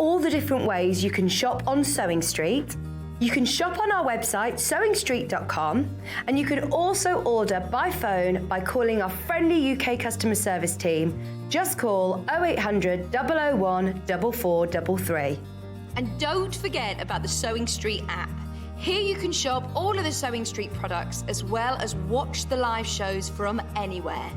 all the different ways you can shop on Sewing Street. You can shop on our website, sewingstreet.com, and you can also order by phone by calling our friendly UK customer service team. Just call 0800 001 4433. And don't forget about the Sewing Street app. Here you can shop all of the Sewing Street products as well as watch the live shows from anywhere.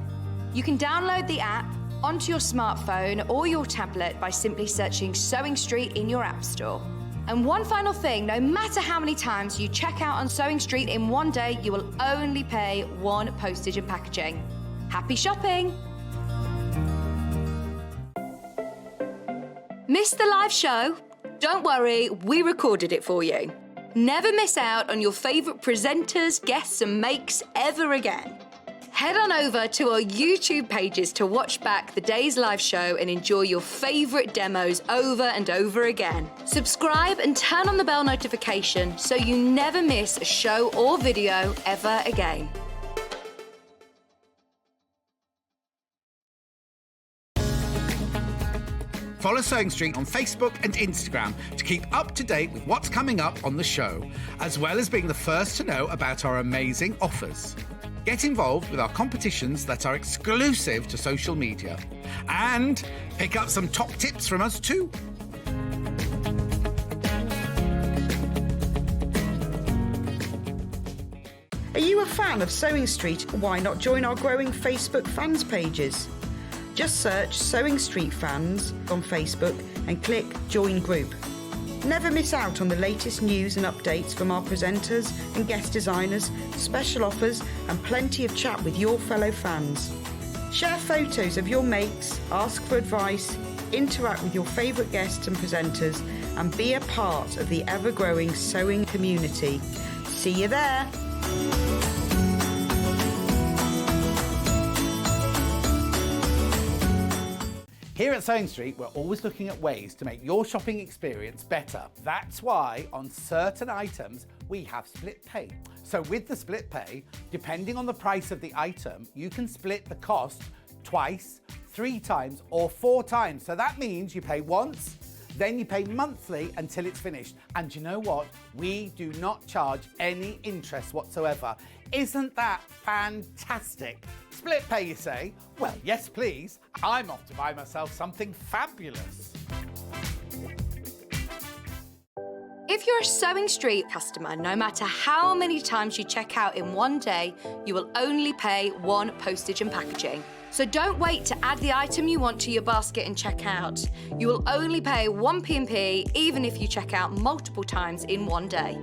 You can download the app onto your smartphone or your tablet by simply searching Sewing Street in your app store. And one final thing, no matter how many times you check out on Sewing Street in one day, you will only pay one postage and packaging. Happy shopping! Missed the live show? Don't worry, we recorded it for you. Never miss out on your favourite presenters, guests and makes ever again. Head on over to our YouTube pages to watch back the day's live show and enjoy your favourite demos over and over again. Subscribe and turn on the bell notification so you never miss a show or video ever again. Follow Sewing Street on Facebook and Instagram to keep up to date with what's coming up on the show, as well as being the first to know about our amazing offers. Get involved with our competitions that are exclusive to social media. And pick up some top tips from us too. Are you a fan of Sewing Street? Why not join our growing Facebook fans pages? Just search Sewing Street Fans on Facebook and click Join Group. Never miss out on the latest news and updates from our presenters and guest designers, special offers and plenty of chat with your fellow fans. Share photos of your makes, ask for advice, interact with your favourite guests and presenters and be a part of the ever-growing sewing community. See you there! Here at Sewing Street, we're always looking at ways to make your shopping experience better. That's why on certain items, we have split pay. So with the split pay, depending on the price of the item, you can split the cost twice, 3 times, or 4 times. So that means you pay once, then you pay monthly until it's finished. And you know what? We do not charge any interest whatsoever. Isn't that fantastic? Split pay, you say? Well, yes, please. I'm off to buy myself something fabulous. If you're a Sewing Street customer, no matter how many times you check out in one day, you will only pay one postage and packaging. So don't wait to add the item you want to your basket and check out. You will only pay one P&P even if you check out multiple times in one day.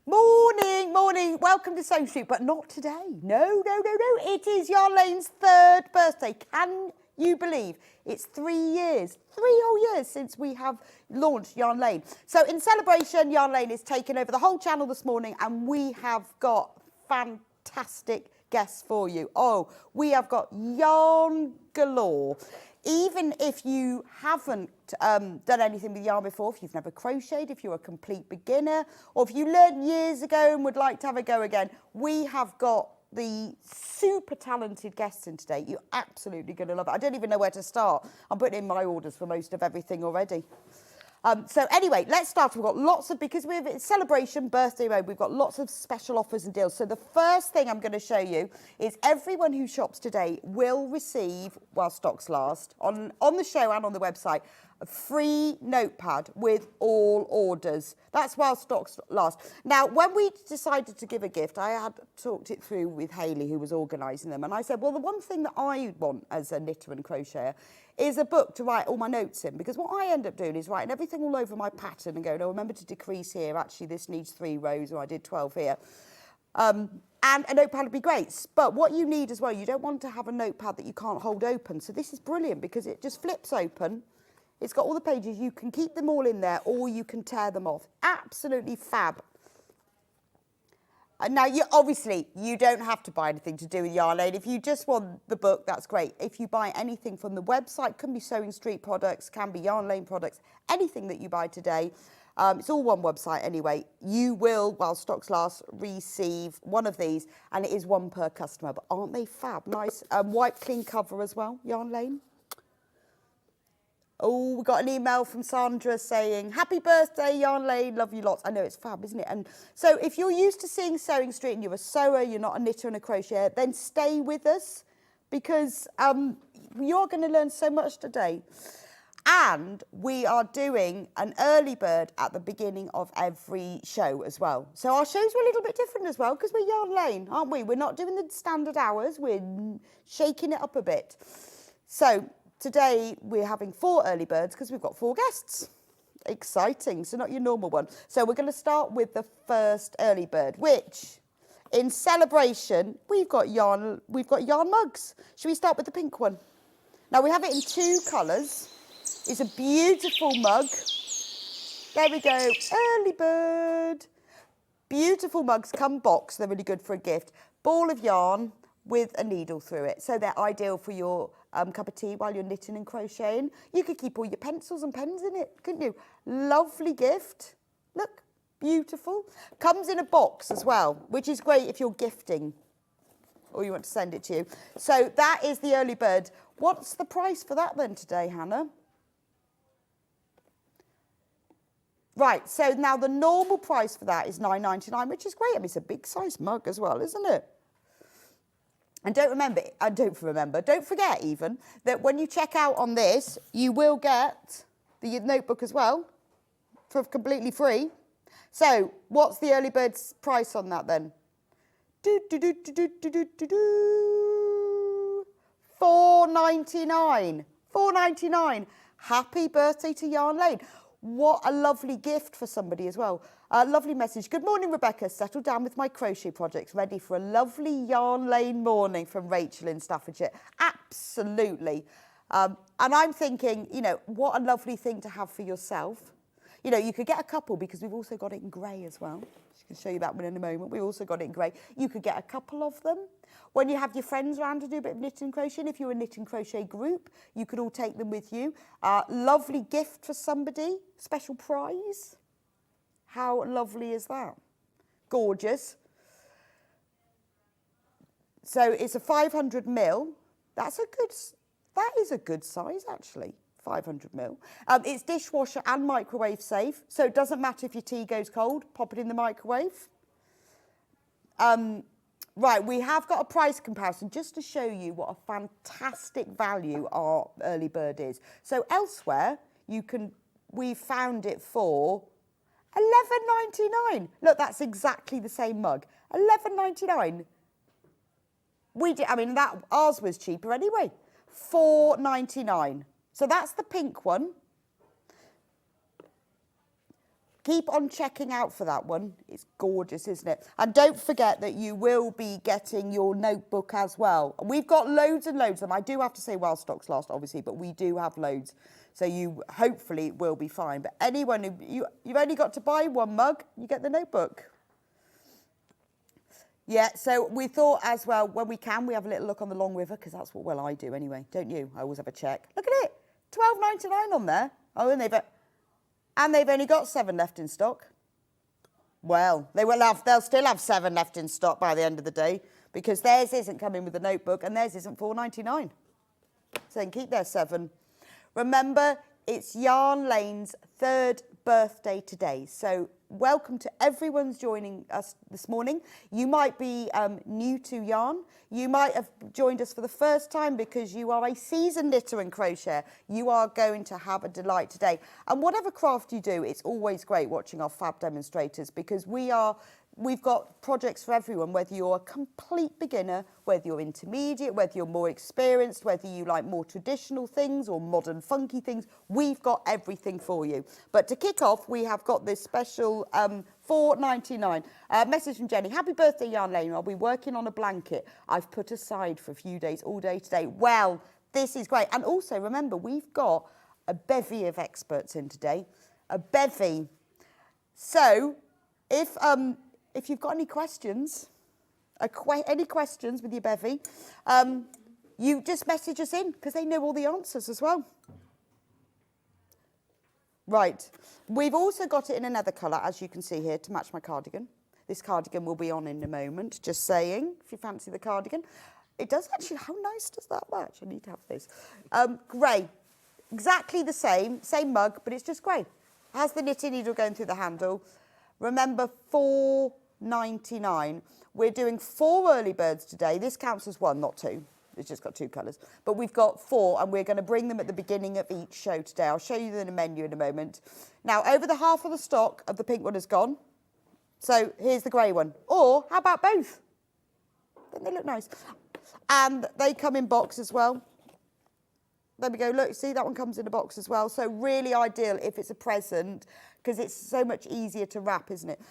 Morning, morning. Welcome to Sewing Street, but not today. No. It is Yarn Lane's 3rd birthday. Can you believe it's 3 years, 3 whole years since we have launched Yarn Lane. So in celebration, Yarn Lane is taking over the whole channel this morning and we have got fantastic guests for you. Oh, we have got yarn galore. Even if you haven't done anything with yarn before, if you've never crocheted, if you're a complete beginner, or if you learned years ago and would like to have a go again, we have got the super talented guests in today. You're absolutely going to love it. I don't even know where to start. I'm putting in my orders for most of everything already. So anyway, let's start. We've got lots of, because we're in celebration, birthday mode, we've got lots of special offers and deals. So the first thing I'm going to show you is everyone who shops today will receive, while stocks last, on the show and on the website, a free notepad with all orders. That's while stocks last. Now, when we decided to give a gift, I had talked it through with Hayley, who was organising them, and I said, well, the one thing that I want as a knitter and crocheter is a book to write all my notes in, because what I end up doing is writing everything all over my pattern and going, oh, remember to decrease here, actually this needs 3 rows, or I did 12 here. And a notepad would be great. But what you need as well, you don't want to have a notepad that you can't hold open. So this is brilliant because it just flips open. It's got all the pages. You can keep them all in there or you can tear them off. Absolutely fab. And now, obviously, you don't have to buy anything to do with Yarn Lane. If you just want the book, that's great. If you buy anything from the website, can be Sewing Street products, can be Yarn Lane products, anything that you buy today, it's all one website anyway, you will, while stocks last, receive one of these, and it is one per customer. But aren't they fab? Nice white clean cover as well, Yarn Lane. Oh, we got an email from Sandra saying, happy birthday, Yarn Lane, love you lots. I know, it's fab, isn't it? And so if you're used to seeing Sewing Street and you're a sewer, you're not a knitter and a crocheter, then stay with us because you're going to learn so much today. And we are doing an early bird at the beginning of every show as well. So our shows are a little bit different as well because we're Yarn Lane, aren't we? We're not doing the standard hours, we're shaking it up a bit. So today we're having 4 early birds because we've got 4 guests. Exciting, so not your normal one. So we're going to start with the first early bird, which in celebration we've got yarn mugs. Should we start with the pink one? Now we have it in 2 colours. It's a beautiful mug. There we go, early bird. Beautiful mugs come boxed, they're really good for a gift. Ball of yarn with a needle through it. So they're ideal for your cup of tea while you're knitting and crocheting. You could keep all your pencils and pens in it, couldn't you? Lovely gift. Look, beautiful. Comes in a box as well, which is great if you're gifting or you want to send it to you. So that is the early bird. What's the price for that then today, Hannah? Right, so now the normal price for that is £9.99, which is great. I mean, it's a big size mug as well, isn't it? And don't forget even, that when you check out on this, you will get the notebook as well, for completely free. So, what's the early bird's price on that then? £4.99. £4.99. Happy birthday to Yarn Lane. What a lovely gift for somebody as well. Lovely message. Good morning, Rebecca. Settled down with my crochet projects. Ready for a lovely Yarn Lane morning from Rachel in Staffordshire. Absolutely. And I'm thinking, you know, what a lovely thing to have for yourself. You know, you could get a couple because we've also got it in grey as well. I can show you that one in a moment. We've also got it in grey. You could get a couple of them. When you have your friends around to do a bit of knitting and crocheting, if you're a knit and crochet group, you could all take them with you. Lovely gift for somebody, special prize. How lovely is that? Gorgeous. So it's a 500ml. That is a good size actually. 500ml. It's dishwasher and microwave safe, so it doesn't matter if your tea goes cold, pop it in the microwave. Right, we have got a price comparison just to show you what a fantastic value our early bird is. So elsewhere, we found it for £11.99. Look, that's exactly the same mug. £11.99. Ours was cheaper anyway. £4.99. So that's the pink one. Keep on checking out for that one. It's gorgeous, isn't it? And don't forget that you will be getting your notebook as well. We've got loads and loads of them. I do have to say while stocks last, obviously, but we do have loads. So you hopefully will be fine. But anyone you've only got to buy one mug, you get the notebook. Yeah, so we thought as well, when we can, we have a little look on the Long River, because that's what, I do anyway, don't you? I always have a check. Look at it, £12.99 on there. Oh, and they've only got 7 left in stock. Well, they'll still have 7 left in stock by the end of the day, because theirs isn't coming with the notebook and theirs isn't £4.99. So they can keep their 7. Remember, it's Yarn Lane's 3rd birthday today. So welcome to everyone's joining us this morning. You might be new to yarn. You might have joined us for the first time because you are a seasoned knitter and crocheter. You are going to have a delight today. And whatever craft you do, it's always great watching our fab demonstrators, because we are we've got projects for everyone, whether you're a complete beginner, whether you're intermediate, whether you're more experienced, whether you like more traditional things or modern funky things. We've got everything for you. But to kick off, we have got this special $4.99. Message from Jenny. Happy birthday, Yarn Lane. I'll be working on a blanket I've put aside for a few days, all day today. Well, this is great. And also, remember, we've got a bevy of experts in today. A bevy. So, if you've got any questions, any questions with your bevy, you just message us in because they know all the answers as well. Right. We've also got it in another colour, as you can see here, to match my cardigan. This cardigan will be on in a moment, just saying, if you fancy the cardigan. It does actually, how nice does that match? I need to have this. Grey. Exactly the same mug, but it's just grey. Has the knitting needle going through the handle. Remember, $4.99. We're doing 4 early birds today. This counts as 1, not 2. It's just got 2 colours. But we've got 4, and we're going to bring them at the beginning of each show today. I'll show you the menu in a moment. Now, over the half of the stock of the pink one is gone. So here's the grey one. Or how about both? Don't they look nice? And they come in box as well. There we go. Look, see, that one comes in a box as well. So really ideal if it's a present, because it's so much easier to wrap, isn't it?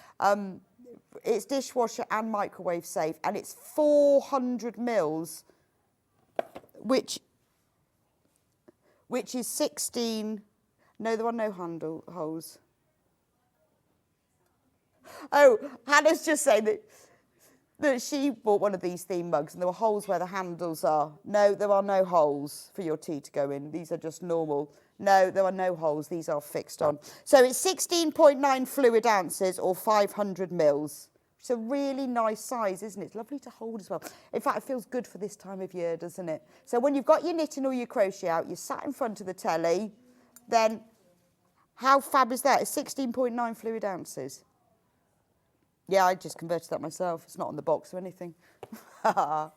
It's dishwasher and microwave safe, and it's 400 mils, which is 16. No, there are no handle holes. Oh, Hannah's just saying that she bought one of these theme mugs and there were holes where the handles are. No, there are no holes for your tea to go in. These are just normal. No, there are no holes. These are fixed on. So it's 16.9 fluid ounces or 500 mils. It's a really nice size, isn't it? It's lovely to hold as well. In fact, it feels good for this time of year, doesn't it? So when you've got your knitting or your crochet out, you're sat in front of the telly, then how fab is that? It's 16.9 fluid ounces. Yeah, I just converted that myself. It's not on the box or anything. And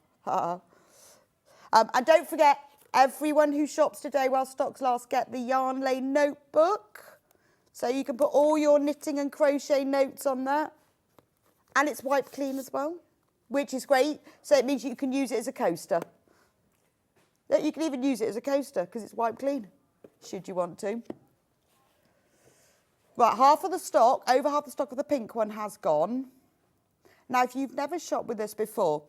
don't forget, everyone who shops today while stocks last, get the Yarn Lane notebook. So you can put all your knitting and crochet notes on that. And it's wipe clean as well, which is great. So it means you can use it as a coaster. You can even use it as a coaster because it's wipe clean, should you want to. Right, half of the stock, over half the stock of the pink one has gone. Now, if you've never shopped with us before,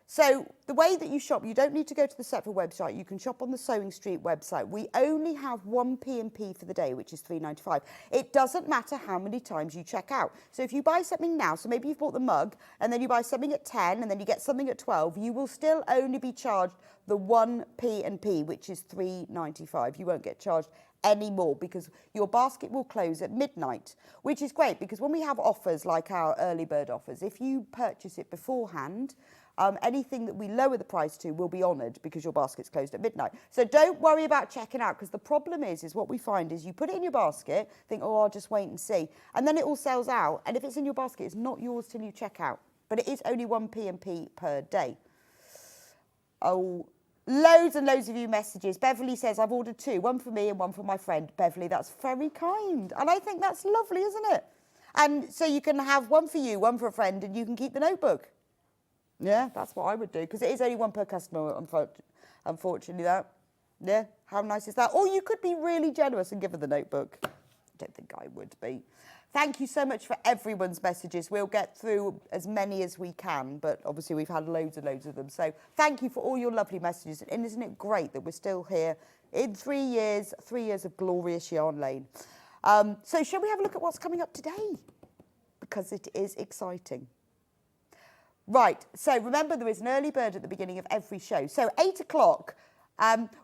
so the way that you shop, you don't need to go to the separate website. You can shop on the Sewing Street website. We only have 1 P&P for the day, which is $3.95. It doesn't matter how many times you check out. So if you buy something now, so maybe you've bought the mug, and then you buy something at 10, and then you get something at 12, you will still only be charged the 1 P&P, which is $3.95. You won't get charged anymore because your basket will close at midnight, which is great because when we have offers like our early bird offers, if you purchase it beforehand, anything that we lower the price to will be honoured because your basket's closed at midnight. So don't worry about checking out because the problem is what we find is you put it in your basket, think, oh, I'll just wait and see. And then it all sells out. And if it's in your basket, it's not yours till you check out. But it is only 1 P&P per day. Oh, loads and loads of you messages. Beverly says, I've ordered 2, 1 for me and 1 for my friend. Beverly, that's very kind. And I think that's lovely, isn't it? And so you can have 1 for you, 1 for a friend, and you can keep the notebook. Yeah, that's what I would do, because it is only 1 per customer, unfortunately, that. Yeah, how nice is that? Or you could be really generous and give her the notebook. I don't think I would be. Thank you so much for everyone's messages. We'll get through as many as we can, but obviously we've had loads and loads of them. So thank you for all your lovely messages. And isn't it great that we're still here in 3 years of glorious Yarn Lane. So shall we have a look at what's coming up today? Because it is exciting. Right, so remember there is an early bird at the beginning of every show. So 8 o'clock,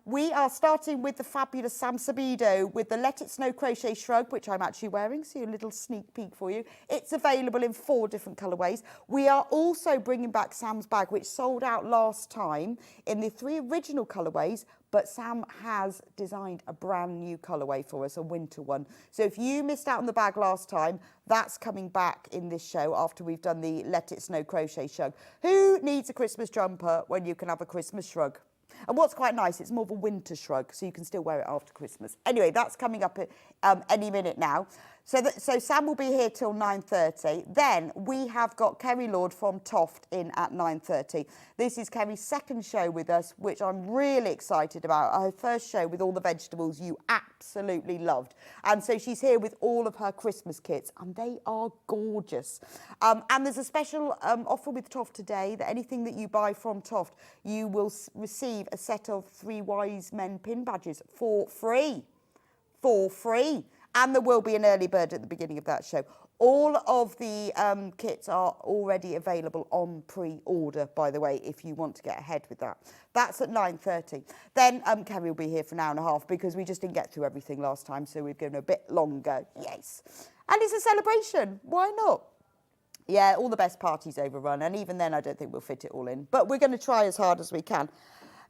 we are starting with the fabulous Sam Sabido with the Let It Snow Crochet Shrug, which I'm actually wearing, so a little sneak peek for you. It's available in 4 different colourways. We are also bringing back Sam's bag, which sold out last time in the 3 original colourways, but Sam has designed a brand new colourway for us, a winter one. So if you missed out on the bag last time, that's coming back in this show after we've done the Let It Snow Crochet Shrug. Who needs a Christmas jumper when you can have a Christmas shrug? And what's quite nice, it's more of a winter shrug, so you can still wear it after Christmas. Anyway, that's coming up at any minute now. So Sam will be here till 9:30. Then we have got Kerry Lord from Toft in at 9:30. This is Kerry's second show with us, which I'm really excited about. Her first show with all the vegetables you absolutely loved. And so she's here with all of her Christmas kits, and they are gorgeous. And there's a special offer with Toft today that anything that you buy from Toft, you will receive a set of 3 Wise Men pin badges for free. For free. And there will be an early bird at the beginning of that show. All of the kits are already available on pre-order, by the way, if you want to get ahead with that. That's at 9:30. Then Kerry will be here for an hour and a half because we just didn't get through everything last time, so we're going a bit longer. Yes. And it's a celebration. Why not? Yeah, all the best parties overrun, and even then I don't think we'll fit it all in. But we're going to try as hard as we can.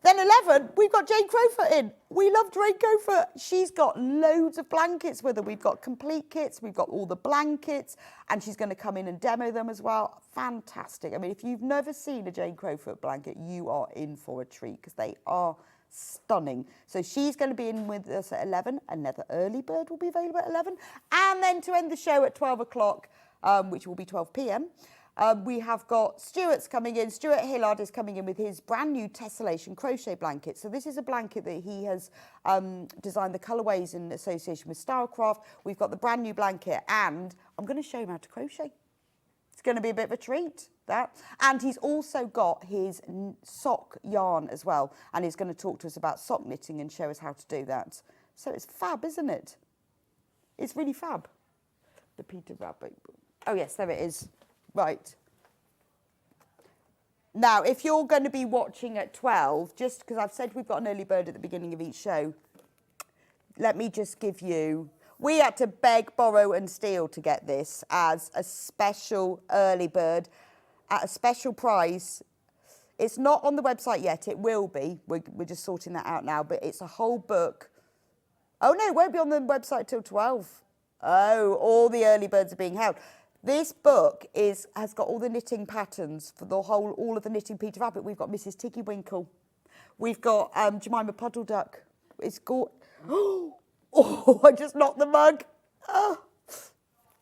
Then 11, we've got Jane Crowfoot in. We love Jane Crowfoot. She's got loads of blankets with her. We've got complete kits. We've got all the blankets. And she's going to come in and demo them as well. Fantastic. I mean, if you've never seen a Jane Crowfoot blanket, you are in for a treat because they are stunning. So she's going to be in with us at 11. Another early bird will be available at 11. And then to end the show at 12 o'clock, which will be 12 p.m., we have got Stuart's coming in. Stuart Hillard is coming in with his brand new Tessellation crochet blanket. So this is a blanket that he has designed the colourways in association with Stylecraft. We've got the brand new blanket and I'm going to show him how to crochet. It's going to be a bit of a treat, that. And he's also got his sock yarn as well. And he's going to talk to us about sock knitting and show us how to do that. So it's fab, isn't it? It's really fab. The Peter Rabbit. Oh, yes, there it is. Right. Now, if you're going to be watching at 12, just because I've said we've got an early bird at the beginning of each show, let me just give you... We had to beg, borrow and steal to get this as a special early bird at a special price. It's not on the website yet. It will be. We're just sorting that out now. But it's a whole book. Oh, no, it won't be on the website till 12. Oh, all the early birds are being held. This book has got all the knitting patterns for all of the knitting Peter Rabbit. We've got Mrs. Tiggy Winkle. We've got Jemima Puddle Duck. It's got... Oh, I just knocked the mug. Oh.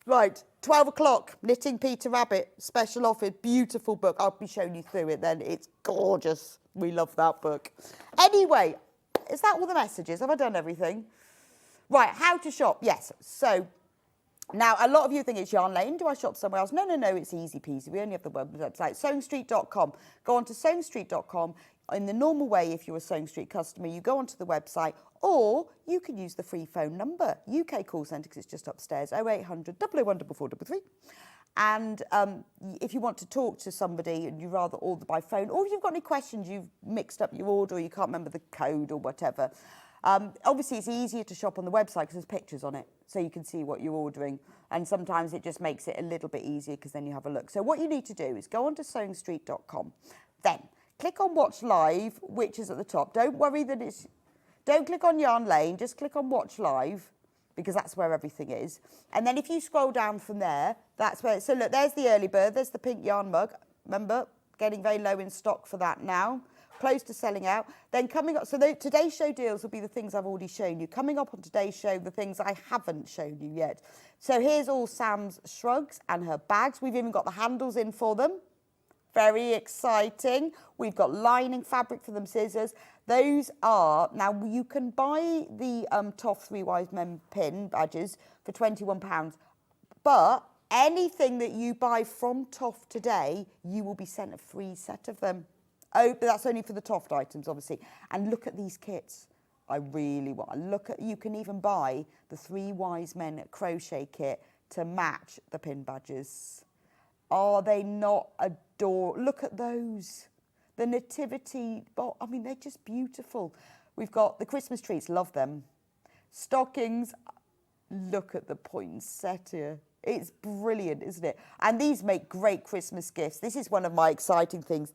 Right, 12 o'clock, Knitting Peter Rabbit, special offer, beautiful book. I'll be showing you through it then. It's gorgeous. We love that book. Anyway, is that all the messages? Have I done everything? Right, how to shop. Yes, so... Now, a lot of you think it's Yarn Lane. Do I shop somewhere else? No, it's easy peasy. We only have the website, sewingstreet.com. Go on to sewingstreet.com. In the normal way, if you're a Sewing Street customer, you go onto the website, or you can use the free phone number, UK call centre, because it's just upstairs, 0800 001 433. And if you want to talk to somebody and you'd rather order by phone, or if you've got any questions, you've mixed up your order, or you can't remember the code or whatever, obviously it's easier to shop on the website because there's pictures on it, so you can see what you're ordering, and sometimes it just makes it a little bit easier because then you have a look. So what you need to do is go on to sewingstreet.com, then click on Watch Live, which is at the top. Don't worry that don't click on Yarn Lane, just click on Watch Live, because that's where everything is. And then if you scroll down from there, that's where, so look, there's the early bird, there's the pink yarn mug, remember, getting very low in stock for that now. Close to selling out. Then coming up, so today's show deals will be the things I've already shown you. Coming up on today's show, the things I haven't shown you yet. So here's all Sam's shrugs and her bags. We've even got the handles in for them. Very exciting. We've got lining fabric for them, scissors. Those are, now you can buy the Toff 3 Wise Men pin badges for £21, but anything that you buy from Toff today, you will be sent a free set of them. Oh, but that's only for the Toft items, obviously. And look at these kits. I really want to look at, you can even buy the 3 Wise Men crochet kit to match the pin badges. Are they not adorable? Look at those. The Nativity, I mean, they're just beautiful. We've got the Christmas trees, love them. Stockings, look at the Poinsettia. It's brilliant, isn't it? And these make great Christmas gifts. This is one of my exciting things.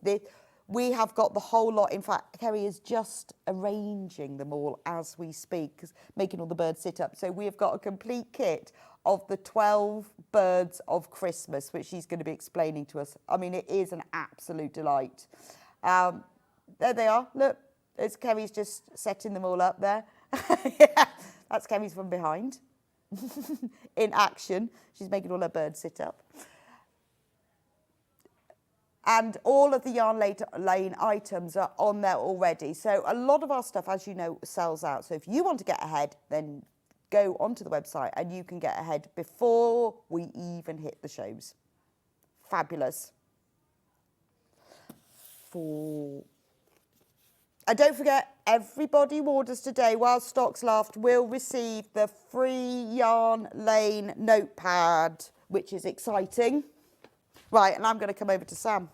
We have got the whole lot. In fact, Kerry is just arranging them all as we speak, making all the birds sit up. So we have got a complete kit of the 12 birds of Christmas, which she's going to be explaining to us. I mean, it is an absolute delight. There they are. Look, it's Kerry's just setting them all up there. Yeah, that's Kerry's from behind. in action. She's making all her birds sit up. And all of the Yarn Lane items are on there already. So a lot of our stuff, as you know, sells out. So if you want to get ahead, then go onto the website and you can get ahead before we even hit the shows. Fabulous. And don't forget, everybody who orders today while stocks last will receive the free Yarn Lane notepad, which is exciting. Right, and I'm going to come over to Sam.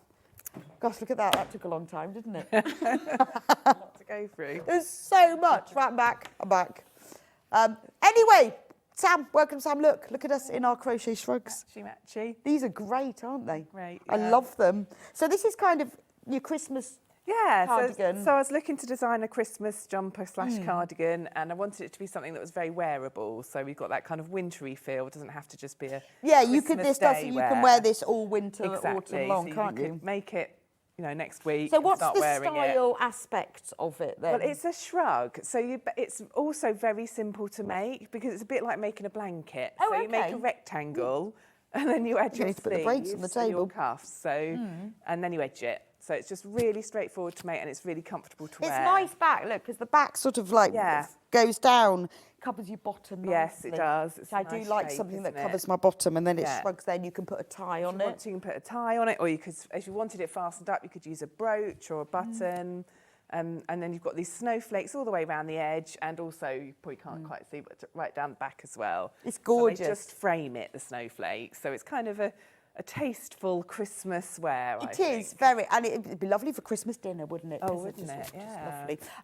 Gosh, look at that. That took a long time, didn't it? A lot to go through. There's so much. Right, I'm back. I'm back. Anyway, Sam, welcome, Sam. Look at us in our crochet shrugs. Matchy. These are great, aren't they? Great, I yeah. love them. So this is kind of your Christmas cardigan. So I was looking to design a Christmas jumper / cardigan, and I wanted it to be something that was very wearable. So we've got that kind of wintry feel. It doesn't have to just be a you could. Christmas This day does. You can wear this all winter, exactly. autumn long, so can't you? you? Could make it, next week. So and what's start the wearing style aspect of it then? Well, it's a shrug, so it's also very simple to make because it's a bit like making a blanket. Oh, so you make okay. a rectangle, and then you add You your need to put the braids on the sleeves and your table. cuffs. So, and then you edge it. So it's just really straightforward to make, and it's really comfortable to wear. It's nice back, look, because the back sort of like goes down, covers your bottom Yes, it nicely. does. It's So I a do nice like shape, something that isn't it? covers my bottom, and then it Yeah. shrugs. Then you can put a tie on If you it. want to, you can put a tie on it, or you could, if you wanted it fastened up, you could use a brooch or a button. And then you've got these snowflakes all the way around the edge, and also you probably can't quite see, but right down the back as well. It's So gorgeous. they just frame it, the snowflakes. So it's kind of a tasteful Christmas wear. It is very, and it'd be lovely for Christmas dinner, wouldn't it? Oh, 'Cause it's wouldn't just- it? just Yeah.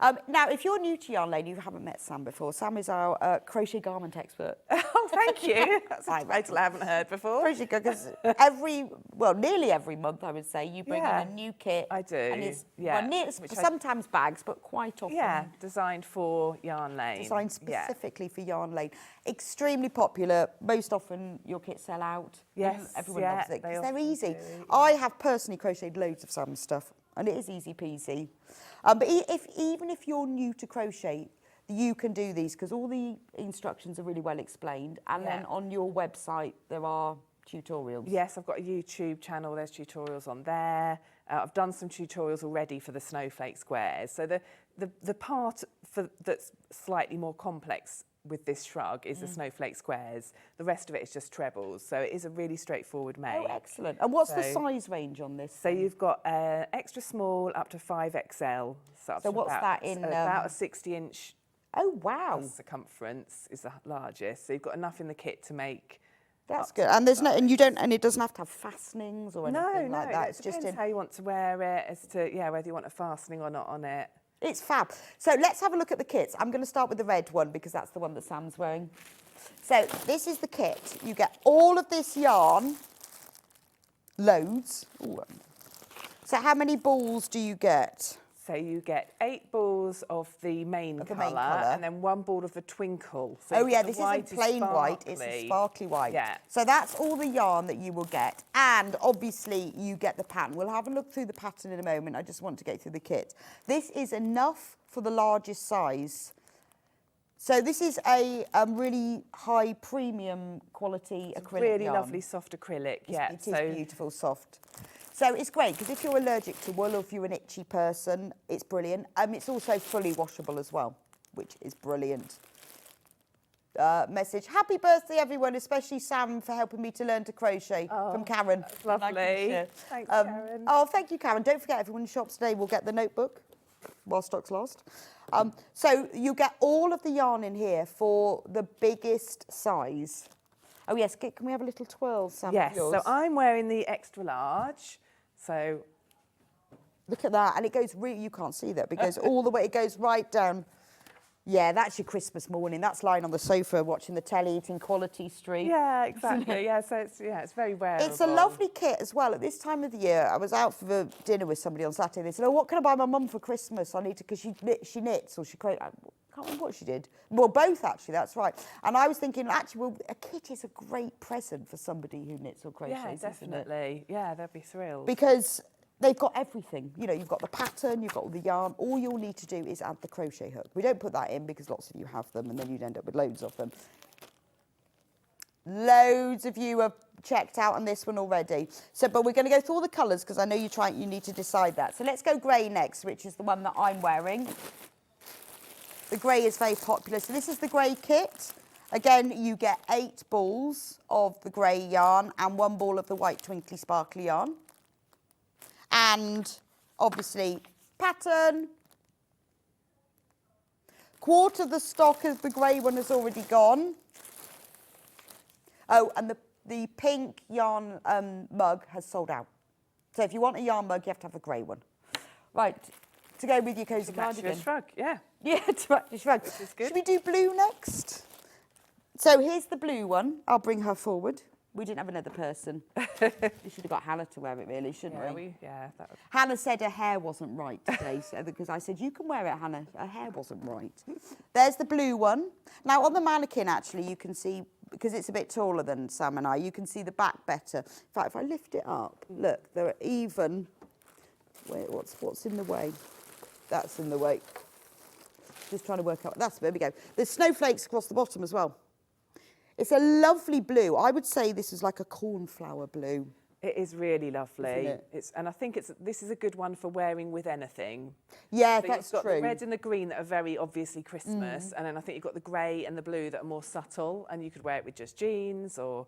lovely. Now, if you're new to Yarn Lane, you haven't met Sam before. Sam is our crochet garment expert. Oh, thank you. That's a title I haven't heard before. Crochet because nearly every month, I would say, you bring in a new kit. I do, And it's, yeah. it's Which I- sometimes bags, but quite often. Yeah, designed for Yarn Lane. Designed specifically for Yarn Lane. Extremely popular. Most often your kits sell out. Yes, Everyone yeah, loves it they because they're often easy. do, I have personally crocheted loads of Sam's stuff, and it is easy peasy. But even if you're new to crochet, you can do these because all the instructions are really well explained. And Yeah. then on your website, there are tutorials. Yes, I've got a YouTube channel. There's tutorials on there. I've done some tutorials already for the snowflake squares. So the part that's slightly more complex with this shrug is the snowflake squares. The rest of it is just trebles. So it is a really straightforward make. Oh, excellent. And what's the So- size range on this? So you've got extra small up to 5XL. Up So to what's about, that in, about a 60-inch Oh, wow. circumference is the largest. So you've got enough in the kit to make. That's up good. to And there's size. and it doesn't have to have fastenings or anything like that. It depends how you want to wear it, as to whether you want a fastening or not on it. It's fab. So let's have a look at the kits. I'm going to start with the red one because that's the one that Sam's wearing. So this is the kit. You get all of this yarn, loads. Ooh. So how many balls do you get? So you get 8 balls of the main Of the colour, main colour. and then 1 ball of the twinkle. So Oh you've yeah, got the this isn't white is plain white, it's a sparkly. sparkly white. Yeah. So that's all the yarn that you will get. And obviously you get the pattern. We'll have a look through the pattern in a moment. I just want to go through the kit. This is enough for the largest size. So this is a really high premium quality acrylic Really yarn. lovely soft acrylic, yeah. It is beautiful, soft. So it's great because if you're allergic to wool or if you're an itchy person, it's brilliant. It's also fully washable as well, which is brilliant. Message, happy birthday everyone, especially Sam for helping me to learn to crochet from Karen. That's lovely. Thanks, Karen. Oh, thank you, Karen. Don't forget, everyone who shops today will get the notebook while stock's last. So you get all of the yarn in here for the biggest size. Oh yes, can we have a little twirl, Sam? of Yes, yours? so I'm wearing the extra large. So Look at that, and it goes really, you can't see that, because all the way, it goes right down. Yeah, that's your Christmas morning. That's lying on the sofa watching the telly, eating Quality Street. yeah, exactly. Yeah, so it's very wearable. It's a lovely kit as well. At this time of the year, I was out for the dinner with somebody on Saturday. They said, oh, what can I buy my mum for Christmas? I need to, because she knits, or she I can't remember what she did. Well, both, actually, that's right. And I was thinking, actually, well, a kit is a great present for somebody who knits or crochets, Yeah, isn't it? definitely. Yeah, they'll be thrilled. Because they've got everything. You know, you've got the pattern, you've got all the yarn. All you'll need to do is add the crochet hook. We don't put that in because lots of you have them and then you'd end up with loads of them. Loads of you have checked out on this one already. So, but we're going to go through all the colours because I know you need to decide that. So let's go grey next, which is the one that I'm wearing. The grey is very popular. So this is the grey kit. Again, you get 8 balls of the grey yarn and 1 ball of the white twinkly sparkly yarn. And obviously pattern. Quarter of the stock of the grey one has already gone. Oh, and the pink yarn mug has sold out. So if you want a yarn mug, you have to have a grey one. Right, to go with your cosy cardigan. Match your shrug, yeah. Yeah, to match your shrug. Which is good. Should we do blue next? So here's the blue one. I'll bring her forward. We didn't have another person. We should have got Hannah to wear it, really, shouldn't we? Yeah, that would... Hannah said her hair wasn't right today, so, because I said, you can wear it, Hannah. Her hair wasn't right. There's the blue one. Now, on the mannequin, actually, you can see, because it's a bit taller than Sam and I, you can see the back better. In fact, if I lift it up, look, they're even. Wait, what's in the way? That's in the way. Just trying to work out. There we go. There's snowflakes across the bottom as well. It's a lovely blue. I would say this is like a cornflower blue. It is really lovely. Isn't it? And I think this is a good one for wearing with anything. Yeah, So that's you've got true. the red and the green that are very obviously Christmas, and then I think you've got the grey and the blue that are more subtle, and you could wear it with just jeans or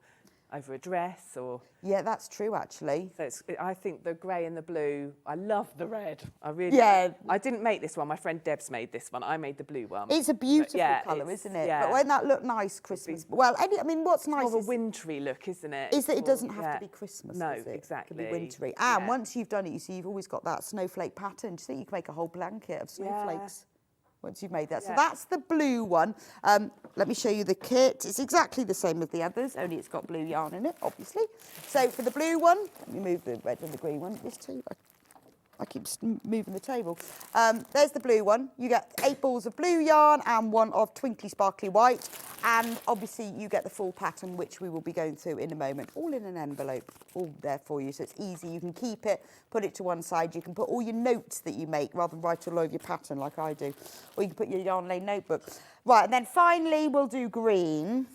over a dress or... Yeah, that's true, actually. So I think the grey and the blue, I love the red. I really Yeah. I didn't make this one. My friend Deb's made this one. I made the blue one. It's a beautiful yeah, colour, isn't it? yeah. But won't that look nice Christmas? Well, I mean, what's nice More of a is, wintry look, isn't it? that it doesn't Or- have yeah. to be Christmas, No, does it? exactly. It can be wintry. And Yeah. once you've done it, you see, you've always got that snowflake pattern. Do you think you can make a whole blanket of snowflakes? Once you've made that. So Yeah. that's the blue one. Let me show you the kit. It's exactly the same as the others, only it's got blue yarn in it, obviously. So for the blue one, let me move the red and the green one. This too. I keep moving the table. There's the blue one. You get 8 balls of blue yarn and 1 of twinkly sparkly white. And obviously you get the full pattern, which we will be going through in a moment, all in an envelope, all there for you. So it's easy. You can keep it, put it to one side. You can put all your notes that you make rather than write all over your pattern like I do. Or you can put your yarn lane notebook. Right, and then finally we'll do green.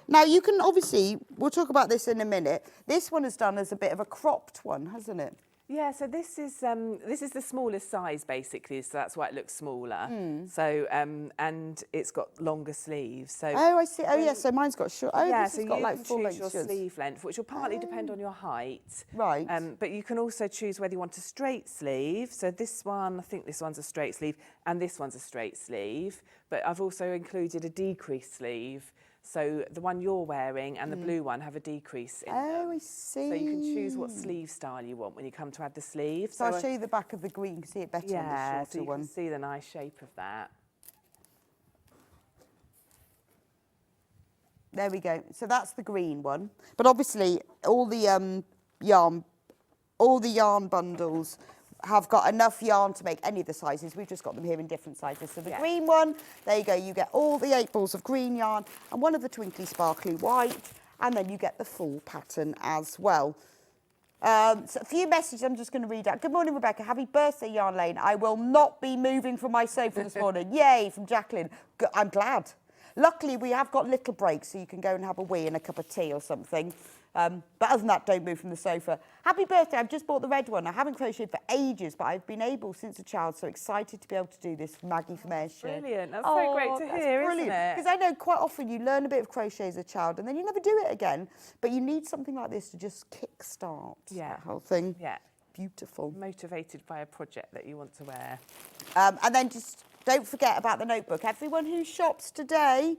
Now you can obviously, we'll talk about this in a minute. This one is done as a bit of a cropped one, hasn't it? Yeah, so this is the smallest size basically, so that's why it looks smaller. So and it's got longer sleeves. So Oh, I see. Oh, yeah. So mine's got short. Oh, yeah, this so has you got like can full choose length your shirts. sleeve length, which will partly depend on your height. Right. But you can also choose whether you want a straight sleeve. So this one, I think this one's a straight sleeve, and this one's a straight sleeve. But I've also included a decreased sleeve. So the one you're wearing and the blue one have a decrease in them. Oh, I see. So you can choose what sleeve style you want when you come to add the sleeve. So I'll show you the back of the green. You can see it better on the yeah, shorter so you one. can see the nice shape of that. There we go. So that's the green one. But obviously, all the yarn bundles have got enough yarn to make any of the sizes. We've just got them here in different sizes. So the green one, there you go. You get all the 8 balls of green yarn and 1 of the twinkly sparkly white, and then you get the full pattern as well. So a few messages I'm just going to read out. Good morning, Rebecca. Happy birthday, Yarn Lane. I will not be moving from my sofa this morning. Yay, from Jacqueline. I'm glad. Luckily, we have got little breaks, so you can go and have a wee and a cup of tea or something. But other than that, don't move from the sofa. Happy birthday. I've just bought the red one. I haven't crocheted for ages, but I've been able since a child. So excited to be able to do this. Maggie from Ayrshire. Brilliant. That's so great to hear, isn't it? Because I know quite often you learn a bit of crochet as a child and then you never do it again. But you need something like this to just kick-start that whole thing. Yeah. Beautiful. Motivated by a project that you want to wear. And then just don't forget about the notebook. Everyone who shops today,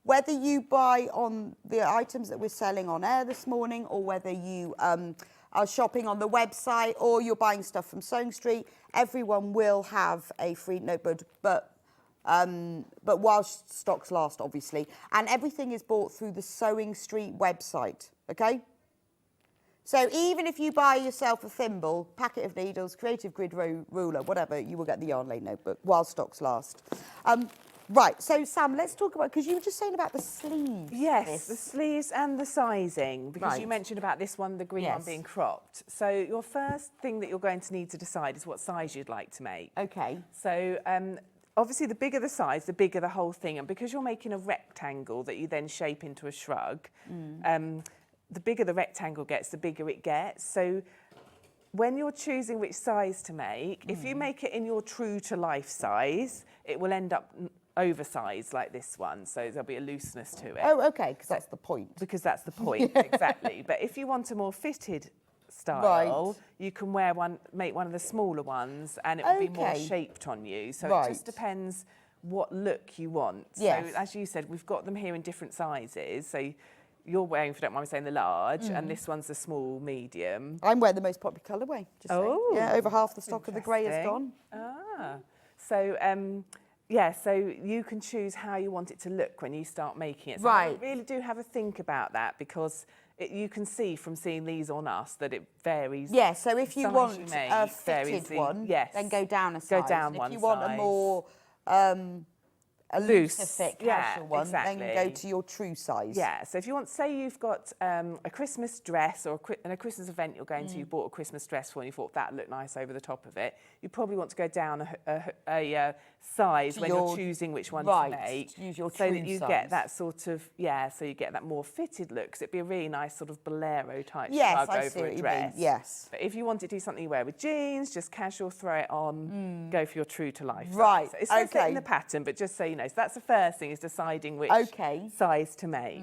whether you buy on the items that we're selling on air this morning or whether you are shopping on the website or you're buying stuff from Sewing Street, everyone will have a free notebook, but while stocks last, obviously. And everything is bought through the Sewing Street website, okay? So even if you buy yourself a thimble, packet of needles, creative grid ruler, whatever, you will get the Yarn Lane notebook while stocks last. Right, so Sam, let's talk about, because you were just saying about the sleeves. Yes, the sleeves and the sizing, because you mentioned about this one, the green one being cropped. So your first thing that you're going to need to decide is what size you'd like to make. Okay. So obviously the bigger the size, the bigger the whole thing. And because you're making a rectangle that you then shape into a shrug, the bigger the rectangle gets, the bigger it gets. So when you're choosing which size to make, if you make it in your true to life size, it will end up oversized like this one. So there'll be a looseness to it. Oh, okay, because that's the point. Because that's the point, exactly. But if you want a more fitted style, you can make one of the smaller ones, and it will be more shaped on you. So it just depends what look you want. Yes. So as you said, we've got them here in different sizes. So you're wearing, if you don't mind me saying, the large, and this one's the small, medium. I'm wearing the most popular colourway. Just saying. Yeah, over half the stock of the grey is gone. So so you can choose how you want it to look when you start making it. So you really do have a think about that, because you can see from seeing these on us that it varies. Yeah, so if you want a fitted one, then go down a size. Go down one size. If you want a more a looser fit casual one, then go to your true size. Yeah, so if you want, say you've got a Christmas dress or a Christmas event you're going to, you bought a Christmas dress for and you thought that looked nice over the top of it, you probably want to go down a size when you're choosing which one to make. Use your so true that you size. get that sort of, so you get that more fitted look, 'cause it'd be a really nice sort of bolero type shrug over a dress. Yes. But if you want to do something you wear with jeans, just casual, throw it on, go for your true to life. Right, So it's not setting the pattern, but just so you know. So that's the first thing, is deciding which size to make.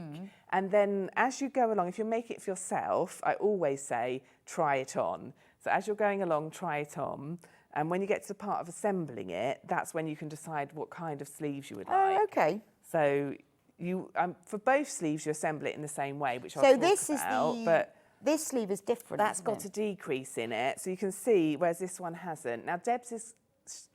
And then as you go along, if you make it for yourself, I always say, try it on. So as you're going along, try it on. And when you get to the part of assembling it, that's when you can decide what kind of sleeves you would like. Oh, okay. So you, for both sleeves, you assemble it in the same way, which I'll So talk this about, is but this sleeve is different. that's got a decrease in it, so you can see, whereas this one hasn't. Now Deb's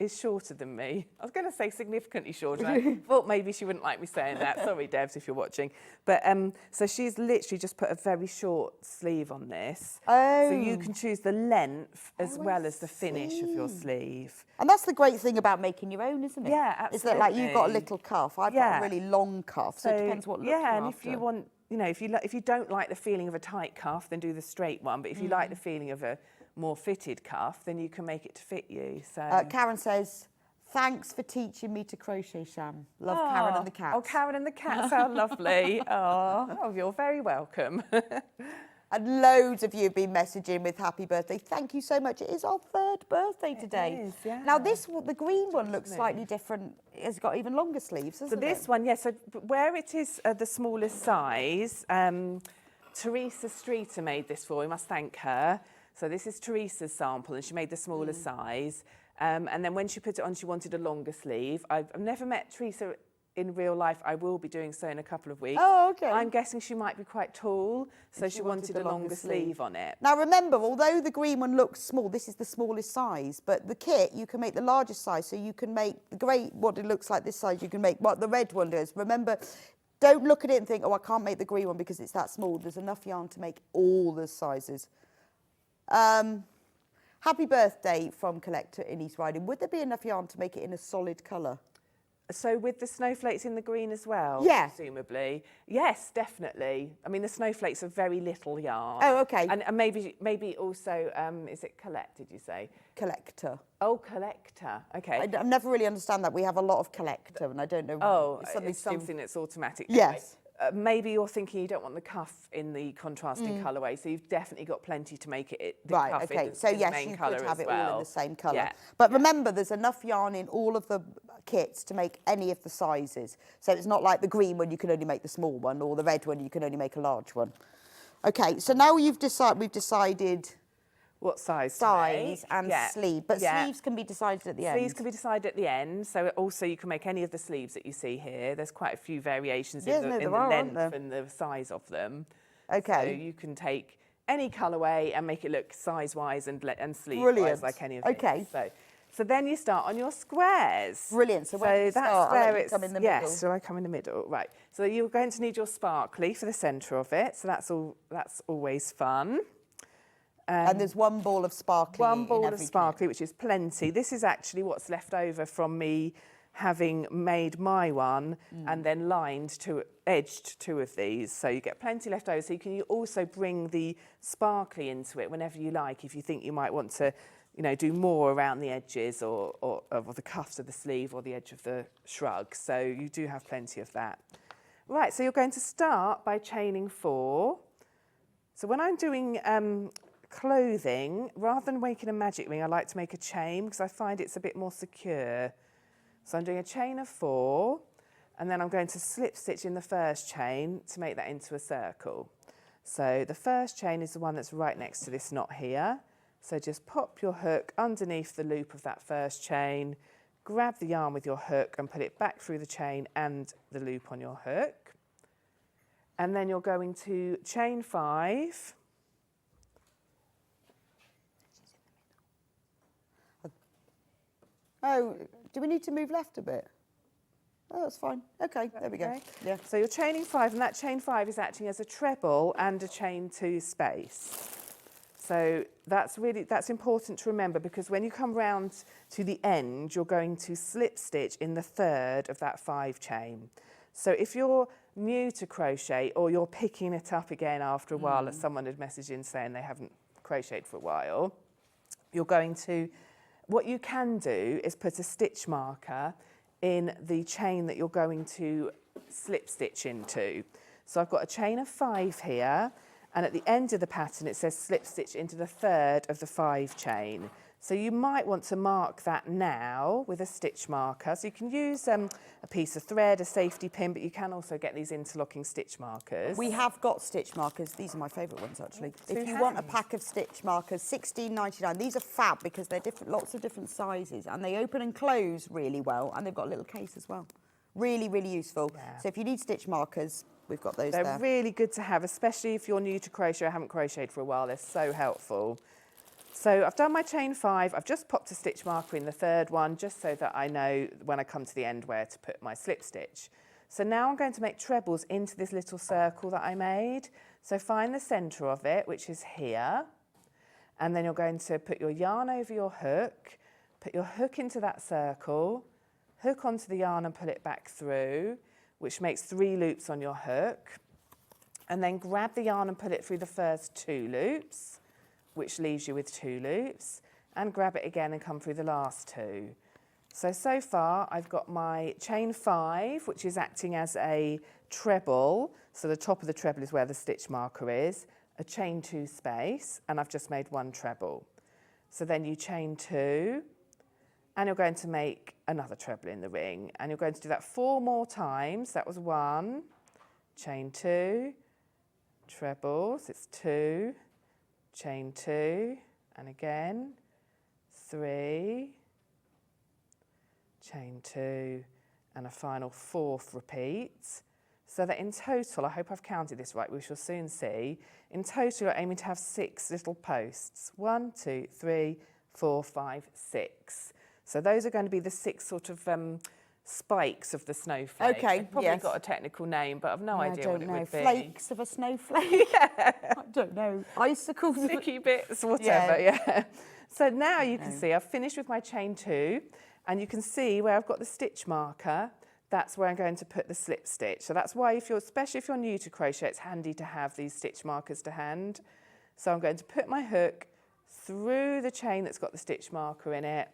is shorter than me. I was going to say significantly shorter. I thought maybe she wouldn't like me saying that. Sorry, Debs, if you're watching. But so she's literally just put a very short sleeve on this. Oh. So you can choose the length as well as the finish of your sleeve. And that's the great thing about making your own, isn't it? Yeah, absolutely. Is that like you've got a little cuff, I've got a really long cuff, so it depends what look you're and after. if you want, you know, if you don't like the feeling of a tight cuff, then do the straight one. But if you like the feeling of a more fitted cuff, then you can make it to fit you. So Karen says, thanks for teaching me to crochet, Sham. Love Karen and the cats. Oh, Karen and the cats, how lovely. Oh, you're very welcome. And loads of you have been messaging with happy birthday. Thank you so much. It is our 3rd birthday today. It is, yeah. Now the green one looks slightly different. It's got even longer sleeves, hasn't it? So this one, so where it is the smallest size, Teresa Streeter made this for. We must thank her. So this is Teresa's sample, and she made the smaller size. And then when she put it on, she wanted a longer sleeve. I've never met Teresa in real life. I will be doing so in a couple of weeks. Oh, okay. I'm guessing she might be quite tall, so she wanted a longer sleeve on it. Now remember, although the green one looks small, this is the smallest size, but the kit, you can make the largest size, so you can make the grey, what it looks like this size, you can make what the red one does. Remember, don't look at it and think, oh, I can't make the green one because it's that small. There's enough yarn to make all the sizes. Happy birthday from Collector in East Riding. Would there be enough yarn to make it in a solid colour? So with the snowflakes in the green as well, yeah, presumably. Yes, definitely. I mean, the snowflakes are very little yarn. Oh, okay. And maybe also, is it collect, did you say? Collector. Oh, collector. Okay. I never really understand that. We have a lot of collector, and I don't know. Oh, it's something that's automatic. Yes. Maybe you're thinking you don't want the cuff in the contrasting colourway, so you've definitely got plenty to make it the right, cuff okay. in So the yes, main you colour could have as it well. all in the same colour. Yeah. But remember, there's enough yarn in all of the kits to make any of the sizes. So it's not like the green one, you can only make the small one, or the red one, you can only make a large one. Okay, so now we've decided what size and sleeve, but sleeves can be decided at the end. Sleeves can be decided at the end, so also you can make any of the sleeves that you see here. There's quite a few variations in the length and the size of them. Okay. So you can take any colourway and make it look size-wise and sleeve-wise like any of these. Okay. So then you start on your squares. Brilliant. So where do you start? Where it's come in the middle. Yes, so I come in the middle. Right. So you're going to need your sparkly for the centre of it. So that's always fun. And there's one ball of sparkly. One ball of sparkly, which is plenty. This is actually what's left over from me having made my one and then edged 2 of these. So you get plenty left over. So you can also bring the sparkly into it whenever you like, if you think you might want to, you know, do more around the edges or the cuffs of the sleeve or the edge of the shrug. So you do have plenty of that. Right, so you're going to start by chaining 4. So when I'm doing clothing, rather than making a magic ring, I like to make a chain because I find it's a bit more secure. So I'm doing a chain of 4, and then I'm going to slip stitch in the first chain to make that into a circle. So the first chain is the one that's right next to this knot here. So just pop your hook underneath the loop of that first chain, grab the yarn with your hook and put it back through the chain and the loop on your hook. And then you're going to chain 5. Oh, do we need to move left a bit? Oh, that's fine. Okay, there we go. Okay. Yeah. So you're chaining 5, and that chain 5 is acting as a treble and a chain 2 space. So that's important to remember, because when you come round to the end, you're going to slip stitch in the 3rd of that 5 chain. So if you're new to crochet, or you're picking it up again after a while, as someone had messaged in saying they haven't crocheted for a while, you're going to, what you can do is put a stitch marker in the chain that you're going to slip stitch into. So I've got a chain of 5 here, and at the end of the pattern it says slip stitch into the 3rd of the 5 chain. So you might want to mark that now with a stitch marker. So you can use a piece of thread, a safety pin, but you can also get these interlocking stitch markers. We have got stitch markers. These are my favourite ones, actually. Two If you want a hands. pack of stitch markers, £16.99. These are fab because they're different, lots of different sizes, and they open and close really well, and they've got a little case as well. Really, really useful. Yeah. So if you need stitch markers, we've got those They're there. really good to have, especially if you're new to crochet or haven't crocheted for a while. They're so helpful. So I've done my chain 5. I've just popped a stitch marker in the 3rd one, just so that I know when I come to the end where to put my slip stitch. So now I'm going to make trebles into this little circle that I made. So find the centre of it, which is here. And then you're going to put your yarn over your hook, put your hook into that circle, hook onto the yarn and pull it back through, which makes 3 loops on your hook. And then grab the yarn and pull it through the first 2 loops, which leaves you with 2 loops, and grab it again and come through the last 2. So far I've got my chain 5, which is acting as a treble. So the top of the treble is where the stitch marker is, a chain 2 space, and I've just made 1 treble. So then you chain 2, and you're going to make another treble in the ring, and you're going to do that 4 more times. That was 1, chain 2, trebles, it's 2, chain 2, and again 3, chain 2, and a final 4th repeat. So that in total, I hope I've counted this right, we shall soon see. In total, you're aiming to have 6 little posts. 1, 2, 3, 4, 5, 6. So those are going to be the 6 sort of spikes of the snowflake. Okay, They've probably yes. got a technical name, but I've no I idea don't what it know. would be. Flakes of a snowflake? I don't know. Icicles? Sticky bits, whatever, yeah. So now you can No. see I've finished with my chain 2, and you can see where I've got the stitch marker. That's where I'm going to put the slip stitch. So that's why, especially if you're new to crochet, it's handy to have these stitch markers to hand. So I'm going to put my hook through the chain that's got the stitch marker in it,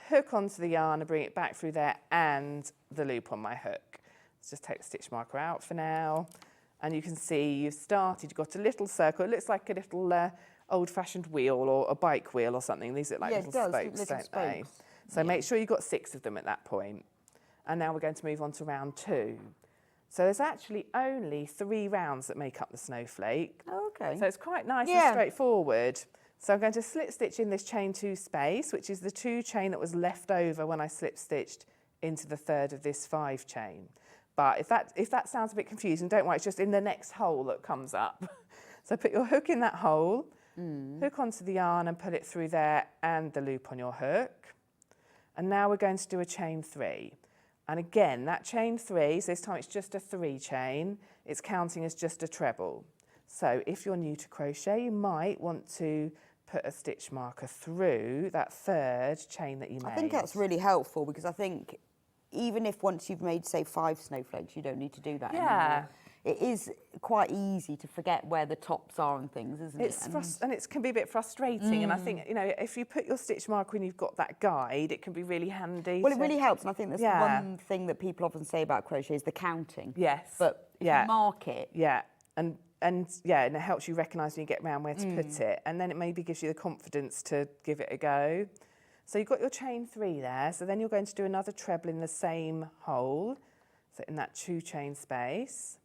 hook onto the yarn and bring it back through there, and the loop on my hook. Let's just take the stitch marker out for now. And you can see you've started, you've got a little circle. It looks like a little old-fashioned wheel or a bike wheel or something. These look like little spokes, don't they? So make sure you've got 6 of them at that point. And now we're going to move on to round 2. So there's actually only 3 rounds that make up the snowflake. Oh, okay. So it's quite nice and Yeah. straightforward. So I'm going to slip stitch in this chain 2 space, which is the 2 chain that was left over when I slip stitched into the 3rd of this 5 chain. But if that sounds a bit confusing, don't worry, it's just in the next hole that comes up. So put your hook in that hole, hook onto the yarn and put it through there and the loop on your hook. And now we're going to do a chain 3. And again, that chain 3, so this time it's just a 3 chain, it's counting as just a treble. So if you're new to crochet, you might want to put a stitch marker through that 3rd chain that you made. I think that's really helpful, because I think even if once you've made, say, 5 snowflakes, you don't need to do that Yeah. anymore. it is quite easy to forget where the tops are and things, isn't it? And it can be a bit frustrating. And I think, you know, if you put your stitch marker when you've got that guide, it can be really handy. Well, it really helps, and I think that's one thing that people often say about crochet is the counting. Yes. But if you mark it. Yeah. And it helps you recognise when you get around where to put it. And then it maybe gives you the confidence to give it a go. So you've got your chain 3 there. So then you're going to do another treble in the same hole. So in that 2 chain space.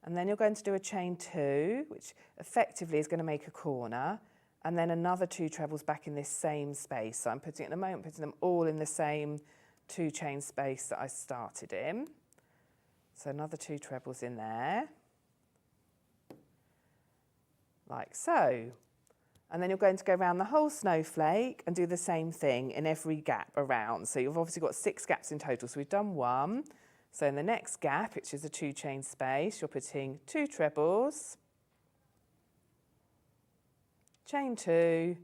And then you're going to do a chain 2, which effectively is going to make a corner. And then another 2 trebles back in this same space. So I'm putting, at the moment, putting them all in the same 2 chain space that I started in. So another 2 trebles in there, like so. And then you're going to go around the whole snowflake and do the same thing in every gap around. So you've obviously got 6 gaps in total. So we've done 1. So in the next gap, which is a 2 chain space, you're putting 2 trebles, chain 2,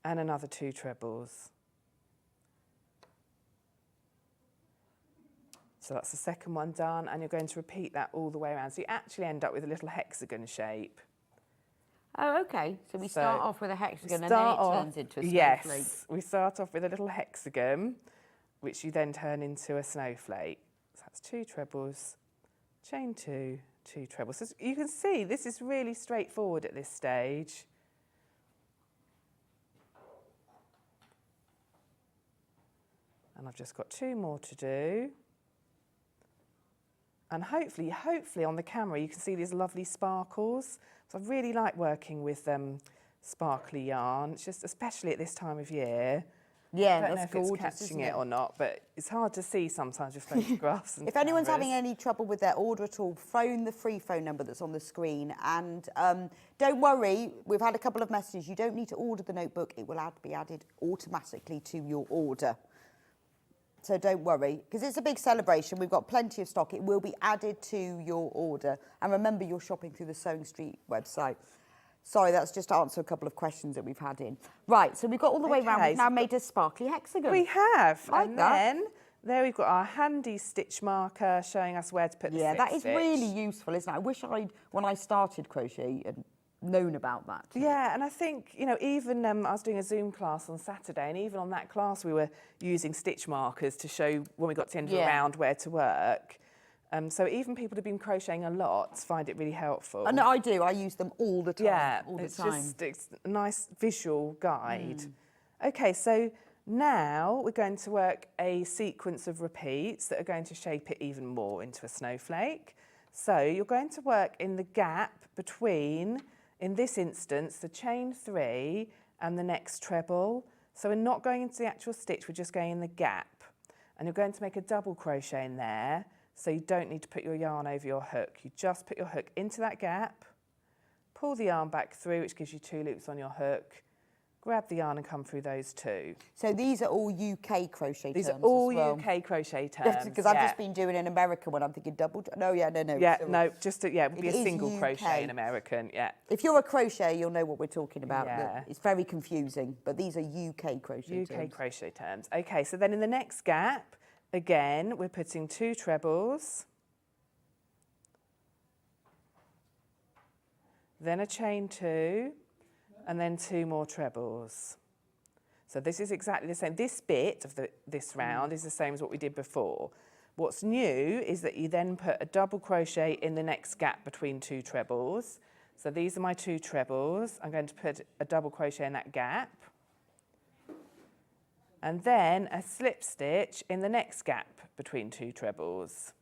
and another 2 trebles. So that's the second one done, and you're going to repeat that all the way around. So you actually end up with a little hexagon shape. Oh, okay. So we start off with a hexagon and then it turns into a snowflake. Yes, we start off with a little hexagon, which you then turn into a snowflake. So that's 2 trebles, chain 2, 2 trebles. So you can see this is really straightforward at this stage. And I've just got 2 more to do. And hopefully on the camera, you can see these lovely sparkles. So I really like working with sparkly yarn. It's just, especially at this time of year. Yeah, I don't know that's if gorgeous, it's catching isn't it or not, but it's hard to see sometimes with photographs. And if anyone's cameras. having any trouble with their order at all, phone the free phone number that's on the screen. And don't worry, we've had a couple of messages. You don't need to order the notebook. It will be added automatically to your order. So don't worry, because it's a big celebration. We've got plenty of stock. It will be added to your order. And remember, you're shopping through the Sewing Street website. Sorry, that's just to answer a couple of questions that we've had in. Right, so we've got all the way around. We've now made a sparkly hexagon. We have. Like and that. Then there we've got our handy stitch marker showing us where to put the Yeah, slip that is stitch. really useful, isn't it? I wish when I started crochet, had known about that. Yeah, and I think, you know, even I was doing a Zoom class on Saturday, and even on that class we were using stitch markers to show when we got to the end of the round where to work. So even people who've been crocheting a lot find it really helpful. And I do. I use them all the time. Yeah, all the it's time. just it's a nice visual guide. Okay, so now we're going to work a sequence of repeats that are going to shape it even more into a snowflake. So you're going to work in the gap between, in this instance, the chain 3 and the next treble. So we're not going into the actual stitch, we're just going in the gap. And you're going to make a double crochet in there, so you don't need to put your yarn over your hook. You just put your hook into that gap, pull the yarn back through, which gives you 2 loops on your hook, grab the yarn and come through those 2. So these are all UK crochet terms. These are all as well. UK crochet terms. Because I've just been doing an American one. I'm thinking double. No. Yeah, So no, just it would be it a is single UK. crochet in American. Yeah. If you're a crochet, you'll know what we're talking about. Yeah. It's very confusing, but these are UK crochet terms. UK crochet terms. Okay, so then in the next gap, again, we're putting 2 trebles, then a chain 2, and then 2 more trebles. So this is exactly the same. This bit of this round is the same as what we did before. What's new is that you then put a double crochet in the next gap between 2 trebles. So these are my 2 trebles. I'm going to put a double crochet in that gap. And then a slip stitch in the next gap between 2 trebles.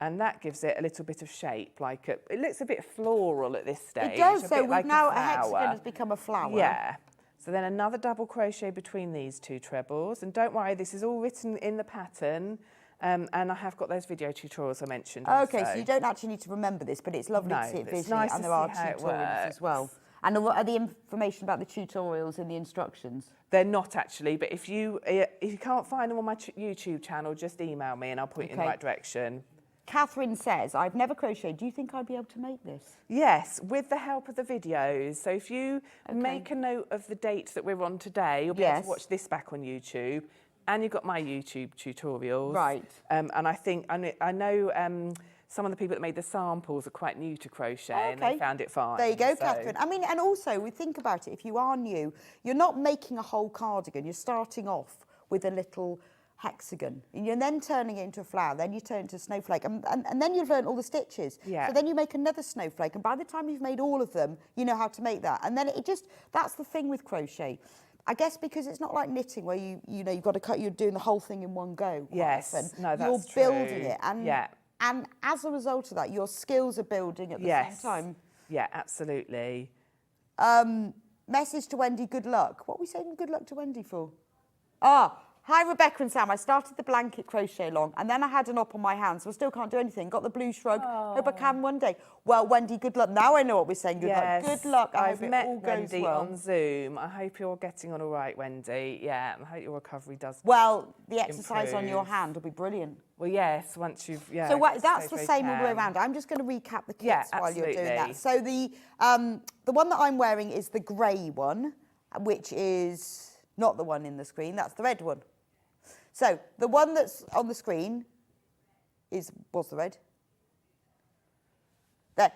And that gives it a little bit of shape, like it looks a bit floral at this stage. It does, a so bit we've like now, a a hexagon flower. has become a flower. Yeah. So then another double crochet between these 2 trebles. And don't worry, this is all written in the pattern. And I have got those video tutorials I mentioned. Okay, also. so you don't actually need to remember this, but it's lovely to see it it's visually, nice and to there are see how it tutorials as well. And are the information about the tutorials in the instructions? They're not actually, but if you can't find them on my YouTube channel, just email me and I'll point you in the right direction. Catherine says, I've never crocheted. Do you think I'd be able to make this? Yes, with the help of the videos. So if you make a note of the date that we're on today, you'll be able to watch this back on YouTube. and you've got my YouTube tutorials. Right. And I think, I know some of the people that made the samples are quite new to crochet and they found it fine. There you go, so. Catherine. I mean, and also, we think about it, if you are new, you're not making a whole cardigan, you're starting off with a little hexagon, and you're then turning it into a flower, then you turn it into a snowflake, and then you've learned all the stitches. Yeah. So then you make another snowflake, and by the time you've made all of them, you know how to make that. And then that's the thing with crochet. I guess because it's not like knitting where you know you've got to cut, you're doing the whole thing in one go. Yes, often. no, that's You're true. building it, and as a result of that, your skills are building at the same time. Yeah, absolutely. Message to Wendy, good luck. What are we saying good luck to Wendy for? Hi, Rebecca and Sam. I started the blanket crochet along, and then I had an up on my hand, so I still can't do anything. Got the blue shrug. Hope I can one day. Well, Wendy, good luck. Now I know what we're saying. Good luck. Good luck. I I've hope met it all goes Wendy well. on Zoom. I hope you're getting on all right, Wendy. Yeah, I hope your recovery does. Well, the exercise on your improve. hand will be brilliant. Well, yes, once you've So that's the same all the way around. I'm just going to recap the kits while you're doing that. So the one that I'm wearing is the grey one, which is not the one in the screen. That's the red one. So the one that's on the screen was the red. There.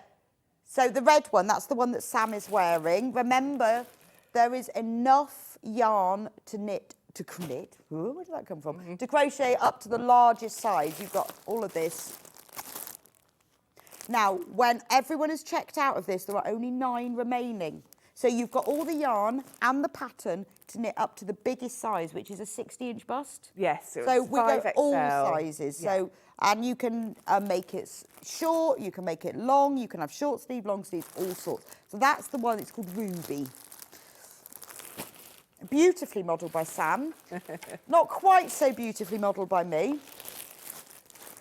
So the red one, that's the one that Sam is wearing. Remember, there is enough yarn to knit. Ooh, where did that come from? To crochet up to the largest size. You've got all of this. Now, when everyone is checked out of this, there are only 9 remaining. So you've got all the yarn and the pattern to knit up to the biggest size, which is a 60-inch bust. Yes, so we go 5XL. all sizes. Yeah. So, and you can make it short, you can make it long, you can have short sleeve, long sleeves, all sorts. So that's the one. It's called Ruby. Beautifully modelled by Sam. Not quite so beautifully modelled by me.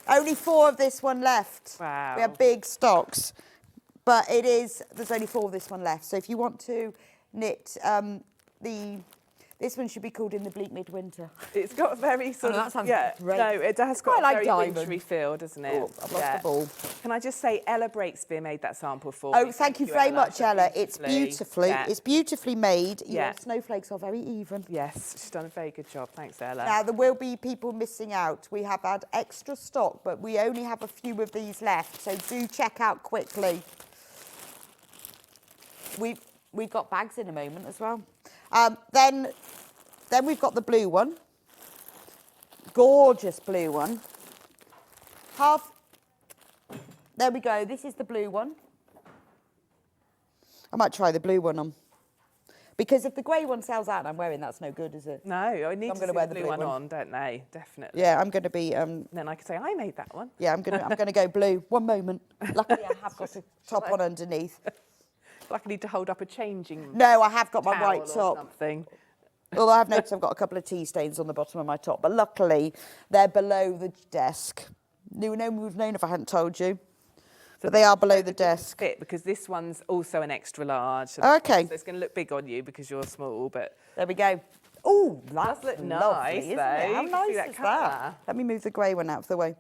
Only 4 of this one left. Wow. We have big stocks. But there's only 4 of this one left. So if you want to knit this one should be called In the Bleak Midwinter. It's got a very sort of, that sounds great. No, it has got Quite a like very diamond. wintry feel, doesn't it? Oh, I've lost the ball. Can I just say, Ella Breakspear made that sample for me. Oh, thank you very much, Ella. It's Beautifully. beautifully made. Yeah. Your snowflakes are very even. Yes, she's done a very good job. Thanks, Ella. Now, there will be people missing out. We have had extra stock, but we only have a few of these left, so do check out quickly. We've got bags in a moment as well. Then we've got the blue one. Gorgeous blue one. There we go. This is the blue one. I might try the blue one on. Because if the grey one sells out and I'm wearing, that's no good, is it? No, I need I'm to gonna see wear the the blue blue one one. on, don't they? Definitely. Yeah, I'm going to be... And then I can say, I made that one. yeah, I'm gonna go blue. One moment. Luckily, I have got a top on underneath. Like I need to hold up a changing No, I have got my towel white or top. something. Although I've noticed I've got a couple of tea stains on the bottom of my top, but luckily they're below the desk. No one would have known if I hadn't told you. But they are below the desk. Fit, because this one's also an extra large. So Okay. So it's going to look big on you because you're small, but There we go. Oh, that's does look lovely, nice, isn't though. it? How You can nice see that is colour. that? Let me move the grey one out of the way.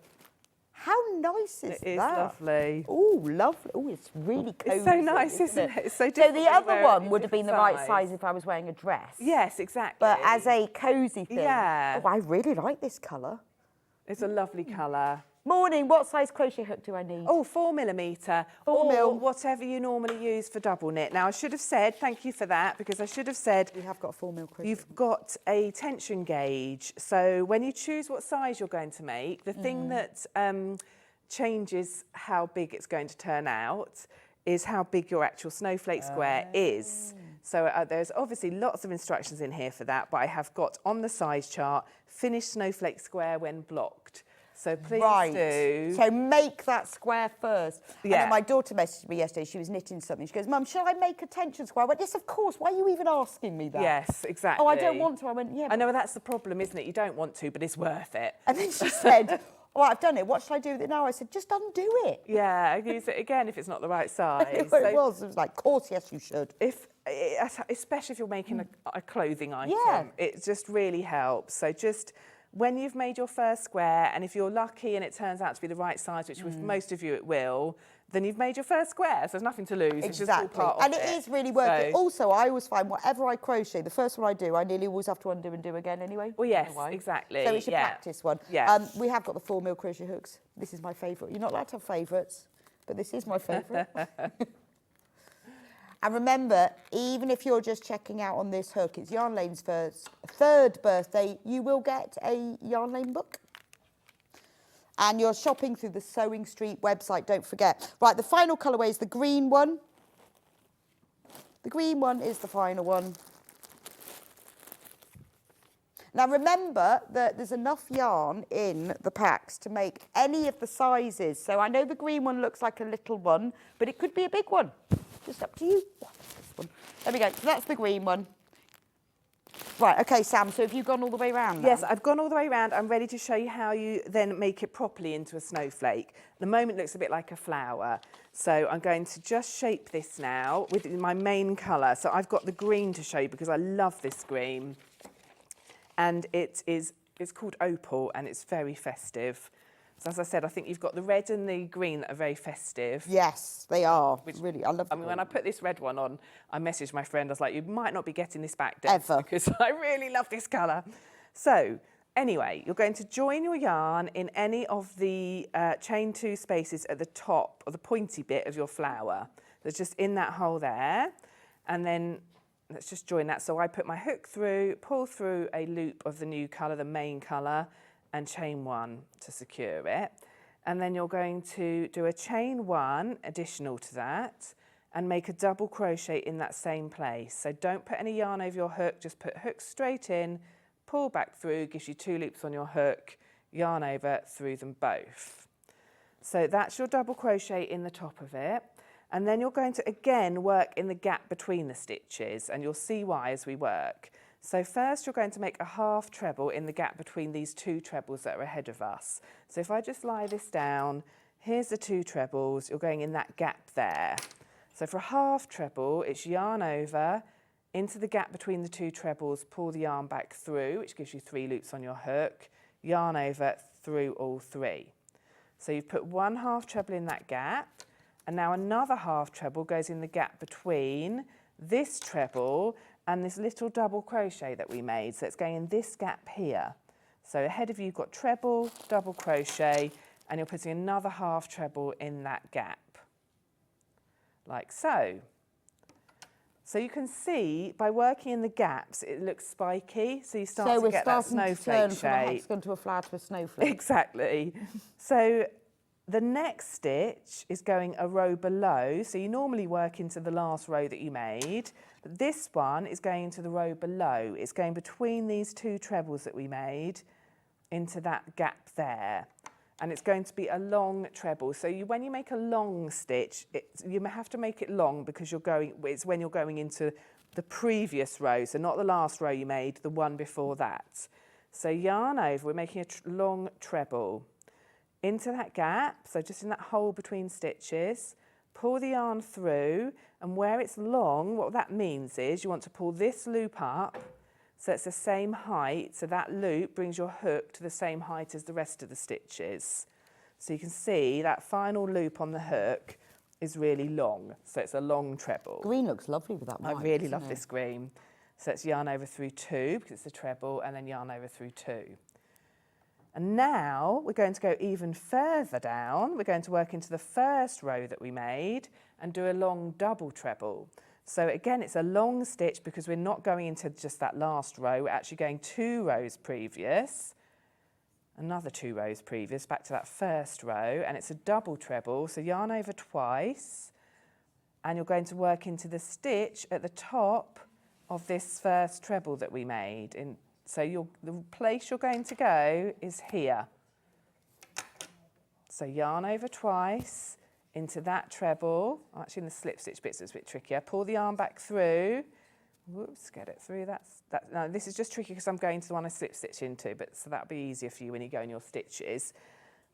How nice is it is that? lovely. Oh, lovely. Oh, it's really cozy. It's so nice, isn't it? It's so So different the when you other wear it one in would have been the different right size if I was wearing a dress. Yes, exactly. But as a cosy thing. Yeah. Oh, I really like this colour. It's a lovely colour. Morning, what size crochet hook do I need? Oh, 4mm. 4 or mil. whatever you normally use for double knit. Now, I should have said, thank you for that, because I should have said We have got a 4 mil crochet. you've got a tension gauge. So when you choose what size you're going to make, the thing that changes how big it's going to turn out is how big your actual snowflake square is. So there's obviously lots of instructions in here for that, but I have got on the size chart, finished snowflake square when blocked. So please do. So make that square first. Yeah. And then my daughter messaged me yesterday. She was knitting something. She goes, Mum, shall I make a tension square? I went, yes, of course. Why are you even asking me that? Yes, exactly. Oh, I don't want to. I went, yeah. I know that's the problem, isn't it? You don't want to, but it's worth it. And then she said, oh, I've done it. What should I do with it now? I said, just undo it. Yeah, use it again if it's not the right size. I knew what it was. It was like, of course, yes, you should. Especially if you're making a clothing item, Yeah. it just really helps. So just when you've made your first square, and if you're lucky and it turns out to be the right size, which with most of you it will, then you've made your first square, so there's nothing to lose. It's just all Exactly. part of And it is really worth it. So- Also, I always find whatever I crochet, the first one I do, I nearly always have to undo and do again anyway. Well, I don't yes, know why. exactly. So it's your yeah. practice one. Yeah. We have got the 4 mil crochet hooks. This is my favourite. You're not allowed to have favourites, but this is my favourite. And remember, even if you're just checking out on this hook, it's Yarn Lane's 3rd birthday, you will get a Yarn Lane book. And you're shopping through the Sewing Street website, don't forget. Right, the final colourway is the green one. The green one is the final one. Now remember that there's enough yarn in the packs to make any of the sizes. So I know the green one looks like a little one, but it could be a big one. Just up to you. This one. There we go. So that's the green one. Right, okay, Sam, so have you gone all the way around now? Yes, I've gone all the way around. I'm ready to show you how you then make it properly into a snowflake. At the moment, it looks a bit like a flower. So I'm going to just shape this now with my main colour. So I've got the green to show you because I love this green. And it's called Opal, and it's very festive. So as I said, I think you've got the red and the green that are very festive. Yes, they are. Really, I love them. I mean, when I put this red one on, I messaged my friend. I was like, you might not be getting this back, Des, Ever. because I really love this colour. So anyway, you're going to join your yarn in any of the chain 2 spaces at the top, or the pointy bit of your flower. That's just in that hole there. And then let's just join that. So I put my hook through, pull through a loop of the new colour, the main colour, and chain 1 to secure it. And then you're going to do a chain 1 additional to that and make a double crochet in that same place. So don't put any yarn over your hook, just put hook straight in, pull back through, gives you 2 loops on your hook, yarn over through them both. So that's your double crochet in the top of it. And then you're going to again work in the gap between the stitches, and you'll see why as we work. So first you're going to make a half treble in the gap between these 2 trebles that are ahead of us. So if I just lie this down, here's the 2 trebles, you're going in that gap there. So for a half treble, it's yarn over, into the gap between the 2 trebles, pull the yarn back through, which gives you 3 loops on your hook, yarn over through all 3. So you've put 1 half treble in that gap, and now another half treble goes in the gap between this treble and this little double crochet that we made. So it's going in this gap here. So ahead of you, you've got treble, double crochet, and you're putting another half treble in that gap, like so. So you can see by working in the gaps, it looks spiky. So you start to get that snowflake to turn from a shape. hexagon to a flower to a snowflake. Exactly. So the next stitch is going a row below. So you normally work into the last row that you made. But this one is going into the row below. It's going between these 2 trebles that we made into that gap there. And it's going to be a long treble. So when you make a long stitch, you have to make it long because it's when you're going into the previous row. So not the last row you made, the one before that. So yarn over, we're making a long treble. Into that gap, so just in that hole between stitches, pull the yarn through, and where it's long, what that means is you want to pull this loop up so it's the same height, so that loop brings your hook to the same height as the rest of the stitches. So you can see that final loop on the hook is really long, so it's a long treble. Green looks lovely with that white. I really love this green. So it's yarn over through 2 because it's a treble, and then yarn over through 2. And now we're going to go even further down. We're going to work into the first row that we made and do a long double treble. So again, it's a long stitch because we're not going into just that last row. We're actually going 2 rows previous, another 2 rows previous, back to that first row, and it's a double treble. So yarn over twice, and you're going to work into the stitch at the top of this first treble that we made. So the place you're going to go is here. So yarn over twice into that treble. Actually, in the slip stitch bits, it's a bit trickier. Pull the yarn back through. Whoops, get it through. No, this is just tricky because I'm going to the one I slip stitch into, so that'll be easier for you when you go in your stitches.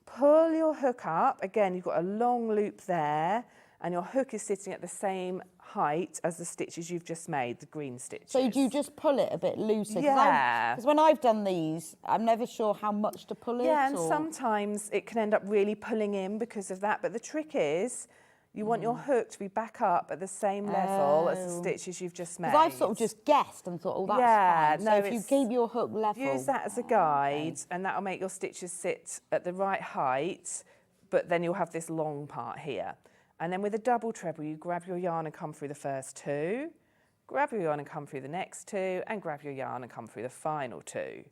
Pull your hook up. Again, you've got a long loop there, and your hook is sitting at the same height as the stitches you've just made, the green stitches. So do you just pull it a bit looser? Yeah. Because when I've done these, I'm never sure how much to pull it. Yeah, and or... sometimes it can end up really pulling in because of that. But the trick is, you want your hook to be back up at the same level as the stitches you've just made. Because I've sort of just guessed and thought, oh, that's fine. So if you keep your hook level... Use that as a guide, and that'll make your stitches sit at the right height, but then you'll have this long part here. And then with a double treble, you grab your yarn and come through the first 2, grab your yarn and come through the next 2, and grab your yarn and come through the final 2.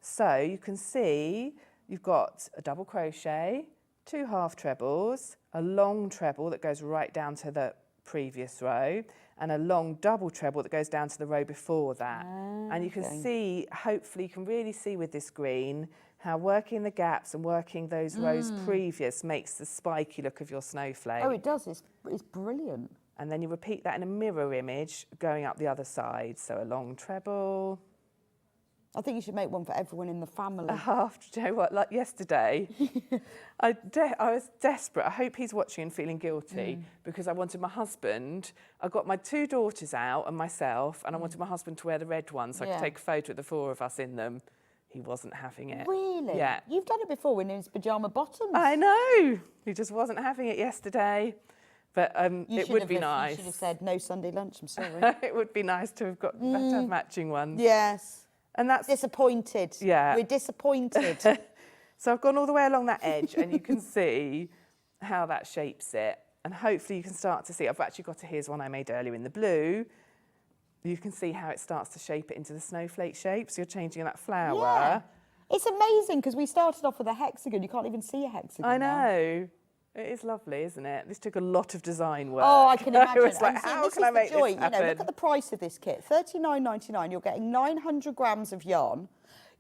So you can see you've got a double crochet, 2 half trebles, a long treble that goes right down to the previous row, and a long double treble that goes down to the row before that. And you can see, hopefully you can really see with this green, how working the gaps and working those rows previous makes the spiky look of your snowflake. Oh, it does. It's brilliant. And then you repeat that in a mirror image going up the other side. So a long treble. I think you should make one for everyone in the family. A half, do you know what, like yesterday, I was desperate. I hope he's watching and feeling guilty because I wanted my husband, I got my 2 daughters out and myself, and I wanted my husband to wear the red one so I could take a photo of the 4 of us in them. He wasn't having it. Really? Yeah. You've done it before in his pyjama bottoms. I know. He just wasn't having it yesterday. But it would be nice. You should have said no Sunday lunch, I'm sorry. It would be nice to have got to have matching ones. Yes. And that's disappointed. Yeah. We're disappointed. So I've gone all the way along that edge and you can see how that shapes it. And hopefully you can start to see, I've actually got here's one I made earlier in the blue. You can see how it starts to shape it into the snowflake shape. So you're changing that flower. Yeah. It's amazing because we started off with a hexagon. You can't even see a hexagon. I know. It is lovely, isn't it? This took a lot of design work. Oh, I can imagine. It's like, how can I make this happen? You know, look at the price of this kit. $39.99. You're getting 900 grams of yarn.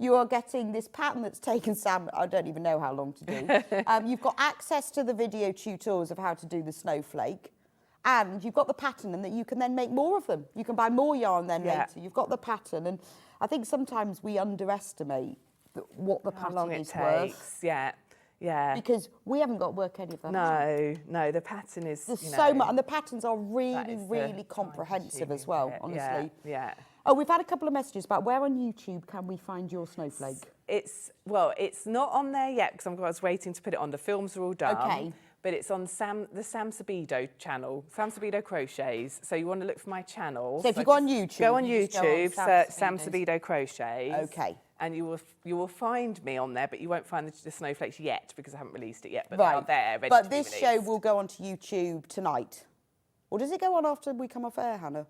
You are getting this pattern that's taken Sam, I don't even know how long to do. You've got access to the video tutorials of how to do the snowflake. And you've got the pattern and that you can then make more of them. You can buy more yarn then later. You've got the pattern. And I think sometimes we underestimate what the pattern is worth. Yeah. Because we haven't got to work any of that. No, the pattern is, There's so much, and the patterns are really, really comprehensive as well, honestly. Yeah. Oh, we've had a couple of messages about where on YouTube can we find your snowflake? It's not on there yet because I was waiting to put it on. The films are all done. Okay. But it's on the Sam Sabido channel, Sam Sabido Crochets. So you want to look for my channel. So if you go on YouTube, go on YouTube, search Sam Sabido Crochets. Okay. And you will find me on there, but you won't find the snowflakes yet because I haven't released it yet. But they are there, ready to be this released. show will go onto YouTube tonight, or does it go on after we come off air, Hannah?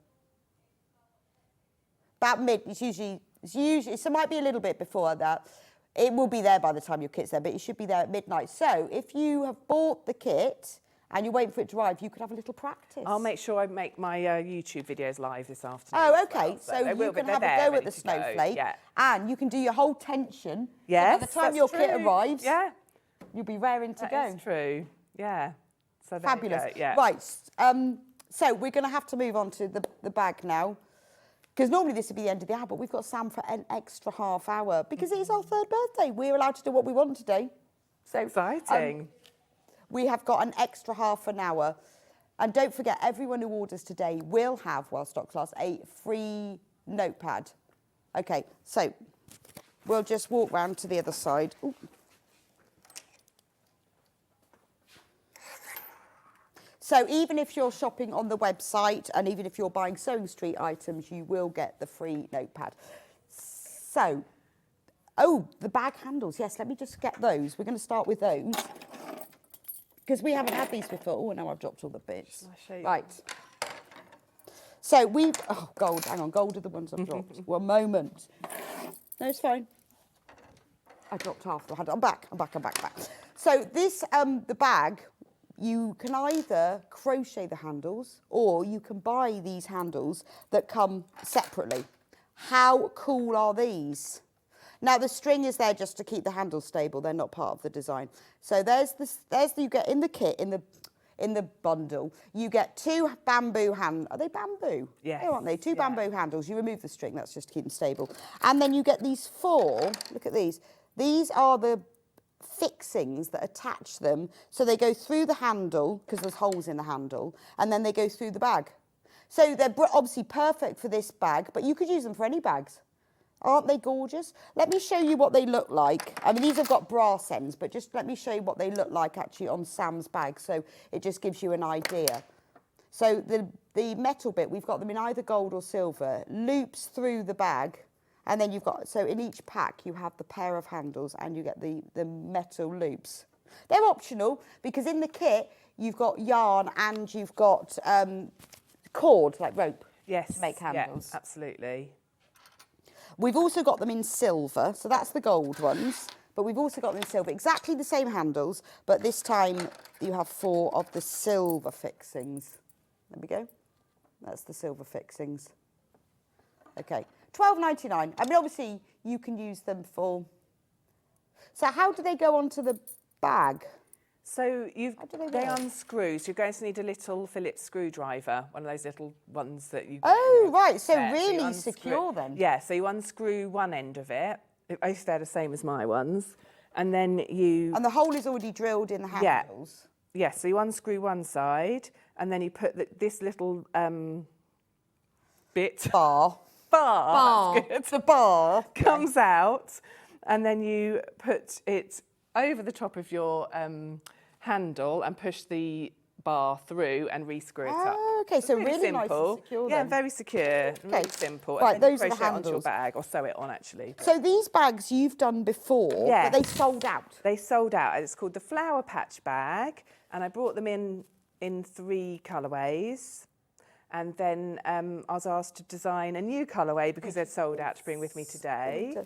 About mid. It's usually. So it might be a little bit before that. It will be there by the time your kit's there, but it should be there at midnight. So if you have bought the kit and you're waiting for it to arrive, you could have a little practice. I'll make sure I make my YouTube videos live this afternoon. Oh, okay. So you can have a go at the snowflake, and you can do your whole tension. Yes, so by the time your kit arrives, you'll be raring to go. That's true. Yeah. So there fabulous. You go. Yeah. Right. So we're going to have to move on to the bag now. Because normally this would be the end of the hour, but we've got Sam for an extra half hour because it is our 3rd birthday. We're allowed to do what we want today. So exciting. We have got an extra half an hour. And don't forget, everyone who orders today will have, while stock lasts, a free notepad. Okay, so we'll just walk round to the other side. Ooh. So even if you're shopping on the website and even if you're buying Sewing Street items, you will get the free notepad. So, the bag handles. Yes, let me just get those. We're going to start with those because we haven't had these before. Oh, now I've dropped all the bits. Right. So gold. Hang on, gold are the ones I've dropped. One moment. No, it's fine. I dropped half the handle. I'm back. So this, the bag, you can either crochet the handles or you can buy these handles that come separately. How cool are these? Now the string is there just to keep the handles stable. They're not part of the design. So you get in the kit, in the bundle, you get 2 bamboo are they bamboo? Yes. Aren't they? 2 bamboo handles. You remove the string, that's just to keep them stable. And then you get these 4, look at these. These are the fixings that attach them. So they go through the handle, because there's holes in the handle, and then they go through the bag. So they're obviously perfect for this bag, but you could use them for any bags. Aren't they gorgeous? Let me show you what they look like. I mean, these have got brass ends, but just let me show you what they look like actually on Sam's bag, so it just gives you an idea. So the metal bit, we've got them in either gold or silver, loops through the bag, and then you've got, so in each pack you have the pair of handles and you get the metal loops. They're optional because in the kit you've got yarn and you've got cord, like rope, Yes, to make handles. Yeah, absolutely. We've also got them in silver, so that's the gold ones, but we've also got them in silver. Exactly the same handles, but this time you have 4 of the silver fixings. There we go. That's the silver fixings. Okay, £12.99. I mean, obviously, you can use them for... So how do they go onto the bag? So they work? unscrew. So you're going to need a little Phillips screwdriver, one of those little ones that you. Oh, right. So Yeah, really you unscrew- secure then. Yeah. So you unscrew one end of it. I used to have the same as my ones, and then you. And the hole is already drilled in the handles. Yeah. So you unscrew one side, and then you put this little bit. Bar. Bar. That's good. The bar. Comes out, and then you put it over the top of your handle and push the bar through and re-screw it up. Oh, okay, so really simple. nice and secure Yeah, then. very secure, really simple. Right, and then you those are the crochet it onto your handles. bag or sew it on actually. So these bags you've done before, Yeah. but they sold out. They sold out. It's called the Flower Patch bag, and I brought them in 3 colourways. And then I was asked to design a new colourway because they'd sold out to bring with me today.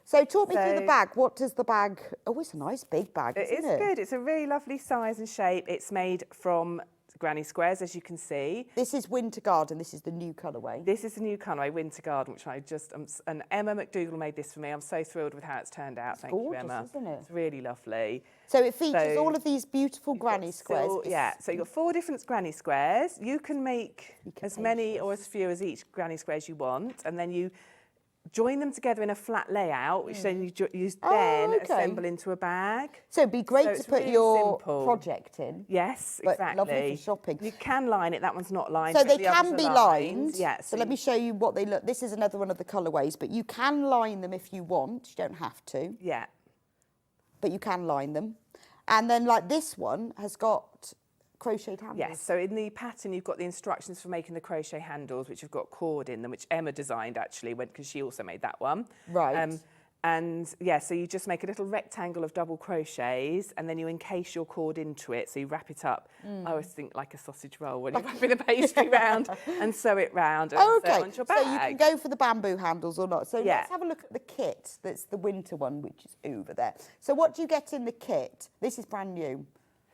So talk me through the So- bag. What does the bag... Oh, it's a nice big bag, It isn't is it? good. It's a really lovely size and shape. It's made from granny squares, as you can see. This is Winter Garden. This is the new colourway. This is the new colourway, Winter Garden, which I just... and Emma McDougall made this for me. I'm so thrilled with how it's turned out. Thank gorgeous, you, Emma. isn't it? It's really lovely. So it features So all of these beautiful granny squares. Yeah, so you've got 4 different granny squares. You can make as many or as few as each granny squares you want, and then you join them together in a flat layout, which then you then okay. assemble into a bag. So it'd be great So to it's put really your simple. project in. Yes, But exactly. lovely for shopping. You can line it. That one's not lined. So but they the others can are be lined. lined. Yeah. So let me show you what they look. This is another one of the colourways, but you can line them if you want. You don't have to, Yeah. but you can line them. And then like this one has got crocheted handles. Yes, so in the pattern you've got the instructions for making the crochet handles, which have got cord in them, which Emma designed actually, because she also made that one. Right. And yeah, so you just make a little rectangle of double crochets and then you encase your cord into it. So you wrap it up. I always think like a sausage roll when you're wrapping a pastry round and sew it round and sew it Okay, onto your so bag. you can go for the bamboo handles or not. So Yeah. let's have a look at the kit. That's the winter one, which is over there. So what do you get in the kit? This is brand new.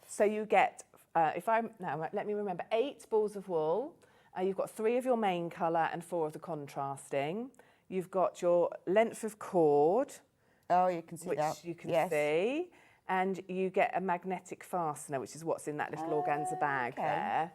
So you get, let me remember, 8 balls of wool. You've got 3 of your main colour and 4 of the contrasting. You've got your length of cord, Oh, you can see which that. you can Yes. see, and you get a magnetic fastener, which is what's in that little organza bag okay. there.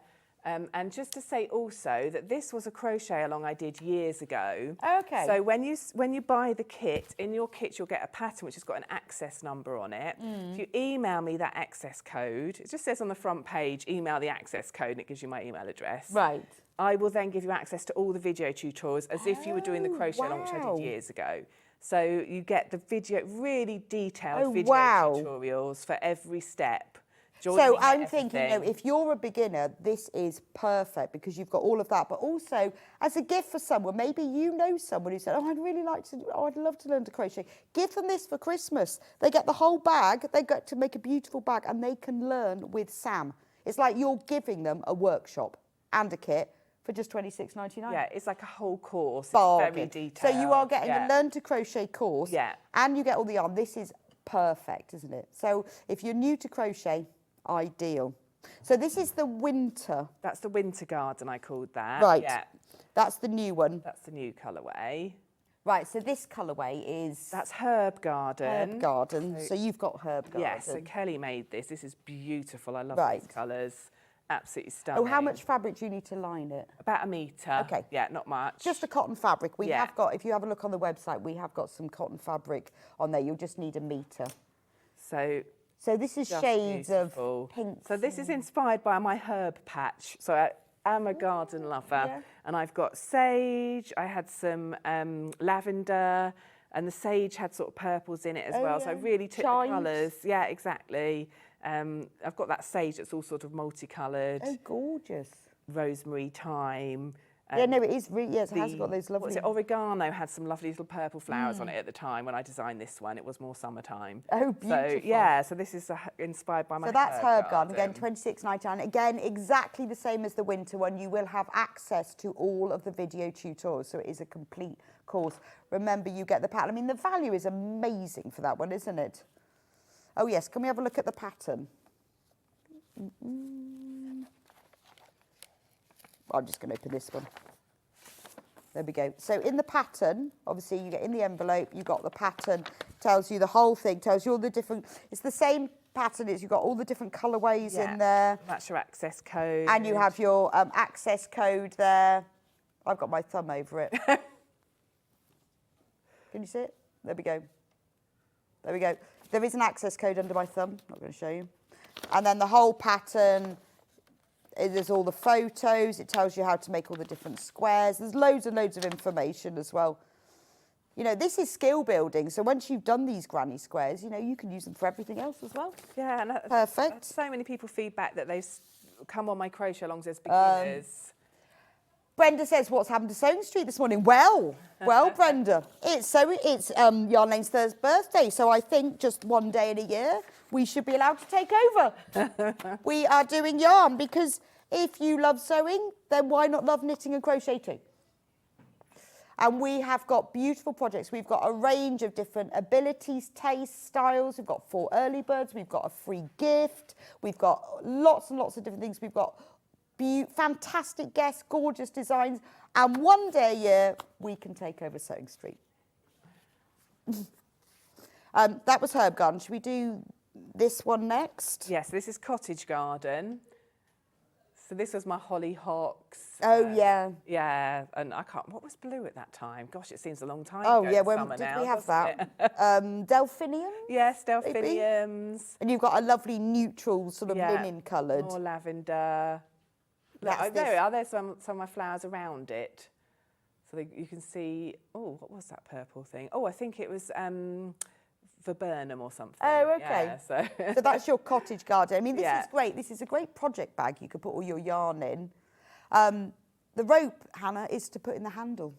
And just to say also that this was a crochet along I did years ago. Okay. So when you buy the kit, in your kit you'll get a pattern which has got an access number on it. If you email me that access code, it just says on the front page, email the access code, and it gives you my email address. Right. I will then give you access to all the video tutorials as if you were doing the crochet along, which I wow. did years ago. So you get the video, really detailed video wow. tutorials for every step. So I'm thinking, if you're a beginner, this is perfect because you've got all of that. But also, as a gift for someone, maybe you know someone who said, "Oh, I'd love to learn to crochet." Give them this for Christmas. They get the whole bag. They get to make a beautiful bag, and they can learn with Sam. It's like you're giving them a workshop and a kit for just £26.99. Yeah, it's like a whole course. Bargain. It's very detailed. So you are getting a learn to crochet course. Yeah. And you get all the yarn. This is perfect, isn't it? So if you're new to crochet, ideal. So this is the winter. That's the Winter Garden, I called that. Right. Yeah, That's the new one. that's the new colourway. Right, so this colourway is That's Herb Garden. Herb Garden. So you've got Herb Garden. Yes, so Kelly made this. This is beautiful. I love Right. these colours. Absolutely stunning. Oh, how much fabric do you need to line it? About 1 metre. Okay. Yeah, not much. Just a cotton fabric. We Yeah. have got, if you have a look on the website, we have got some cotton fabric on there. You'll just need 1 metre. So this is just shades beautiful. of pinks. So this is inspired by my herb patch. So I am a garden lover, yeah. and I've got sage. I had some lavender, and the sage had sort of purples in it as well. So I yeah. really took Chives. the colours. Yeah, exactly. I've got that sage that's all sort of multicoloured. Oh, gorgeous. Rosemary, thyme. Yeah, no, it is really, yes, it has got those lovely... What's it? Oregano had some lovely little purple flowers on it at the time when I designed this one. It was more summertime. Oh, beautiful. So, yeah, so this is inspired by my So that's herb garden, garden. again, £26.99. Again, exactly the same as the winter one. You will have access to all of the video tutorials, so it is a complete course. Remember, you get the pattern. I mean, the value is amazing for that one, isn't it? Oh, yes, can we have a look at the pattern? I'm just going to open this one. There we go. So in the pattern, obviously you get in the envelope, you've got the pattern, tells you the whole thing, tells you all the different, it's the same pattern as you've got all the different colourways in there. That's your access code. And you have your access code there. I've got my thumb over it. Can you see it? There we go. There we go. There is an access code under my thumb. I'm not going to show you. And then the whole pattern, there's all the photos. It tells you how to make all the different squares. There's loads and loads of information as well. You know, this is skill building. So once you've done these granny squares, you know, you can use them for everything else as well. Yeah, and Perfect. So many people feedback that they've come on my crochet alongs as beginners. Brenda says, what's happened to Sewing Street this morning? Well, Brenda, it's Yarn Lane's third birthday, so I think just one day in a year we should be allowed to take over. We are doing yarn because if you love sewing, then why not love knitting and crochet too? And we have got beautiful projects. We've got a range of different abilities, tastes, styles. We've got 4 early birds. We've got a free gift. We've got lots and lots of different things. We've got fantastic guests, gorgeous designs, and one day a year we can take over Sewing Street. That was herb garden. Should we do this one next? Yes, this is cottage garden. So this was my hollyhocks. Oh, yeah. Yeah, and I can't, what was blue at that time? Gosh, it seems a long time Oh, ago. yeah, It's when summer did now, we have doesn't it? that? Delphinium? Yes, delphiniums. And you've got a lovely neutral sort of Yeah, linen coloured. more lavender. Look, That's there this. we are. There's some of my flowers around it. So you can see, oh, what was that purple thing? Oh, I think it was viburnum or something. Oh, okay. Yeah, So that's your cottage garden. I mean, this Yeah. is great. This is a great project bag. You could put all your yarn in. The rope, Hannah, is to put in the handle.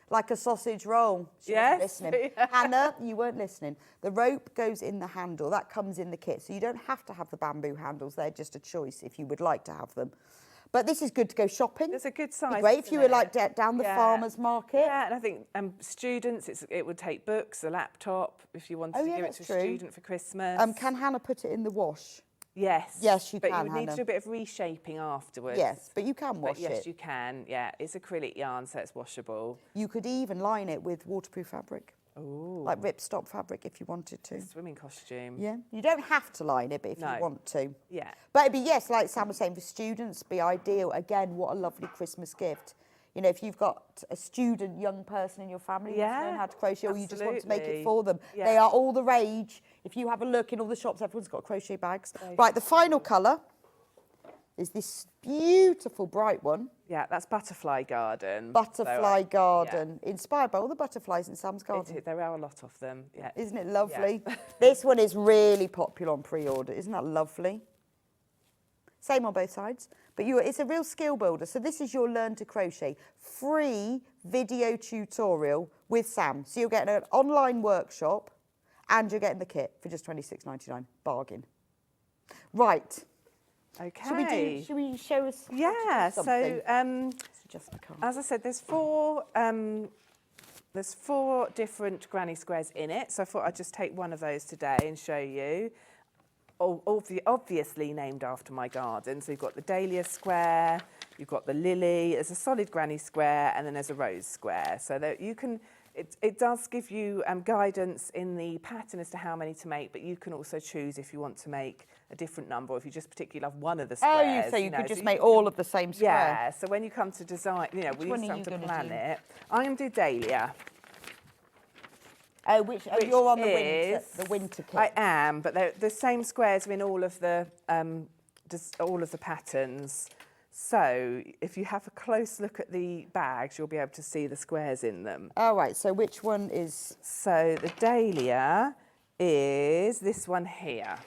Like a sausage roll. She wasn't Yes. listening. Hannah, you weren't listening. The rope goes in the handle. That comes in the kit. So you don't have to have the bamboo handles. They're just a choice if you would like to have them. But this is good to go shopping. It's a good Be size. great if you isn't were it? like down the Yeah. farmer's market. Yeah, and I think students, it would take books, a laptop, if you wanted Oh, to yeah, give it to that's a true. student for Christmas. Can Hannah put it in the wash? Yes. Yes, you but can, you would need to Hannah. do a bit of reshaping afterwards. Yes, but you can wash But yes, it. you can. Yeah, it's acrylic yarn, so it's washable. You could even line it with waterproof fabric. Ooh. Like ripstop fabric if you wanted to. Swimming costume. Yeah, you don't have to line it, but if No. you want to. Yeah. But it'd be, yes, like Sam was saying, for students, be ideal. Again, what a lovely Christmas gift. You know, if you've got a student, young person in your family who wants to learn Yeah, how to crochet, or you just want to make it absolutely. for them, Yeah. they are all the rage. If you have a look in all the shops, everyone's got crochet bags. Right, the final colour is this beautiful bright one. Yeah, that's Butterfly Garden. Butterfly So, Garden, inspired by all the butterflies in Sam's garden. there are a lot of them. Yeah. Isn't it lovely? This one is really popular on pre-order. Isn't that lovely? Same on both sides. But it's a real skill builder. So this is your Learn to Crochet free video tutorial with Sam. So you're getting an online workshop and you're getting the kit for just $26.99. Bargain. Right. Okay. Should we show us how to do Yeah, something? so Just the card. as I said, there's four different granny squares in it. So I thought I'd just take one of those today and show you. Obviously named after my garden. So you've got the dahlia square, you've got the lily, there's a solid granny square, and then there's a rose square. So that you can, it does give you guidance in the pattern as to how many to make, but you can also choose if you want to make a different number, or if you just particularly love one of the squares. Oh, you could know, just so make all of the same square. Yeah, so when you come to design, you know, Which we one used are to you have to gonna plan do? it. I'm going to do dahlia. Oh, you're on is, the winter kit. I am, but they're the same squares are in all of the patterns. So if you have a close look at the bags, you'll be able to see the squares in them. All right, so which one is... So the dahlia is this one here.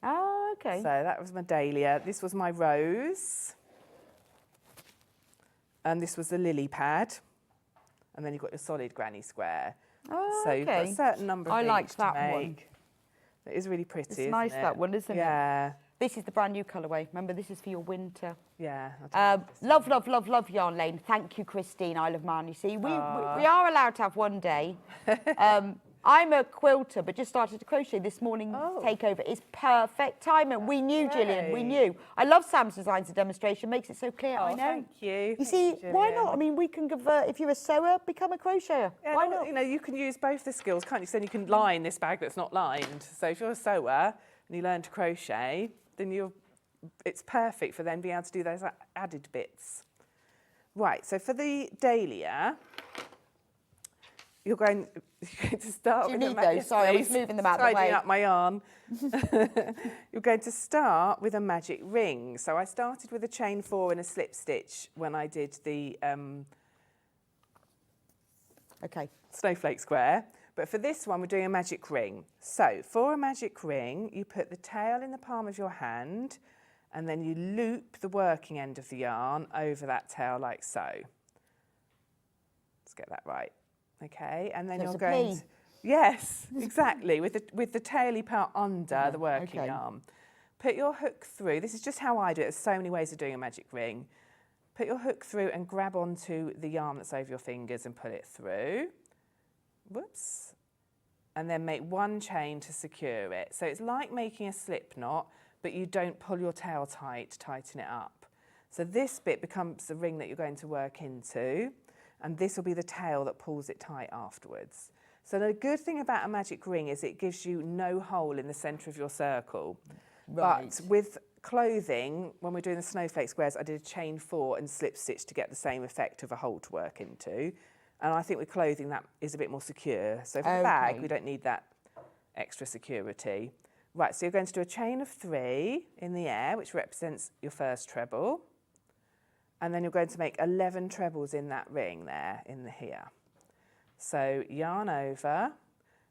Oh, okay. So that was my dahlia. This was my rose. And this was the lily pad. And then you've got your solid granny square. Oh, so you've got a certain number of I things like to that make. one. It is really pretty, It's isn't nice, it? that one, isn't it? Yeah. This is the brand new colourway. Remember, this is for your winter. Yeah. Love, love, love, love Yarn Lane. Thank you, Christine, Isle of Man. You see, we are allowed to have one day. I'm a quilter, but just started to crochet this morning. Takeover is perfect timing. We knew, Gillian, we knew. I love Sam's designs and demonstration. Makes it so clear. I know. Thank you. You see, why not? I mean, we can convert. If you're a sewer, become a crocheter. Yeah, why not? You know, you can use both the skills, can't you? So then you can line this bag that's not lined. So if you're a sewer and you learn to crochet, then it's perfect for then being able to do those added bits. Right, so for the dahlia, you're going to start Do you with need those? Sorry, I was moving them out of the way. Tidying up my yarn. You're going to start with a magic ring. So I started with a chain 4 and a slip stitch when I did the snowflake square. But for this one, we're doing a magic ring. So for a magic ring, you put the tail in the palm of your hand, and then you loop the working end of the yarn over that tail like so. Let's get that right. Okay, and then So you're it's a going P. to, yes, exactly, with the taily part under the working arm. Put your hook through. This is just how I do it. There's so many ways of doing a magic ring. Put your hook through and grab onto the yarn that's over your fingers and pull it through. Whoops. And then make one chain to secure it. So it's like making a slip knot, but you don't pull your tail tight to tighten it up. So this bit becomes the ring that you're going to work into, and this will be the tail that pulls it tight afterwards. So the good thing about a magic ring is it gives you no hole in the centre of your circle. Right. But with clothing, when we're doing the snowflake squares, I did a chain 4 and slip stitch to get the same effect of a hole to work into. And I think with clothing that is a bit more secure. So for the bag, we don't need that extra security. Right, so you're going to do a chain of 3 in the air, which represents your first treble. And then you're going to make 11 trebles in that ring there, here. So yarn over,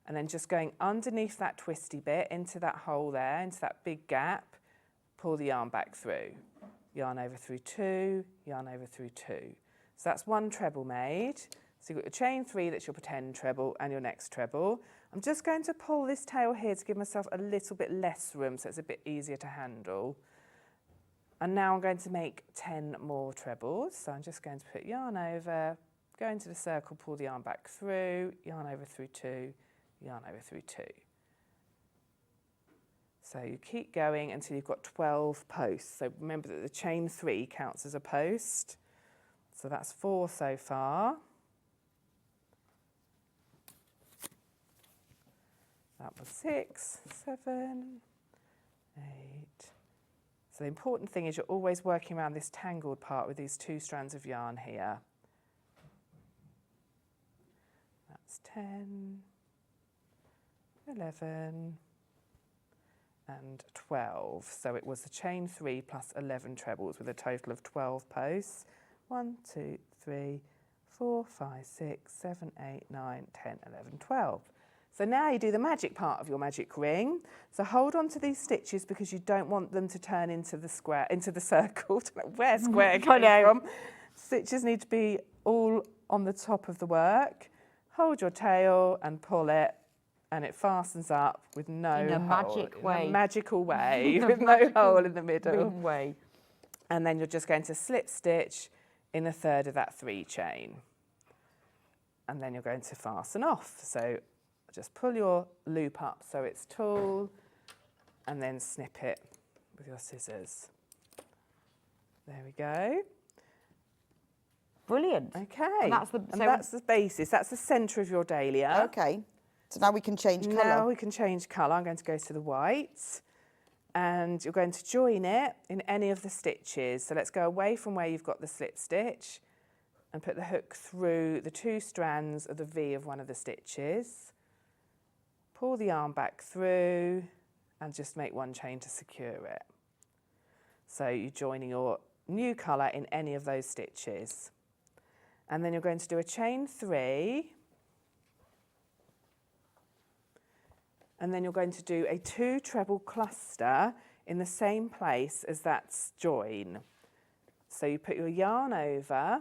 and then just going underneath that twisty bit into that hole there, into that big gap, pull the yarn back through. Yarn over through 2, yarn over through 2. So that's 1 treble made. So you've got your chain 3, that's your pretend treble, and your next treble. I'm just going to pull this tail here to give myself a little bit less room so it's a bit easier to handle. And now I'm going to make 10 more trebles. So I'm just going to put yarn over, go into the circle, pull the yarn back through, yarn over through 2, yarn over through 2. So you keep going until you've got 12 posts. So remember that the chain 3 counts as a post. So that's 4 so far. That was 6, 7, 8. So the important thing is you're always working around this tangled part with these 2 strands of yarn here. That's 10, 11, and 12. So it was the chain 3 plus 11 trebles with a total of 12 posts. 1, 2, 3, 4, 5, 6, 7, 8, 9, 10, 11, 12. So now you do the magic part of your magic ring. So hold on to these stitches because you don't want them to turn into the square, into the circle. I don't know where square came from. Stitches need to be all on the top of the work. Hold your tail and pull it, and it fastens up with no hole. In a magic way. In a magical way, with no hole in the middle. Way. And then you're just going to slip stitch in a third of that 3 chain. And then you're going to fasten off. So just pull your loop up so it's tall, and then snip it with your scissors. There we go. Brilliant. Okay. And that's the basis. That's the centre of your dahlia. Okay. So now we can change colour. Now we can change colour. I'm going to go to the white, and you're going to join it in any of the stitches. So let's go away from where you've got the slip stitch and put the hook through the 2 strands of the V of one of the stitches. Pull the yarn back through and just make 1 chain to secure it. So you're joining your new colour in any of those stitches. And then you're going to do a chain 3, and then you're going to do a 2 treble cluster in the same place as that join. So you put your yarn over,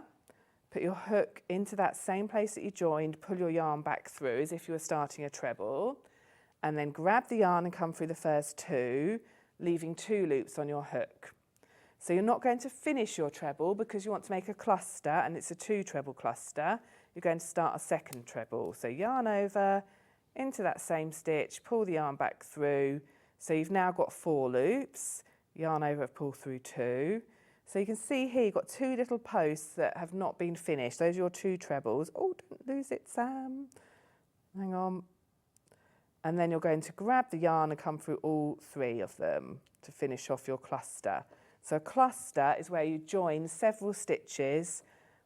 put your hook into that same place that you joined, pull your yarn back through as if you were starting a treble, and then grab the yarn and come through the first 2, leaving 2 loops on your hook. So you're not going to finish your treble because you want to make a cluster, and it's a 2 treble cluster. You're going to start a second treble. So yarn over, into that same stitch, pull the yarn back through. So you've now got 4 loops, yarn over, pull through 2. So you can see here you've got 2 little posts that have not been finished. Those are your 2 trebles. Oh, don't lose it, Sam. Hang on. And then you're going to grab the yarn and come through all 3 of them to finish off your cluster. So a cluster is where you join several stitches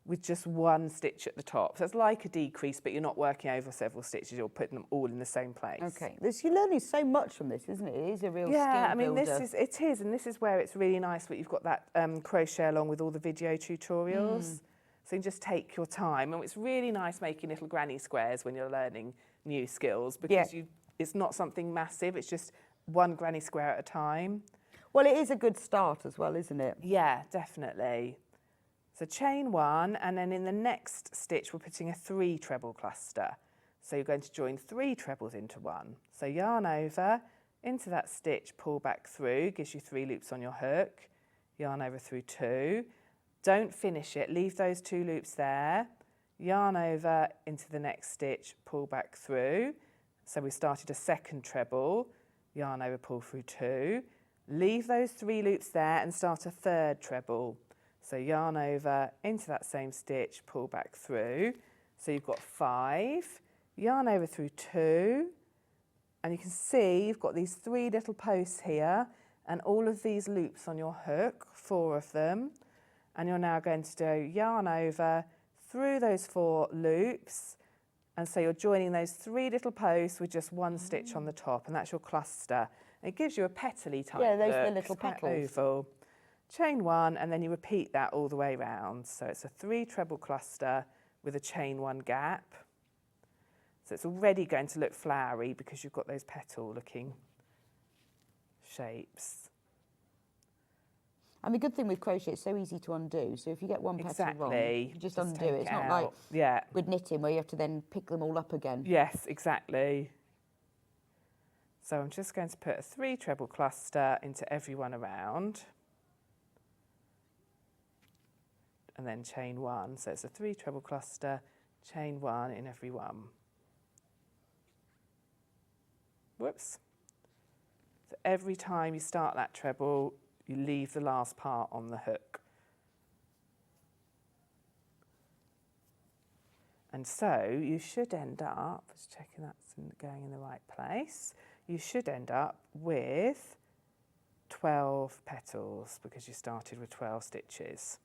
with just 1 stitch at the top. So it's like a decrease, but you're not working over several stitches, you're putting them all in the same place. Okay, you're learning so much from this, isn't it? It is a real skill Yeah, I mean, builder. it is, and this is where it's really nice that you've got that crochet along with all the video tutorials. So you can just take your time, and it's really nice making little granny squares when you're learning new skills because it's not something massive, it's just 1 granny square at a time. Well, it is a good start as well, isn't it? Yeah, definitely. So chain 1, and then in the next stitch we're putting a 3 treble cluster. So you're going to join 3 trebles into 1. So yarn over, into that stitch, pull back through, gives you 3 loops on your hook, yarn over through 2. Don't finish it, leave those 2 loops there, yarn over into the next stitch, pull back through. So we started a second treble, yarn over, pull through 2. Leave those 3 loops there and start a 3rd treble. So yarn over into that same stitch, pull back through. So you've got 5, yarn over through 2, and you can see you've got these 3 little posts here and all of these loops on your hook, 4 of them. And you're now going to do yarn over through those 4 loops. And so you're joining those 3 little posts with just 1 stitch on the top, and that's your cluster. And it gives you a petally type Yeah, those are the look. little It's quite petals. oval. Chain 1, and then you repeat that all the way round. So it's a 3 treble cluster with a chain 1 gap. So it's already going to look flowery because you've got those petal looking shapes. And the good thing with crochet, it's so easy to undo. So if you get one petal wrong, you just undo take it. It's not like with knitting where you have to then pick them all up again. Yes, exactly. So I'm just going to put a 3 treble cluster into every one around. And then chain 1. So it's a 3 treble cluster, chain 1 in every one. Whoops. So every time you start that treble, you leave the last part on the hook. And so you should end up, just checking that's going in the right place, you should end up with 12 petals because you started with 12 stitches.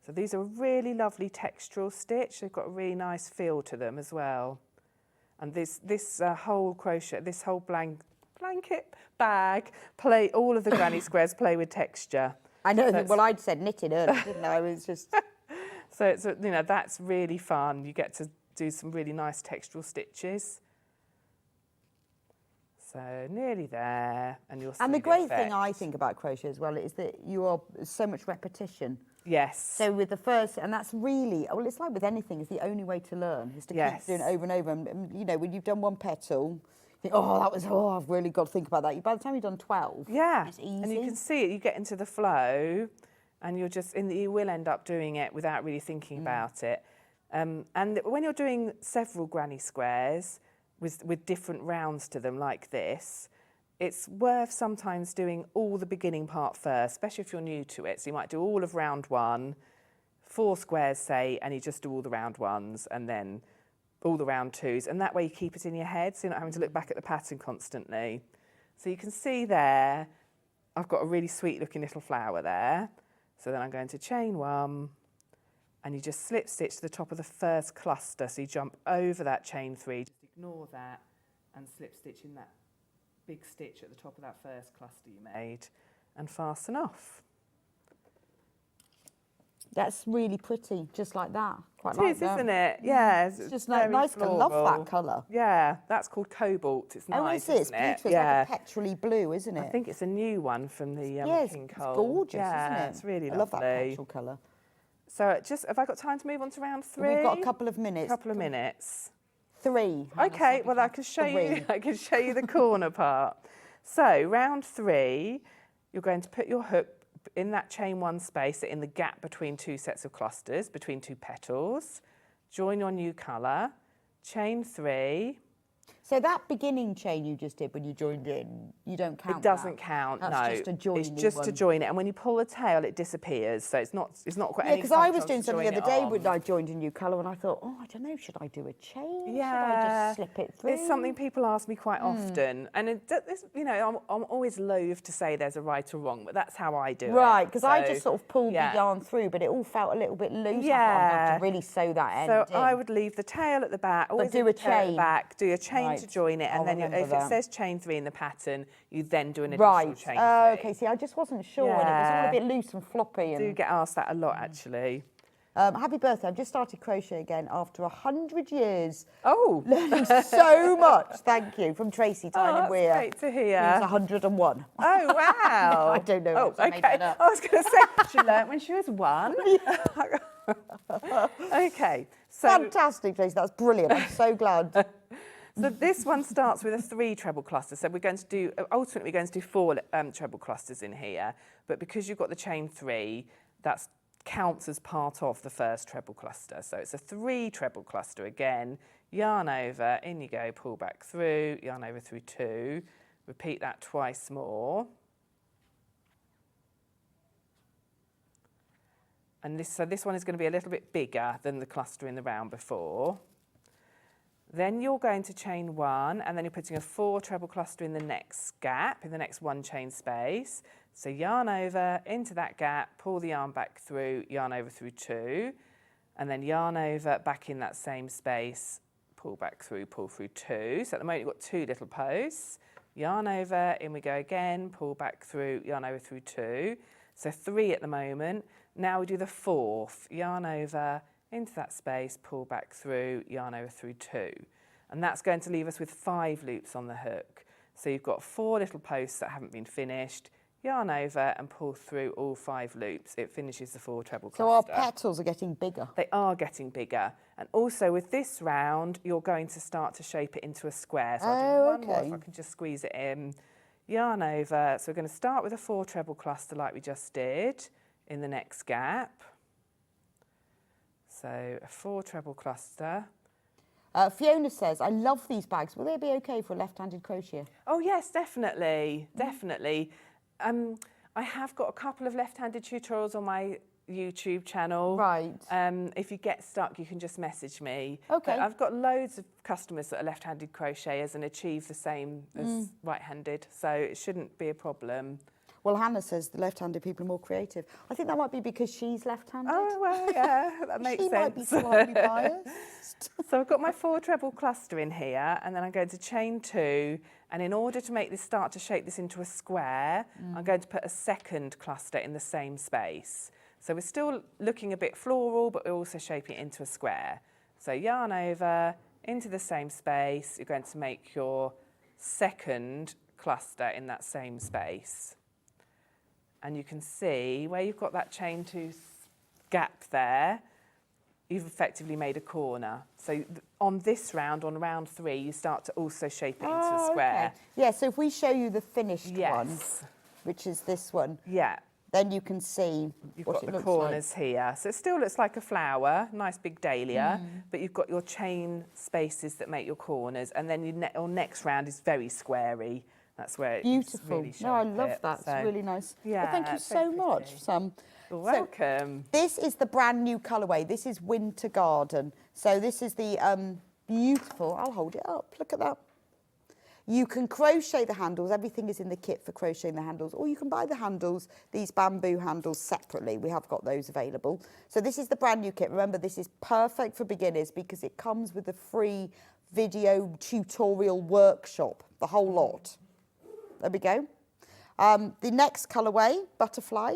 So these are a really lovely textural stitch. They've got a really nice feel to them as well. And this whole crochet, this whole blanket bag, all of the granny squares play with texture. I know. Well, I'd said knitting earlier, didn't I? I was just. So it's that's really fun. You get to do some really nice textural stitches. So nearly there, and you'll see. And the great thing I think about crochet as well is that you are so much repetition. Yes. So with the first, and that's really, well, it's like with anything, it's the only way to learn, is to keep doing it over and over. And, you know, when you've done one petal, you think, I've really got to think about that. By the time you've done 12, it's easy. And you can see it, you get into the flow, and you will end up doing it without really thinking about it. And when you're doing several granny squares with different rounds to them like this, it's worth sometimes doing all the beginning part first, especially if you're new to it. So you might do all of round 1, 4 squares, say, and you just do all the round 1s and then all the round 2s. And that way you keep it in your head, so you're not having to look back at the pattern constantly. So you can see there, I've got a really sweet looking little flower there. So then I'm going to chain 1, and you just slip stitch to the top of the first cluster. So you jump over that chain 3, just ignore that, and slip stitch in that big stitch at the top of that first cluster you made, and fasten off. That's really pretty, just like that. Quite It like is, that. isn't it? Yeah, It's just like nice. I love that colour. Yeah, that's called cobalt. It's nice. Oh, is it? It's isn't beautiful. It? It's like a petrol-y blue, isn't it? I think it's a new one from the yeah, King it's Cole. gorgeous, yeah, isn't it? It's really I lovely. love that petrol colour. So just, have I got time to move on to round 3? We've got a couple of minutes. A couple of minutes. 3. Hannah Okay, said we well I have can show 3. you. I can show you the corner part. So round 3, you're going to put your hook in that chain 1 space, in the gap between 2 sets of clusters, between 2 petals. Join your new colour, chain 3. So that beginning chain you just did when you joined in, you don't count. It doesn't that. count. That's no, just a joining it's just to one. join it. And when you pull the tail, it disappears. So it's not quite. Yeah, any because I was function doing to something join the other it day on. when I joined a new colour, and I thought, oh, I don't know, should I do a chain? Yeah, Should I just slip it through? It's something people ask me quite often, and you know, I'm always loath to say there's a right or wrong, but that's how I do it. Right, because I So, just sort of pulled yeah. the yarn through, but it all felt a little bit loose. I thought, I'm Yeah. going to have to really sew that end So in. I would leave the tail at the back, always do leave a the tail at the chain. back, do a chain Right. to join it, and I'll then remember if it that. says chain 3 in the pattern, you then do an additional Right. chain 3. Okay. See, I just wasn't sure, and it was all a bit loose and floppy. I do And get asked that a lot, actually. happy birthday! I've just started crochet again after 100 years. Oh, Learning so much. Thank you from Tracy Tyne that's Weir. great to hear. Who's 101. Oh, wow. I don't know. Oh, actually, I made okay. that up. I was going to say, she learnt when she was 1. Okay. So, Fantastic, Tracy. That's brilliant. I'm so glad. so this one starts with a 3 treble cluster. So we're going to do, ultimately, we're going to do 4 treble clusters in here. But because you've got the chain 3, that counts as part of the first treble cluster. So it's a 3 treble cluster again. Yarn over, in you go, pull back through, yarn over through 2. Repeat that twice more. And so this one is going to be a little bit bigger than the cluster in the round before. Then you're going to chain 1, and then you're putting a 4 treble cluster in the next gap, in the next 1 chain space. So yarn over into that gap, pull the yarn back through, yarn over through 2, and then yarn over back in that same space, pull back through, pull through 2. So at the moment you've got 2 little posts. Yarn over, in we go again, pull back through, yarn over through 2. So 3 at the moment. Now we do the 4th, yarn over into that space, pull back through, yarn over through 2. And that's going to leave us with 5 loops on the hook. So you've got 4 little posts that haven't been finished, yarn over and pull through all 5 loops. It finishes the 4 treble cluster. So our petals are getting bigger. They are getting bigger. And also with this round, you're going to start to shape it into a square. So I'll do one more if I can just squeeze it in. Yarn over. So we're going to start with a 4 treble cluster like we just did in the next gap. So a 4 treble cluster. Fiona says, I love these bags. Will they be okay for a left-handed crocheter? Oh yes, definitely, definitely. I have got a couple of left-handed tutorials on my YouTube channel. Right. If you get stuck, you can just message me. Okay. But I've got loads of customers that are left-handed crocheters and achieve the same as right-handed, so it shouldn't be a problem. Well, Hannah says the left-handed people are more creative. I think that might be because she's left-handed. Oh, well, yeah, that makes she sense. might be slightly biased. So I've got my 4 treble cluster in here, and then I'm going to chain 2, and in order to make this start to shape this into a square, I'm going to put a 2nd cluster in the same space. So we're still looking a bit floral, but we're also shaping it into a square. So yarn over, into the same space, you're going to make your 2nd cluster in that same space. And you can see where you've got that chain 2 gap there, you've effectively made a corner. So on this round, on round 3, you start to also shape it into a square. Okay. Yeah, so if we show you the finished one, Yes. which is this one, Yeah. then you can see You've what got it the looks corners here. So it still looks like a flower, nice big dahlia, but you've got your chain spaces that make your corners, and then your next round is very squarey. That's where like. it's Beautiful. really No, I sharp love it. that. So, It's really nice. yeah, well, thank you it's so very much, pretty. Sam. You're So, welcome. this is the brand new colourway. This is Winter Garden. So this is the beautiful, I'll hold it up, look at that. You can crochet the handles. Everything is in the kit for crocheting the handles, or you can buy the handles, these bamboo handles, separately. We have got those available. So this is the brand new kit. Remember, this is perfect for beginners because it comes with a free video tutorial workshop, the whole lot. There we go. The next colourway, butterfly.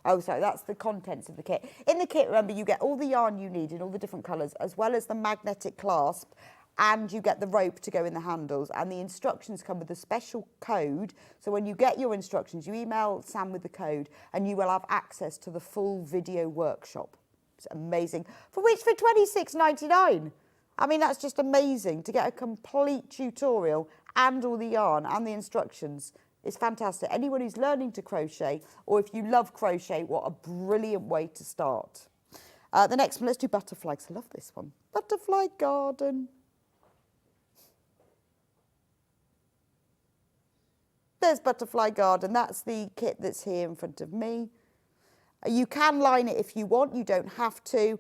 Oh, sorry, that's the contents of the kit. In the kit, remember, you get all the yarn you need in all the different colours, as well as the magnetic clasp, and you get the rope to go in the handles. And the instructions come with a special code. So when you get your instructions, you email Sam with the code, and you will have access to the full video workshop. It's amazing. For £26.99. I mean, that's just amazing to get a complete tutorial and all the yarn and the instructions. It's fantastic. Anyone who's learning to crochet, or if you love crochet, what a brilliant way to start. The next one, let's do butterfly, because I love this one. Butterfly garden. There's butterfly garden. That's the kit that's here in front of me. You can line it if you want. You don't have to.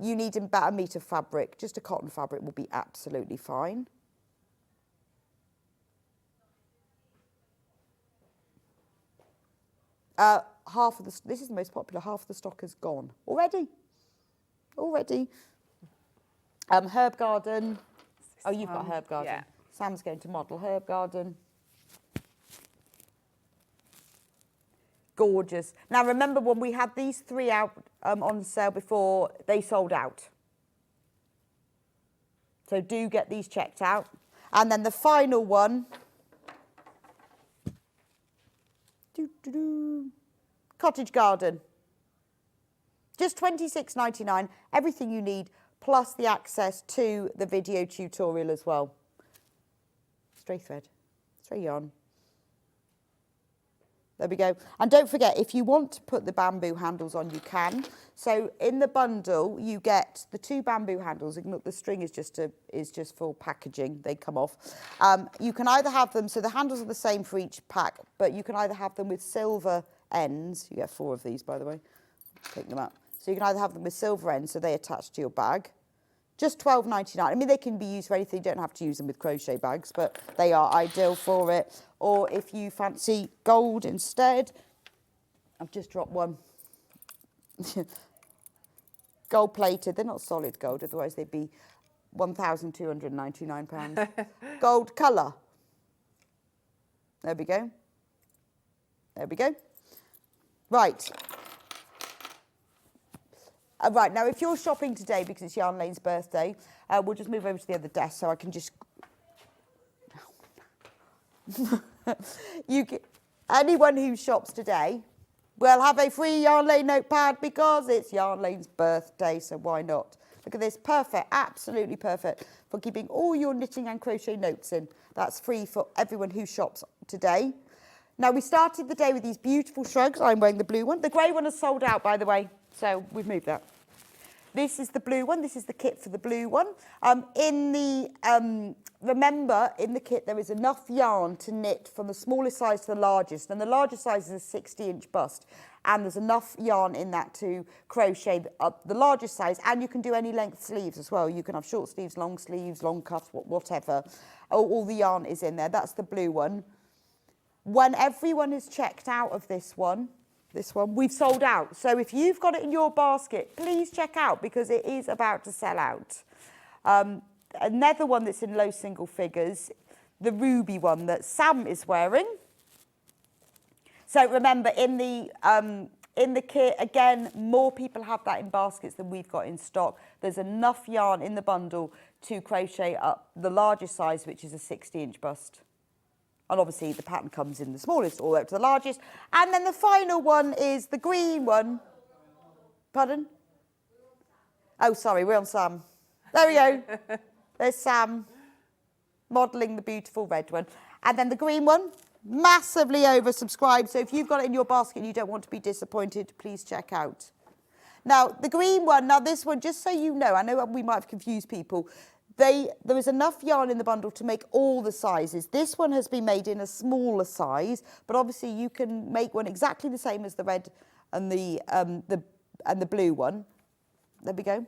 You need about 1 metre fabric. Just a cotton fabric will be absolutely fine. Half of the, this is the most popular, half of the stock is gone. Already. Herb garden. Oh, you've got herb garden. Yeah. Sam's going to model herb garden. Gorgeous. Now remember when we had these 3 out on sale before, they sold out. So do get these checked out. And then the final one, cottage garden. Just £26.99, everything you need, plus the access to the video tutorial as well. Stray thread, stray yarn. There we go. And don't forget, if you want to put the bamboo handles on, you can. So in the bundle, you get the 2 bamboo handles. Ignore, the string is just for packaging. They come off. You can either have them, so the handles are the same for each pack, but you can either have them with silver ends. You get 4 of these, by the way. Pick them up. So you can either have them with silver ends, so they attach to your bag. Just £12.99. I mean, they can be used for anything. You don't have to use them with crochet bags, but they are ideal for it. Or if you fancy gold instead, I've just dropped one. Gold plated. They're not solid gold, otherwise they'd be £1,299. Gold colour. There we go. There we go. Right. Right, now if you're shopping today because it's Yarn Lane's birthday, we'll just move over to the other desk so I can just... Anyone who shops today will have a free Yarn Lane notepad because it's Yarn Lane's birthday, so why not? Look at this, perfect, absolutely perfect for keeping all your knitting and crochet notes in. That's free for everyone who shops today. Now, we started the day with these beautiful shrugs. I'm wearing the blue one. The grey one is sold out, by the way, so we've moved that. This is the blue one. This is the kit for the blue one. Remember, in the kit, there is enough yarn to knit from the smallest size to the largest, and the largest size is a 60-inch bust, and there's enough yarn in that to crochet up the largest size, and you can do any length sleeves as well. You can have short sleeves, long cuffs, whatever. All the yarn is in there. That's the blue one. When everyone is checked out of this one, we've sold out. So if you've got it in your basket, please check out because it is about to sell out. Another one that's in low single figures, the ruby one that Sam is wearing. So remember, in the kit, again, more people have that in baskets than we've got in stock. There's enough yarn in the bundle to crochet up the largest size, which is a 60-inch bust. And obviously the pattern comes in the smallest all the way up to the largest. And then the final one is the green one. Pardon? Oh, sorry, we're on Sam. There we go. There's Sam modelling the beautiful red one. And then the green one, massively oversubscribed. So if you've got it in your basket and you don't want to be disappointed, please check out. Now, the green one, now this one, just so you know, I know we might have confused people. There is enough yarn in the bundle to make all the sizes. This one has been made in a smaller size, but obviously you can make one exactly the same as the red and the blue one. There we go.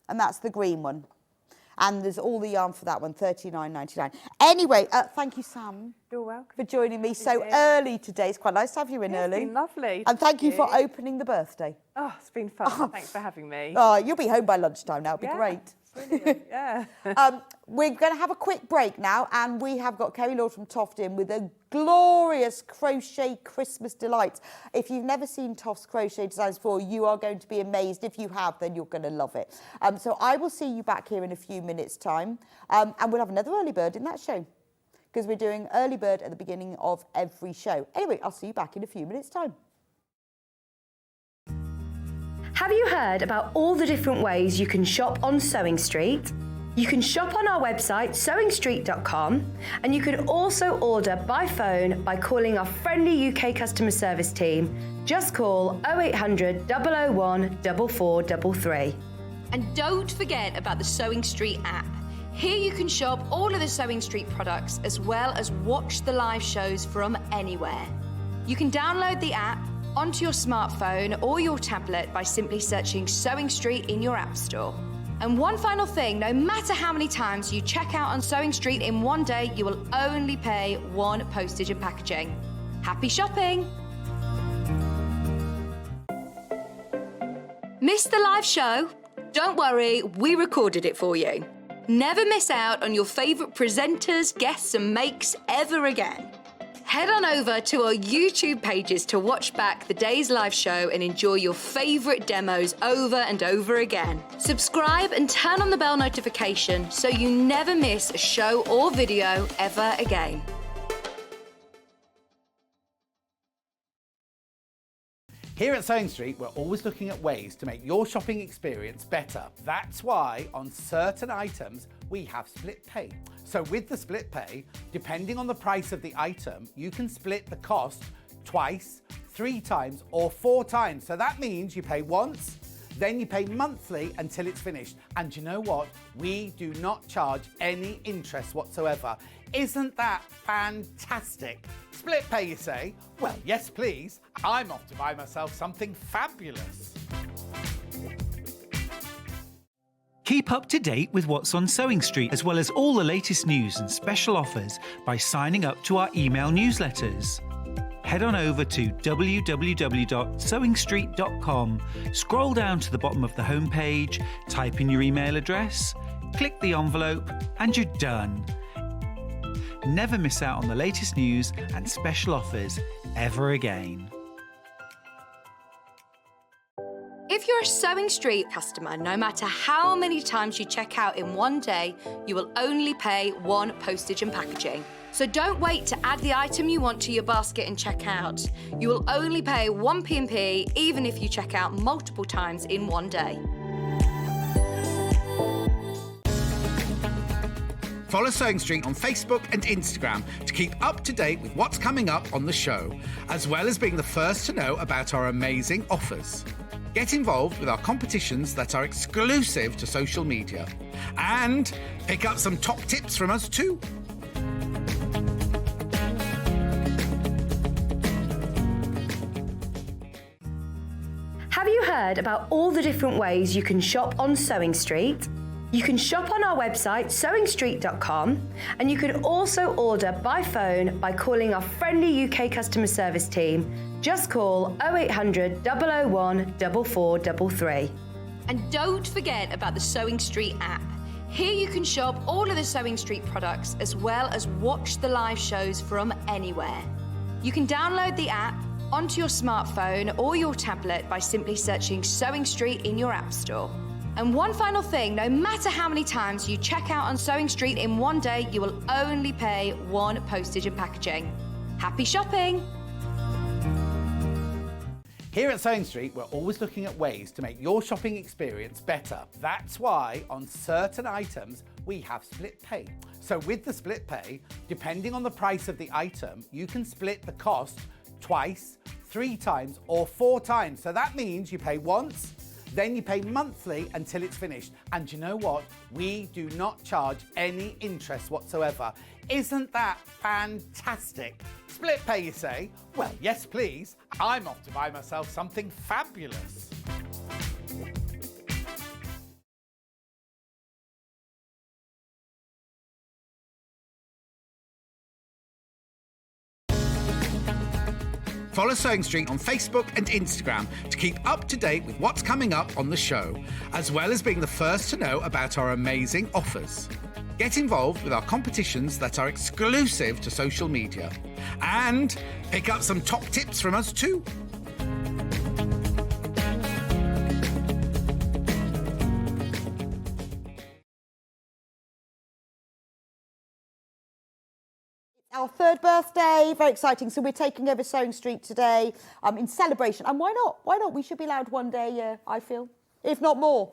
And that's the green one. And there's all the yarn for that one, $39.99. Anyway, thank you, Sam. You're welcome. For joining me so early today. It's quite nice to have you in early. It's been lovely. And thank you for opening the birthday. Oh, it's been fun. Thanks for having me. Oh, you'll be home by lunchtime now. It'll be great. Brilliant. Yeah. We're going to have a quick break now, and we have got Kerry Lord from Toft in with a glorious crochet Christmas delight. If you've never seen Toft's crochet designs before, you are going to be amazed. If you have, then you're going to love it. So I will see you back here in a few minutes' time, and we'll have another early bird in that show, because we're doing early bird at the beginning of every show. Anyway, I'll see you back in a few minutes' time. Have you heard about all the different ways you can shop on Sewing Street? You can shop on our website, sewingstreet.com, and you can also order by phone by calling our friendly UK customer service team. Just call 0800 001 4433. And don't forget about the Sewing Street app. Here you can shop all of the Sewing Street products as well as watch the live shows from anywhere. You can download the app onto your smartphone or your tablet by simply searching Sewing Street in your app store. And one final thing, no matter how many times you check out on Sewing Street in one day, you will only pay one postage and packaging. Happy shopping! Missed the live show? Don't worry, we recorded it for you. Never miss out on your favourite presenters, guests and makes ever again. Head on over to our YouTube pages to watch back the day's live show and enjoy your favourite demos over and over again. Subscribe and turn on the bell notification so you never miss a show or video ever again. Here at Sewing Street, we're always looking at ways to make your shopping experience better. That's why on certain items, we have split pay. So with the split pay, depending on the price of the item, you can split the cost twice, 3 times, or 4 times. So that means you pay once, then you pay monthly until it's finished. And you know what? We do not charge any interest whatsoever. Isn't that fantastic? Split pay, you say? Well, yes, please. I'm off to buy myself something fabulous. Keep up to date with what's on Sewing Street, as well as all the latest news and special offers by signing up to our email newsletters. Head on over to www.sewingstreet.com, scroll down to the bottom of the homepage, type in your email address, click the envelope, and you're done. Never miss out on the latest news and special offers ever again. If you're a Sewing Street customer, no matter how many times you check out in one day, you will only pay one postage and packaging. So don't wait to add the item you want to your basket and check out. You will only pay one P&P even if you check out multiple times in one day. Follow Sewing Street on Facebook and Instagram to keep up to date with what's coming up on the show, as well as being the first to know about our amazing offers. Get involved with our competitions that are exclusive to social media. And pick up some top tips from us too. Have you heard about all the different ways you can shop on Sewing Street? You can shop on our website, sewingstreet.com, and you can also order by phone by calling our friendly UK customer service team. Just call 0800 001 4433. And don't forget about the Sewing Street app. Here you can shop all of the Sewing Street products as well as watch the live shows from anywhere. You can download the app onto your smartphone or your tablet by simply searching Sewing Street in your app store. And one final thing, no matter how many times you check out on Sewing Street in one day, you will only pay one postage and packaging. Happy shopping! Here at Sewing Street, we're always looking at ways to make your shopping experience better. That's why on certain items, we have split pay. So with the split pay, depending on the price of the item, you can split the cost twice, 3 times, or 4 times. So that means you pay once, then you pay monthly until it's finished. And you know what? We do not charge any interest whatsoever. Isn't that fantastic? Split pay, you say? Well, yes, please. I'm off to buy myself something fabulous. Follow Sewing Street on Facebook and Instagram to keep up to date with what's coming up on the show, as well as being the first to know about our amazing offers. Get involved with our competitions that are exclusive to social media. And pick up some top tips from us too. Our third birthday, very exciting. So we're taking over Sewing Street today in celebration. And why not? Why not? We should be allowed one day a year, I feel, if not more.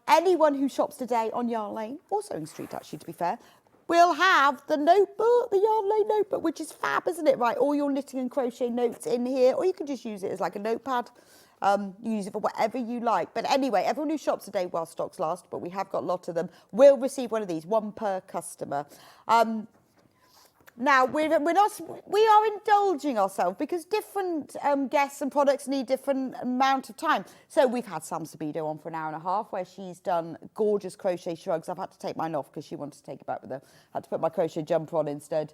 Anyone who shops today on Yarn Lane, or Sewing Street actually, to be fair, will have the notebook, the Yarn Lane notebook, which is fab, isn't it? Right, all your knitting and crochet notes in here, or you can just use it as like a notepad. You use it for whatever you like. But anyway, everyone who shops today while stocks last, but we have got a lot of them, will receive one of these, one per customer. Now, we are indulging ourselves because different guests and products need different amount of time. So we've had Sam Sabido on for an hour and a half where she's done gorgeous crochet shrugs. I've had to take mine off because she wanted to take it back with her. I had to put my crochet jumper on instead.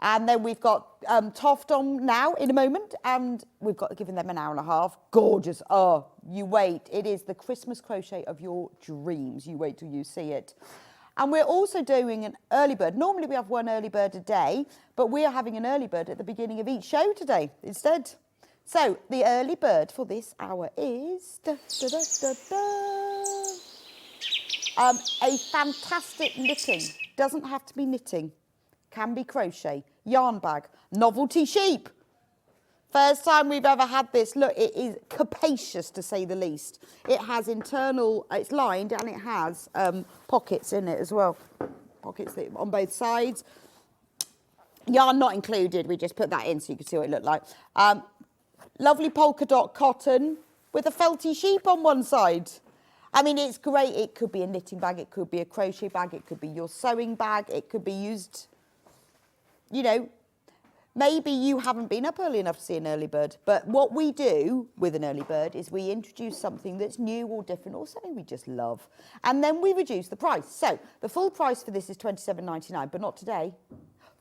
And then we've got Toft on now in a moment, and we've got given them an hour and a half. Gorgeous. Oh, you wait. It is the Christmas crochet of your dreams. You wait till you see it. And we're also doing an early bird. Normally we have one early bird a day, but we are having an early bird at the beginning of each show today instead. So the early bird for this hour is a fantastic knitting. Doesn't have to be knitting. Can be crochet. Yarn bag. Novelty sheep. First time we've ever had this. Look, it is capacious to say the least. It has internal, it's lined and it has pockets in it as well. Pockets on both sides. Yarn not included, we just put that in so you can see what it looked like. Lovely polka dot cotton with a felty sheep on one side. I mean, it's great. It could be a knitting bag, it could be a crochet bag, it could be your sewing bag, it could be used, you know, maybe you haven't been up early enough to see an early bird, but what we do with an early bird is we introduce something that's new or different or something we just love, and then we reduce the price. So the full price for this is £27.99, but not today.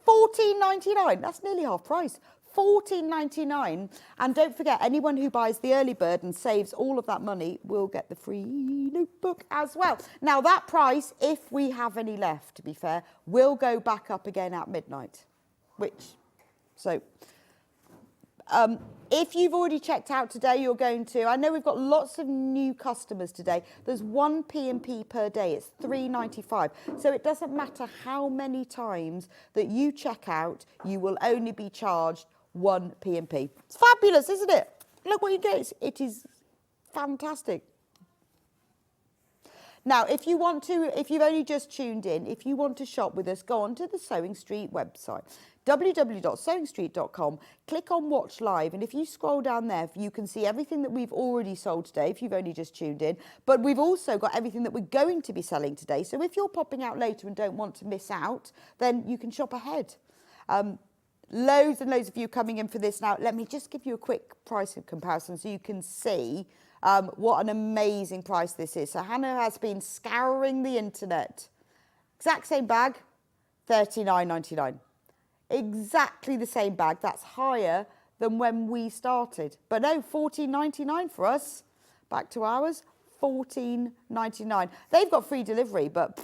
£14.99, that's nearly half price. £14.99, and don't forget, anyone who buys the early bird and saves all of that money will get the free notebook as well. Now that price, if we have any left, to be fair, will go back up again at midnight, So, if you've already checked out today, you're going to, I know we've got lots of new customers today. There's one P&P per day. It's £3.95. So it doesn't matter how many times that you check out, you will only be charged one P&P. It's fabulous, isn't it? Look what you get. It is fantastic. Now, if you've only just tuned in, if you want to shop with us, go on to the Sewing Street website, www.sewingstreet.com, click on Watch Live, and if you scroll down there, you can see everything that we've already sold today, if you've only just tuned in, but we've also got everything that we're going to be selling today. So if you're popping out later and don't want to miss out, then you can shop ahead. Loads and loads of you coming in for this now. Let me just give you a quick price comparison so you can see what an amazing price this is. So Hannah has been scouring the internet. Exact same bag, £39.99. Exactly the same bag. That's higher than when we started. But no, £14.99 for us. Back to ours, £14.99. They've got free delivery, but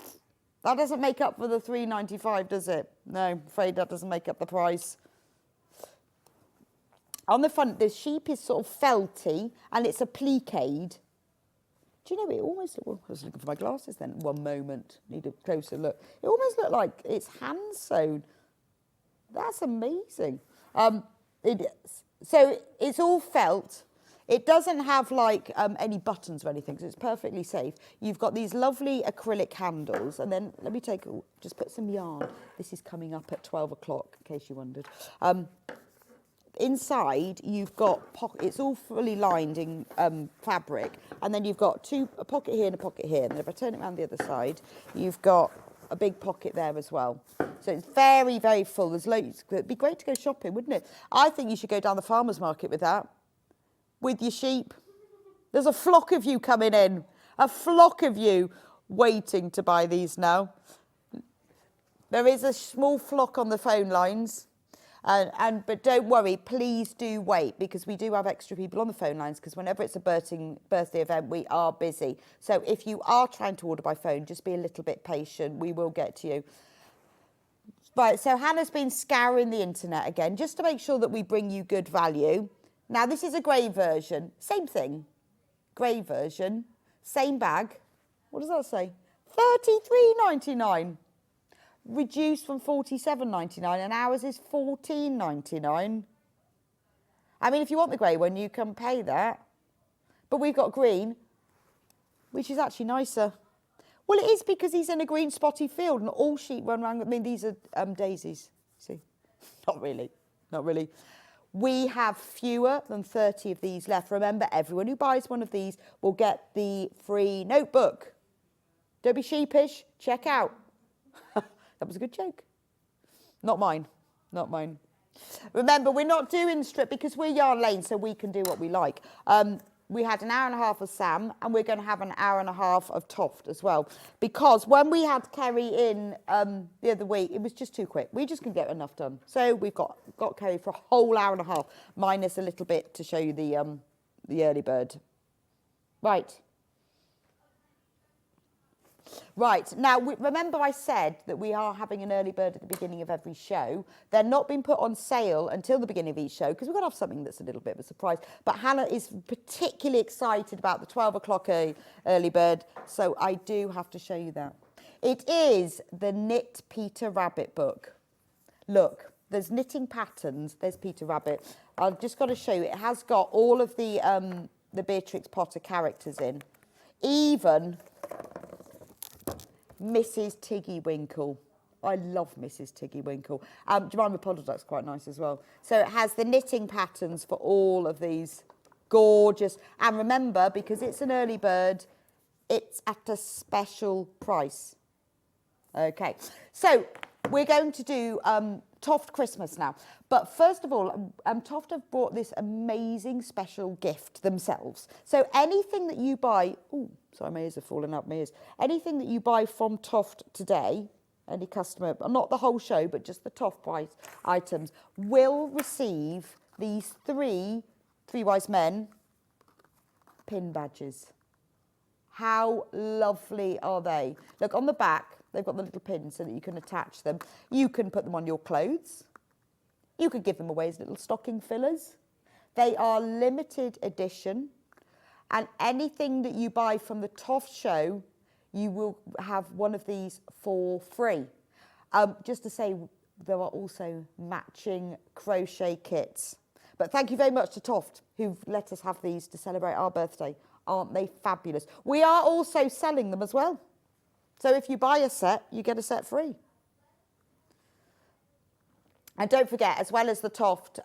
that doesn't make up for the £3.95, does it? No, I'm afraid that doesn't make up the price. On the front, the sheep is sort of felty, and it's a pliqued. Do you know, it almost, well, I was looking for my glasses then, one moment, need a closer look. It almost looked like it's hand sewn. That's amazing. It is. So it's all felt. It doesn't have like any buttons or anything, so it's perfectly safe. You've got these lovely acrylic handles, and then let me just put some yarn. This is coming up at 12 o'clock, in case you wondered. Inside, you've got it's all fully lined in fabric, and then you've got a pocket here and a pocket here. And then if I turn it around the other side, you've got a big pocket there as well. So it's very, very full. There's loads. It'd be great to go shopping, wouldn't it? I think you should go down the farmer's market with that, with your sheep. There's a flock of you coming in, a flock of you waiting to buy these now. There is a small flock on the phone lines. But don't worry, please do wait, because we do have extra people on the phone lines, because whenever it's a birthday event, we are busy. So if you are trying to order by phone, just be a little bit patient. We will get to you. Right, so Hannah's been scouring the internet again, just to make sure that we bring you good value. Now, this is a grey version. Same thing. Grey version. Same bag. What does that say? $33.99. Reduced from $47.99, and ours is $14.99. I mean, if you want the grey one, you can pay that. But we've got green, which is actually nicer. Well, it is, because he's in a green spotty field and all sheep run around. I mean, these are daisies. See? Not really. Not really. We have fewer than 30 of these left. Remember, everyone who buys one of these will get the free notebook. Don't be sheepish. Check out. That was a good joke. Not mine. Not mine. Remember, we're not doing strip because we're Yarn Lane, so we can do what we like. We had an hour and a half of Sam, and we're going to have an hour and a half of Toft as well. Because when we had Kerry in the other week, it was just too quick. We just couldn't get enough done. So we've got Kerry for a whole hour and a half, minus a little bit to show you the early bird. Right. Right, now remember I said that we are having an early bird at the beginning of every show. They're not being put on sale until the beginning of each show, because we're going to have something that's a little bit of a surprise. But Hannah is particularly excited about the 12 o'clock early bird, so I do have to show you that. It is the Knit Peter Rabbit book. Look, there's knitting patterns, there's Peter Rabbit. I've just got to show you, it has got all of the Beatrix Potter characters in. Even Mrs. Tiggy Winkle. I love Mrs. Tiggy Winkle. Jemima Poddle Duck's quite nice as well. So it has the knitting patterns for all of these. Gorgeous. And remember, because it's an early bird, it's at a special price. Okay. So we're going to do Toft Christmas now. But first of all, Toft have brought this amazing special gift themselves. So anything that you buy... Ooh, sorry, my ears are falling out my ears. Anything that you buy from Toft today, any customer, not the whole show, but just the Toft price items, will receive these three wise men pin badges. How lovely are they? Look, on the back, they've got the little pins so that you can attach them. You can put them on your clothes. You could give them away as little stocking fillers. They are limited edition. And anything that you buy from the Toft show, you will have one of these for free. Just to say, there are also matching crochet kits. But thank you very much to Toft, who've let us have these to celebrate our birthday. Aren't they fabulous? We are also selling them as well. So if you buy a set, you get a set free. And don't forget, as well as the Toft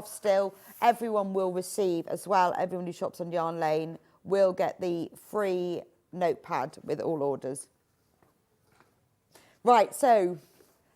still, everyone will receive as well, everyone who shops on Yarn Lane will get the free notepad with all orders. Right, so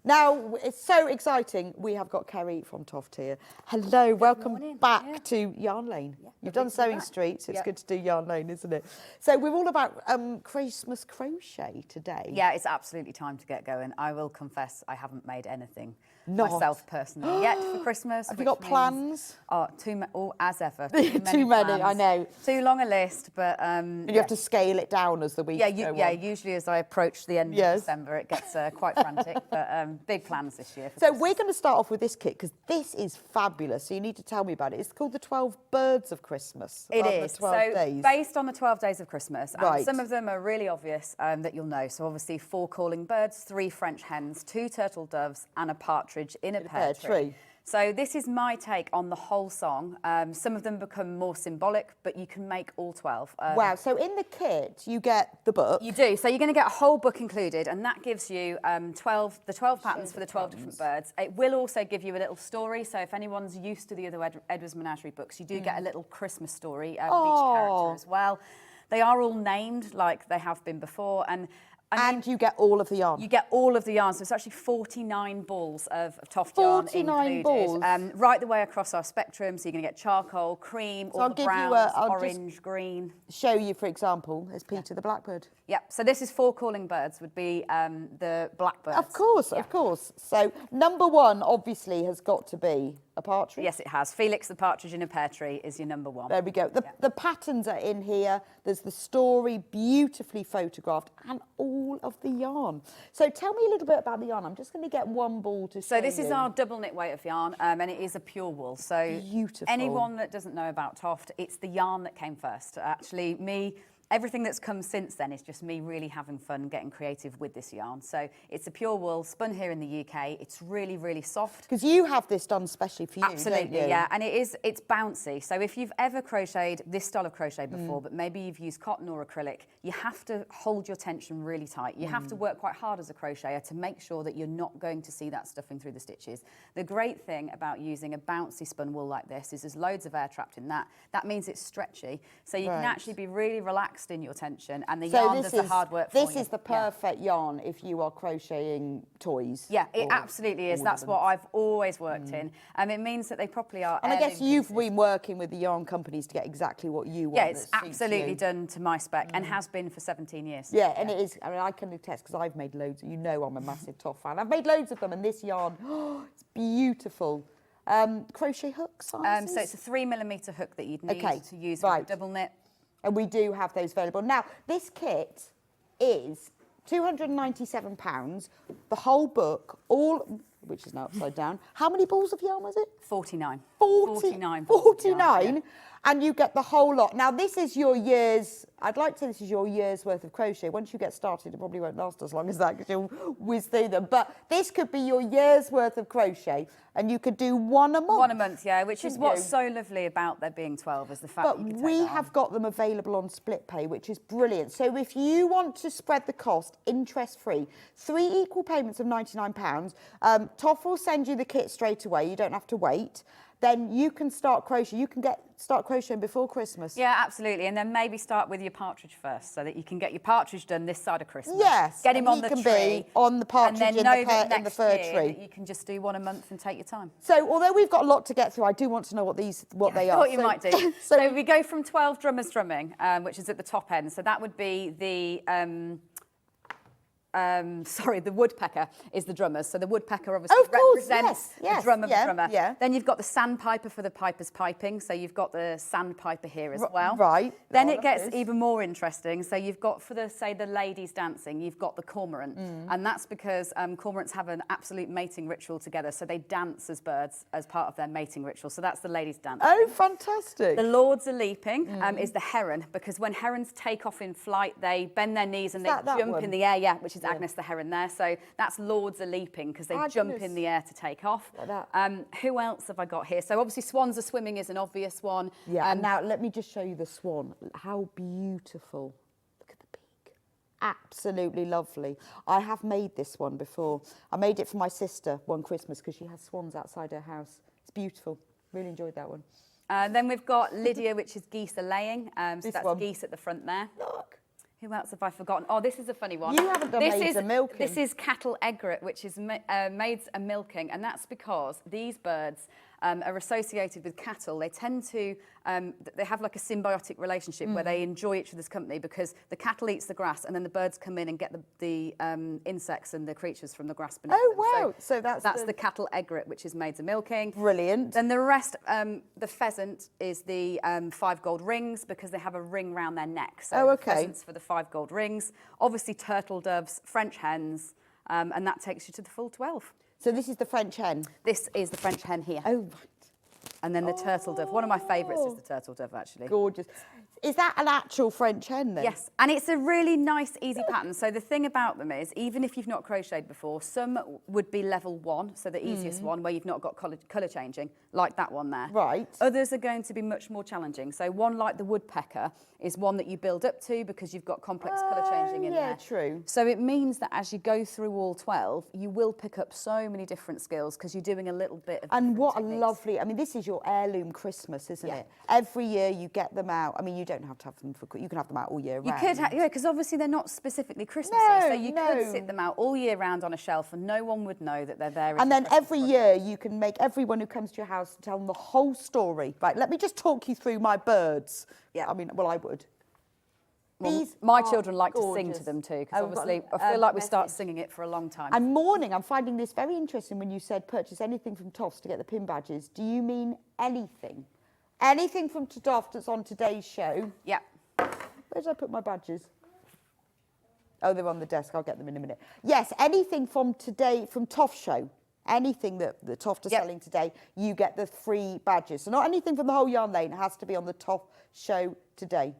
now it's so exciting. We have got Kerry from Toft here. Hello, welcome back to Yarn Lane. Yeah, you've done Sewing Street, so it's good to do Yarn Lane, isn't it? So we're all about Christmas crochet today. Yeah, it's absolutely time to get going. I will confess I haven't made anything myself personally yet for Christmas. Have you got plans? As ever. Too many, I know. Too long a list, but... and you have to scale it down as the weeks go on. Usually as I approach the end of December, it gets quite frantic, but big plans this year. So we're going to start off with this kit, because this is fabulous, so you need to tell me about it. It's called the 12 Birds of Christmas. It is. 12 days. Based on the 12 days of Christmas. Right. Some of them are really obvious that you'll know. So obviously 4 calling birds, 3 French hens, 2 turtle doves and a partridge in a pear tree. So this is my take on the whole song. Some of them become more symbolic, but you can make all 12. Wow, so in the kit, you get the book. You do. So you're going to get a whole book included, and that gives you the 12 patterns for the 12 different birds. It will also give you a little story. So if anyone's used to the other Edward's Menagerie books, you do get a little Christmas story of each character as well. They are all named like they have been before, and And you get all of the yarn. You get all of the yarn, so it's actually 49 balls of Toft yarn 49 included. balls. Right the way across our spectrum, so you're going to get charcoal, cream, all I'll the give you browns, I'll orange, just green. show you, for example, as Peter the Blackbird. Yep, so this is 4 calling birds, would be the blackbirds. Of course, of course. So number 1 obviously has got to be a partridge. Yes, it has. Felix the partridge in a pear tree is your number 1. There we go. The patterns are in here. There's the story, beautifully photographed, and all of the yarn. So tell me a little bit about the yarn. I'm just going to get one ball to show So this is you. our double knit weight of yarn, and it is a pure wool. So Beautiful. anyone that doesn't know about Toft, it's the yarn that came first. Actually, everything that's come since then is just me really having fun, getting creative with this yarn. So it's a pure wool, spun here in the UK. It's really, really soft. Because you have this done specially for you, Absolutely, don't you? yeah. And it's bouncy. So if you've ever crocheted this style of crochet before, but maybe you've used cotton or acrylic, you have to hold your tension really tight. You have to work quite hard as a crocheter to make sure that you're not going to see that stuffing through the stitches. The great thing about using a bouncy spun wool like this is there's loads of air trapped in that. That means it's stretchy. So you can actually be really relaxed in your tension, and the yarn does the hard work for you. This is the perfect yarn if you are crocheting toys. Yeah, it absolutely is. That's what I've always worked in. And it means that they properly are. And I guess heirloom you've pieces. been working with the yarn companies to get exactly what you want. Yeah, it's that suits absolutely you. done to my spec and has been for 17 years. Yeah, and it is. I mean, I can attest because I've made loads. You know, I'm a massive Toff fan. I've made loads of them, and this yarn, it's beautiful. Crochet hook sizes? So it's a 3mm hook that you'd need to use right. with the double knit. And we do have those available. Now, this kit is £297. The whole book, which is now upside down. How many balls of yarn was it? 49. 49 balls of yarn, 49, yeah. And you get the whole lot. Now, this is your year's, I'd like to say this is your year's worth of crochet. Once you get started, it probably won't last as long as that because you'll whiz through them. But this could be your year's worth of crochet, and you could do one a month. One a month, yeah, which is what's so lovely about there being 12 is the fact that you can take we that have on. got them available on split pay, which is brilliant. So if you want to spread the cost interest-free, 3 equal payments of £99, Toff will send you the kit straight away. You don't have to wait. Then you can start crochet. You can start crocheting before Christmas. Yeah, absolutely. And then maybe start with your partridge first so that you can get your partridge done this side of Christmas. Yes. Get him on the can tree. Be on the partridge and then in the fir tree. You can just do one a month and take your time. So although we've got a lot to get through, I do want to know what they are. I thought you might do. So we go from 12 drummers drumming, which is at the top end. So that would be the... the woodpecker is the drummers. So the woodpecker obviously represents the drum of the drummer. Yeah. Then you've got the sandpiper for the piper's piping. So you've got the sandpiper here as well. Right. Then it gets even more interesting. So you've got for the ladies dancing, you've got the cormorant. And that's because cormorants have an absolute mating ritual together. So they dance as birds as part of their mating ritual. So that's the ladies dance. Oh, fantastic. The lords are leaping is the heron, because when herons take off in flight, they bend their knees and they jump in the air, which is Agnes the heron there. So that's lords are leaping because they jump in the air to take off. Who else have I got here? So obviously swans are swimming is an obvious one. Yeah, and now let me just show you the swan. How beautiful. Look at the beak. Absolutely lovely. I have made this one before. I made it for my sister one Christmas because she has swans outside her house. It's beautiful. Really enjoyed that one. Then we've got Lydia, which is geese are laying. So that's one. geese at the front there. Look. Who else have I forgotten? Oh, this is a funny one. You haven't done maids are milking. This is cattle egret, which is maids are milking, and that's because these birds are associated with cattle. They tend to, they have like a symbiotic relationship where they enjoy each other's company because the cattle eats the grass and then the birds come in and get the insects and the creatures from the grass beneath them. Wow. So that's the cattle egret, which is maids are milking. Brilliant. Then the rest, the pheasant is the 5 gold rings because they have a ring round their neck. So pheasants for the 5 gold rings. Obviously turtle doves, French hens, and that takes you to the full 12. So this is the French hen? This is the French hen here. Oh, right. And then the turtle dove. One of my favourites is the turtle dove, actually. Gorgeous. Is that an actual French hen then? Yes, and it's a really nice, easy pattern. So the thing about them is, even if you've not crocheted before, some would be level 1, so the easiest one, where you've not got colour changing, like that one there. Right. Others are going to be much more challenging. So one like the woodpecker is one that you build up to because you've got complex colour changing in there. Yeah, true. So it means that as you go through all 12, you will pick up so many different skills because you're doing a little bit of And what techniques. a lovely, I mean, this is your heirloom Christmas, isn't it? Every year you get them out. I mean, you don't have to have them for. You can have them out all year You round. could, yeah, because obviously they're not specifically Christmassy, so you could sit them out all year round on a shelf, and no one would know that they're there. And then every year you can make everyone who comes to your house tell them the whole story. Right, let me just talk you through my birds. Yeah. I mean, well, I would. Well, my children like to sing to them too, because obviously I feel like we start singing it for a long time. And mourning, I'm finding this very interesting when you said purchase anything from Toffs to get the pin badges. Do you mean anything? Anything from Toffs that's on today's show? Yeah. Where did I put my badges? Oh, they're on the desk. I'll get them in a minute. Yes, anything from today, from Toffs show. Anything that the Toffs are selling today, you get the free badges. So not anything from the whole yarn lane. It has to be on the Toffs show today.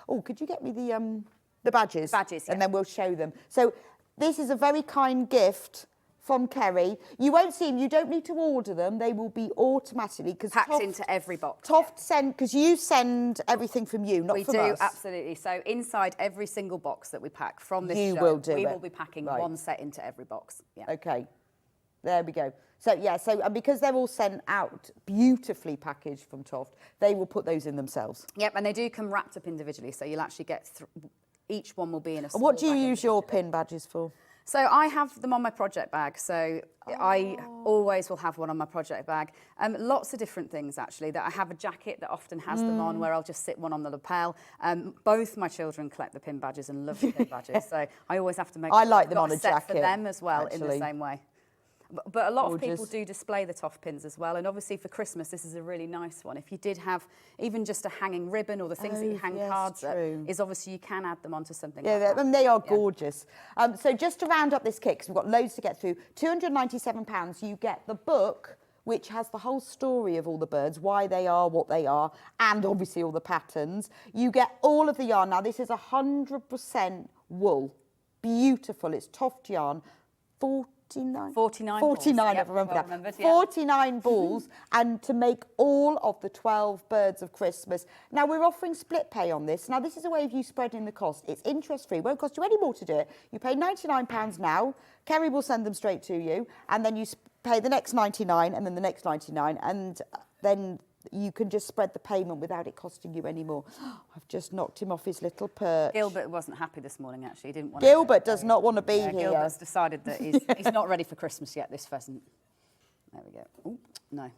Oh, could you get me the badges? Badges, yeah. And then we'll show them. So this is a very kind gift from Kerry. You won't see them. You don't need to order them. They will be automatically packed into every box. Toffs send, because you send everything from you, not from us. We do, absolutely. So inside every single box that we pack from this show, we will be packing one set into every box. Yeah. Okay. There we go. So, yeah, and because they're all sent out beautifully packaged from Toft, they will put those in themselves. Yep, and they do come wrapped up individually, so you'll actually get, each one will be in a small What do you bag use your pin badges for? So I have them on my project bag, so I always will have one on my project bag. Lots of different things, actually. That I have a jacket that often has them on, where I'll just sit one on the lapel. Both my children collect the pin badges and love the pin badges, so I always have to make sure I like them I've on got a set jacket, for them as well, actually. in the same way. But a lot of people do display the Toff pins as well, and obviously for Christmas this is a really nice one. If you did have even just a hanging ribbon or the things that you hang cards up, is obviously you can add them onto something like that. And they are gorgeous. So just to round up this kit, because we've got loads to get through, £297, you get the book, which has the whole story of all the birds, why they are what they are, and obviously all the patterns. You get all of the yarn. Now, this is 100% wool. Beautiful. It's Toft yarn. 49 balls. I've remembered that. 49 balls, and to make all of the 12 birds of Christmas. Now, we're offering split pay on this. Now, this is a way of you spreading the cost. It's interest-free. Won't cost you any more to do it. You pay £99 now. Kerry will send them straight to you, and then you pay the next 99 and then the next 99, and then you can just spread the payment without it costing you any more. I've just knocked him off his little perch. Gilbert wasn't happy this morning, actually. He didn't want Gilbert does not want to be here. Gilbert's decided that he's not ready for Christmas yet, this pheasant. There we go. Oh, no.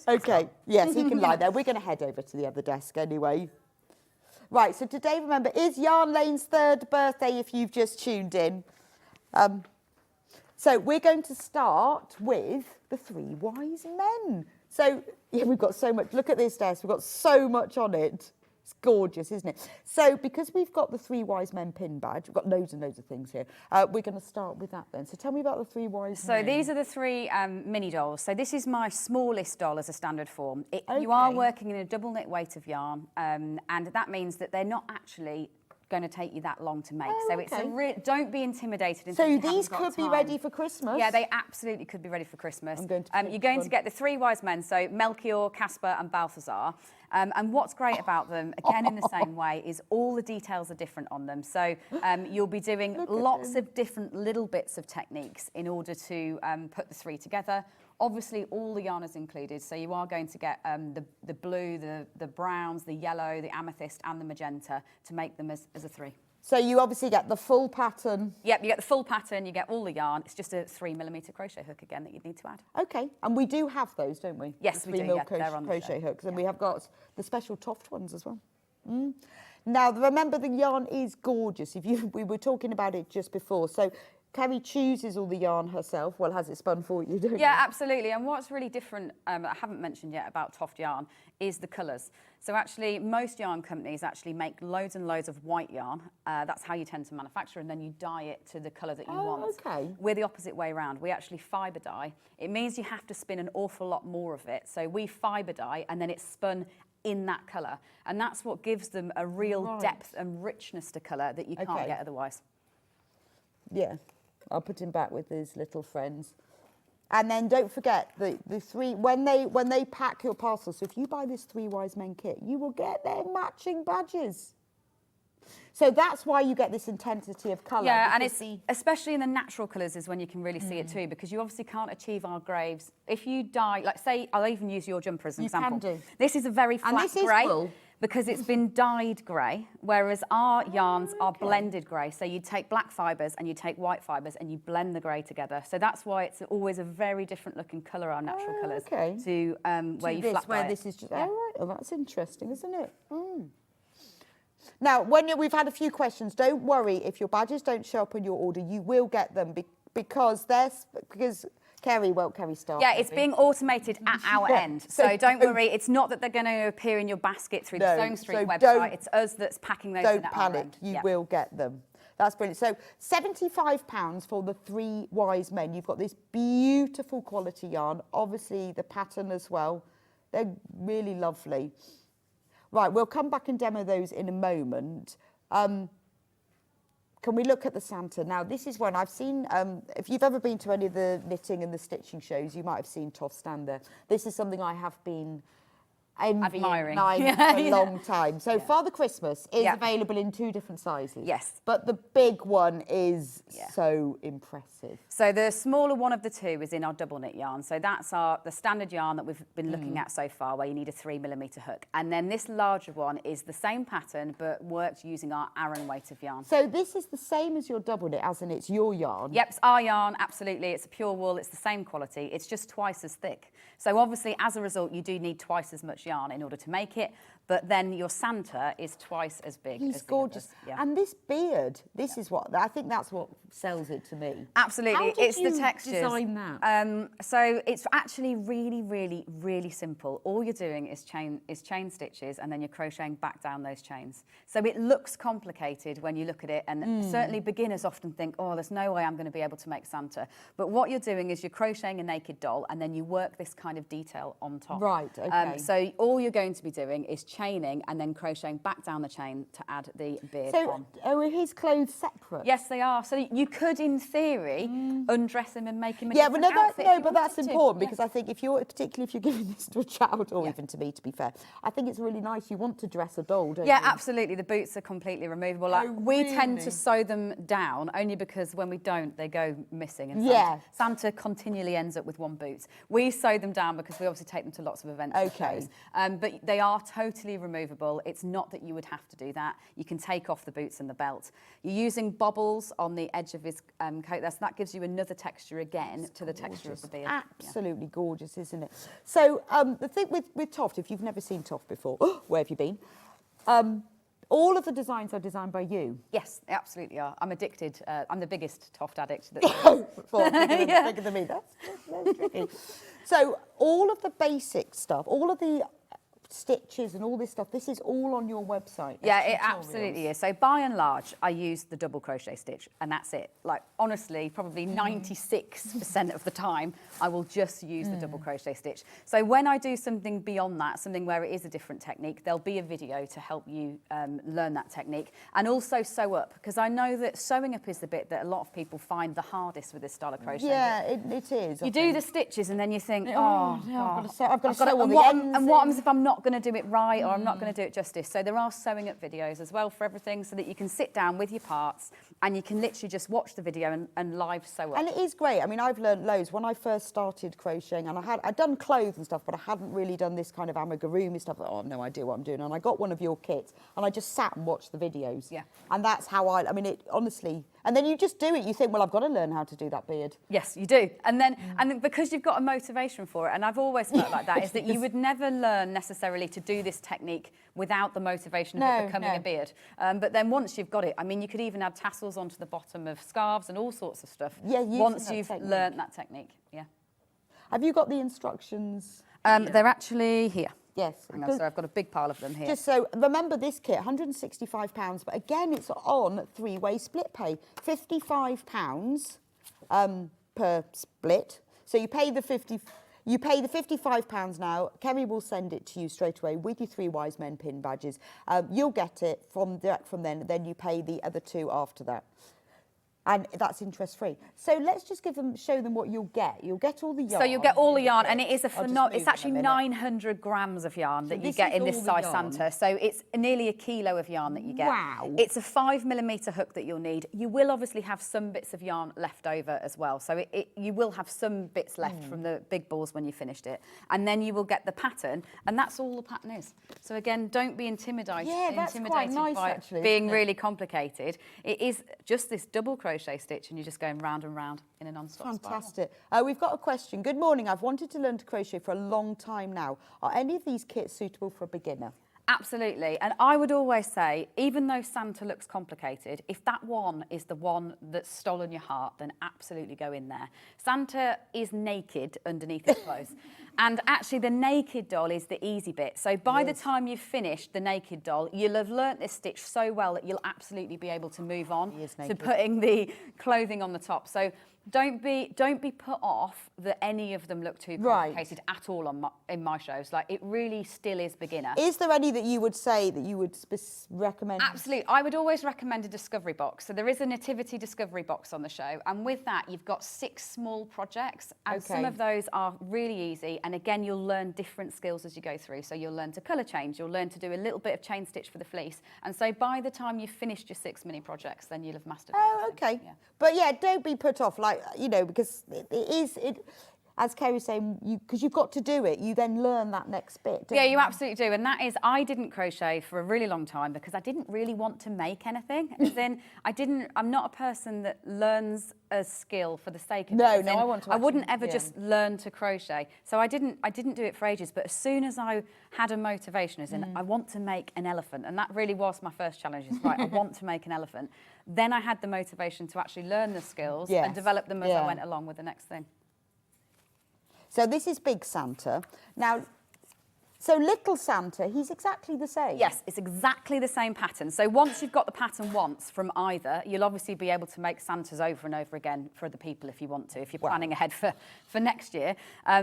Okay, yes, he can lie there. We're going to head over to the other desk anyway. Right, so today, remember, is Yarn Lane's 3rd birthday if you've just tuned in. So we're going to start with the 3 wise men. So, yeah, we've got so much. Look at this desk. We've got so much on it. It's gorgeous, isn't it? So, because we've got the 3 wise men pin badge, we've got loads and loads of things here. We're going to start with that then. So, tell me about the 3 wise men. So, these are the 3 mini dolls. So, this is my smallest doll as a standard form. You are working in a double knit weight of yarn, and that means that they're not actually going to take you that long to make. So it's don't be intimidated. So these could be ready for Christmas? Yeah, they absolutely could be ready for Christmas. I'm going to you're going to get the 3 wise men, so Melchior, Caspar and Balthazar. And what's great about them, again in the same way, is all the details are different on them. So you'll be doing lots of different little bits of techniques in order to put the 3 together. Obviously, all the yarn is included, so you are going to get the blue, the browns, the yellow, the amethyst and the magenta to make them as a 3. So you obviously get the full pattern. Yep, you get the full pattern, you get all the yarn. It's just a 3mm crochet hook again that you'd need to add. Okay, and we do have those, don't we? Yes, the we do, 3mm they're on the crochet show. hooks, and we have got the special Toft ones as well. Now, remember, the yarn is gorgeous. We were talking about it just before. So Kerry chooses all the yarn herself. Well, has it spun for you, don't you? Yeah, absolutely. And what's really different, I haven't mentioned yet about Toft yarn, is the colours. So actually, most yarn companies actually make loads and loads of white yarn. That's how you tend to manufacture, and then you dye it to the colour that you want. Okay. We're the opposite way around. We actually fibre dye. It means you have to spin an awful lot more of it. So we fibre dye, and then it's spun in that colour. And that's what gives them a real depth and richness to colour that you can't get otherwise. Yeah, I'll put him back with his little friends. And then don't forget the 3 when they pack your parcel. So if you buy this 3 wise men kit, you will get their matching badges. So that's why you get this intensity of colour. Yeah, and it's especially in the natural colours is when you can really see it too, because you obviously can't achieve our graves. If you dye, like say, I'll even use your jumper as an example. You can do. This is a very flat and this grey. Is wool. because it's been dyed grey, whereas our yarns are blended grey. So you take black fibres and you take white fibres and you blend the grey together. So that's why it's always a very different looking colour, our natural colours, to where you flat dye this is just, oh, right. Oh, that's interesting, isn't it? Now, we've had a few questions. Don't worry if your badges don't show up on your order. You will get them because Kerry started. Yeah, it's being automated at our end. So don't worry, it's not that they're going to appear in your basket through the Sewing Street website. It's us that's packing those in at our end. Don't panic, you will get them. That's brilliant. So £75 for the 3 wise men. You've got this beautiful quality yarn, obviously the pattern as well. They're really lovely. Right, we'll come back and demo those in a moment. Can we look at the Santa? Now, this is one I've seen, if you've ever been to any of the knitting and the stitching shows, you might have seen Toff stand there. This is something I have been admiring for a long time. So Father Christmas is available in 2 different sizes. Yes. But the big one is so impressive. So the smaller one of the 2 is in our double knit yarn. So that's the standard yarn that we've been looking at so far, where you need a 3mm hook. And then this larger one is the same pattern, but worked using our Aran weight of yarn. So this is the same as your double knit, as in it's your yarn? Yep, it's our yarn, absolutely. It's a pure wool, it's the same quality. It's just twice as thick. So obviously, as a result, you do need twice as much yarn in order to make it, but then your Santa is twice as big. He's gorgeous. And this beard, this is what, I think that's what sells it to me. Absolutely, it's the textures. Design that? So it's actually really, really, really simple. All you're doing is chain stitches, and then you're crocheting back down those chains. So it looks complicated when you look at it, and certainly beginners often think, oh, there's no way I'm going to be able to make Santa. But what you're doing is you're crocheting a naked doll, and then you work this kind of detail on top. Right, okay. So all you're going to be doing is chaining and then crocheting back down the chain to add the beard on. So are his clothes separate? Yes, they are. So you could, in theory, undress him and make him a different outfit. But that's important because I think particularly if you're giving this to a child or even to me, to be fair, I think it's really nice. You want to dress a doll, don't you? Yeah, absolutely. The boots are completely removable. We tend to sew them down only because when we don't, they go missing. And Santa continually ends up with 1 boot. We sew them down because we obviously take them to lots of events and shows. But they are totally removable. It's not that you would have to do that. You can take off the boots and the belt. You're using bobbles on the edge of his coat there, so that gives you another texture again to the texture of the beard. Absolutely gorgeous, isn't it? So the thing with Toft, if you've never seen Toft before, where have you been? All of the designs are designed by you. Yes, they absolutely are. I'm addicted. I'm the biggest Toft addict. Bigger than me. That's tricky. So all of the basic stuff, all of the stitches and all this stuff, this is all on your website? Yeah, it absolutely is. So by and large, I use the double crochet stitch, and that's it. Like, honestly, probably 96% of the time, I will just use the double crochet stitch. So when I do something beyond that, something where it is a different technique, there'll be a video to help you learn that technique. And also sew up, because I know that sewing up is the bit that a lot of people find the hardest with this style of crochet. Yeah, it is. You do the stitches and then you think, I've got to sew all the ends. And what happens if I'm not going to do it right, or I'm not going to do it justice? So there are sewing up videos as well for everything, so that you can sit down with your parts and you can literally just watch the video and live sew up. And it is great. I mean, I've learned loads. When I first started crocheting, and I'd done clothes and stuff, but I hadn't really done this kind of amigurumi stuff. Oh, I've no idea what I'm doing. And I got one of your kits, and I just sat and watched the videos. Yeah. And that's how I mean, it honestly. And then you just do it. You think, well, I've got to learn how to do that beard. Yes, you do. And then because you've got a motivation for it, and I've always felt like that, is that you would never learn necessarily to do this technique without the motivation of it becoming a beard. But then once you've got it, I mean, you could even add tassels onto the bottom of scarves and all sorts of stuff. Yeah, once you've learnt that technique. Yeah. Have you got the instructions? They're actually here. Yes. Hang on, so I've got a big pile of them here. Just so, remember this kit, £165, but again, it's on three-way split pay, £55 per split. So you pay the £55 now. Kerry will send it to you straight away with your 3 Wise Men pin badges. You'll get it direct from then you pay the other 2 after that. And that's interest free. So let's just show them what you'll get. You'll get all the yarn. So you'll get all the yarn, and it is it's actually 900 grams of yarn that you get in this size Santa. So it's nearly a kilo of yarn that you get. Wow. It's a 5mm hook that you'll need. You will obviously have some bits of yarn left over as well. So you will have some bits left from the big balls when you finished it. And then you will get the pattern, and that's all the pattern is. So again, don't be intimidated, that's quite nice, by actually, being really complicated. It is just this double crochet stitch, and you're just going round and round in a non-stop Fantastic. We've got a question. Good morning. I've wanted to learn to crochet for a long time now. Are any of these kits suitable for a beginner? Absolutely. And I would always say, even though Santa looks complicated, if that one is the one that's stolen your heart, then absolutely go in there. Santa is naked underneath his clothes. And actually, the naked doll is the easy bit. So by the time you've finished the naked doll, you'll have learnt this stitch so well that you'll absolutely be able to move on to putting the clothing on the top. So don't be put off that any of them look too complicated at all in my shows. Like, it really still is beginner. Is there any that you would say that you would recommend? Absolutely. I would always recommend a discovery box. So there is a Nativity discovery box on the show, and with that you've got 6 small projects, and some of those are really easy, and again you'll learn different skills as you go through. So you'll learn to colour change, you'll learn to do a little bit of chain stitch for the fleece, and so by the time you've finished your 6 mini projects, then you'll have mastered everything. Okay. But yeah, don't be put off, like, you know, because it as Kerry was saying, because you've got to do it, you then learn that next bit. Yeah, you absolutely do. And that is, I didn't crochet for a really long time because I didn't really want to make anything. As in, I'm not a person that learns a skill for the sake of it. No, I wouldn't ever just learn to crochet. So I didn't do it for ages. But as soon as I had a motivation, as in, I want to make an elephant, and that really was my first challenge, is right, I want to make an elephant. Then I had the motivation to actually learn the skills and develop them as I went along with the next thing. So this is Big Santa. Now, so Little Santa, he's exactly the same. Yes, it's exactly the same pattern. So once you've got the pattern once from either, you'll obviously be able to make Santas over and over again for other people if you want to, if you're planning ahead for next year.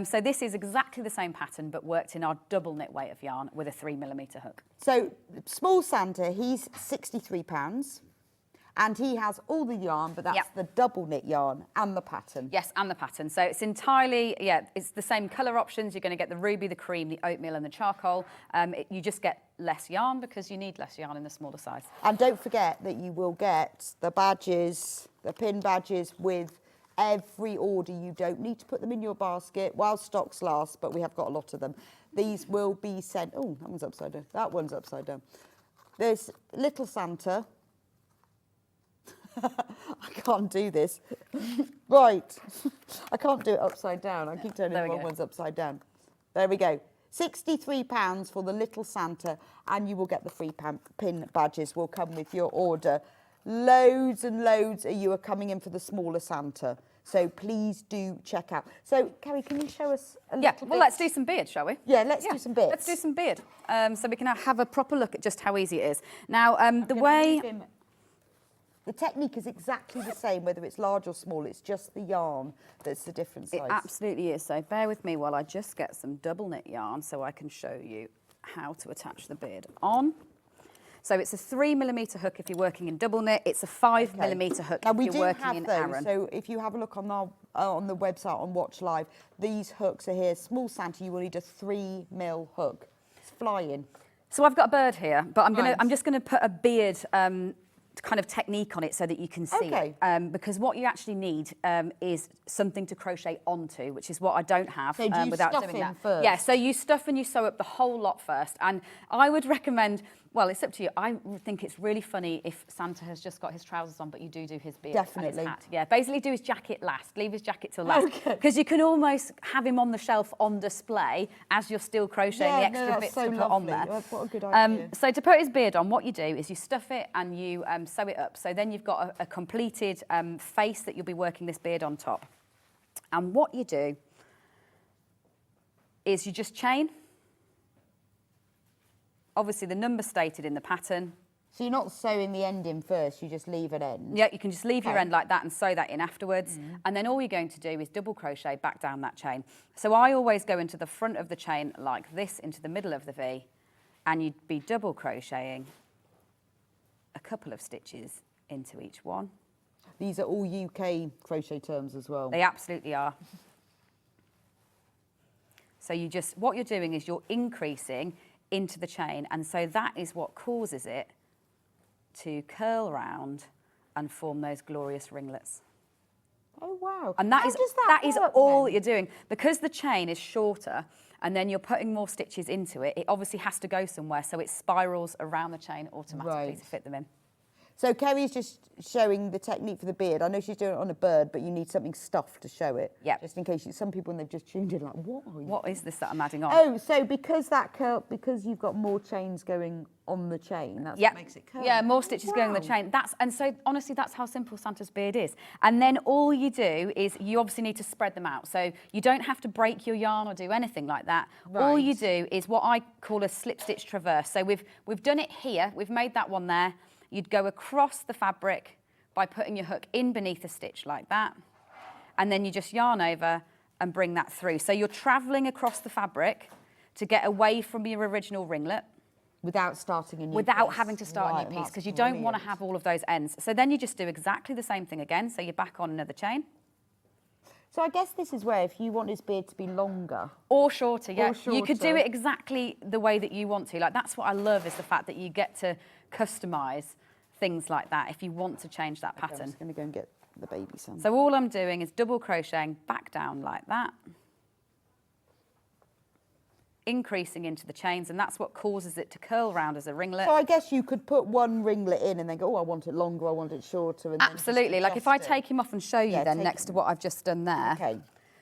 So this is exactly the same pattern, but worked in our double knit weight of yarn with a 3mm hook. So Small Santa, he's £63. And he has all the yarn, but that's the double knit yarn and the pattern. Yes, and the pattern. So it's entirely, it's the same colour options. You're going to get the ruby, the cream, the oatmeal and the charcoal. You just get less yarn because you need less yarn in the smaller size. And don't forget that you will get the badges, the pin badges with every order. You don't need to put them in your basket while stocks last, but we have got a lot of them. These will be sent, oh, that one's upside down. That one's upside down. There's Little Santa. I can't do this. Right. I can't do it upside down. I keep turning the wrong ones upside down. There we go. £63 for the Little Santa, and you will get the free pin badges will come with your order. Loads and loads of you are coming in for the smaller Santa. So please do check out. So, Kerry, can you show us a little bit? Well, let's do some beard, shall we? Yeah, let's do some bits. Let's do some beard, so we can have a proper look at just how easy it is. Now, the way... The technique is exactly the same, whether it's large or small. It's just the yarn that's the different size. It absolutely is. So bear with me while I just get some double knit yarn so I can show you how to attach the beard on. So it's a 3mm hook if you're working in double knit. It's a 5mm hook if you're working in Aran. So if you have a look on the website on Watch Live, these hooks are here. Small Santa, you will need a 3mm hook. It's flying. So I've got a bird here, but I'm just gonna put a beard kind of technique on it so that you can see it. Because what you actually need is something to crochet onto, which is what I don't have without doing that. First? Yeah, so you stuff and you sew up the whole lot first. And I would recommend, well, it's up to you. I think it's really funny if Santa has just got his trousers on, but you do his beard and his hat. Yeah, basically do his jacket last. Leave his jacket till last. Because you can almost have him on the shelf on display as you're still crocheting the extra bits to put on there. What a good idea. So to put his beard on, what you do is you stuff it and you sew it up. So then you've got a completed face that you'll be working this beard on top. And what you do is you just chain. Obviously, the number stated in the pattern. So you're not sewing the end in first, you just leave an end? Yeah, you can just leave your end like that and sew that in afterwards. And then all you're going to do is double crochet back down that chain. So I always go into the front of the chain like this, into the middle of the V, and you'd be double crocheting a couple of stitches into each one. These are all UK crochet terms as well. They absolutely are. So what you're doing is you're increasing into the chain, and so that is what causes it to curl round and form those glorious ringlets. Oh, wow. And that How is does that is all that then? you're doing. Because the chain is shorter and then you're putting more stitches into it, it obviously has to go somewhere, so it spirals around the chain automatically to fit them in. So Kerry's just showing the technique for the beard. I know she's doing it on a bird, but you need something stuffed to show it. Yeah. Just in case some people, when they've just tuned in, like, what are you? What is this that I'm adding on? Oh, so because because you've got more chains going on the chain, that's what makes it curl. Yeah, more stitches going on the chain. And so honestly, that's how simple Santa's beard is. And then all you do is you obviously need to spread them out. So you don't have to break your yarn or do anything like that. Right. All you do is what I call a slip stitch traverse. So we've done it here. We've made that one there. You'd go across the fabric by putting your hook in beneath a stitch like that. And then you just yarn over and bring that through. So you're travelling across the fabric to get away from your original ringlet. Without starting a new Without piece. having to start a new piece, because you don't want to have all of those ends. So then you just do exactly the same thing again. So you're back on another chain. So I guess this is where if you want his beard to be longer. Or shorter, yeah. Or shorter. You could do it exactly the way that you want to. Like, that's what I love, is the fact that you get to customise things like that if you want to change that pattern. I'm just going to go and get the baby some. So all I'm doing is double crocheting back down like that, increasing into the chains, and that's what causes it to curl round as a ringlet. So I guess you could put one ringlet in and then go, oh, I want it longer, I want it shorter. And Absolutely. Like if I take him off and show you Yeah, then take next to him. what I've just done there. Okay.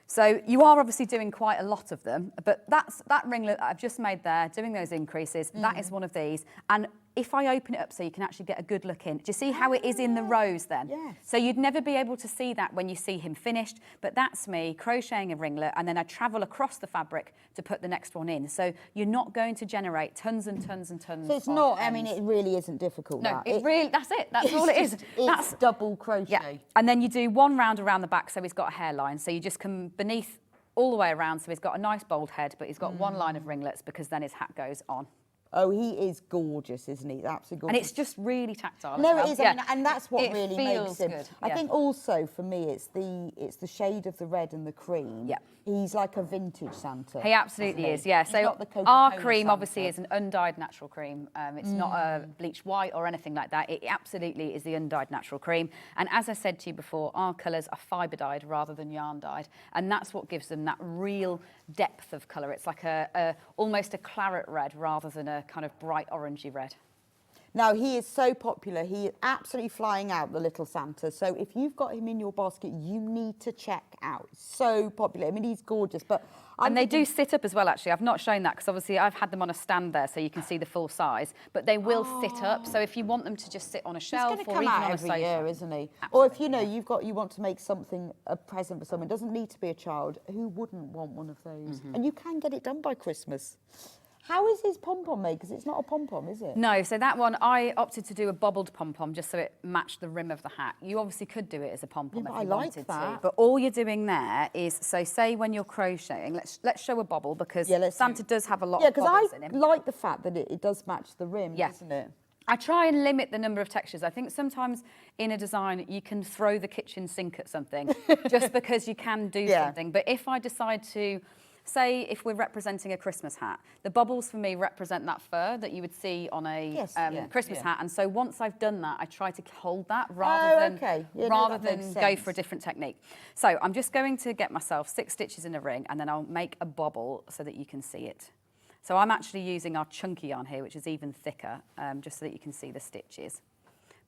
So you are obviously doing quite a lot of them, but that ringlet that I've just made there, doing those increases, that is one of these. And if I open it up so you can actually get a good look in, do you see how it is in the rows then? Yes. So you'd never be able to see that when you see him finished, but that's me crocheting a ringlet, and then I travel across the fabric to put the next one in. So you're not going to generate tons and tons and tons. So it's of not, ends. I mean, it really isn't difficult. No, that. that's it. That's all it is. It's double crochet. Yeah. And then you do one round around the back, so he's got a hairline. So you just come beneath all the way around, so he's got a nice bold head, but he's got one line of ringlets because then his hat goes on. Oh, he is gorgeous, isn't he? Absolutely gorgeous. And it's just really tactile. No, as well. it is, I mean, and that's what It really feels makes him. good, I yeah. think also for me, it's the shade of the red and the cream. Yeah. He's like a vintage Santa. He absolutely is, yeah. He's So not the our Coca-Cola cream Santa. obviously is an undyed natural cream. It's not a bleached white or anything like that. It absolutely is the undyed natural cream. And as I said to you before, our colours are fibre dyed rather than yarn dyed, and that's what gives them that real depth of colour. It's like almost a claret red rather than a kind of bright orangey red. Now, he is so popular. He is absolutely flying out, the little Santa. So if you've got him in your basket, you need to check out. So popular. I mean, he's gorgeous. But And they do sit up as well, actually. I've not shown that because obviously I've had them on a stand there so you can see the full size. But they will sit up. So if you want them to just sit on a shelf He's or going to even come on out a every sofa. year, isn't he? Or if you know you want to make something a present for someone, it doesn't need to be a child. Who wouldn't want one of those? And you can get it done by Christmas. How is his pom-pom made? Because it's not a pom-pom, is it? No, so that one, I opted to do a bobbled pom-pom just so it matched the rim of the hat. You obviously could do it as a pom-pom Yeah, if but you I like wanted that. to. But all you're doing there is, so say when you're crocheting, let's show a bobble because Santa does have a lot of bobbles in him. I like the fact that it does match the rim, doesn't it? I try and limit the number of textures. I think sometimes in a design you can throw the kitchen sink at something just because you can do something. But if I decide to, say if we're representing a Christmas hat, the bobbles for me represent that fur that you would see on a Christmas hat. And so once I've done that, I try to hold that rather than go for a different technique. So I'm just going to get myself 6 stitches in a ring and then I'll make a bobble so that you can see it. So I'm actually using our chunky yarn here, which is even thicker, just so that you can see the stitches.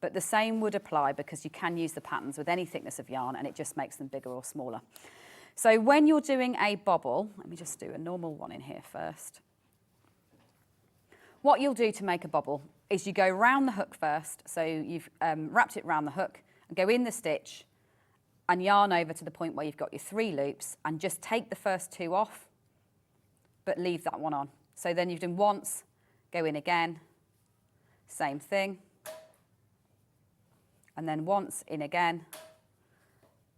But the same would apply because you can use the patterns with any thickness of yarn and it just makes them bigger or smaller. So when you're doing a bobble, let me just do a normal one in here first. What you'll do to make a bobble is you go round the hook first. So you've wrapped it round the hook and go in the stitch and yarn over to the point where you've got your 3 loops and just take the first 2 off, but leave that one on. So then you've done once, go in again, same thing. And then once, in again,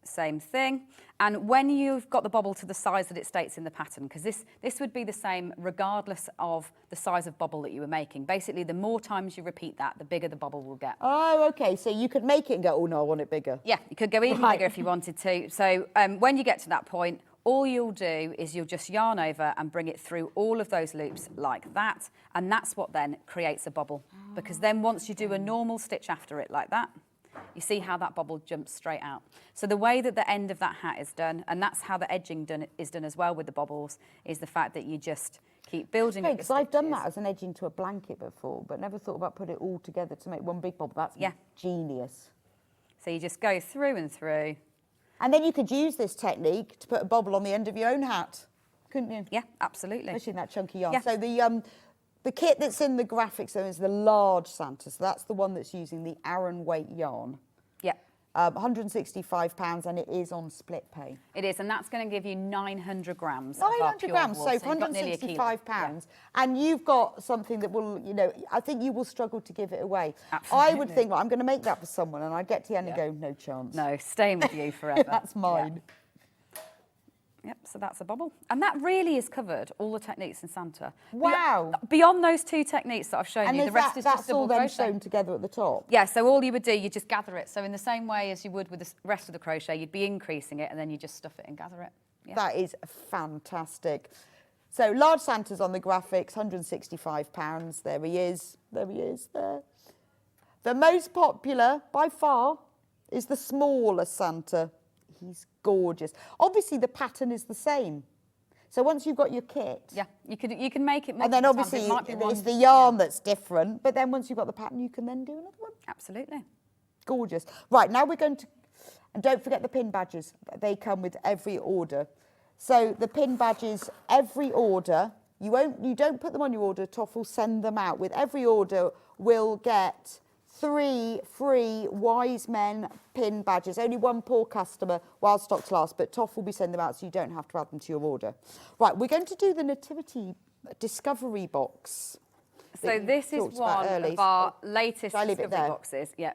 same thing. And when you've got the bobble to the size that it states in the pattern, because this would be the same regardless of the size of bobble that you were making. Basically, the more times you repeat that, the bigger the bobble will get. Oh, okay. So you could make it and go, oh no, I want it bigger. Yeah, you could go even Right. bigger if you wanted to. So when you get to that point, all you'll do is you'll just yarn over and bring it through all of those loops like that. And that's what then creates a bobble. Because then once you do a normal stitch after it like that, you see how that bobble jumps straight out. So the way that the end of that hat is done, and that's how the edging is done as well with the bobbles, is the fact that you just keep building up the Because I've done stitches. that as an edging to a blanket before, but never thought about putting it all together to make one big bobble. That's genius. So you just go through and through. And then you could use this technique to put a bobble on the end of your own hat, couldn't you? Yeah, absolutely. Especially in that chunky yarn. Yeah. So the kit that's in the graphics though is the large Santa. So that's the one that's using the Aran weight yarn. Yeah. £165, and it is on split pay. It is, and that's going to give you 900 grams. 900 grams, so for £165. And you've got something that will, you know, I think you will struggle to give it away. Absolutely. I would think, well, I'm going to make that for someone, and I get to the end and go, no chance. No, staying with you forever. That's mine. Yep, so that's a bobble. And that really is covered, all the techniques in Santa. Wow. Beyond those two techniques that I've shown And you, the rest is just that's double all then crochet. sewn together at the top? Yeah, so all you would do, you just gather it. So in the same way as you would with the rest of the crochet, you'd be increasing it and then you just stuff it and gather it. Yeah. That is fantastic. So large Santa's on the graphics, £165. There he is. There he is there. The most popular, by far, is the smaller Santa. He's gorgeous. Obviously, the pattern is the same. So once you've got your kit... Yeah, you can make it multiple and then times. obviously It might be it's one- the yarn that's different, but then once you've got the pattern, you can then do another one. Absolutely. Gorgeous. Right, now we're going to... And don't forget the pin badges. They come with every order. So the pin badges, every order, you don't put them on your order, Toff will send them out. With every order, we'll get 3 free Wise Men pin badges. Only one poor customer while stocks last, but Toff will be sending them out so you don't have to add them to your order. Right, we're going to do the Nativity Discovery Box. So this is one of our latest Shall I leave it discovery there? boxes. Yeah.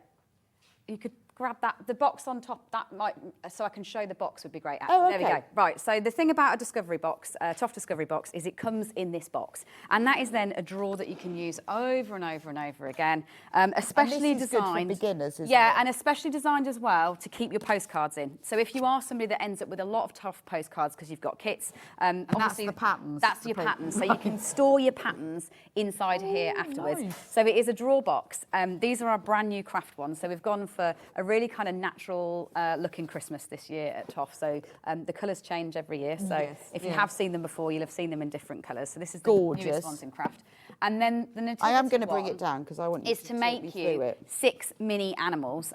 You could grab that, the box on top, that might, so I can show the box would be great. Actually. Oh, There we okay. go. Right, so the thing about a discovery box, Toff discovery box, is it comes in this box. And that is then a drawer that you can use over and over and over again, especially and this is designed. good for beginners, isn't yeah, it? and especially designed as well to keep your postcards in. So if you are somebody that ends up with a lot of Toff postcards because you've got kits, obviously the patterns. That's your patterns. So you can store your patterns inside here afterwards. So it is a drawer box. These are our brand new craft ones. So we've gone for a really kind of natural looking Christmas this year at Toff. So the colours change every year. So if you have seen them before, you'll have seen them in different colours. So this is the Gorgeous. newest ones in craft. And then the Nativity I am going to bring one it down because I want you is to talk me make through you it. 6 mini animals.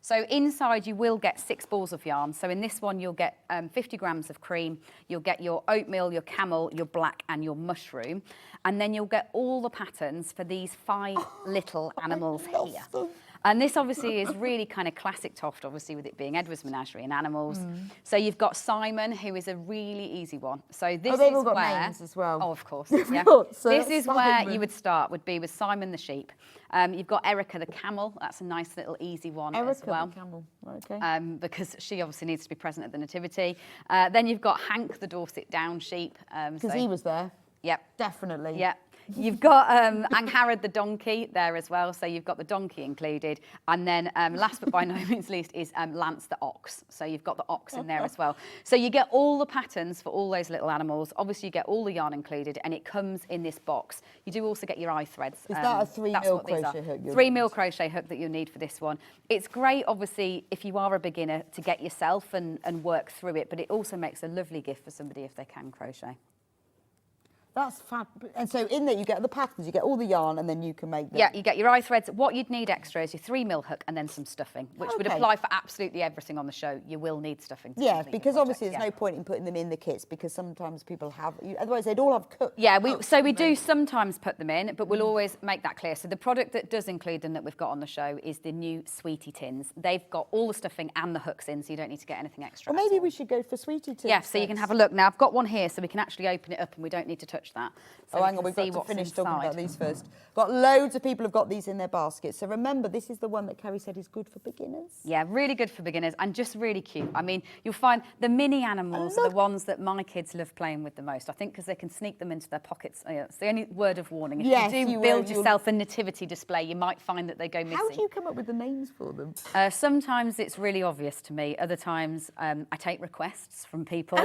So inside you will get 6 balls of yarn. So in this one you'll get 50 grams of cream, you'll get your oatmeal, your camel, your black and your mushroom. And then you'll get all the patterns for these 5 little animals here. And this obviously is really kind of classic Toft, obviously with it being Edward's Menagerie and animals. So you've got Simon, who is a really easy one. So this they've is all got where, names as well. Oh, of course. Yeah. So This that's is where Simon. you would start, would be with Simon the sheep. You've got Erica the camel. That's a nice little easy one as Erica well. the camel. Okay. Because she obviously needs to be present at the Nativity. Then you've got Hank the Dorset down sheep. Because he was there. Yep. Definitely. Yep. You've got Angharad the donkey there as well, so you've got the donkey included. And then last but by no means least is Lance the ox. So you've got the ox in there as well. So you get all the patterns for all those little animals. Obviously you get all the yarn included and it comes in this box. You do also get your eye threads. Is that a 3 that's mil what these are. crochet hook? 3 mil crochet hook that you'll need for this one. It's great, obviously, if you are a beginner to get yourself and work through it, but it also makes a lovely gift for somebody if they can crochet. That's fab. And so in there you get the patterns, you get all the yarn, and then you can make them. Yeah, you get your eye threads. What you'd need extra is your 3 mil hook and then some stuffing, which would Okay. apply for absolutely everything on the show. You will need stuffing. To Yeah, complete your because project, obviously there's yeah. no point in putting them in the kits because sometimes people have, otherwise they'd all have cooked. Yeah, we do sometimes put them in, but we'll always make that clear. So the product that does include them that we've got on the show is the new Sweetie tins. They've got all the stuffing and the hooks in, so you don't need to get anything extra. Or maybe we should go for Sweetie tins. Yeah, so you can have a look. Now, I've got one here, so we can actually open it up and we don't need to touch touch that. So Oh, we hang on, can we've got see to what's finish talking inside. about these first. Got loads of people have got these in their baskets. So remember, this is the one that Kerry said is good for beginners. Yeah, really good for beginners and just really cute. I mean, you'll find the mini animals are the ones that my kids love playing with the most. I think because they can sneak them into their pockets. It's the only word of warning. If you do build yourself a nativity display, you might find that they go missing. How do you come up with the names for them? Sometimes it's really obvious to me. Other times I take requests from people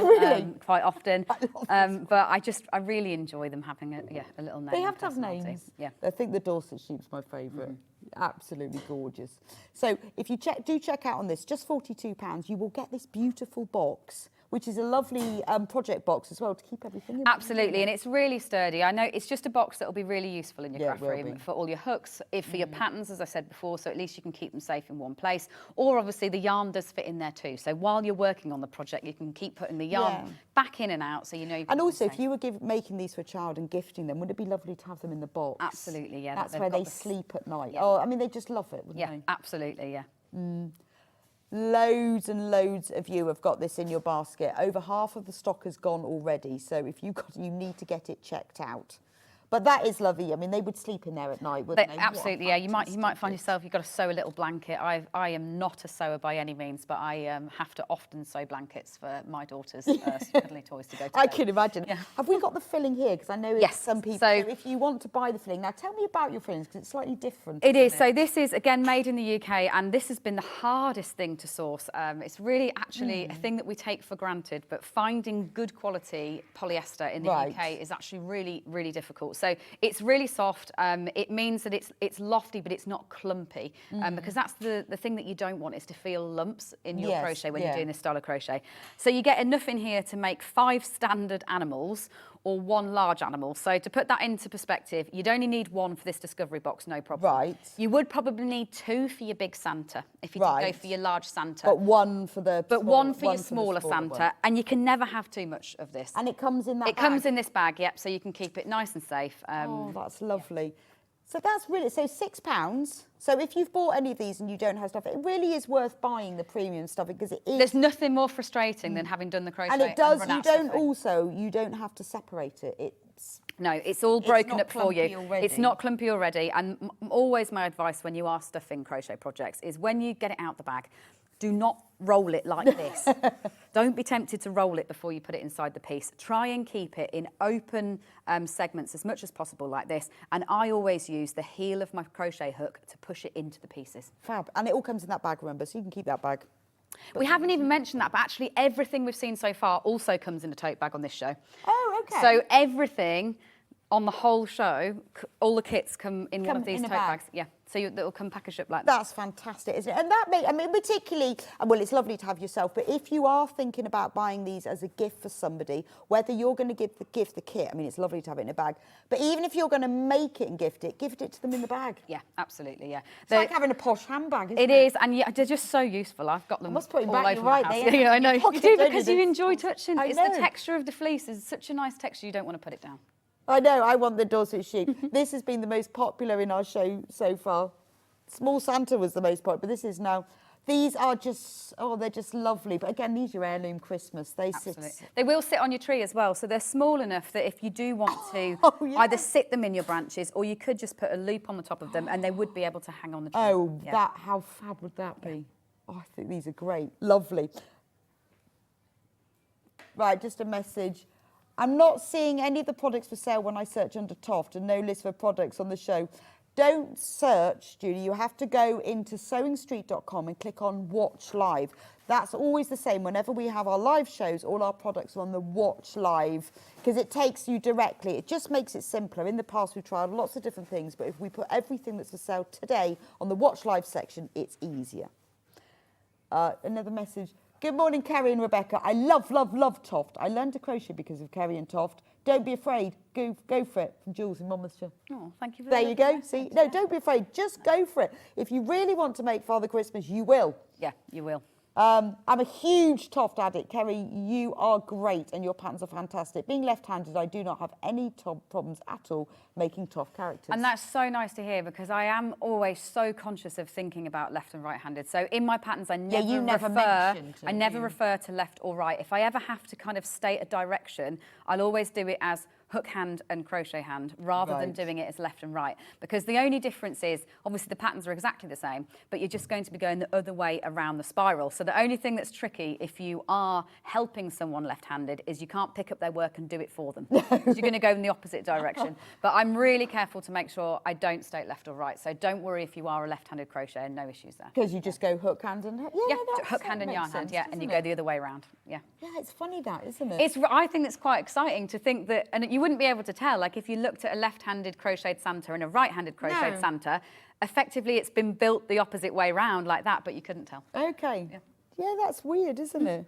quite often. But I really enjoy them having a little name. They have to have names. Yeah. I think the Dorset sheep's my favourite. Absolutely gorgeous. So if you check out on this, just £42, you will get this beautiful box, which is a lovely project box as well to keep everything in. Absolutely, and it's really sturdy. I know it's just a box that will be really useful in your craft room for all your hooks, for your patterns, as I said before, so at least you can keep them safe in one place. Or obviously the yarn does fit in there too, so while you're working on the project, you can keep putting the yarn back in and out, so you know. And also, if you were making these for a child and gifting them, wouldn't it be lovely to have them in the box? Absolutely, yeah. That's where they sleep at night. Yeah. Oh, I mean, they just love it, wouldn't they? Yeah, absolutely, yeah. Loads and loads of you have got this in your basket. Over half of the stock has gone already, so if you need to get it checked out. But that is lovely. I mean, they would sleep in there at night, wouldn't they? Absolutely, yeah. You might find yourself, you've got to sew a little blanket. I am not a sewer by any means, but I have to often sew blankets for my daughter's cuddly toys to go to bed. I can imagine. Yeah. Have we got the filling here? Because I know some people, so if you want to buy the filling, now tell me about your fillings, because it's slightly different. It is. So this is, again, made in the UK, and this has been the hardest thing to source. It's really actually a thing that we take for granted, but finding good quality polyester in the UK is actually really, really difficult. So it's really soft. It means that it's lofty, but it's not clumpy, because that's the thing that you don't want, is to feel lumps in your crochet when you're doing this style of crochet. So you get enough in here to make 5 standard animals or 1 large animal. So to put that into perspective, you'd only need 1 for this discovery box, no problem. Right. You would probably need 2 for your big Santa, if you did go for your large Santa. But 1 for the one for your smaller Santa, one. And you can never have too much of this. And it comes in that bag? It comes in this bag, yep, so you can keep it nice and safe. Oh, that's lovely. So that's really, so £6. So if you've bought any of these and you don't have stuff, it really is worth buying the premium stuff, because it is. There's nothing more frustrating than having done the crochet. And it does, you don't have to separate it. No, it's all broken up for you. Already. It's not clumpy already. And always my advice when you are stuffing crochet projects is when you get it out the bag, do not roll it like this. Don't be tempted to roll it before you put it inside the piece. Try and keep it in open segments as much as possible like this. And I always use the heel of my crochet hook to push it into the pieces. Fab. And it all comes in that bag, remember, so you can keep that bag. We haven't even mentioned that, but actually everything we've seen so far also comes in a tote bag on this show. Oh, okay. So everything on the whole show, all the kits come in one of these tote bags. Yeah, so it'll come packaged up like that. That's fantastic, isn't it? And that I mean, particularly, well, it's lovely to have yourself, but if you are thinking about buying these as a gift for somebody, whether you're going to give the kit, I mean, it's lovely to have it in a bag, but even if you're going to make it and gift it to them in the bag. Yeah, absolutely, yeah. It's like having a posh handbag, isn't it? It is, and yeah, they're just so useful. I've got them all over my house. Yeah, I know. You do, because you enjoy touching. It's the texture of the fleece. It's such a nice texture, you don't want to put it down. I know, I want the Dorset sheep. This has been the most popular in our show so far. Small Santa was the most popular, but this is now. These are just, they're just lovely. But again, these are heirloom Christmas. They will sit on your tree as well. So they're small enough that if you do want to either sit them in your branches, or you could just put a loop on the top of them and they would be able to hang on the tree. Oh, how fab would that be? Oh, I think these are great. Lovely. Right, just a message. I'm not seeing any of the products for sale when I search under Toft, and no list for products on the show. Don't search, Julie. You have to go into sewingstreet.com and click on Watch Live. That's always the same. Whenever we have our live shows, all our products are on the Watch Live, because it takes you directly. It just makes it simpler. In the past, we've tried lots of different things, but if we put everything that's for sale today on the Watch Live section, it's easier. Another message. Good morning, Kerry and Rebecca. I love, love, love Toft. I learned to crochet because of Kerry and Toft. Don't be afraid. Go for it. From Jules in Monmouthshire. Oh, thank you very much. There you go. See? No, don't be afraid. Just go for it. If you really want to make Father Christmas, you will. Yeah, you will. I'm a huge Toft addict. Kerry, you are great and your patterns are fantastic. Being left-handed, I do not have any problems at all making Toft characters. And that's so nice to hear, because I am always so conscious of thinking about left and right-handed. So in my patterns, I never refer to left or right. If I ever have to kind of state a direction, I'll always do it as hook hand and crochet hand rather than doing it as left and right, because the only difference is obviously the patterns are exactly the same, but you're just going to be going the other way around the spiral. So the only thing that's tricky if you are helping someone left-handed is you can't pick up their work and do it for them. You're going to go in the opposite direction. But I'm really careful to make sure I don't state left or right. So don't worry if you are a left-handed crocheter, no issues there. Because you just go hook hand and hook hand and yarn hand, and you go the other way around. Yeah, it's funny that, isn't it? I think it's quite exciting to think that, and you wouldn't be able to tell, like if you looked at a left-handed crocheted Santa and a right-handed crocheted Santa, effectively it's been built the opposite way round like that, but you couldn't tell. Okay. Yeah, that's weird, isn't it?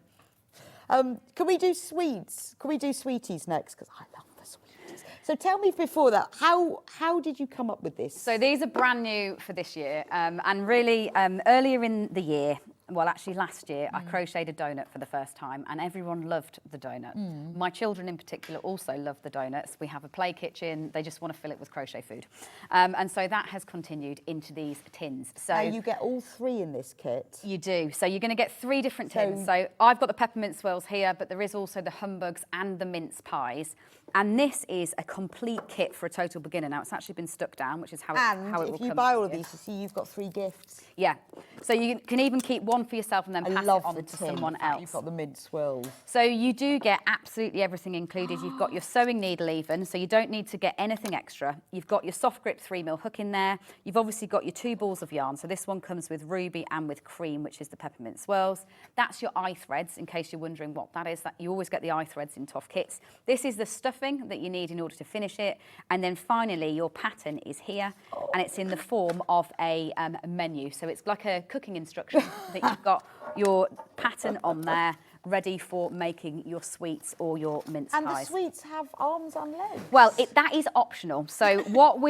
Can we do sweets? Can we do sweeties next? Because I love the sweeties. So tell me before that, how did you come up with this? So these are brand new for this year, and really earlier in the year, well, actually last year, I crocheted a donut for the first time, and everyone loved the donut. My children in particular also love the donuts. We have a play kitchen. They just want to fill it with crochet food. And so that has continued into these tins. So now you get all 3 in this kit. You do. So you're going to get 3 different tins. So I've got the peppermint swirls here, but there is also the humbugs and the mince pies. And this is a complete kit for a total beginner. Now, it's actually been stuck down, which is how it will come. And if you buy all of these, you see you've got 3 gifts. Yeah. So you can even keep one for yourself and then pass it on to someone else. You've got the mince swirls. So you do get absolutely everything included. You've got your sewing needle even, so you don't need to get anything extra. You've got your soft grip 3mm hook in there. You've obviously got your 2 balls of yarn. So this one comes with ruby and with cream, which is the peppermint swirls. That's your eye threads, in case you're wondering what that is. That you always get the eye threads in Toff kits. This is the stuffing that you need in order to finish it. And then finally, your pattern is here, and it's in the form of a menu. So it's like a cooking instruction that you've got your pattern on there, ready for making your sweets or your mince pies. And the sweets have arms and legs. Well, that is optional. So what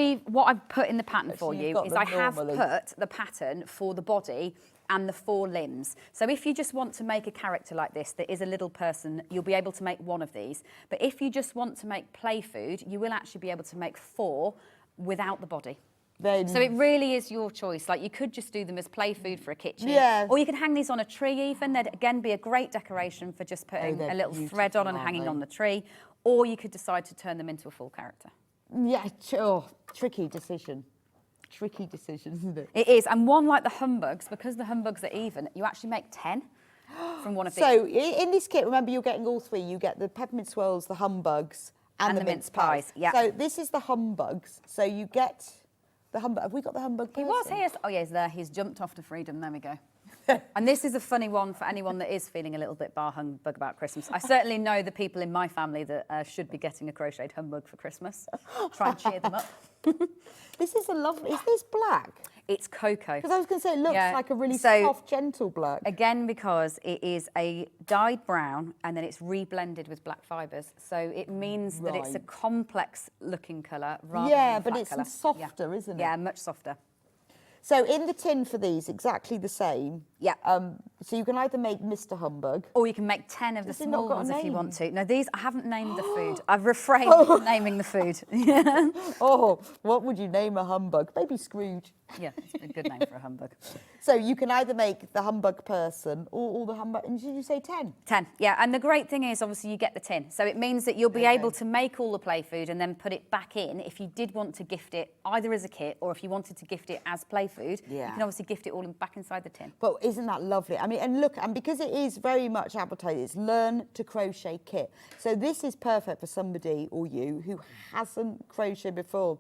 I've put in the pattern for you is I have put the pattern for the body and the 4 limbs. So if you just want to make a character like this that is a little person, you'll be able to make one of these. But if you just want to make play food, you will actually be able to make 4 without the body. So it really is your choice. Like, you could just do them as play food for a kitchen. Yes. Or you could hang these on a tree even. They'd again be a great decoration for just putting a little thread on and hanging on the tree. Or you could decide to turn them into a full character. Yeah, sure. Tricky decision. Tricky decision, isn't it? It is. And one like the humbugs, because the humbugs are even, you actually make 10 from one of these. So in this kit, remember, you're getting all 3. You get the peppermint swirls, the humbugs, and the mince pies. Yeah. So this is the humbugs. So you get the humbug. Have we got the humbug person? He was here. Oh, yeah, he's there. He's jumped off to freedom. There we go. And this is a funny one for anyone that is feeling a little bit bar humbug about Christmas. I certainly know the people in my family that should be getting a crocheted humbug for Christmas. Try and cheer them up. This is a lovely... Is this black? It's cocoa. Because I was going to say, it looks like a really soft, gentle black. Again, because it is a dyed brown and then it's reblended with black fibres. So it means that it's a complex-looking colour rather than a flat it's colour. softer, isn't it? Yeah, much softer. So in the tin for these, exactly the same. Yeah. So you can either make Mr. Humbug. Or you can make 10 of the small ones if you want to. No, these, I haven't named the food. I've refrained from naming the food. Oh, what would you name a humbug? Maybe Scrooge. Yeah, it's a good name for a humbug. So you can either make the humbug person or the humbug... And did you say 10? 10, yeah. And the great thing is, obviously, you get the tin. So it means that you'll be able to make all the play food and then put it back in if you did want to gift it either as a kit or if you wanted to gift it as play food. You can obviously gift it all back inside the tin. But isn't that lovely? I mean, and look, and because it is very much advertised, it's Learn to Crochet Kit. So this is perfect for somebody or you who hasn't crocheted before.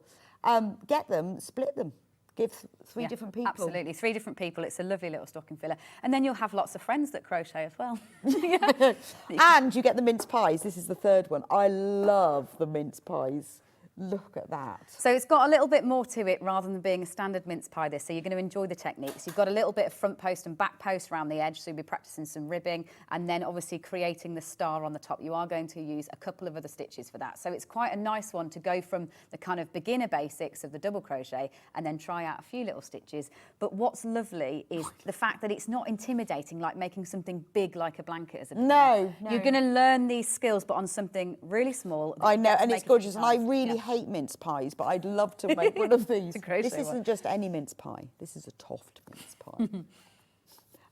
Get them, split them. Give 3 different people. Absolutely, 3 different people. It's a lovely little stocking filler. And then you'll have lots of friends that crochet as well. And you get the mince pies. This is the 3rd one. I love the mince pies. Look at that. So it's got a little bit more to it rather than being a standard mince pie this, so you're going to enjoy the techniques. You've got a little bit of front post and back post around the edge, so you'll be practicing some ribbing, and then obviously creating the star on the top. You are going to use a couple of other stitches for that. So it's quite a nice one to go from the kind of beginner basics of the double crochet and then try out a few little stitches. But what's lovely is the fact that it's not intimidating like making something big like a blanket as a beginner. No. You're going to learn these skills, but on something really small. I know, and it's gorgeous, and I really hate mince pies, but I'd love to make one of these. This isn't just any mince pie. This is a Toft mince pie.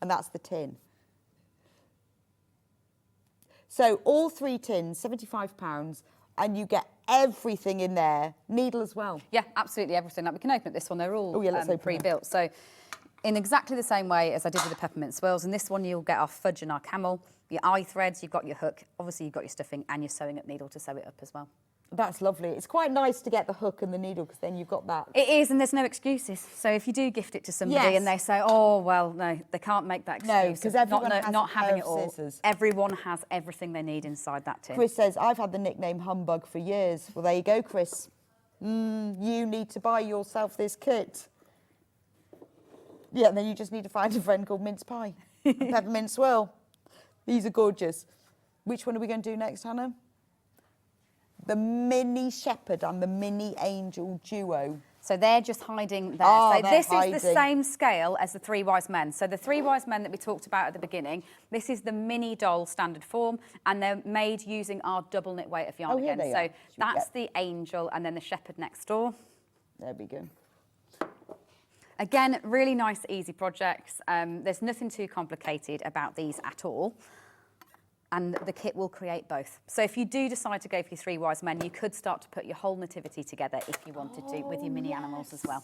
And that's the tin. So all 3 tins, £75, and you get everything in there. Needle as well. Yeah, absolutely everything. Like we can open up this one. They're all let's open pre-built. So in exactly the same way as I did with the peppermint swirls. In this one, you'll get our fudge and our camel, your eye threads, you've got your hook, obviously you've got your stuffing and your sewing up needle to sew it up as well. That's lovely. It's quite nice to get the hook and the needle because then you've got that. It is, and there's no excuses. So if you do gift it to somebody and they say, oh, well, no, they can't make that excuse. No, because everyone has not a having pair it of all. scissors. Everyone has everything they need inside that tin. Chris says, I've had the nickname Humbug for years. Well, there you go, Chris. You need to buy yourself this kit. Yeah, and then you just need to find a friend called Mince Pie and Peppermint Swirl. These are gorgeous. Which one are we going to do next, Hannah? The mini shepherd and the mini angel duo. So they're just hiding there. Oh, so this is the hiding. same scale as the Three Wise Men. So the Three Wise Men that we talked about at the beginning, this is the mini doll standard form, and they're made using our double knit weight of yarn Oh, here again. they So are. that's the angel and then the shepherd next door. There we go. Again, really nice, easy projects. There's nothing too complicated about these at all. And the kit will create both. So if you do decide to go for your Three Wise Men, you could start to put your whole nativity together if you wanted to with your mini animals as well.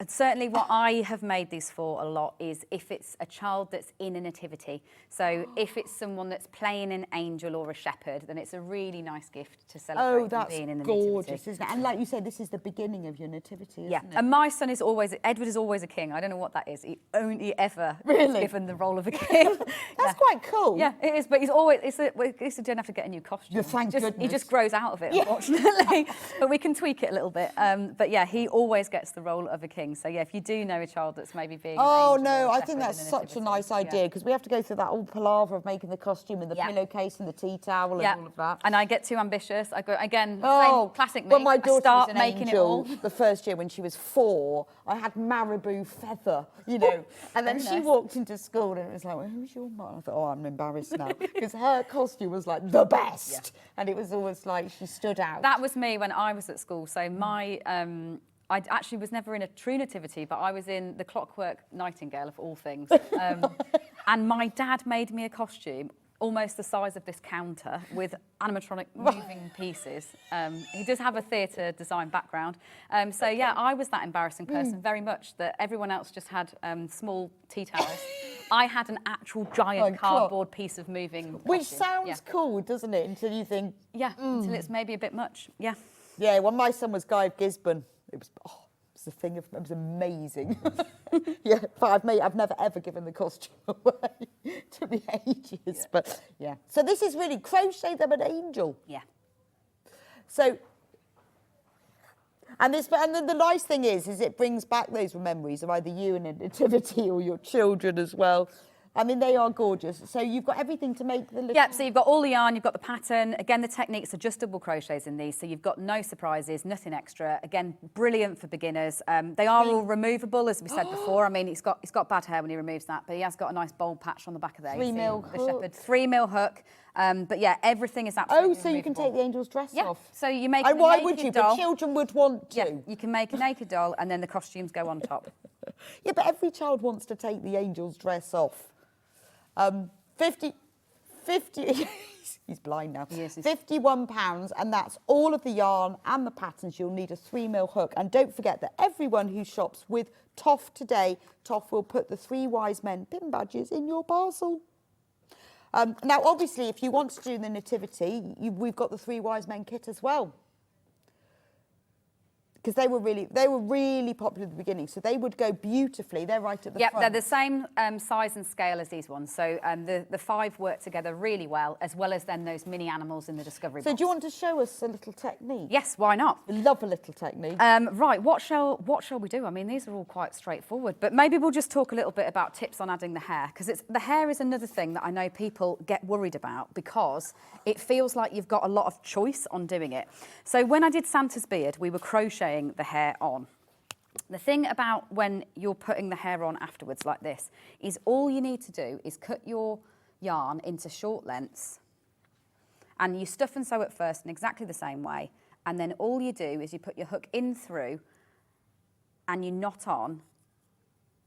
And certainly what I have made these for a lot is if it's a child that's in a nativity. So if it's someone that's playing an angel or a shepherd, then it's a really nice gift to celebrate them being in the nativity. Gorgeous, isn't it? And like you said, this is the beginning of your nativity, isn't it? And my son is always, Edward is always a king. I don't know what that is. He only ever Really? is given the role of a king. That's quite cool. Yeah, it is, but he's always, you don't have to get a new costume. Yeah, thank He goodness. just grows out of it, unfortunately. But we can tweak it a little bit. But yeah, he always gets the role of a king. So yeah, if you do know a child that's maybe being Oh, an angel no, or a I think shepherd that's in a such a nativity. nice idea because we have to go through that whole palaver of making the costume and the Yeah. pillowcase and the tea towel and all of that. And I get too ambitious. I go, again, same classic me. When my I daughter start was an making it angel, all. the first year when she was 4, I had marabou feather, you know, and then Very she nice. walked into school and it was like, well, who's your mum? I thought, oh, I'm embarrassed now because her costume was like the best, and it was always like she stood out. That was me when I was at school. So my, I actually was never in a true nativity, but I was in the Clockwork Nightingale of all things. And my dad made me a costume almost the size of this counter with animatronic moving pieces. He does have a theatre design background. So yeah, I was that embarrassing person very much that everyone else just had small tea towels. I had an actual giant cardboard piece of moving Which costume. sounds cool, doesn't it? Until you think... Yeah, until it's maybe a bit much. Yeah. Yeah, when my son was Guy of Gisborne, it was a thing of, it was amazing. Yeah, but I've never ever given the costume away to the ages. But yeah, so this is really crochet them an angel. Yeah. So, and then the nice thing is it brings back those memories of either you and a nativity or your children as well. I mean, they are gorgeous. So you've got everything to make the little... Yep, so you've got all the yarn, you've got the pattern. Again, the techniques are just double crochets in these, so you've got no surprises, nothing extra. Again, brilliant for beginners. They are all removable, as we said before. I mean, he's got bad hair when he removes that, but he has got a nice bold patch on the back of there. 3 mil the hook. shepherd, 3 mil hook. But yeah, everything is absolutely Oh, so you can removable. take the angel's dress off? So you make And a why naked would you? doll. But children would want to. Yeah, you can make a naked doll and then the costumes go on top. Yeah, but every child wants to take the angel's dress off. 50, he's blind now. Yes, he's... £51, and that's all of the yarn and the patterns. You'll need a 3 mil hook. And don't forget that everyone who shops with Toff today, Toff will put the 3 Wise Men pin badges in your parcel. Now, obviously, if you want to do the nativity, we've got the 3 Wise Men kit as well. Because they were really popular at the beginning, so they would go beautifully. They're right at the front. They're the same size and scale as these ones. So the 5 work together really well, as well as then those mini animals in the discovery box. So do you want to show us a little technique? Yes, why not? I love a little technique. Right, what shall we do? I mean, these are all quite straightforward, but maybe we'll just talk a little bit about tips on adding the hair, because the hair is another thing that I know people get worried about because it feels like you've got a lot of choice on doing it. So when I did Santa's beard, we were crocheting the hair on. The thing about when you're putting the hair on afterwards like this is all you need to do is cut your yarn into short lengths, and you stuff and sew it first in exactly the same way, and then all you do is you put your hook in through and you knot on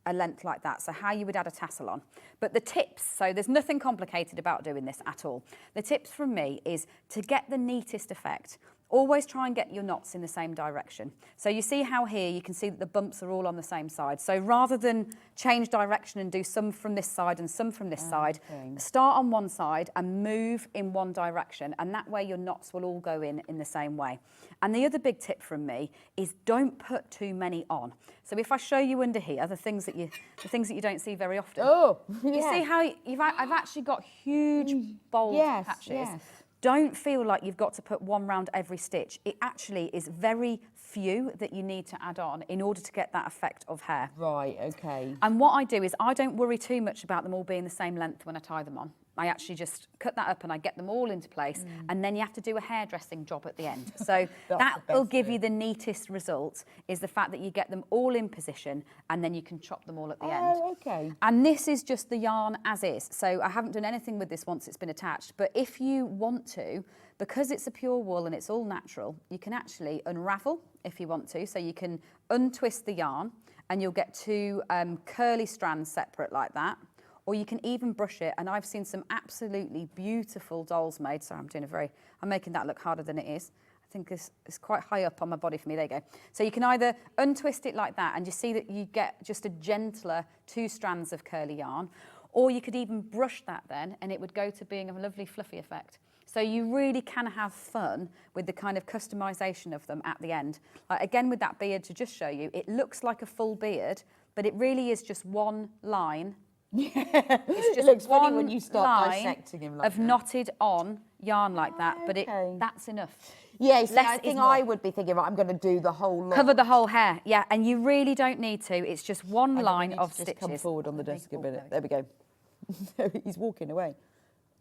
a length like that, so how you would add a tassel on. But the tips, so there's nothing complicated about doing this at all. The tips from me is to get the neatest effect. Always try and get your knots in the same direction. So you see how here you can see that the bumps are all on the same side. So rather than change direction and do some from this side and some from this side, start on one side and move in one direction, and that way your knots will all go in the same way. And the other big tip from me is don't put too many on. So if I show you under here, the things that you don't see very often. Oh, you see how I've actually got huge bold patches. Yes. Don't feel like you've got to put one round every stitch. It actually is very few that you need to add on in order to get that effect of hair. Right, okay. And what I do is I don't worry too much about them all being the same length when I tie them on. I actually just cut that up and I get them all into place, and then you have to do a hairdressing job at the end. So that will give you the neatest result, is the fact that you get them all in position and then you can chop them all at the end. Oh, okay. And this is just the yarn as is. So I haven't done anything with this once it's been attached, but if you want to, because it's a pure wool and it's all natural, you can actually unravel if you want to. So you can untwist the yarn and you'll get two curly strands separate like that. Or you can even brush it, and I've seen some absolutely beautiful dolls made. Sorry, I'm making that look harder than it is. I think it's quite high up on my body for me. There you go. So you can either untwist it like that, and you see that you get just a gentler 2 strands of curly yarn, or you could even brush that then, and it would go to being a lovely fluffy effect. So you really can have fun with the kind of customisation of them at the end. Like again, with that beard, to just show you, it looks like a full beard, but it really is just one line. It's just it looks one funny when you start line dissecting him like of that. knotted on yarn like that, but that's enough. Yes, Less I is think more. I would be thinking, right, I'm going to do the whole lot. Cover the whole hair, yeah, and you really don't need to. It's just one I think we line need of to just stitches. come forward on the desk a Oh, minute. no. There we go. He's walking away.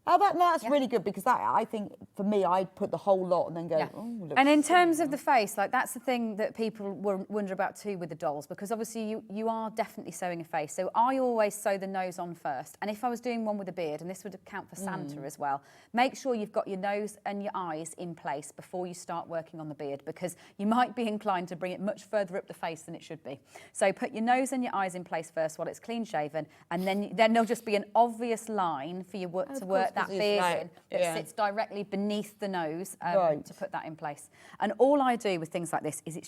Oh, that's really good, because that, I think, for me, I'd put the whole lot and then go, oh, looks And in silly terms now. of the face, like that's the thing that people wonder about too with the dolls, because obviously you are definitely sewing a face. So I always sew the nose on first. And if I was doing one with a beard, and this would count for Santa as well, make sure you've got your nose and your eyes in place before you start working on the beard, because you might be inclined to bring it much further up the face than it should be. So put your nose and your eyes in place first while it's clean shaven, and then there'll just be an obvious line for you to work that beard in. That sits directly beneath the nose to put that in place. And all I do with things like this is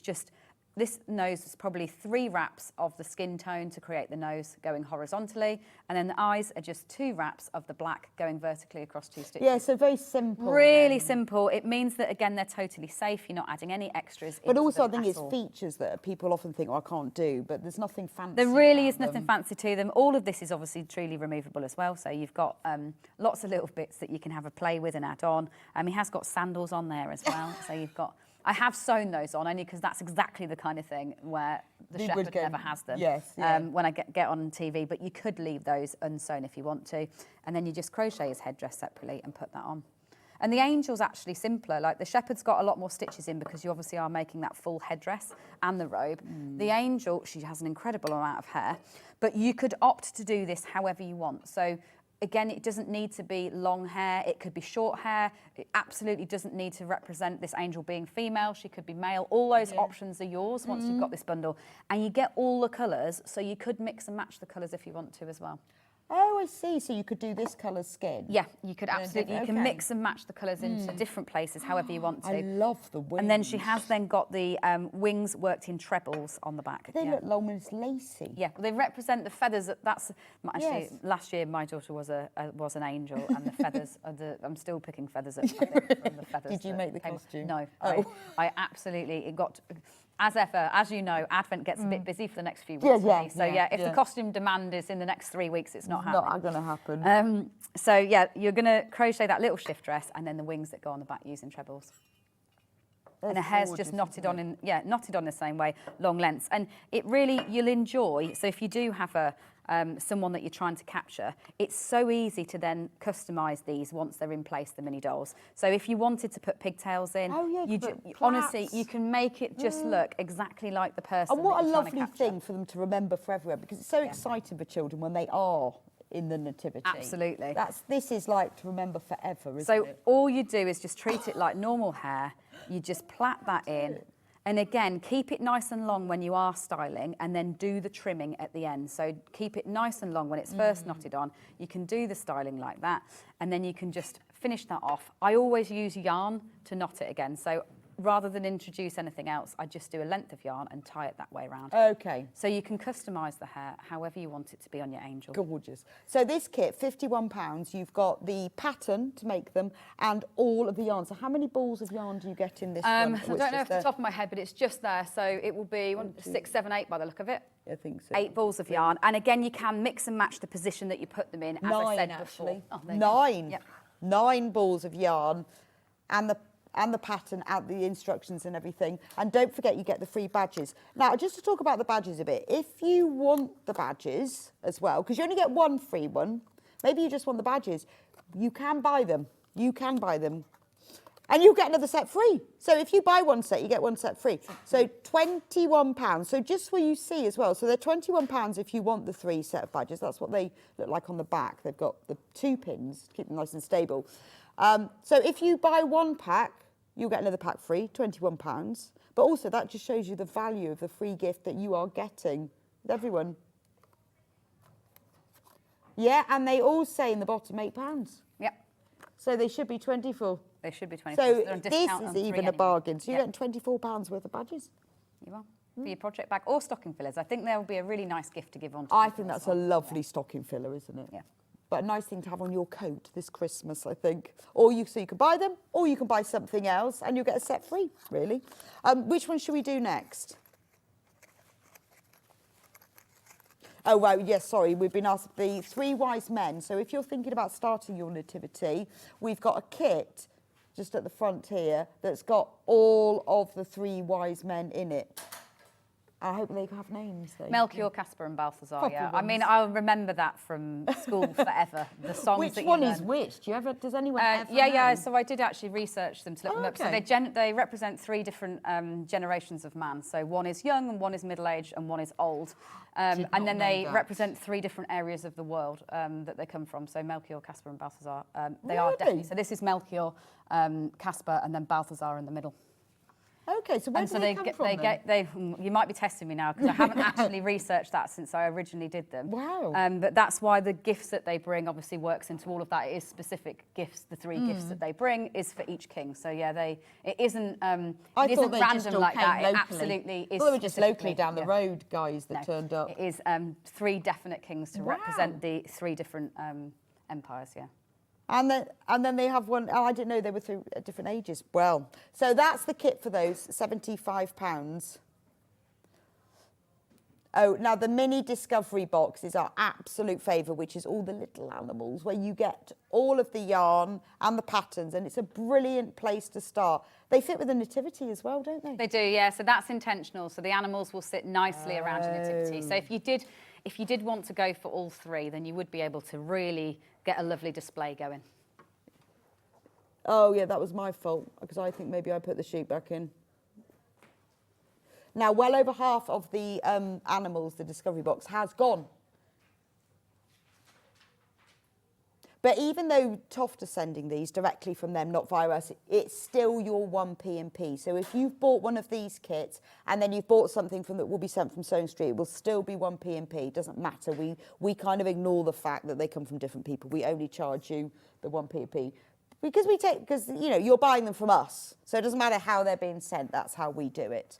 this nose is probably 3 wraps of the skin tone to create the nose going horizontally, and then the eyes are just 2 wraps of the black going vertically across 2 stitches. Yeah, so very simple. Really simple. It means that, again, they're totally safe. You're not adding any extras. But also, I them think at it's all. features that people often think, oh, I can't do, but there's nothing fancy. There really about is nothing them. fancy to them. All of this is obviously truly removable as well. So you've got lots of little bits that you can have a play with and add on. He has got sandals on there as well. So you've got... I have sewn those on only because that's exactly the kind of thing where the shepherd never has them. Yes, yeah. When I get on TV, but you could leave those unsewn if you want to, and then you just crochet his headdress separately and put that on. And the angel's actually simpler. Like the shepherd's got a lot more stitches in because you obviously are making that full headdress and the robe. The angel, she has an incredible amount of hair, but you could opt to do this however you want. So again, it doesn't need to be long hair. It could be short hair. It absolutely doesn't need to represent this angel being female. She could be male. All those options are yours once you've got this bundle. And you get all the colours, so you could mix and match the colours if you want to as well. Oh, I see. So you could do this colour skin. Yeah, you could absolutely. You can okay. mix and match the colours into different places, however you want to. I love the wings. And then she has then got the wings worked in trebles on the back. They look long and it's lacy. Yeah, well, they represent the feathers. That's actually Yes. last year my daughter was an angel, and the feathers. I'm still picking feathers up I think, from the feathers. Did you that make the came- costume? No, Oh. I absolutely it got. As ever, as you know, Advent gets a bit busy for the next few weeks. Yeah, for yeah, me. So yeah, if yeah. the costume demand is in the next 3 weeks, it's not happening. Not going to happen. So yeah, you're going to crochet that little shift dress and then the wings that go on the back using trebles. And the hair's just knotted on knotted on the same way, long lengths. And it really, you'll enjoy. So if you do have someone that you're trying to capture, it's so easy to then customise these once they're in place, the mini dolls. So if you wanted to put pigtails in, honestly, you can make it just look exactly like the person And what that a you're trying to lovely capture. thing for them to remember forever, because it's so exciting for children when they are in the nativity. Absolutely. This is like to remember forever, isn't So it? all you do is just treat it like normal hair. You just plait that in. And again, keep it nice and long when you are styling, and then do the trimming at the end. So keep it nice and long when it's first knotted on. You can do the styling like that, and then you can just finish that off. I always use yarn to knot it again. So rather than introduce anything else, I just do a length of yarn and tie it that way around. Okay. So you can customise the hair however you want it to be on your angel. Gorgeous. So this kit, £51, you've got the pattern to make them and all of the yarn. So how many balls of yarn do you get in this one? I don't know off the top of my head, but it's just there. So it will be 6, 7, 8 by the look of it. I think so. 8 balls of yarn. And again, you can mix and match the position that you put them in, as I said before. Oh, there you go. 9. Yep. 9 balls of yarn and the pattern out, the instructions and everything. And don't forget you get the free badges. Now, just to talk about the badges a bit, if you want the badges as well, because you only get one free one, maybe you just want the badges, you can buy them. You can buy them. And you'll get another set free. So if you buy one set, you get one set free. So £21. So just so you see as well, so they're £21 if you want the 3 set of badges. That's what they look like on the back. They've got the 2 pins to keep them nice and stable. So if you buy 1 pack, you'll get another pack free, £21. But also that just shows you the value of the free gift that you are getting with everyone. Yeah, and they all say in the bottom £8. Yep. So they should be 24. They should be 24. So they're on this discount is on 3 even a anyway. bargain. So you're Yep. getting £24 worth of badges. You are. For your project bag or stocking fillers. I think they'll be a really nice gift to give on to I people think as that's a well. lovely stocking filler, isn't it? Yeah. But a nice thing to have on your coat this Christmas, I think. Or so you can buy them, or you can buy something else, and you'll get a set free, really. Which one should we do next? Oh, right, yes, sorry, we've been asked the 3 wise men. So if you're thinking about starting your nativity, we've got a kit just at the front here that's got all of the 3 wise men in it. I hope they have names, though. Melchior, Caspar and Balthazar, Proper yeah. I mean, ones. I'll remember that from school forever, the songs Which that one you is learn. which? Does anyone ever Yeah, know? so I did actually research them to look them up. So okay. they represent 3 different generations of man. So one is young, and one is middle-aged, and one is old. And then not they know that. represent 3 different areas of the world that they come from. So Melchior, Caspar and Balthazar, they are Really? definitely. So this is Melchior, Caspar, and then Balthazar in the middle. Okay, so where do they come from then? You might be testing me now because I haven't actually researched that since I originally did them. Wow. But that's why the gifts that they bring obviously works into all of that. It is specific gifts. The 3 gifts that they bring is for each king. So yeah, it isn't I it thought isn't they random just all like came that. locally. It absolutely is. Well, they were just locally specifically, down the yeah. road guys that No, turned up. It is 3 definite kings to Wow. represent the 3 different empires. Yeah. And then they have one, oh, I didn't know they were through at different ages. Well, so that's the kit for those, £75. Oh, now the mini discovery box is our absolute favourite, which is all the little animals, where you get all of the yarn and the patterns, and it's a brilliant place to start. They fit with the nativity as well, don't they? They do, yeah. So that's intentional. So the animals will sit nicely around your nativity. So if you did want to go for all 3, then you would be able to really get a lovely display going. Oh, yeah, that was my fault, because I think maybe I put the sheep back in. Now, well over half of the animals, the discovery box, has gone. But even though Toft are sending these directly from them, not via us, it's still your 1p&p. So if you've bought one of these kits and then you've bought something that will be sent from Sewing Street, it will still be 1p&p. It doesn't matter. We kind of ignore the fact that they come from different people. We only charge you the 1p&p. Because you know, you're buying them from us. So it doesn't matter how they're being sent. That's how we do it.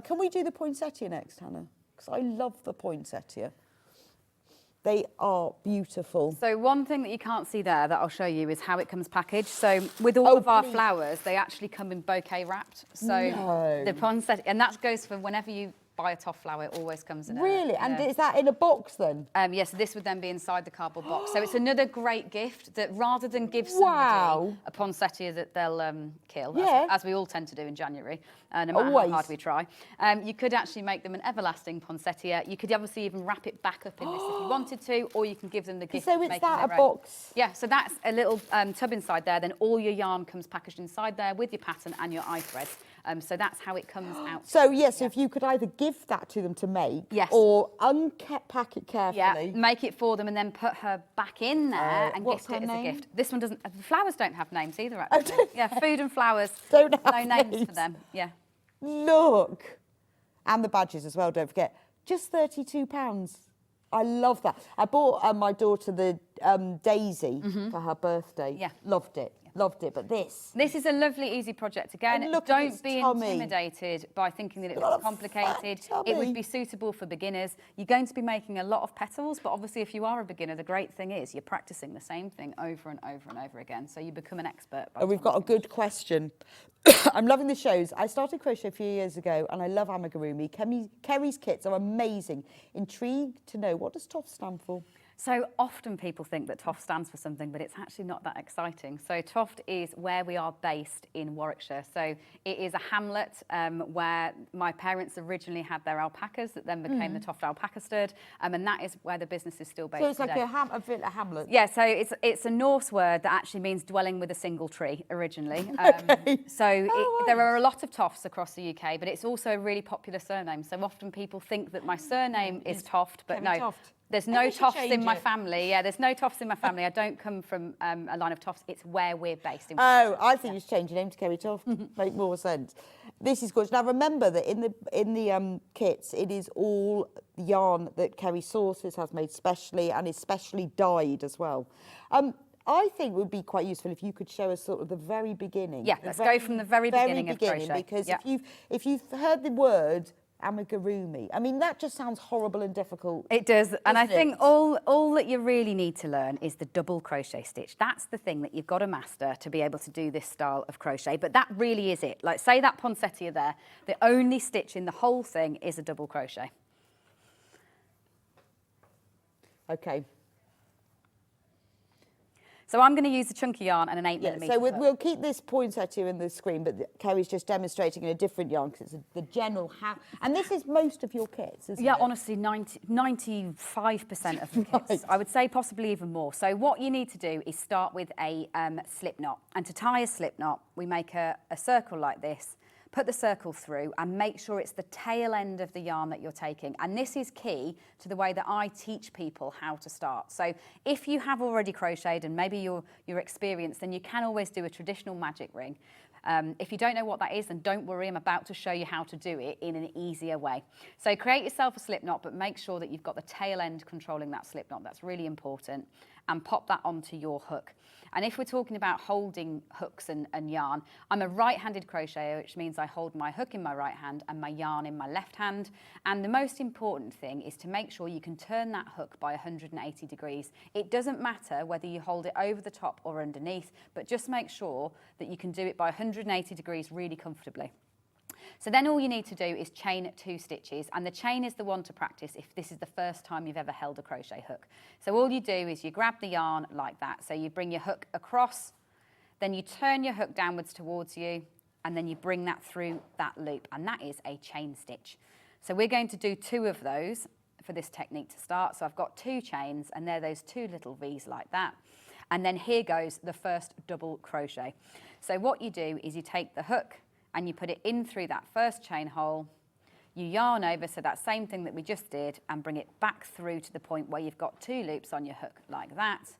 Can we do the Poinsettia next, Hannah? Because I love the Poinsettia. They are beautiful. So one thing that you can't see there that I'll show you is how it comes packaged. So with all of our flowers, they actually come in bouquet wrapped. So the poinsettia, and that goes for whenever you buy a Toft flower, it always comes in Really? And is that in a box then? Yes, this would then be inside the cardboard box. So it's another great gift that rather than give somebody a poinsettia that they'll kill, as we all tend to do in January, no matter how hard we try, you could actually make them an everlasting poinsettia. You could obviously even wrap it back up in this if you wanted to, or you can give them the gift So of it's making that a their own. box? Yeah, so that's a little tub inside there. Then all your yarn comes packaged inside there with your pattern and your eye thread. So that's how it comes out. So yes, if you could either give that to them to make, or unpack it carefully. Yeah, make it for them and then put her back in there and gift it as a gift. This one doesn't. The flowers don't have names either. Actually, yeah, food and flowers don't have no names for them. Yeah. Look. And the badges as well, don't forget. Just £32. I love that. I bought my daughter the daisy for her birthday. Yeah. Loved it. Loved it. But this is a lovely, easy project. Again, And look at don't its be tummy. intimidated by thinking that It's got it's a complicated. fat It would tummy. be suitable for beginners. You're going to be making a lot of petals, but obviously if you are a beginner, the great thing is you're practicing the same thing over and over and over again. So you become an expert. By the We've time got a you finish. good question. I'm loving the shows. I started crochet a few years ago and I love amigurumi. Kerry's kits are amazing. Intrigued to know, what does TOF stand for? So often people think that TOF stands for something, but it's actually not that exciting. So Toft is where we are based in Warwickshire. So it is a hamlet where my parents originally had their alpacas that then became the Toft Alpaca Stud, and that is where the business is still based So it's today. like a hamlet? Yeah, so it's a Norse word that actually means dwelling with a single tree originally. There are a lot of Tofts across the UK, but it's also a really popular surname. So often people think that my surname is Toft, but Kerry no. Toft. There's Maybe no we should Tofts change in my it. family. Yeah, there's no Tofts in my family. I don't come from a line of Tofts. It's where we're based. Oh, I think you should change your name to Kerry Toft. Make more sense. This is gorgeous. Now remember that in the kits, it is all yarn that Kerry Sources has made specially and is specially dyed as well. I think it would be quite useful if you could show us sort of the very beginning. Yeah, let's go from the very beginning of crochet. Because Yeah. if you've heard the word amigurumi, I mean, that just sounds horrible and difficult. It does, and I doesn't think it? all that you really need to learn is the double crochet stitch. That's the thing that you've got to master to be able to do this style of crochet, but that really is it. Like, say that poinsettia there, the only stitch in the whole thing is a double crochet. Okay. So I'm going to use the chunky yarn and an 8mm. So we'll keep this poinsettia in the screen, but Kerry's just demonstrating in a different yarn because it's the general and this is most of your kits, isn't it? Yeah, honestly, 95% of the kits. Right. I would say possibly even more. So what you need to do is start with a slip knot. And to tie a slip knot, we make a circle like this, put the circle through and make sure it's the tail end of the yarn that you're taking. And this is key to the way that I teach people how to start. So if you have already crocheted and maybe you're experienced, then you can always do a traditional magic ring. If you don't know what that is, then don't worry, I'm about to show you how to do it in an easier way. So create yourself a slip knot, but make sure that you've got the tail end controlling that slip knot. That's really important. And pop that onto your hook. And if we're talking about holding hooks and yarn, I'm a right-handed crocheter, which means I hold my hook in my right hand and my yarn in my left hand. And the most important thing is to make sure you can turn that hook by 180 degrees. It doesn't matter whether you hold it over the top or underneath, but just make sure that you can do it by 180 degrees really comfortably. So then all you need to do is chain 2 stitches, and the chain is the one to practice if this is the first time you've ever held a crochet hook. So all you do is you grab the yarn like that. So you bring your hook across, then you turn your hook downwards towards you, and then you bring that through that loop, and that is a chain stitch. So we're going to do 2 of those for this technique to start. So I've got 2 chains, and they're those 2 little V's like that. And then here goes the first double crochet. So what you do is you take the hook, and you put it in through that first chain hole, you yarn over, so that same thing that we just did, and bring it back through to the point where you've got 2 loops on your hook like that.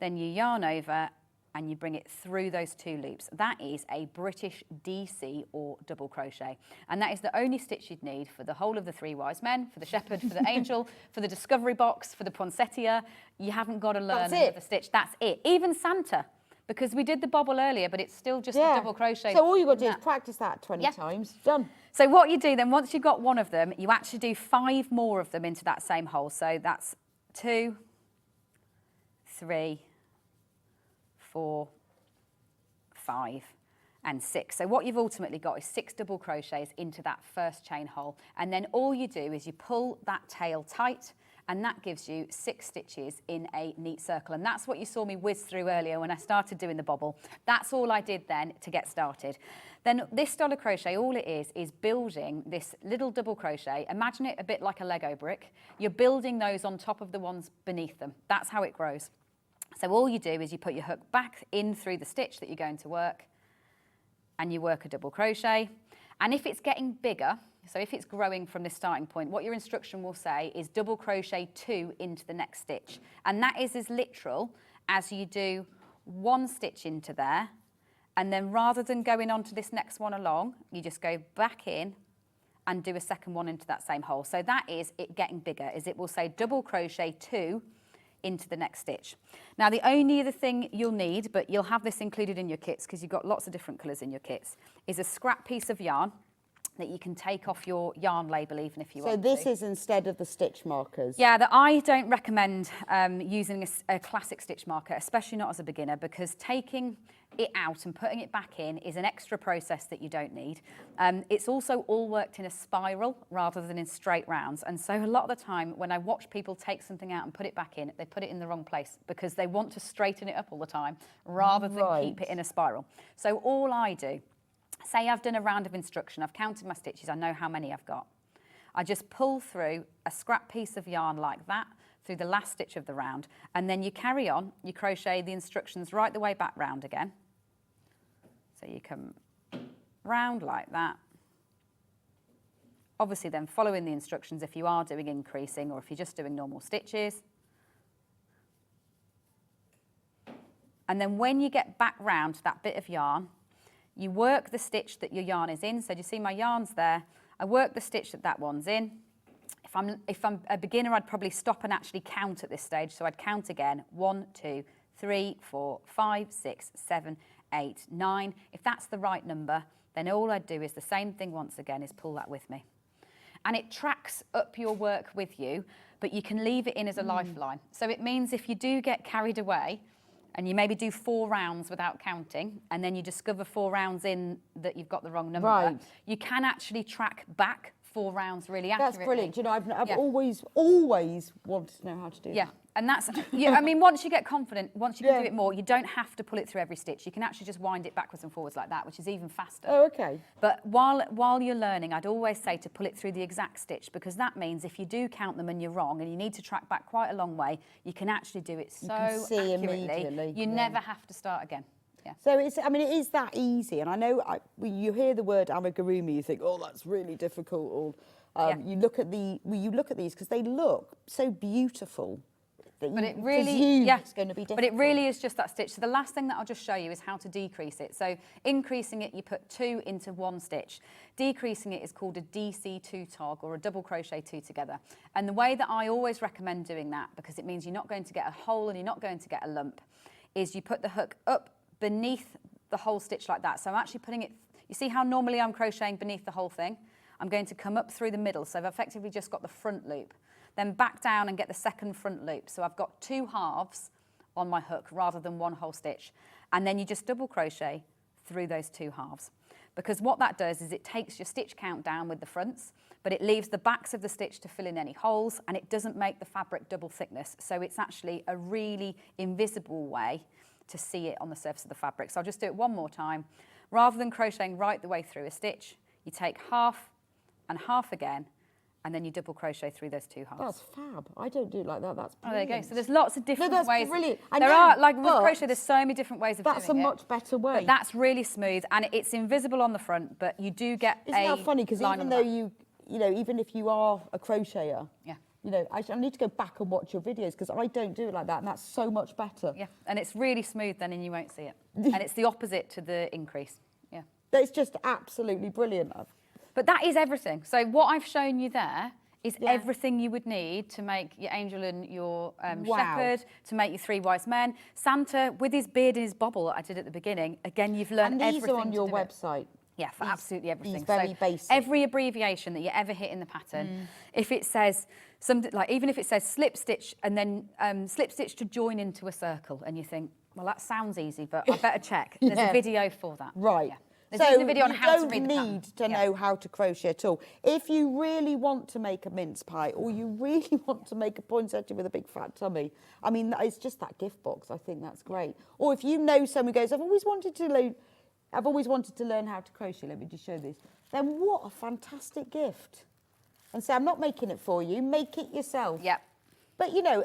Then you yarn over and you bring it through those 2 loops. That is a British DC or double crochet. And that is the only stitch you'd need for the whole of the 3 wise men, for the shepherd, for the angel, for the discovery box, for the poinsettia. You haven't got to learn another stitch. That's it. Even Santa. Because we did the bobble earlier, but it's still just a double crochet. So all you've got to do is practice that 20 times. Done. So what you do then, once you've got one of them, you actually do 5 more of them into that same hole. So that's 2, 3, 4, 5, and 6. So what you've ultimately got is 6 double crochets into that first chain hole. And then all you do is you pull that tail tight, and that gives you 6 stitches in a neat circle. And that's what you saw me whiz through earlier when I started doing the bobble. That's all I did then to get started. Then this style of crochet, all it is building this little double crochet. Imagine it a bit like a Lego brick. You're building those on top of the ones beneath them. That's how it grows. So all you do is you put your hook back in through the stitch that you're going to work, and you work a double crochet. And if it's getting bigger, so if it's growing from this starting point, what your instruction will say is double crochet 2 into the next stitch. And that is as literal as you do 1 stitch into there, And then rather than going on to this next one along, you just go back in and do a second one into that same hole. So that is it getting bigger, is it will say double crochet 2 into the next stitch. Now the only other thing you'll need, but you'll have this included in your kits because you've got lots of different colours in your kits, is a scrap piece of yarn that you can take off your yarn label even if you want to. So this is instead of the stitch markers? Yeah, I don't recommend using a classic stitch marker, especially not as a beginner, because taking it out and putting it back in is an extra process that you don't need. It's also all worked in a spiral rather than in straight rounds. And so a lot of the time when I watch people take something out and put it back in, they put it in the wrong place because they want to straighten it up all the time rather than keep it in a spiral. So all I do, say I've done a round of instruction, I've counted my stitches, I know how many I've got. I just pull through a scrap piece of yarn like that through the last stitch of the round, and then you carry on, you crochet the instructions right the way back round again. So you come round like that. Obviously then following the instructions if you are doing increasing or if you're just doing normal stitches. And then when you get back round to that bit of yarn, you work the stitch that your yarn is in. So do you see my yarn's there? I work the stitch that that one's in. If I'm a beginner, I'd probably stop and actually count at this stage. So I'd count again, 1, 2, 3, 4, 5, 6, 7, 8, 9. If that's the right number, then all I'd do is the same thing once again, is pull that with me. And it tracks up your work with you, but you can leave it in as a lifeline. So it means if you do get carried away, and you maybe do 4 rounds without counting, and then you discover 4 rounds in that you've got the wrong number, you can actually track back 4 rounds really accurately. That's brilliant. You know, I've always wanted to know how to do that. And that's, I mean, once you get confident, once you can do it more, you don't have to pull it through every stitch. You can actually just wind it backwards and forwards like that, which is even faster. Oh, okay. But while you're learning, I'd always say to pull it through the exact stitch, because that means if you do count them and you're wrong and you need to track back quite a long way, you can actually do it so accurately. You never have to start again. Yeah. So it's, I mean, it is that easy. And I know you hear the word amigurumi, you think, oh, that's really difficult. Or you look at these because they look so beautiful. But it really, it's going to be difficult. But it really is just that stitch. So the last thing that I'll just show you is how to decrease it. So increasing it, you put 2 into 1 stitch. Decreasing it is called a DC2 tog, or a double crochet 2 together. And the way that I always recommend doing that, because it means you're not going to get a hole and you're not going to get a lump, is you put the hook up beneath the whole stitch like that. So I'm actually putting it, you see how normally I'm crocheting beneath the whole thing? I'm going to come up through the middle. So I've effectively just got the front loop. Then back down and get the second front loop. So I've got 2 halves on my hook rather than 1 whole stitch. And then you just double crochet through those 2 halves. Because what that does is it takes your stitch count down with the fronts, but it leaves the backs of the stitch to fill in any holes, and it doesn't make the fabric double thickness. So it's actually a really invisible way to see it on the surface of the fabric. So I'll just do it one more time. Rather than crocheting right the way through a stitch, you take half and half again, and then you double crochet through those 2 halves. That's fab. I don't do it like that. That's brilliant. Oh, there you go. So there's lots of different that's ways. Brilliant. There are, like with crochet, there's so many different ways of doing it. That's a much better way. But that's really smooth, and it's invisible on the front, but you do get Isn't that funny? Because even though you know, even if you are a crocheter, you know, I need to go back and watch your videos because I don't do it like that, and that's so much better. Yeah, and it's really smooth then, and you won't see it. And it's the opposite to the increase. Yeah. It's just absolutely brilliant. But that is everything. So what I've shown you there is everything you would need to make your angel and your shepherd, to make your 3 wise men. Santa with his beard and his bobble that I did at the beginning. Again, you've learned everything. And these are on your website. Yeah, for absolutely everything. These very basic. Every abbreviation that you ever hit in the pattern, if it says something like, even if it says slip stitch and then slip stitch to join into a circle, and you think, well, that sounds easy, but I better check. There's a video for that. Right. Yeah. There's even a video on how to read the pattern. You don't need to know how to crochet at all. If you really want to make a mince pie, or you really want to make a poinsettia with a big fat tummy, I mean, it's just that gift box. I think that's great. Or if you know someone who goes, I've always wanted to learn how to crochet. Let me just show this. Then what a fantastic gift! And say, I'm not making it for you. Make it yourself. Yep. But you know,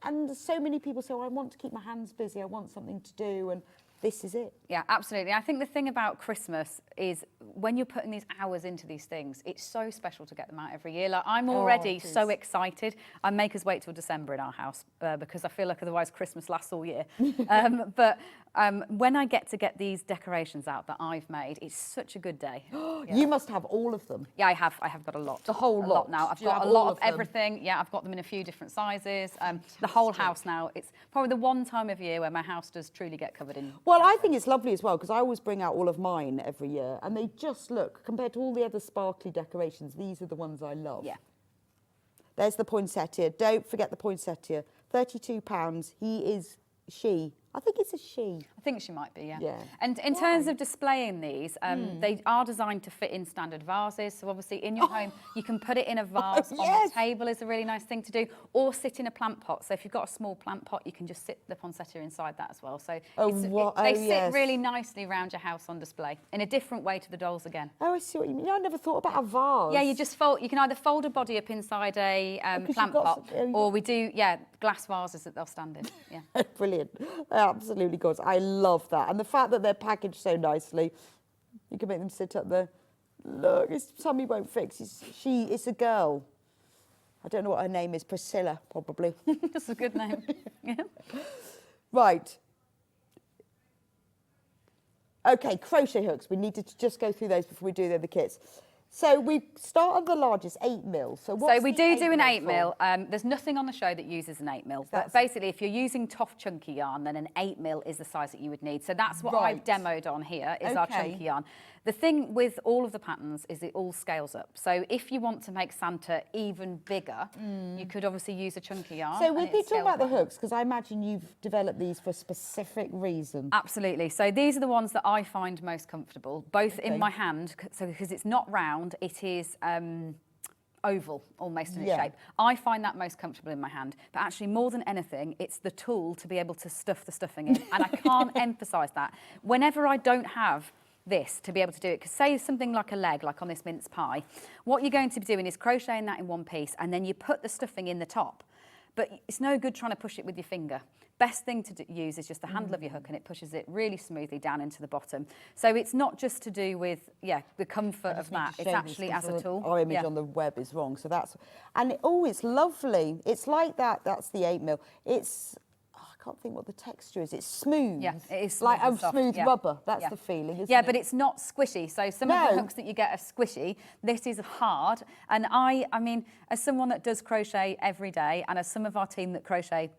and so many people say, I want to keep my hands busy. I want something to do, and this is it. Yeah, absolutely. I think the thing about Christmas is when you're putting these hours into these things, it's so special to get them out every year. Like, I'm already so excited. I make us wait till December in our house because I feel like otherwise Christmas lasts all year. But when I get these decorations out that I've made, it's such a good day. You must have all of them. Yeah, I have got a lot. The whole lot now. I've Do you got have a lot all of of them? everything. Yeah, I've got them in a few different sizes. The whole house now. It's probably the one time of year where my house does truly get covered in. Well, I think it's lovely as well because I always bring out all of mine every year and they just look, compared to all the other sparkly decorations, these are the ones I love. Yeah. There's the poinsettia. Don't forget the poinsettia. £32. She. I think it's a she. I think she might be, yeah. Yeah. And in terms of displaying these, they are designed to fit in standard vases. So obviously in your home, you can put it in a vase on the table is a really nice thing to do, or sit in a plant pot. So if you've got a small plant pot, you can just sit the poinsettia inside that as well. So they sit really nicely around your house on display in a different way to the dolls again. Oh, I see what you mean. I never thought about a vase. Yeah, you can either fold a body up inside a plant pot, or we do, glass vases that they'll stand in. Yeah. Brilliant. Absolutely gorgeous. I love that. And the fact that they're packaged so nicely, you can make them sit up there. Look, it's Tommy won't fix. It's a girl. I don't know what her name is. Priscilla, probably. That's a good name. Yeah. Right. Okay, crochet hooks. We need to just go through those before we do the other kits. So we start at the largest, 8mm. So we do an 8mm. There's nothing on the show that uses an 8mm. But basically, if you're using tough chunky yarn, then an 8mm is the size that you would need. So that's what I've demoed on here, is our chunky yarn. The thing with all of the patterns is it all scales up. So if you want to make Santa even bigger, you could obviously use a chunky yarn. So we've been talking about the hooks, because I imagine you've developed these for a specific reason. Absolutely. So these are the ones that I find most comfortable, both in my hand, so because it's not round, it is oval almost in its shape. I find that most comfortable in my hand, but actually more than anything, it's the tool to be able to stuff the stuffing in. And I can't emphasise that. Whenever I don't have this to be able to do it, because say something like a leg, like on this mince pie, what you're going to be doing is crocheting that in one piece and then you put the stuffing in the top. But it's no good trying to push it with your finger. Best thing to use is just the handle of your hook, and it pushes it really smoothly down into the bottom. So it's not just to do with, the comfort of that. It's actually as a tool. Our image on the web is wrong. So that's, and it's lovely. It's like that. That's the 8mm. It's, I can't think what the texture is. It's smooth. Yeah, it is like smooth, smooth rubber. That's the feeling, isn't it? Yeah, but it's not squishy. So some of the hooks that you get are squishy. This is hard. And I mean, as someone that does crochet every day, and as some of our team that crochet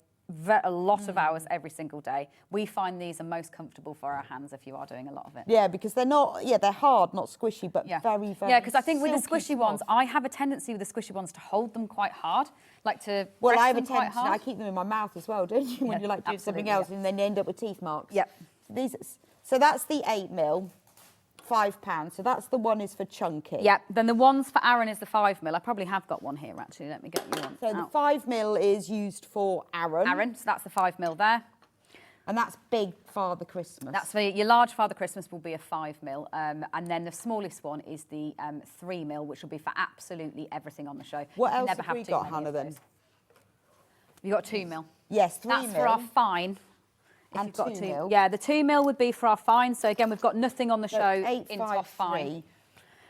a lot of hours every single day, we find these are most comfortable for our hands if you are doing a lot of it. Yeah, because they're not, they're hard, not squishy, but very, very Yeah, because I think with the squishy ones, I have a tendency with the squishy ones to hold them quite hard, like to press I have a them quite tendency, hard. I keep them in my mouth as well, don't you, when you like doing something else and then you end up with teeth marks. Yep. So that's the 8mm. £5. So that's the one is for chunky. Yeah, then the ones for Aaron is the 5mm. I probably have got one here, actually. Let me get you one. So the 5mm is used for Aaron. Aaron, so that's the 5mm there. And that's big Father Christmas. That's for your large Father Christmas will be a 5mm. And then the smallest one is the 3mm, which will be for absolutely everything on the show. What else have we got, Hannah, then? You've got 2mm. Yes, 3mm. That's for our fine. And 2mm. Yeah, the 2mm would be for our fine. So again, we've got nothing on the show into our fine.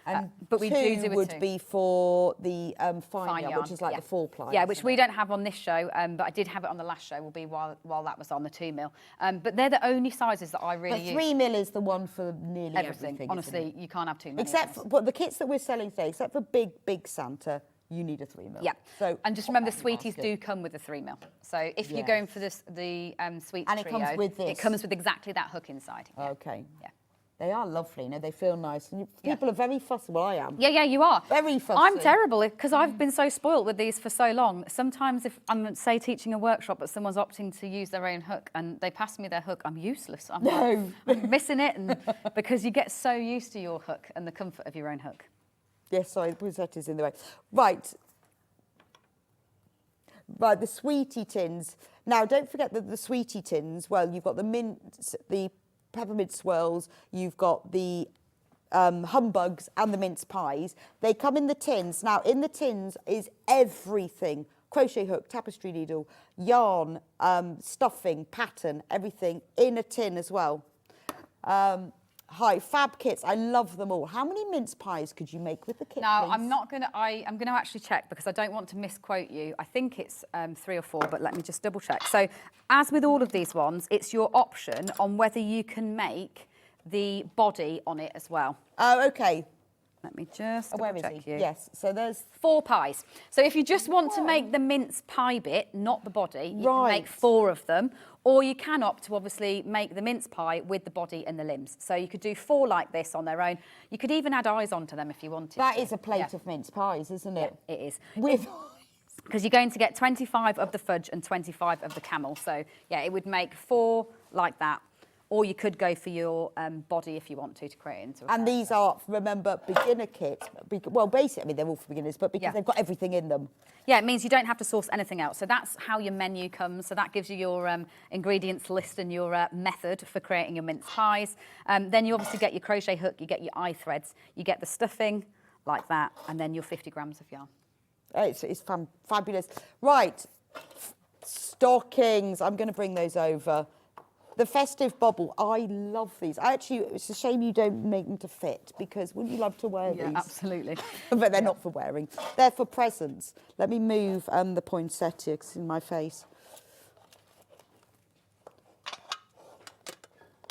And but we do a would 2. be for the fine yarn, yarn, which is like the 4-ply. Yeah, which we don't have on this show, but I did have it on the last show, will be while that was on, the 2mm. But they're the only sizes that I really use. But 3mm is the one for nearly everything. Honestly, you can't have too many. Except for the kits that we're selling today, except for big Santa, you need a 3mm. Yeah. So and just remember, the sweeties do come with a 3mm. So if you're going for the sweet and trio, it comes with this. It comes with exactly that hook inside. Yeah. Okay. Yeah. They are lovely, they feel nice. And people are very fussy. Well, I am. Yeah, you are. Very fussy. I'm terrible because I've been so spoilt with these for so long. Sometimes if I'm, say, teaching a workshop but someone's opting to use their own hook and they pass me their hook, I'm useless. I'm missing it because you get so used to your hook and the comfort of your own hook. Yes, sorry, the Poinsettia's in the way. Right, the sweetie tins. Now, don't forget that the sweetie tins, well, you've got the peppermint swirls, you've got the humbugs and the mince pies. They come in the tins. Now, in the tins is everything. Crochet hook, tapestry needle, yarn, stuffing, pattern, everything in a tin as well. Hi, fab kits. I love them all. How many mince pies could you make with the kit, Now, please? I'm not going to, I'm going to actually check because I don't want to misquote you. I think it's 3 or 4, but let me just double check. So as with all of these ones, it's your option on whether you can make the body on it as well. Oh, okay. Let me just Where double is check he? you. Yes, so there's... 4 pies. So if you just want to make the mince pie bit, not the body, you can make 4 of them. Or you can opt to obviously make the mince pie with the body and the limbs. So you could do 4 like this on their own. You could even add eyes onto them if you wanted That to. is a plate of mince pies, isn't it? Yeah, it is. With... Because you're going to get 25 of the fudge and 25 of the camel. So, yeah, it would make 4 like that. Or you could go for your body if you want to create it into a And these are, remember, beginner kits. Well, basically, I mean, they're all for beginners, but because they've got everything in them. Yeah, it means you don't have to source anything else. So that's how your menu comes. So that gives you your ingredients list and your method for creating your mince pies. Then you obviously get your crochet hook, you get your eye threads, you get the stuffing like that, and then your 50 grams of yarn. It's fabulous. Right, stockings. I'm going to bring those over. The festive bubble, I love these. It's a shame you don't make them to fit because wouldn't you love to wear these? Yeah, absolutely. But they're not for wearing. They're for presents. Let me move the poinsettia 'cause it's in my face.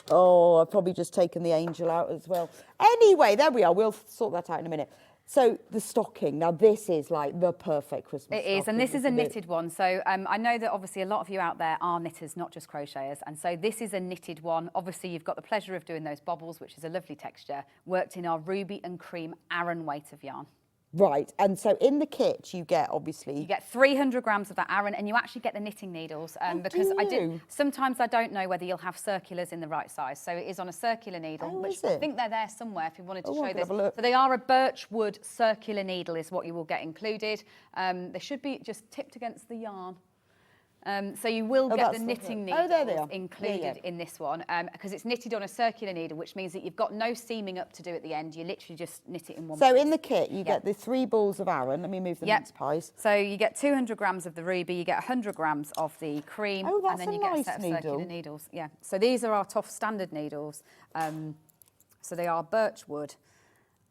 Oh, I've probably just taken the angel out as well. Anyway, there we are. We'll sort that out in a minute. So the stocking, now this is like the perfect Christmas It is, stocking, and this is a isn't it? knitted one. So I know that obviously a lot of you out there are knitters, not just crocheters. And so this is a knitted one. Obviously you've got the pleasure of doing those bobbles, which is a lovely texture, worked in our ruby and cream Aran weight of yarn. Right, and so in the kit you get obviously... You get 300 grams of that Aran, and you actually get the knitting needles because sometimes I don't know whether you'll have circulars in the right size. So it is on a circular needle, which I think they're there somewhere if you wanted to show this. So they are a birch wood circular needle is what you will get included. They should be just tipped against the yarn. So you will get the knitting needles included in this one because it's knitted on a circular needle, which means that you've got no seaming up to do at the end. You literally just knit it in one piece. So in the kit, you get the 3 balls of Aran. Let me move the mince pies. So you get 200 grams of the ruby, you get 100 grams of the cream, and then you get a set of circular needles. Yeah. So these are our Toff standard needles. So they are birch wood.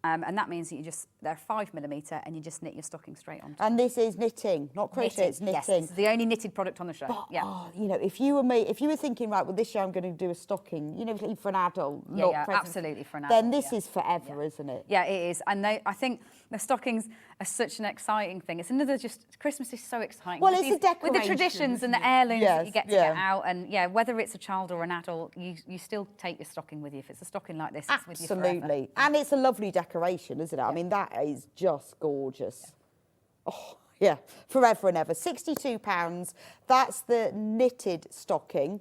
And that means that they're 5mm and you just knit your stocking straight onto. And this is knitting, not crochet, it's knitting. Yes, it's the only knitted product on the show. But, you know, if you were thinking, right, well, this year I'm going to do a stocking, you know, for an adult, not absolutely for an adult. Then this is forever, isn't it? Yeah, it is. And I think the stockings are such an exciting thing. It's another Christmas is so exciting. Well, it's a decoration. With the traditions and the heirlooms that you get to get out. And yeah, whether it's a child or an adult, you still take your stocking with you. If it's a stocking like this, it's with you forever. Absolutely. And it's a lovely decoration, isn't it? I mean, that is just gorgeous. Oh, yeah, forever and ever. £62. That's the knitted stocking.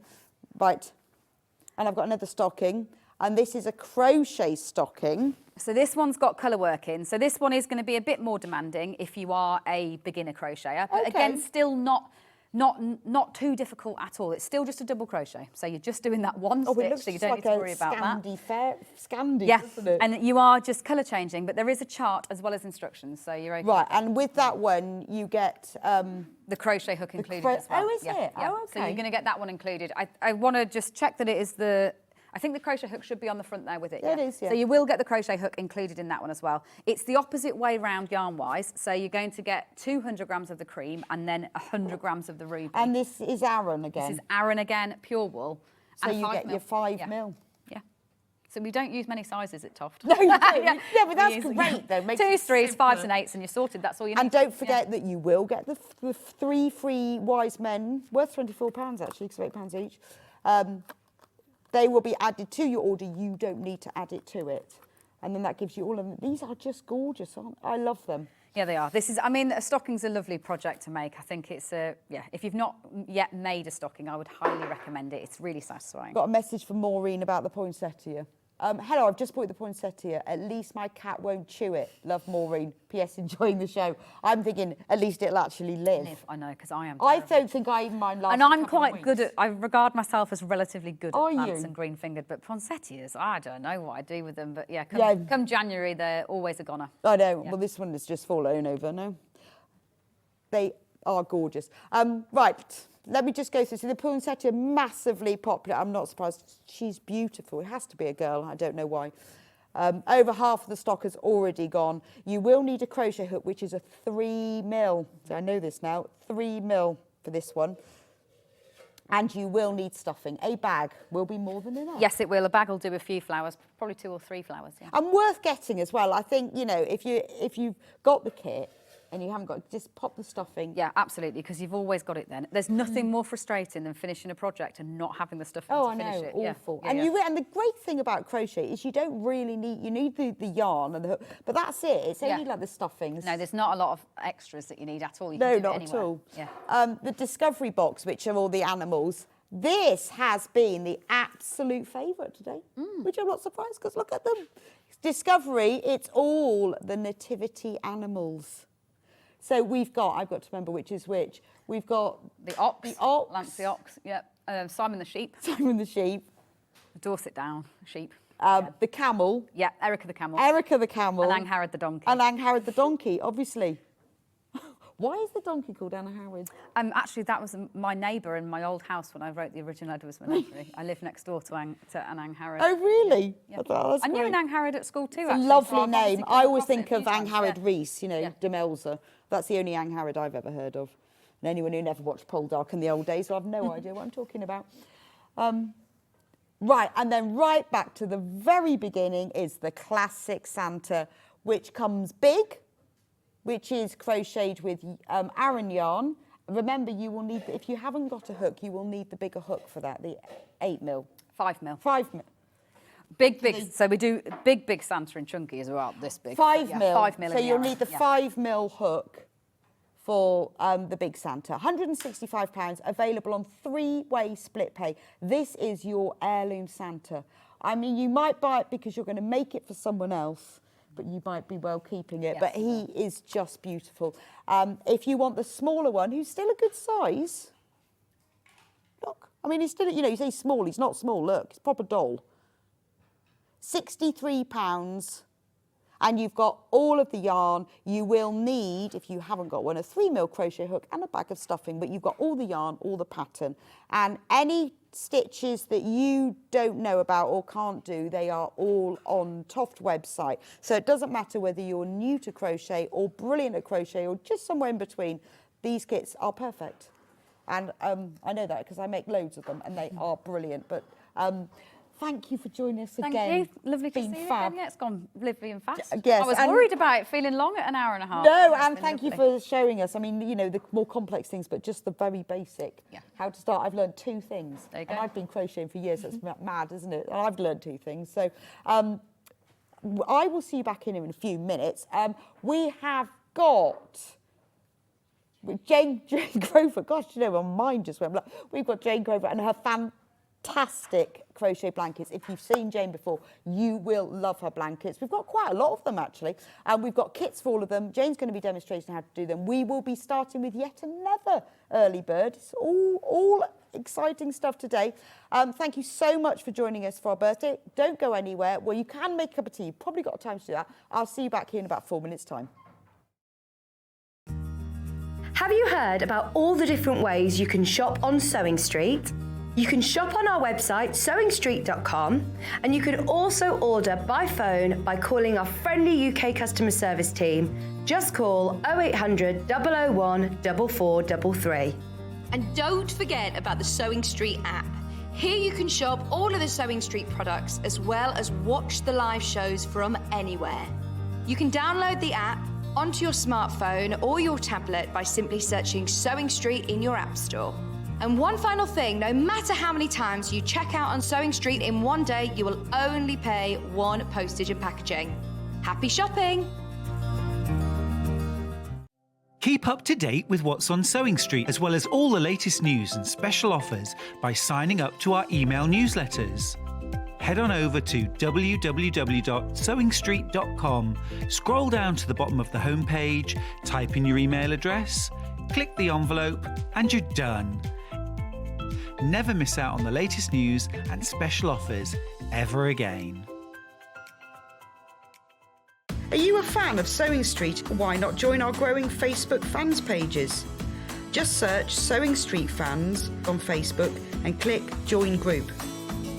Right. And I've got another stocking. And this is a crochet stocking. So this one's got colour work in. So this one is going to be a bit more demanding if you are a beginner crocheter. But again, still not too difficult at all. It's still just a double crochet. So you're just doing that one stitch, so you don't need to worry about that. Scandi, yeah, isn't it? And you are just colour changing, but there is a chart as well as instructions, so you're okay. Right, and with that one, you get... the crochet hook included as well. Oh, is it? Yeah. Oh, okay. So you're going to get that one included. I want to just check that it is I think the crochet hook should be on the front there with it. Yeah, it is, yeah. So you will get the crochet hook included in that one as well. It's the opposite way round yarn-wise. So you're going to get 200 grams of the cream and then 100 grams of the ruby. And this is Aran again. This is Aran again, pure wool. So you get your 5 mil. Yeah. So we don't use many sizes at Toft. No, you don't. yeah, but that's great, though. 2s, 3s, 5s and 8s, and you're sorted. That's all you need. And don't forget that you will get the 3 free wise men, worth £24 actually, because £8 each. They will be added to your order. You don't need to add it to it. And then that gives you all of them. These are just gorgeous, aren't they? I love them. Yeah, they are. A stocking's a lovely project to make. I think it's if you've not yet made a stocking, I would highly recommend it. It's really satisfying. Got a message from Maureen about the poinsettia. Hello, I've just bought the poinsettia. At least my cat won't chew it. Love, Maureen. P.S. Enjoying the show. I'm thinking at least it'll actually live. I know, because I am. I don't think I even mind last. And I'm quite good at. I regard myself as relatively good at plants and green-fingered, but poinsettias, I don't know what I do with them. But yeah, come January, they're always a goner. I know. Yeah. Well, this one has just fallen over. No, they are gorgeous. Right. let me just go through. So the Poinsettia, massively popular. I'm not surprised. She's beautiful. It has to be a girl. I don't know why. Over half of the stock has already gone. You will need a crochet hook, which is a 3mm. So I know this now. 3mm for this one. And you will need stuffing. A bag will be more than enough. Yes, it will. A bag will do a few flowers, probably 2 or 3 flowers. Yeah. And worth getting as well. I think, you know, if you've got the kit and you haven't got, just pop the stuffing. Yeah, absolutely, because you've always got it then. There's nothing more frustrating than finishing a project and not having the stuffing to finish it. Awful. Yeah, and yeah. And the great thing about crochet is you don't really need, you need the yarn and the hook, but that's it. It's only like the stuffings. No, there's not a lot of extras that you need at all. You No, can do not it anywhere. at all. Yeah. The Discovery box, which are all the animals, this has been the absolute favourite today, which I'm not surprised because look at them. Discovery, it's all the Nativity animals. So we've got, I've got to remember which is which. We've got the ox, Lance the ox, Simon the sheep. Simon the sheep. Dorset Down sheep. The camel. Yeah, Erica the camel. Erica the camel. And Angharad the donkey. And Angharad the donkey, obviously. Why is the donkey called Angharad? Actually, that was my neighbour in my old house when I wrote the original Edward's Menagerie. I lived next door to an Angharad. Oh, really? Yeah. I knew an Angharad at school too, It's actually. a lovely So I've obviously name. come I always across it think a of few times, Angharad Rees, you know, Yeah. de Melzer. That's the only Angharad I've ever heard of. And anyone who never watched Poldark in the old days will have no idea what I'm talking about. Right, and then right back to the very beginning is the classic Santa, which comes big, which is crocheted with Aran yarn. Remember, you will need, if you haven't got a hook, you will need the bigger hook for that, the 8mm. 5mm. 5mm. Big. So we do big Santa and chunky as well, this big. 5mm. Yeah, 5mm. So you'll need the 5mm hook for the big Santa. £165, available on 3-way split pay. This is your heirloom Santa. I mean, you might buy it because you're going to make it for someone else, but you might be well keeping it. Yes. But he is just beautiful. If you want the smaller one, who's still a good size, look. I mean, he's still, you know, you say small, he's not small, look, it's a proper doll. £63, and you've got all of the yarn. You will need, if you haven't got one, a 3mm crochet hook and a bag of stuffing, but you've got all the yarn, all the pattern. And any stitches that you don't know about or can't do, they are all on Toft website. So it doesn't matter whether you're new to crochet or brilliant at crochet or just somewhere in between, these kits are perfect. And I know that because I make loads of them and they are brilliant. But thank you for joining us again. Thank you. Lovely to see you fab. again. Yeah, it's gone lovely and fast. Yes, I was and- worried about it feeling long at an hour and a half. No, It's and been thank you lovely. for showing us. I mean, you know, the more complex things, but just the very basic. Yeah. How to start. I've learned 2 things. There you And go. I've been crocheting for years. That's mad, isn't it? And I've learned 2 things. So I will see you back in a few minutes. We have got Jane Grover. Gosh, you know, my mind just went blank. We've got Jane Grover and her fantastic crochet blankets. If you've seen Jane before, you will love her blankets. We've got quite a lot of them, actually. We've got kits for all of them. Jane's going to be demonstrating how to do them. We will be starting with yet another early bird. It's all exciting stuff today. Thank you so much for joining us for our birthday. Don't go anywhere. Well, you can make a cup of tea. You've probably got time to do that. I'll see you back here in about 4 minutes' time. Have you heard about all the different ways you can shop on Sewing Street? You can shop on our website, sewingstreet.com, and you can also order by phone by calling our friendly UK customer service team. Just call 0800 001 4433. And don't forget about the Sewing Street app. Here you can shop all of the Sewing Street products as well as watch the live shows from anywhere. You can download the app onto your smartphone or your tablet by simply searching Sewing Street in your app store. And one final thing, no matter how many times you check out on Sewing Street in one day, you will only pay 1 postage and packaging. Happy shopping! Keep up to date with what's on Sewing Street, as well as all the latest news and special offers by signing up to our email newsletters. Head on over to www.sewingstreet.com, scroll down to the bottom of the homepage, type in your email address, click the envelope, and you're done. Never miss out on the latest news and special offers ever again. Are you a fan of Sewing Street? Why not join our growing Facebook fans pages? Just search Sewing Street Fans on Facebook and click Join Group.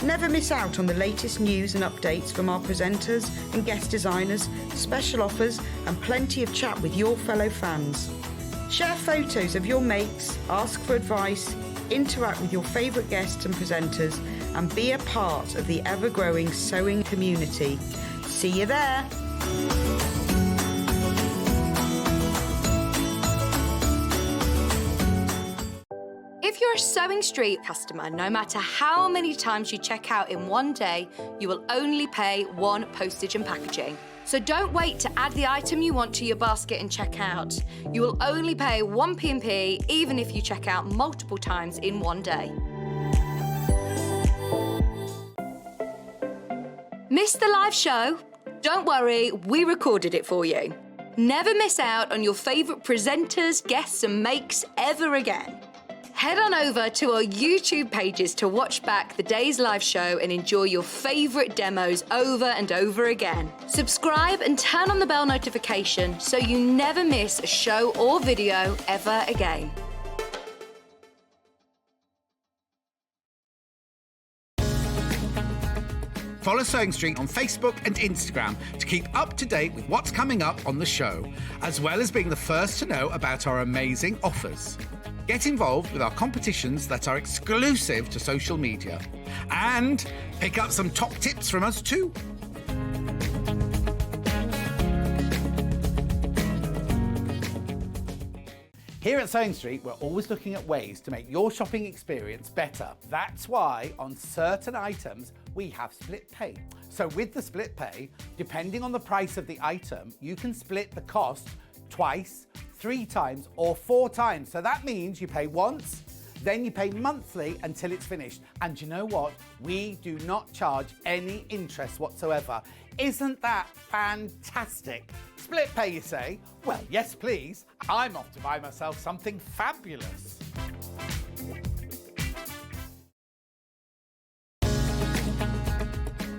Never miss out on the latest news and updates from our presenters and guest designers, special offers and plenty of chat with your fellow fans. Share photos of your makes, ask for advice, interact with your favourite guests and presenters and be a part of the ever-growing sewing community. See you there! If you're a Sewing Street customer, no matter how many times you check out in one day, you will only pay one postage and packaging. So don't wait to add the item you want to your basket and check out. You will only pay one P&P even if you check out multiple times in one day. Missed the live show? Don't worry, we recorded it for you. Never miss out on your favourite presenters, guests and makes ever again. Head on over to our YouTube pages to watch back the day's live show and enjoy your favourite demos over and over again. Subscribe and turn on the bell notification so you never miss a show or video ever again. Follow Sewing Street on Facebook and Instagram to keep up to date with what's coming up on the show, as well as being the first to know about our amazing offers. Get involved with our competitions that are exclusive to social media. And pick up some top tips from us too. Here at Sewing Street, we're always looking at ways to make your shopping experience better. That's why on certain items, we have split pay. So with the split pay, depending on the price of the item, you can split the cost twice, 3 times or 4 times. So that means you pay once, then you pay monthly until it's finished. And you know what? We do not charge any interest whatsoever. Isn't that fantastic? Split pay, you say? Well, yes, please. I'm off to buy myself something fabulous.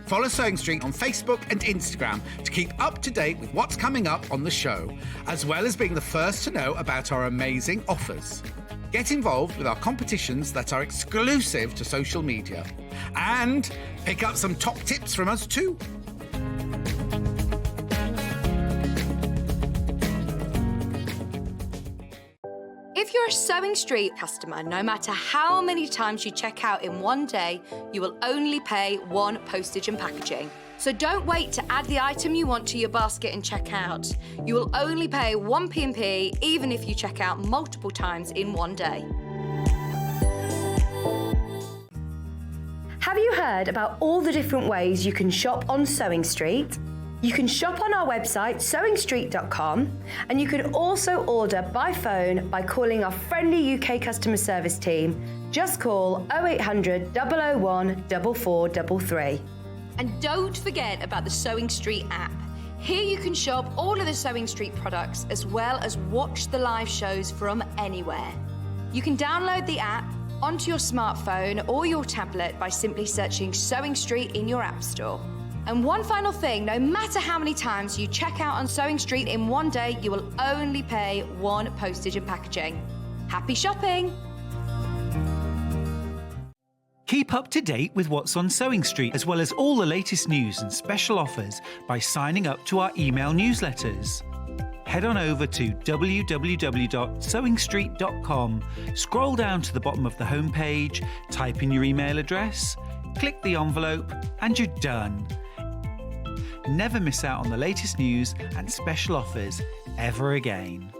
Follow Sewing Street on Facebook and Instagram to keep up to date with what's coming up on the show, as well as being the first to know about our amazing offers. Get involved with our competitions that are exclusive to social media. And pick up some top tips from us too. If you're a Sewing Street customer, no matter how many times you check out in one day, you will only pay one postage and packaging. So don't wait to add the item you want to your basket and check out. You will only pay one P&P even if you check out multiple times in one day. Have you heard about all the different ways you can shop on Sewing Street? You can shop on our website, sewingstreet.com, and you can also order by phone by calling our friendly UK customer service team. Just call 0800 001 4433. And don't forget about the Sewing Street app. Here you can shop all of the Sewing Street products as well as watch the live shows from anywhere. You can download the app onto your smartphone or your tablet by simply searching Sewing Street in your app store. And one final thing, no matter how many times you check out on Sewing Street in one day, you will only pay one postage and packaging. Happy shopping! Keep up to date with what's on Sewing Street, as well as all the latest news and special offers by signing up to our email newsletters. Head on over to www.sewingstreet.com, scroll down to the bottom of the homepage, type in your email address, click the envelope, and you're done. Never miss out on the latest news and special offers ever again.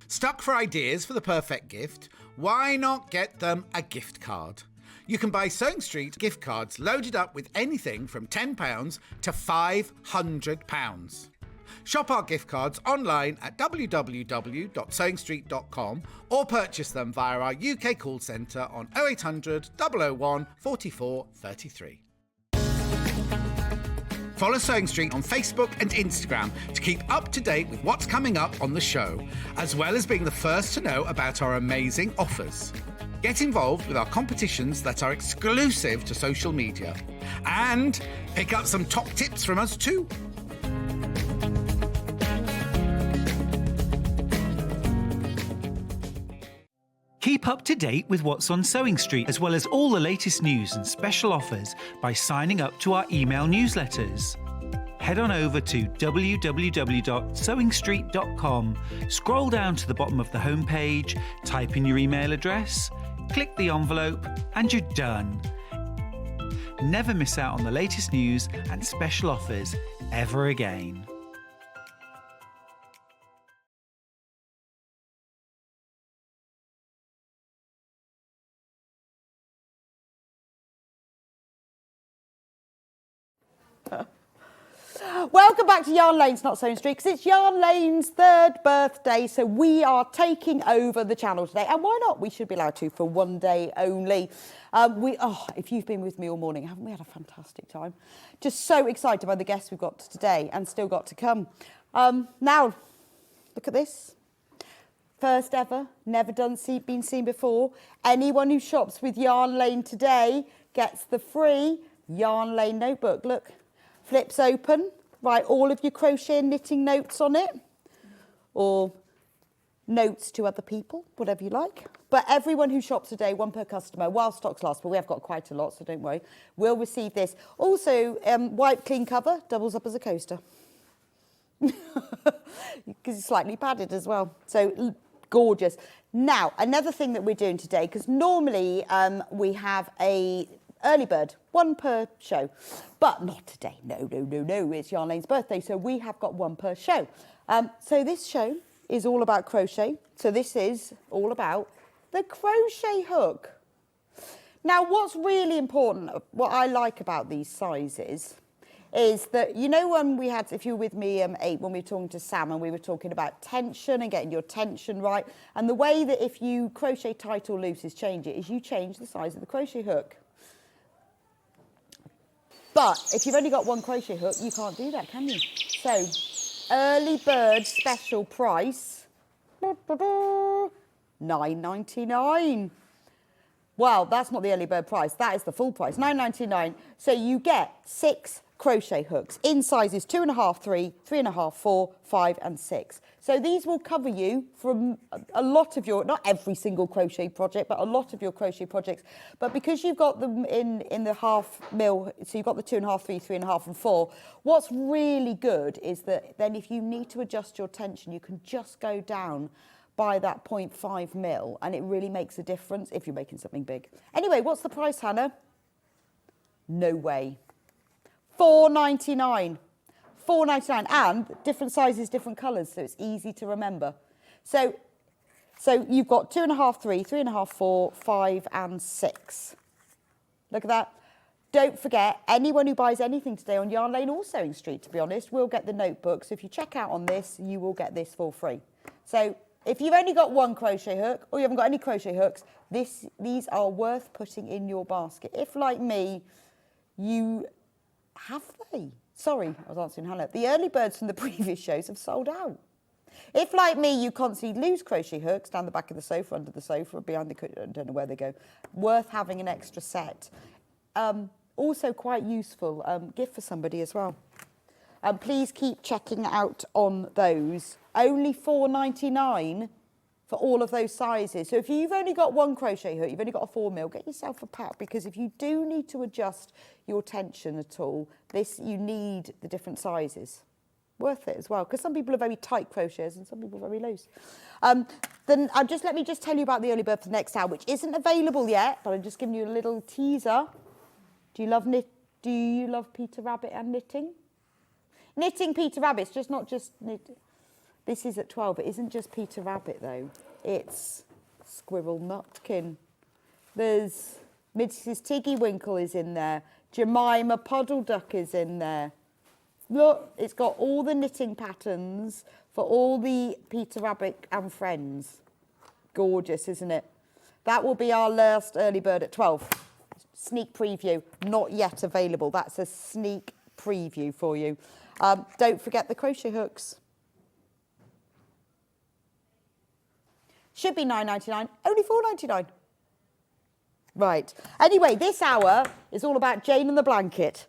Stuck for ideas for the perfect gift? Why not get them a gift card? You can buy Sewing Street gift cards loaded up with anything from £10 to £500. Shop our gift cards online at www.sewingstreet.com or purchase them via our UK call centre on 0800 001 44 33. Follow Sewing Street on Facebook and Instagram to keep up to date with what's coming up on the show, as well as being the first to know about our amazing offers. Get involved with our competitions that are exclusive to social media. And pick up some top tips from us too. Keep up to date with what's on Sewing Street, as well as all the latest news and special offers by signing up to our email newsletters. Head on over to www.sewingstreet.com, scroll down to the bottom of the homepage, type in your email address, click the envelope, and you're done. Never miss out on the latest news and special offers ever again. Welcome back to Yarn Lane's Not Sewing Street, because it's Yarn Lane's 3rd birthday, so we are taking over the channel today. And why not? We should be allowed to for one day only. If you've been with me all morning, haven't we had a fantastic time? Just so excited by the guests we've got today and still got to come. Now, look at this. First ever, never been seen before. Anyone who shops with Yarn Lane today gets the free Yarn Lane notebook. Look, flips open. Write all of your crochet and knitting notes on it, or notes to other people, whatever you like. But everyone who shops today, one per customer, while stocks last, but we have got quite a lot, so don't worry, will receive this. Also, wipe clean cover, doubles up as a coaster. Because it's slightly padded as well. So gorgeous. Now, another thing that we're doing today, because normally we have a early bird, one per show, but not today. No, it's Yarn Lane's birthday, so we have got one per show. So this show is all about crochet. So this is all about the crochet hook. Now, what's really important, what I like about these sizes, is that, you know, when we had, if you were with me when we were talking to Sam, and we were talking about tension and getting your tension right, and the way that if you crochet tight or loose is change it, is you change the size of the crochet hook. But if you've only got one crochet hook, you can't do that, can you? So, early bird special price, $9.99. Well, that's not the early bird price, that is the full price, $9.99. So you get 6 crochet hooks in sizes 2.5, 3, 3.5, 4, 5 and 6. So these will cover you from a lot of your, not every single crochet project, but a lot of your crochet projects. But because you've got them in the half mil, so you've got the 2.5, 3, 3.5 and 4, what's really good is that then if you need to adjust your tension, you can just go down by that 0.5 mil, and it really makes a difference if you're making something big. Anyway, what's the price, Hannah? No way. $4.99. $4.99, and different sizes, different colours, so it's easy to remember. So you've got 2.5, 3, 3.5, 4, 5 and 6. Look at that. Don't forget, anyone who buys anything today on Yarn Lane or Sewing Street, to be honest, will get the notebook. So if you check out on this, you will get this for free. So if you've only got one crochet hook, or you haven't got any crochet hooks, these are worth putting in your basket. If, like me, you have they? Sorry, I was answering Hannah. The early birds from the previous shows have sold out. If, like me, you constantly lose crochet hooks down the back of the sofa, under the sofa, or behind the cushion, I don't know where they go, worth having an extra set. Also quite useful gift for somebody as well. Please keep checking out on those. Only $4.99 for all of those sizes. So if you've only got one crochet hook, you've only got a 4 mil, get yourself a pack, because if you do need to adjust your tension at all, you need the different sizes. Worth it as well, because some people are very tight crocheters and some people are very loose. Then let me just tell you about the early bird for the next hour, which isn't available yet, but I'm just giving you a little teaser. Do you love Peter Rabbit and knitting? Knitting Peter Rabbit's not just knitting. This is at 12. It isn't just Peter Rabbit, though. It's Squirrel Nutkin. There's Mrs. Tiggy Winkle is in there. Jemima Puddle Duck is in there. Look, it's got all the knitting patterns for all the Peter Rabbit and friends. Gorgeous, isn't it? That will be our last early bird at 12. Sneak preview, not yet available. That's a sneak preview for you. Don't forget the crochet hooks. Should be $9.99, only $4.99. Right. Anyway, this hour is all about Jane and the blanket.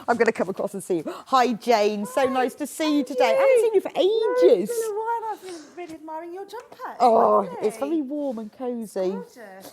I'm going to come across and see you. Hi, Jane. So nice to see you today. I haven't seen you for ages. It's been a while. I've been in my wearing your jumper. It's Oh, lovely. it's very warm and cosy. Gorgeous.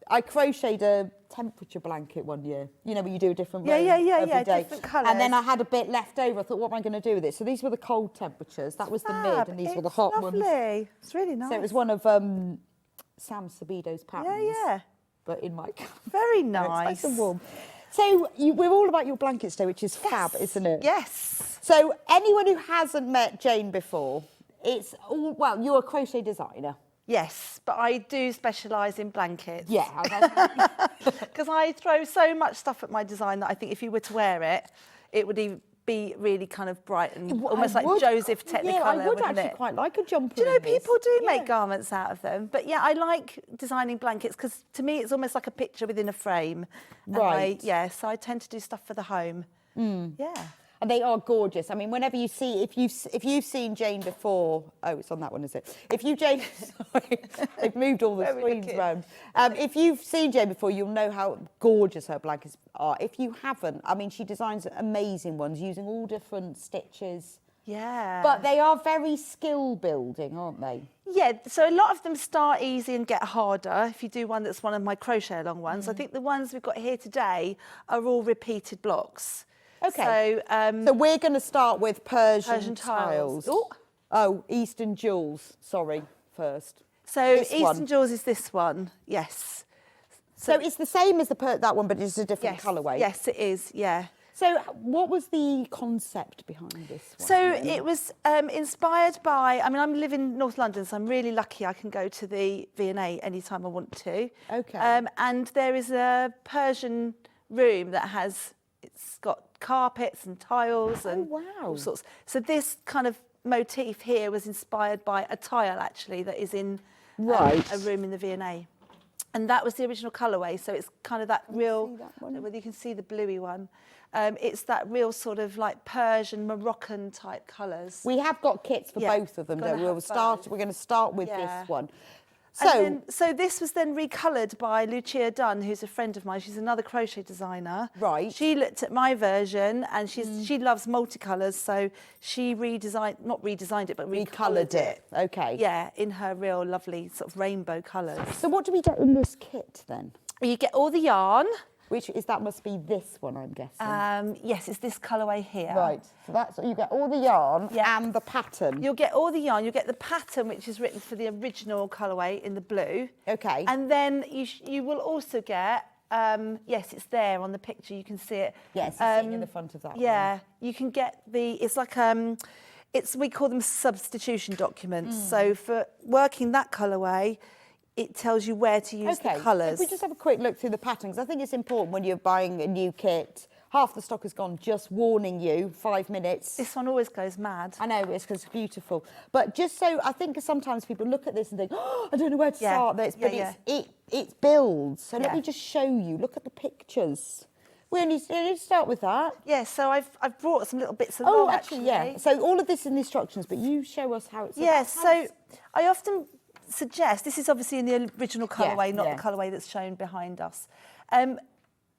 I crocheted a temperature blanket one year. You know, when you do a different row Yeah, every day. different colours. And then I had a bit left over. I thought, what am I going to do with it? So these were the cold temperatures. That was the mid, and these were the hot ones. Lovely. It's really nice. So it was one of Sam Sabido's patterns. Yeah. But in my Very It's nice. nice and warm. So we're all about your blankets today, which is fab, isn't it? Yes. So anyone who hasn't met Jane before, it's all, well, you're a crochet designer. Yes, but I do specialise in blankets. Yeah. Because I throw so much stuff at my design that I think if you were to wear it, it would be really kind of bright and almost like Joseph Technicolor, Yeah, I would wouldn't actually it? quite like a jumper. Do you know, in this. people do Yeah. make garments out of them. But yeah, I like designing blankets because to me it's almost like a picture within a frame. And Right. so I tend to do stuff for the home. Yeah. And they are gorgeous. I mean, whenever you see, if you've seen Jane before, oh, it's on that one, is it? If you Jane, sorry, they've moved all the screens around. If you've seen Jane before, you'll know how gorgeous her blankets are. If you haven't, I mean, she designs amazing ones using all different stitches. Yeah. But they are very skill building, aren't they? Yeah, so a lot of them start easy and get harder if you do one that's one of my crochet along ones. I think the ones we've got here today are all repeated blocks. Okay. So, So we're going to start with Persian tiles. tiles. Oh, Eastern Jewels. Sorry, first. so This Eastern one. Jewels is this one, yes. So it's the same as that one, but it's a different colourway. Yes, it is, yeah. So what was the concept behind this one? So it was inspired by, I mean, I live in North London, so I'm really lucky I can go to the V&A anytime I want to. Okay. And there is a Persian room that it's got carpets and tiles and wow. all sorts. So this kind of motif here was inspired by a tile, actually, that is in Right. a room in the V&A. And that was the original colourway, so it's kind of that real, see that one? whether you can see the bluey one, it's that real sort of like Persian, Moroccan type colours. We have got kits for Yeah, both of them. gonna We're have going to start with Yeah. this one. So this was then recoloured by Lucia Dunn, who's a friend of mine. She's another crochet designer. Right. She looked at my version and she loves multicolours, so she not redesigned it, but recoloured it. Okay. Yeah, in her real lovely sort of rainbow colours. So what do we get in this kit then? You get all the yarn. That must be this one, I'm guessing. Yes, it's this colourway here. Right. So you get all the yarn and the pattern. You'll get all the yarn. You'll get the pattern, which is written for the original colourway in the blue. Okay. And then you will also get, yes, it's there on the picture. You can see it. Yes, it's sitting in the front of that one. Yeah, you can get it's like, we call them substitution documents. So for working that colourway, it tells you where to use the colours. If we just have a quick look through the patterns, I think it's important when you're buying a new kit. Half the stock is gone, just warning you, 5 minutes. This one always goes mad. I know, it's because it's beautiful. But just so, I think sometimes people look at this and think, oh, I don't know where to start this, but it builds. So let me just show you. Look at the pictures. We only need to start with that. Yeah, so I've brought some little bits along, Oh, actually, yeah. So all of this in the instructions, but you show us how it's... Yeah, so I often suggest, this is obviously in the original colourway, not the colourway that's shown behind us.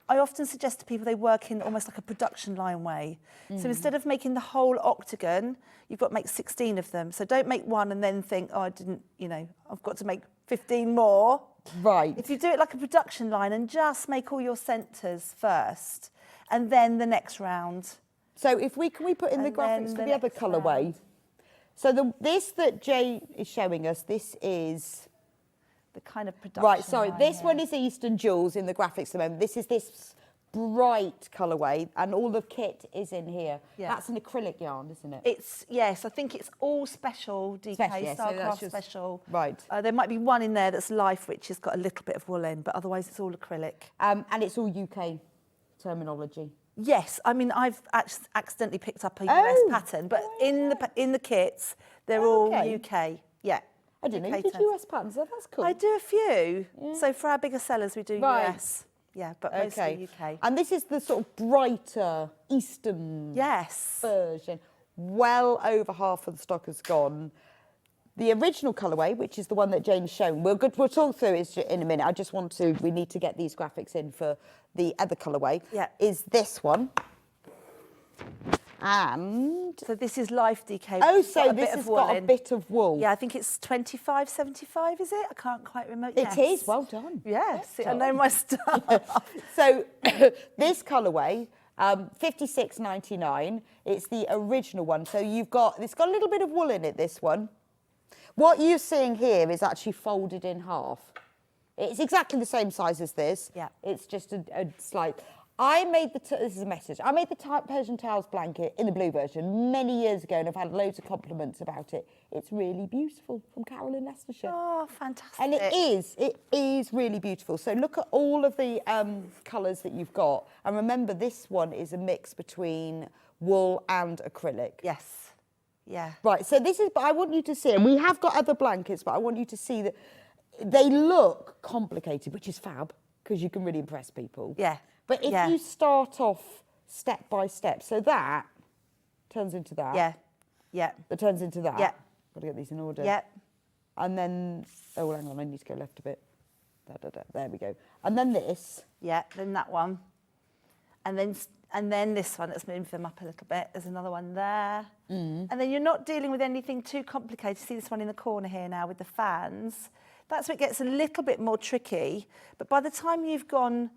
I often suggest to people they work in almost like a production line way. So instead of making the whole octagon, you've got to make 16 of them. So don't make one and then think, oh, I didn't, I've got to make 15 more. Right. If you do it like a production line and just make all your centres first, and then the next round. So can we put in the graphics for the other colourway? So this that Jay is showing us, this is... the kind of production Right, sorry, line, this one is Eastern Jewels in the graphics at the moment. This is this bright colourway, and all the kit is in here. Yeah. That's an acrylic yarn, isn't it? Yes, I think it's all special DK, Special, yeah, so that's Starcraft just- special. Right. There might be one in there that's life, which has got a little bit of wool in, but otherwise it's all acrylic. And it's all UK terminology. Yes, I mean I've accidentally picked up a US pattern, but in the kits they're all UK. Yeah. I didn't know you UK did US patterns, so that's cool. I do a few. So for our bigger sellers we do US. Yeah, but mostly UK. And this is the sort of brighter Eastern version. Well over half of the stock has gone. The original colourway, which is the one that Jane's shown, we'll talk through it in a minute. We need to get these graphics in for the other colourway, is this one. And so this is Life DK. oh, It's got so a this bit has of wool got a in. bit of wool. Yeah, I think it's 25.75, is it? I can't quite remember. It is. Well done. Yes, Well I know done. my stuff. So this colourway, 56.99. It's the original one. So it's got a little bit of wool in it, this one. What you're seeing here is actually folded in half. It's exactly the same size as this. Yeah. It's just a slight... this is a message. I made the Persian towels blanket in the blue version many years ago, and I've had loads of compliments about it. It's really beautiful, from Carol in Leicestershire. Oh, fantastic. And it is really beautiful. So look at all of the colours that you've got. And remember, this one is a mix between wool and acrylic. Yes. Yeah. Right, so but I want you to see, and we have got other blankets, but I want you to see that they look complicated, which is fab, because you can really impress people. Yeah. But if you start off step by step, so that turns into that. Yeah. Yeah. That turns into that. Yeah. Got to get these in order. Yeah. And then, oh, hang on, I need to go left a bit. There we go. And then this. Yeah, then that one. And then this one, let's move them up a little bit. There's another one there. And then you're not dealing with anything too complicated. See this one in the corner here now with the fans. That's where it gets a little bit more tricky. But by the time you've done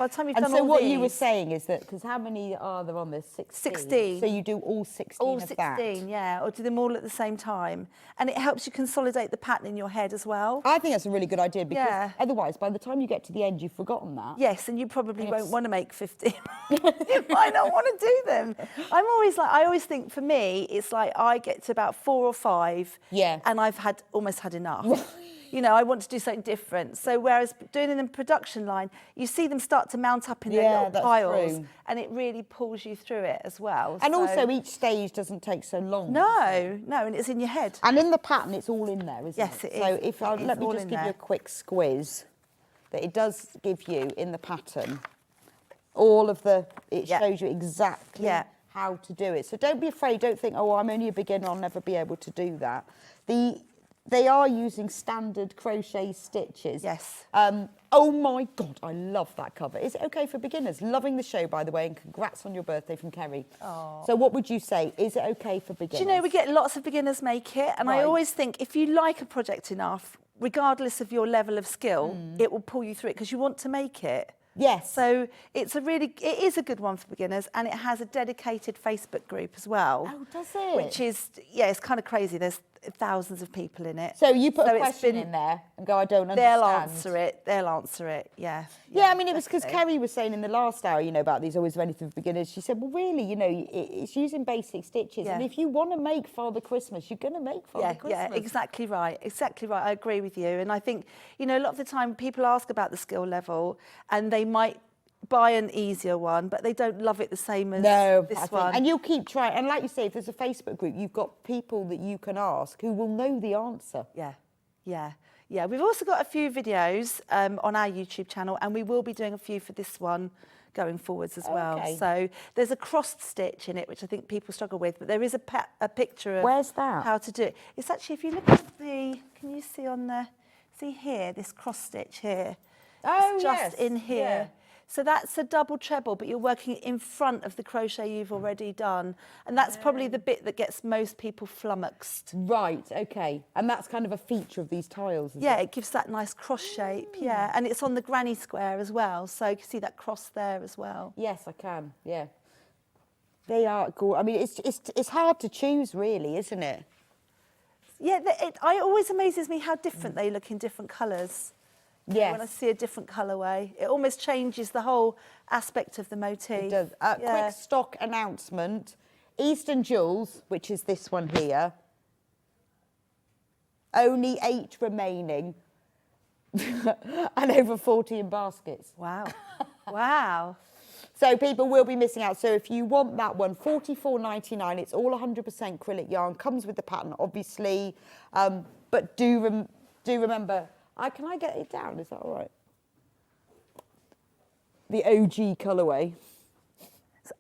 all And so what these, you were saying is that, because how many are there on this? 16. 16. So you do all 16 all of 16, that? yeah, or do them all at the same time. And it helps you consolidate the pattern in your head as well. I think that's a really good idea, because Yeah. otherwise, by the time you get to the end, you've forgotten that. Yes, and you probably won't want to make 15. You might not want to do them. I always think, for me, it's like I get to about 4 or 5, Yeah. and I've almost had enough. You know, I want to do something different. So whereas doing it in the production line, you see them start to mount up in their little that's piles, true. and it really pulls you through it as well. And So- also, each stage doesn't take so long. no, and it's in your head. And in the pattern, it's all in there, isn't Yes, it? it So is. if It is let me all just in give you there. a quick squiz, that it does give you in the pattern all of it Yeah. shows you exactly Yeah. how to do it. So don't be afraid, don't think, oh, I'm only a beginner, I'll never be able to do that. They are using standard crochet stitches. Yes. Oh my God, I love that cover. Is it okay for beginners? Loving the show, by the way, and congrats on your birthday from Kerry. Oh. So what would you say? Is it okay for beginners? Do you know, we get lots of beginners make it, and I Right. always think if you like a project enough, regardless of your level of skill, it will pull you through it because you want to make it. Yes. So it is a good one for beginners, and it has a dedicated Facebook group as well. Oh, does it? Which is, yeah, it's kind of crazy. There's thousands of people in it. So you put a it's question in there and go, I don't understand. They'll answer it, yeah. Yeah, I mean, it was because definitely. Kerry was saying in the last hour, you know, about these always anything for beginners. She said, well, really, you know, it's using basic stitches. And Yeah. if you want to make Father Christmas, you're going to make Father Christmas. Yeah, exactly right. I agree with you. And I think, you know, a lot of the time people ask about the skill level and they might buy an easier one, but they don't love it the same as this one. And you'll keep trying. And like you say, if there's a Facebook group, you've got people that you can ask who will know the answer. Yeah. We've also got a few videos on our YouTube channel, and we will be doing a few for this one going forwards as well. Okay. So there's a crossed stitch in it, which I think people struggle with, but there is a picture of Where's that? how to do it. It's actually, if you look at can you see on see here, this cross stitch here? Oh, it's just yes. in here. Yeah. So that's a double treble, but you're working in front of the crochet you've already done. And that's probably the bit that gets most people flummoxed. Right, okay. And that's kind of a feature of these tiles, Yeah, it gives that nice cross shape, yeah. And it's on the granny square as well, so you can see that cross there as well. Yes, I can, yeah. They are cool. I mean, it's hard to choose, really, isn't it? Yeah, it always amazes me how different they look in different colours. Yes. When I see a different colourway, it almost changes the whole aspect of the motif. It does. Quick stock announcement. Eastern Jewels, which is this one here, only 8 remaining and over 40 in baskets. Wow. Wow. So people will be missing out. So if you want that one, $44.99. It's all 100% acrylic yarn. Comes with the pattern, obviously. But do remember... can I get it down? Is that all right? The OG colourway.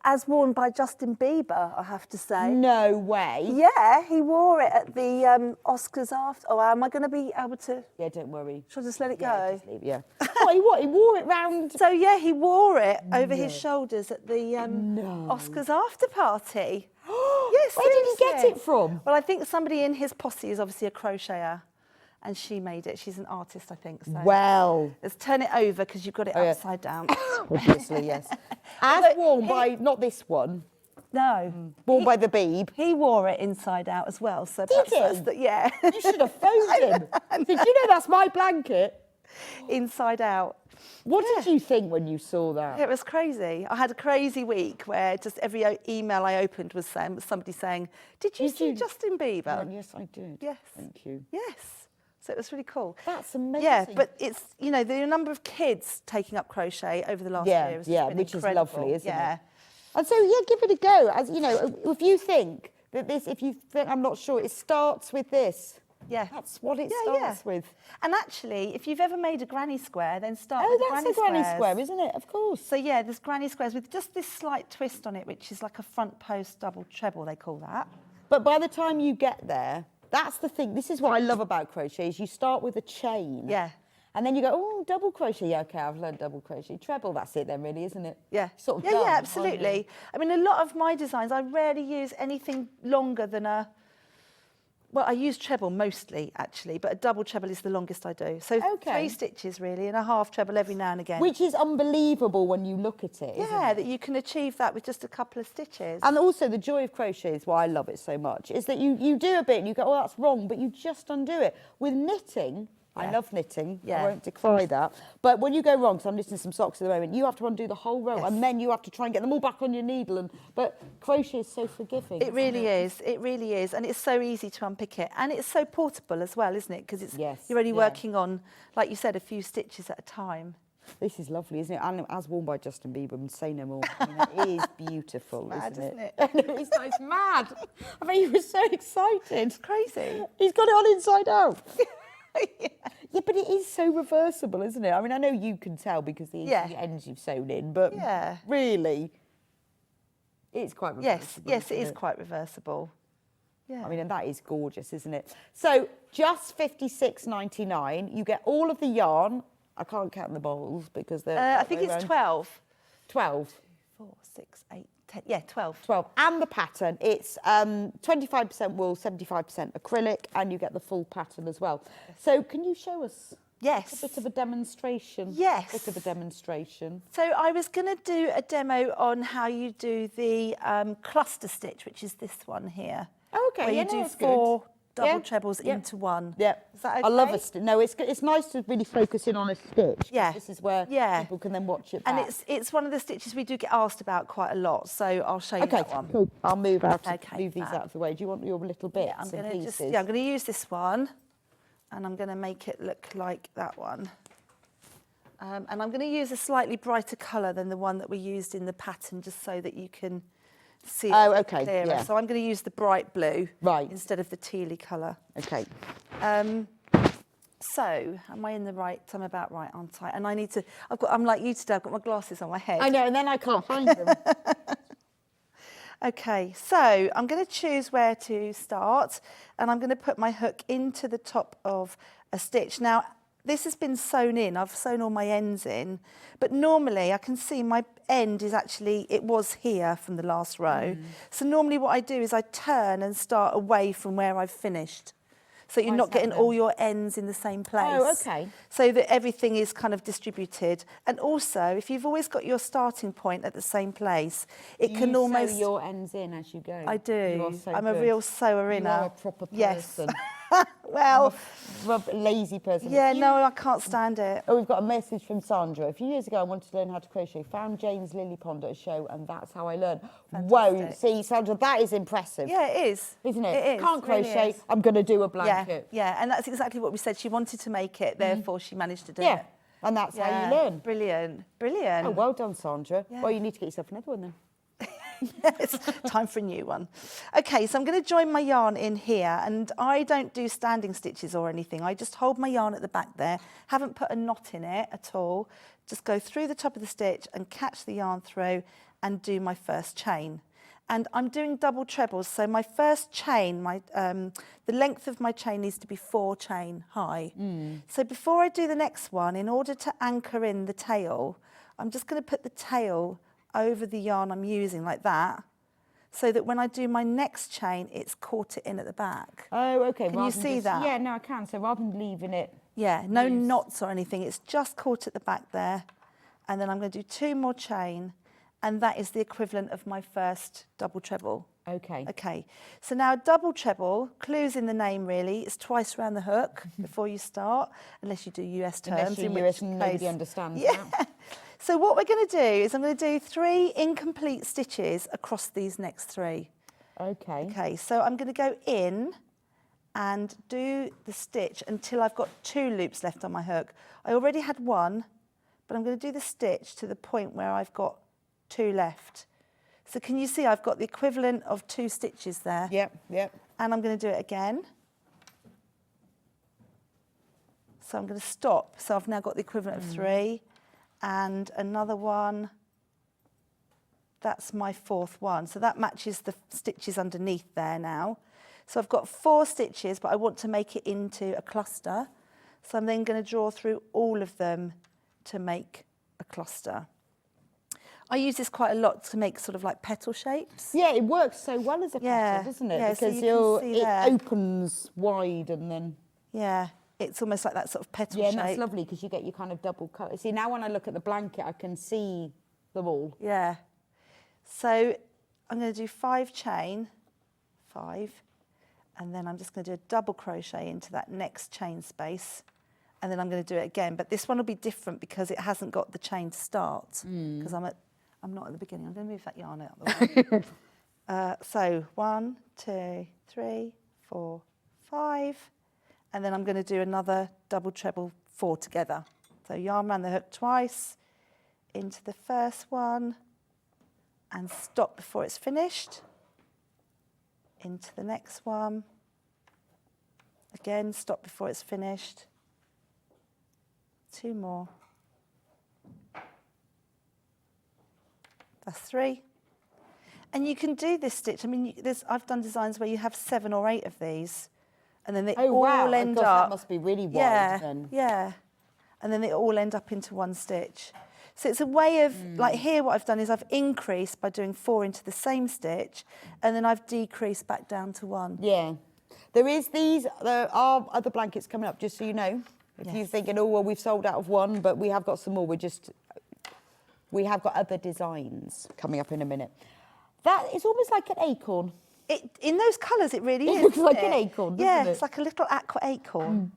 as worn by Justin Bieber, I have to say. No way. Yeah, he wore it at the Oscars after. Oh, am I going to be able to? Yeah, don't worry. Shall I just let it Yeah, go? just leave, yeah. What, he wore it round... So, yeah, he wore it over his shoulders at the Oscars after party. Yes, Where did he get seriously. it from? Well, I think somebody in his posse is obviously a crocheter, and she made it. She's an artist, I think. So. Well. Let's turn it over because you've got it upside down. Obviously, yes. As worn by, not this one, No. worn by the Beeb. He wore it inside out as well. So Did perhaps he? that's yeah. You should have phoned him. Did you know that's my blanket? Inside out. What did you think when you saw that? It was crazy. I had a crazy week where just every email I opened was somebody saying, "Did you see Justin Bieber?" Yes, I did. Yes. Thank you. Yes. So it was really cool. That's amazing. Yeah, but it's, you know, the number of kids taking up crochet over the last year has just been which incredible. is lovely, isn't it? And so, yeah, give it a go. As you know, if you think that this, if you think, I'm not sure, it starts with this. Yeah. That's what it starts with. And actually, if you've ever made a granny square, then start Oh, with the that's granny a granny squares. square, isn't it? Of course. So yeah, there's granny squares with just this slight twist on it, which is like a front post double treble, they call that. But by the time you get there, that's the thing. This is what I love about crochet, is you start with a chain. Yeah. And then you go, oh, double crochet. Yeah, okay, I've learned double crochet. Treble, that's it then, really, isn't it? Yeah. Sort of yeah, done, yeah, aren't absolutely. you? I mean, a lot of my designs, I rarely use anything longer than a, well, I use treble mostly, actually, but a double treble is the longest I do. So 3 stitches, really, and a half treble every now and again. Which is unbelievable when you look at it, yeah, isn't that you can achieve that with just a couple of stitches. And also the joy of crochet is why I love it so much, is that you do a bit and you go, oh, that's wrong, but you just undo it. With knitting, I love knitting, I won't decry that, but when you go wrong, so I'm knitting some socks at the moment, you have to undo the whole row and then you have to try and get them all back on your needle. But crochet is so forgiving. It really is, and it's so easy to unpick it, and it's so portable as well, isn't it? Because it's you're only working on, like you said, a few stitches at a time. This is lovely, isn't it? And as worn by Justin Bieber, and say no more. I mean, it is beautiful, It's mad, isn't it? isn't it? No, it's mad. I mean, he was so excited. It's crazy. He's got it on inside out. Yeah, but it is so reversible, isn't it? I mean, I know you can tell because the ends you've sewn in, but really, it's quite reversible. Yes, it is quite reversible. Yeah. I mean, and that is gorgeous, isn't it? So just $56.99. You get all of the yarn. I can't count the bowls because they're. I think it's 12. 12. 4, 6, 8, 10. Yeah, 12. 12. And the pattern, it's 25% wool, 75% acrylic, and you get the full pattern as well. So can you show us Yes. a bit of a demonstration? Yes. A bit of a demonstration. So I was going to do a demo on how you do the cluster stitch, which is this one here. Oh, okay. Where Yeah, you do that's 4 good. double trebles into one. Yeah. Is that okay? I love a stitch. No, it's nice to really focus in on a stitch. Yeah. This is where people can then watch it back. And it's one of the stitches we do get asked about quite a lot, so I'll show you that one. Cool. I'll move out. Okay, Move these out of the way. Do you want your little bits I'm and going to pieces? I'm going to use this one, and I'm going to make it look like that one. And I'm going to use a slightly brighter colour than the one that we used in the pattern, just so that you can see it clearer. Yeah. So I'm going to use the bright blue instead of the tealy colour. Okay. So, am I in the right? I'm about right, aren't I? And I need to. I'm like you today. I've got my glasses on my head. I know, and then I can't find them. Okay, so I'm going to choose where to start, and I'm going to put my hook into the top of a stitch. Now, this has been sewn in. I've sewn all my ends in, but normally I can see my end is actually, it was here from the last row. So normally what I do is I turn and start away from where I've finished. So you're not getting all your ends in the same place. Oh, okay. So that everything is kind of distributed. And also, if you've always got your starting point at the same place, it can almost... You sew your ends in as you go. I do. You are so I'm good. a real sewer-inner. You are a proper person. Yes. Well... lazy person. Yeah, no, I can't stand it. Oh, we've got a message from Sandra. A few years ago, I wanted to learn how to crochet. Found Jane's Lily Pond at a show, and that's how I learned. Whoa, see, Sandra, that is impressive. Yeah, it is. Isn't it? It is. Can't Really crochet, is. I'm going to do a blanket. Yeah, and that's exactly what we said. She wanted to make it, therefore she managed to do it. And that's how you learn. Brilliant, brilliant. Oh, well done, Sandra. Well, you need to get yourself another one then. It's time for a new one. Okay, so I'm going to join my yarn in here, and I don't do standing stitches or anything. I just hold my yarn at the back there, haven't put a knot in it at all. Just go through the top of the stitch and catch the yarn through and do my first chain. And I'm doing double trebles, so my first chain, the length of my chain needs to be 4 chain high. So before I do the next one, in order to anchor in the tail, I'm just going to put the tail over the yarn I'm using like that, so that when I do my next chain, it's caught it in at the back. Oh, okay. Can you see that? Yeah, no, I can. So rather than leaving it... Yeah, no knots or anything, it's just caught at the back there. And then I'm going to do 2 more chain, and that is the equivalent of my first double treble. Okay. Okay, so now double treble, clues in the name really, it's twice around the hook before you start, unless you do US terms. Unless you US, nobody understands that. So what we're going to do is I'm going to do 3 incomplete stitches across these next 3. Okay. Okay, so I'm going to go in and do the stitch until I've got 2 loops left on my hook. I already had 1, but I'm going to do the stitch to the point where I've got 2 left. So can you see I've got the equivalent of 2 stitches there? Yep, yep. And I'm going to do it again. So I'm going to stop. So I've now got the equivalent of 3 and another one. That's my 4th one. So that matches the stitches underneath there now. So I've got 4 stitches, but I want to make it into a cluster. So I'm then going to draw through all of them to make a cluster. I use this quite a lot to make sort of like petal shapes. Yeah, it works so well as a cluster, doesn't it? Yeah, because so it opens wide and then... Yeah, it's almost like that sort of petal shape. Yeah, and that's lovely because you get your kind of double colour. See, now when I look at the blanket, I can see them all. Yeah. So I'm going to do 5 chain, 5, and then I'm just going to do a double crochet into that next chain space, and then I'm going to do it again. But this one will be different because it hasn't got the chain to start, because I'm not at the beginning. I'm going to move that yarn out of the way. So 1, 2, 3, 4, 5, and then I'm going to do another double treble 4 together. So yarn around the hook twice, into the first one, and stop before it's finished, into the next one, again stop before it's finished, 2 more, that's 3. And you can do this stitch, I mean, I've done designs where you have 7 or 8 of these, and then they all end up... that must be really wide then. Yeah, and then they all end up into 1 stitch. So it's a way of, like here what I've done is I've increased by doing 4 into the same stitch, and then I've decreased back down to 1. Yeah. There are other blankets coming up, just so you know. If you're thinking, oh, well, we've sold out of 1, but we have got some more. We have got other designs coming up in a minute. That is almost like an acorn. In those colours, it really is. It looks like an acorn, doesn't it? Yeah, it's like a little aqua acorn.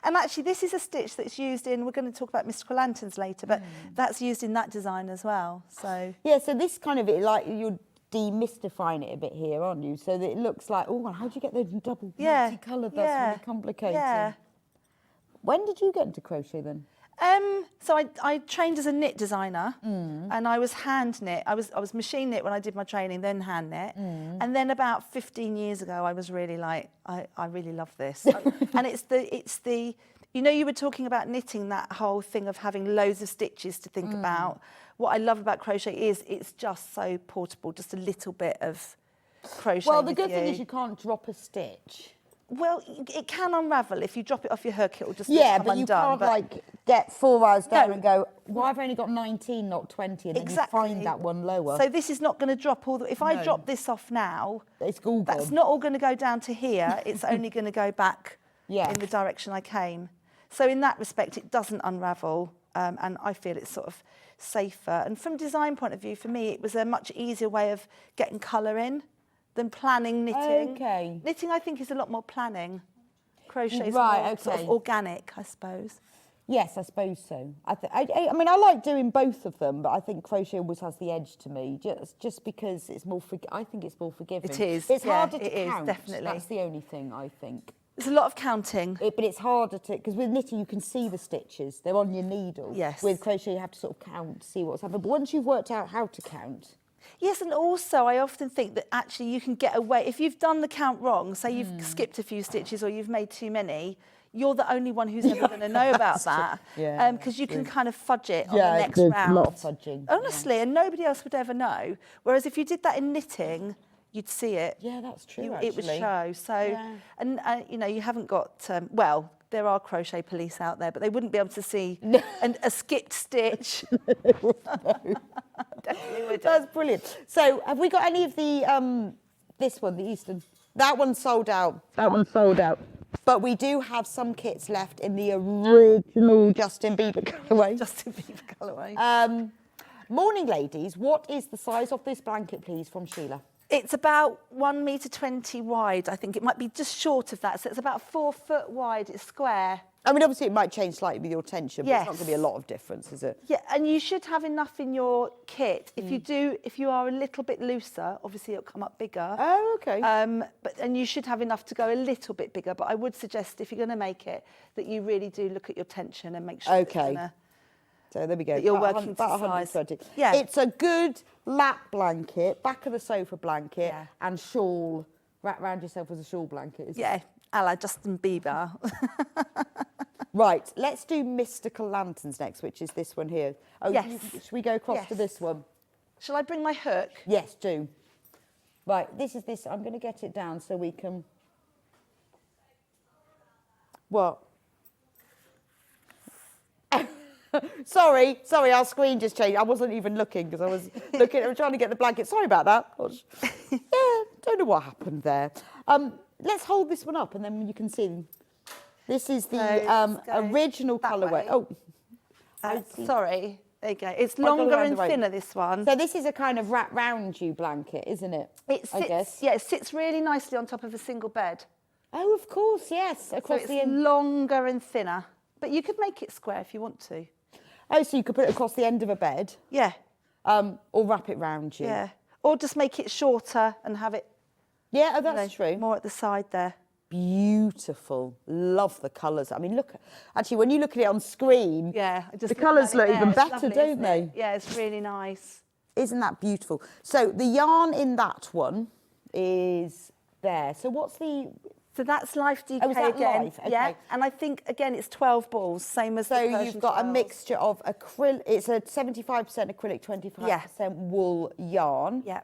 And actually, this is a stitch that's used in, we're going to talk about mystical lanterns later, but that's used in that design as well. So yeah, so this kind of, like, you're demystifying it a bit here, aren't you? So that it looks like, oh, how do you get those double multicoloured? That's really complicated. Yeah. When did you get into crochet then? So I trained as a knit designer, and I was hand knit. I was machine knit when I did my training, then hand knit, and then about 15 years ago, I was really like, I really love this. And it's the you know, you were talking about knitting, that whole thing of having loads of stitches to think about. What I love about crochet is it's just so portable, just a little bit of crochet. Well, the good thing is you can't drop a stitch. Well, it can unravel. If you drop it off your hook, it will just come but undone. you can't like get 4 hours down and go, well, I've only got 19, not 20, and then you find that one lower. So this is not going to drop all the... If I drop this off now, it's all gone. That's not all going to go down to here. It's only going to go back in the direction I came. So in that respect, it doesn't unravel, and I feel it's sort of safer. And from design point of view, for me, it was a much easier way of getting colour in than planning knitting. Okay. Knitting, I think, is a lot more planning. Crochet is more sort of organic, I suppose. Yes, I suppose so. I mean, I like doing both of them, but I think crochet always has the edge to me, just because it's more. I think it's more forgiving. It is. It's harder to count. Is, definitely. That's the only thing I think. There's a lot of counting. But it's harder to, because with knitting you can see the stitches. They're on your needle. Yes. With crochet you have to sort of count, see what's happening. But once you've worked out how to count, Yes, and also I often think that actually you can get away, if you've done the count wrong, say you've skipped a few stitches or you've made too many, you're the only one who's ever going to know about that. Yeah, because you can kind of fudge it on the next round. a lot of fudging. Honestly, and nobody else would ever know. Whereas if you did that in knitting, you'd see it. Yeah, that's true, It would actually. show. So, Yeah. and you know, you haven't got, well, there are crochet police out there, but they wouldn't be able to see a skipped stitch. Definitely wouldn't. That's brilliant. So have we got any of the, this one, the Eastern? That one's sold out. That one's sold out. But we do have some kits left in the original Justin Bieber colourway. Justin Bieber colourway. Morning, ladies. What is the size of this blanket, please, from Sheila? It's about 1.20 metre wide, I think. It might be just short of that. So it's about 4 foot wide. It's square. I mean, obviously, it might change slightly with your tension, but Yes. it's not going to be a lot of difference, is it? Yeah, and you should have enough in your kit. If you are a little bit looser, obviously it'll come up bigger. Oh, okay. And you should have enough to go a little bit bigger. But I would suggest if you're going to make it, that you really do look at your tension and make sure Okay. it's gonna, So there we go. that you're About working to about size. 120. Yeah. It's a good lap blanket, back of the sofa blanket, Yeah. and shawl. Wrap round yourself as a shawl blanket, isn't it? yeah, a la Justin Bieber. Right, let's do Mystical Lanterns next, which is this one here. Oh, Yes. Should we go across to Yes. this one? Shall I bring my hook? Yes, do. Right, this is this. I'm going to get it down so we can... What? Sorry, our screen just changed. I wasn't even looking because I was looking. I was trying to get the blanket. Sorry about that. Yeah, don't know what happened there. Let's hold this one up and then you can see. This is the let's go original that colourway. way. Oh, Sorry, there you go. It's I'll go longer around and the right. thinner, this one. so this is a kind of wrap round you blanket, isn't it? It I guess. sits, yeah, it sits really nicely on top of a single bed. Oh, of course, yes. So Across it's the end. longer and thinner. But you could make it square if you want to. Oh, so you could put it across the end of a bed, Yeah, or wrap it round you. yeah. Or just make it shorter and have it Yeah, oh, you that's know, true. more at the side there. Beautiful. Love the colours. I mean, look. Actually, when you look at it on screen, Yeah, I just the colours look even better, lovely, don't isn't they? it? Yeah, it's really nice. Isn't that beautiful? So the yarn in that one is there. So what's the... So that's Life DK Oh, is that again. Life? Yeah, Okay. and I think again it's 12 balls, same as So the Persian you've got a tiles. mixture of acrylic. It's a 75% acrylic, 25% wool yarn. Yeah.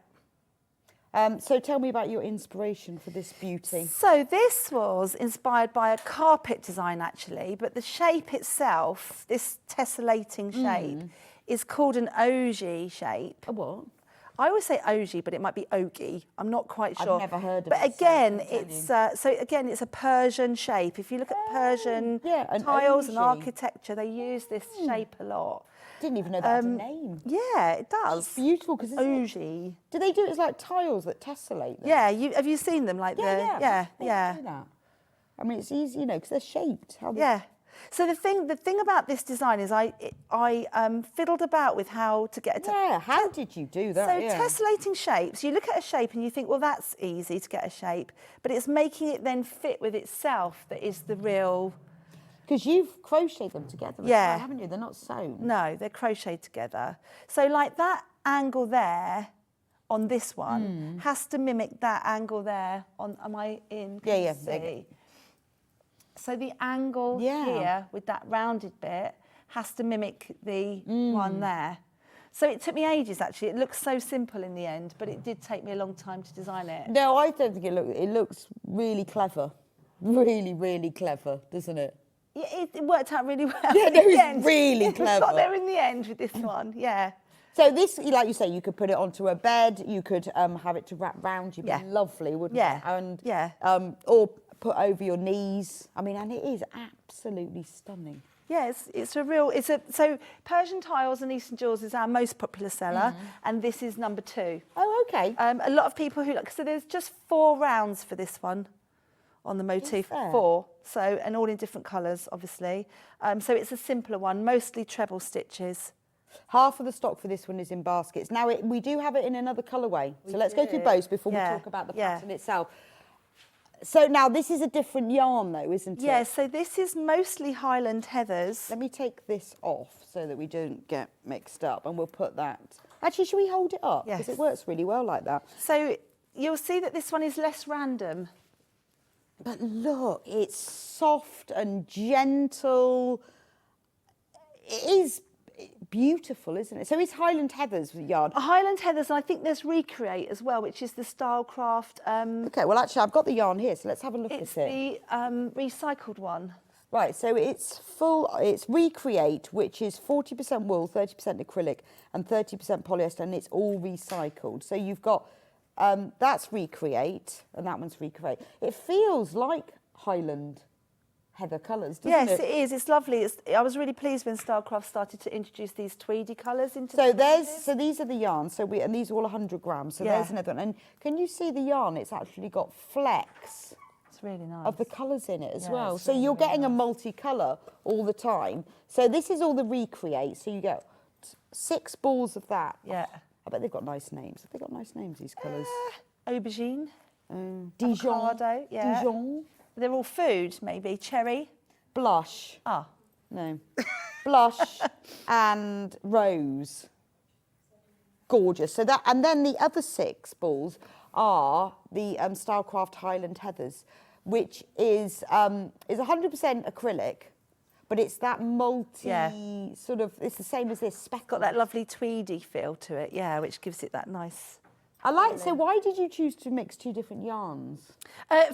So tell me about your inspiration for this beauty. So this was inspired by a carpet design actually, but the shape itself, this tessellating shape, is called an ogee shape. A what? I always say ogee, but it might be ogie. I'm not quite I've sure. never heard of but it, so again, I couldn't it's tell it's a Persian shape. If you look at Persian yeah, an tiles and ogee. architecture, they use this shape a lot. Didn't even know that had a name. Yeah, it does. Beautiful because Ogee. do they do it as like tiles that tessellate them? Yeah, have you seen them like Yeah. yeah. Do that. I mean, it's easy, you know, because they're shaped. How Yeah. So the thing about this design is I fiddled about with how to get it to... Yeah, how did you do that? So yeah. tessellating shapes, you look at a shape and you think, well, that's easy to get a shape, but it's making it then fit with itself that is the real... Because you've crocheted them together, as Yeah. well, haven't you? They're not sewn. No, they're crocheted together. So like that angle there on this one has to mimic that angle there on... Am I in? Can Yeah, you yeah. see? So the angle here with that rounded bit has to mimic the one there. So it took me ages actually. It looks so simple in the end, but it did take me a long time to design it. No, I don't think it looks really clever. Really, really clever, doesn't it? Yeah, it worked out really well. Yeah, in no, the it's end. really We clever. got there in the end with this one, yeah. So this, like you say, you could put it onto a bed. You could have it to wrap round you. Yeah. Be lovely, wouldn't Yeah. it? And Yeah. or put over your knees. I mean, and it is absolutely stunning. Yeah, so Persian tiles and Eastern jewels is our most popular seller, and this is number 2. Oh, okay. A lot of people who like, so there's just 4 rounds for this one on the motif, there? 4. So, and all in different colours, obviously. So it's a simpler one, mostly treble stitches. Half of the stock for this one is in baskets. Now, we do have it in another colourway. So let's go through both before we talk about the pattern itself. So now this is a different yarn though, isn't it? Yeah, so this is mostly Highland Heathers. Let me take this off so that we don't get mixed up, and we'll put that. Actually, should we hold it up? Yes. Because it works really well like that. So you'll see that this one is less random. But look, it's soft and gentle. It is beautiful, isn't it? So it's Highland Heathers yarn. Highland Heathers, and I think there's Recreate as well, which is the Stylecraft. Okay, well actually I've got the yarn here, so let's have a look It's at it. the recycled one. Right, so it's Recreate, which is 40% wool, 30% acrylic, and 30% polyester, and it's all recycled. So you've got, that's Recreate, and that one's Recreate. It feels like Highland Heather colours, doesn't it? Yes, it is. It's lovely. I was really pleased when Stylecraft started to introduce these tweedy colours into. So these are the yarns. And these are all 100 grams. So Yeah. there's another one. And can you see the yarn? It's actually got flecks It's really nice. of the colours in it as Yeah, well. it's So really, you're really getting a multicolour all the time. So this is all the Recreate. So you get 6 balls of that. Yeah. I bet they've got nice names. Have they got nice names, these colours? Aubergine. Dijon. avocado, yeah. Dijon. They're all food, maybe. Cherry. Blush. Ah. No. Blush and rose. Gorgeous. So that, and then the other 6 balls are the Stylecraft Highland Heathers, which is 100% acrylic, but it's that sort of, it's the same as this speckle. Got that lovely tweedy feel to it, yeah, which gives it that nice. I like, so why did you choose to mix 2 different yarns?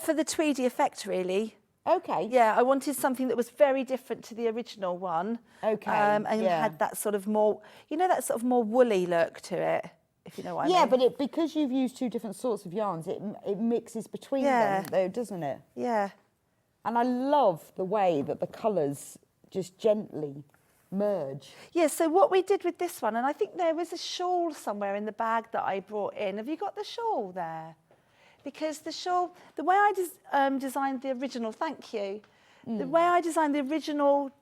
For the tweedy effect, really. Okay. Yeah, I wanted something that was very different to the original one. Okay, And yeah. had that sort of more, that sort of more woolly look to it, if you know what I mean. Yeah, but because you've used 2 different sorts of yarns, it mixes between them, though, doesn't it? Yeah. And I love the way that the colours just gently merge. Yeah, so what we did with this one, and I think there was a shawl somewhere in the bag that I brought in. Have you got the shawl there? Because the shawl, the way I designed the original, thank you, the way I designed the original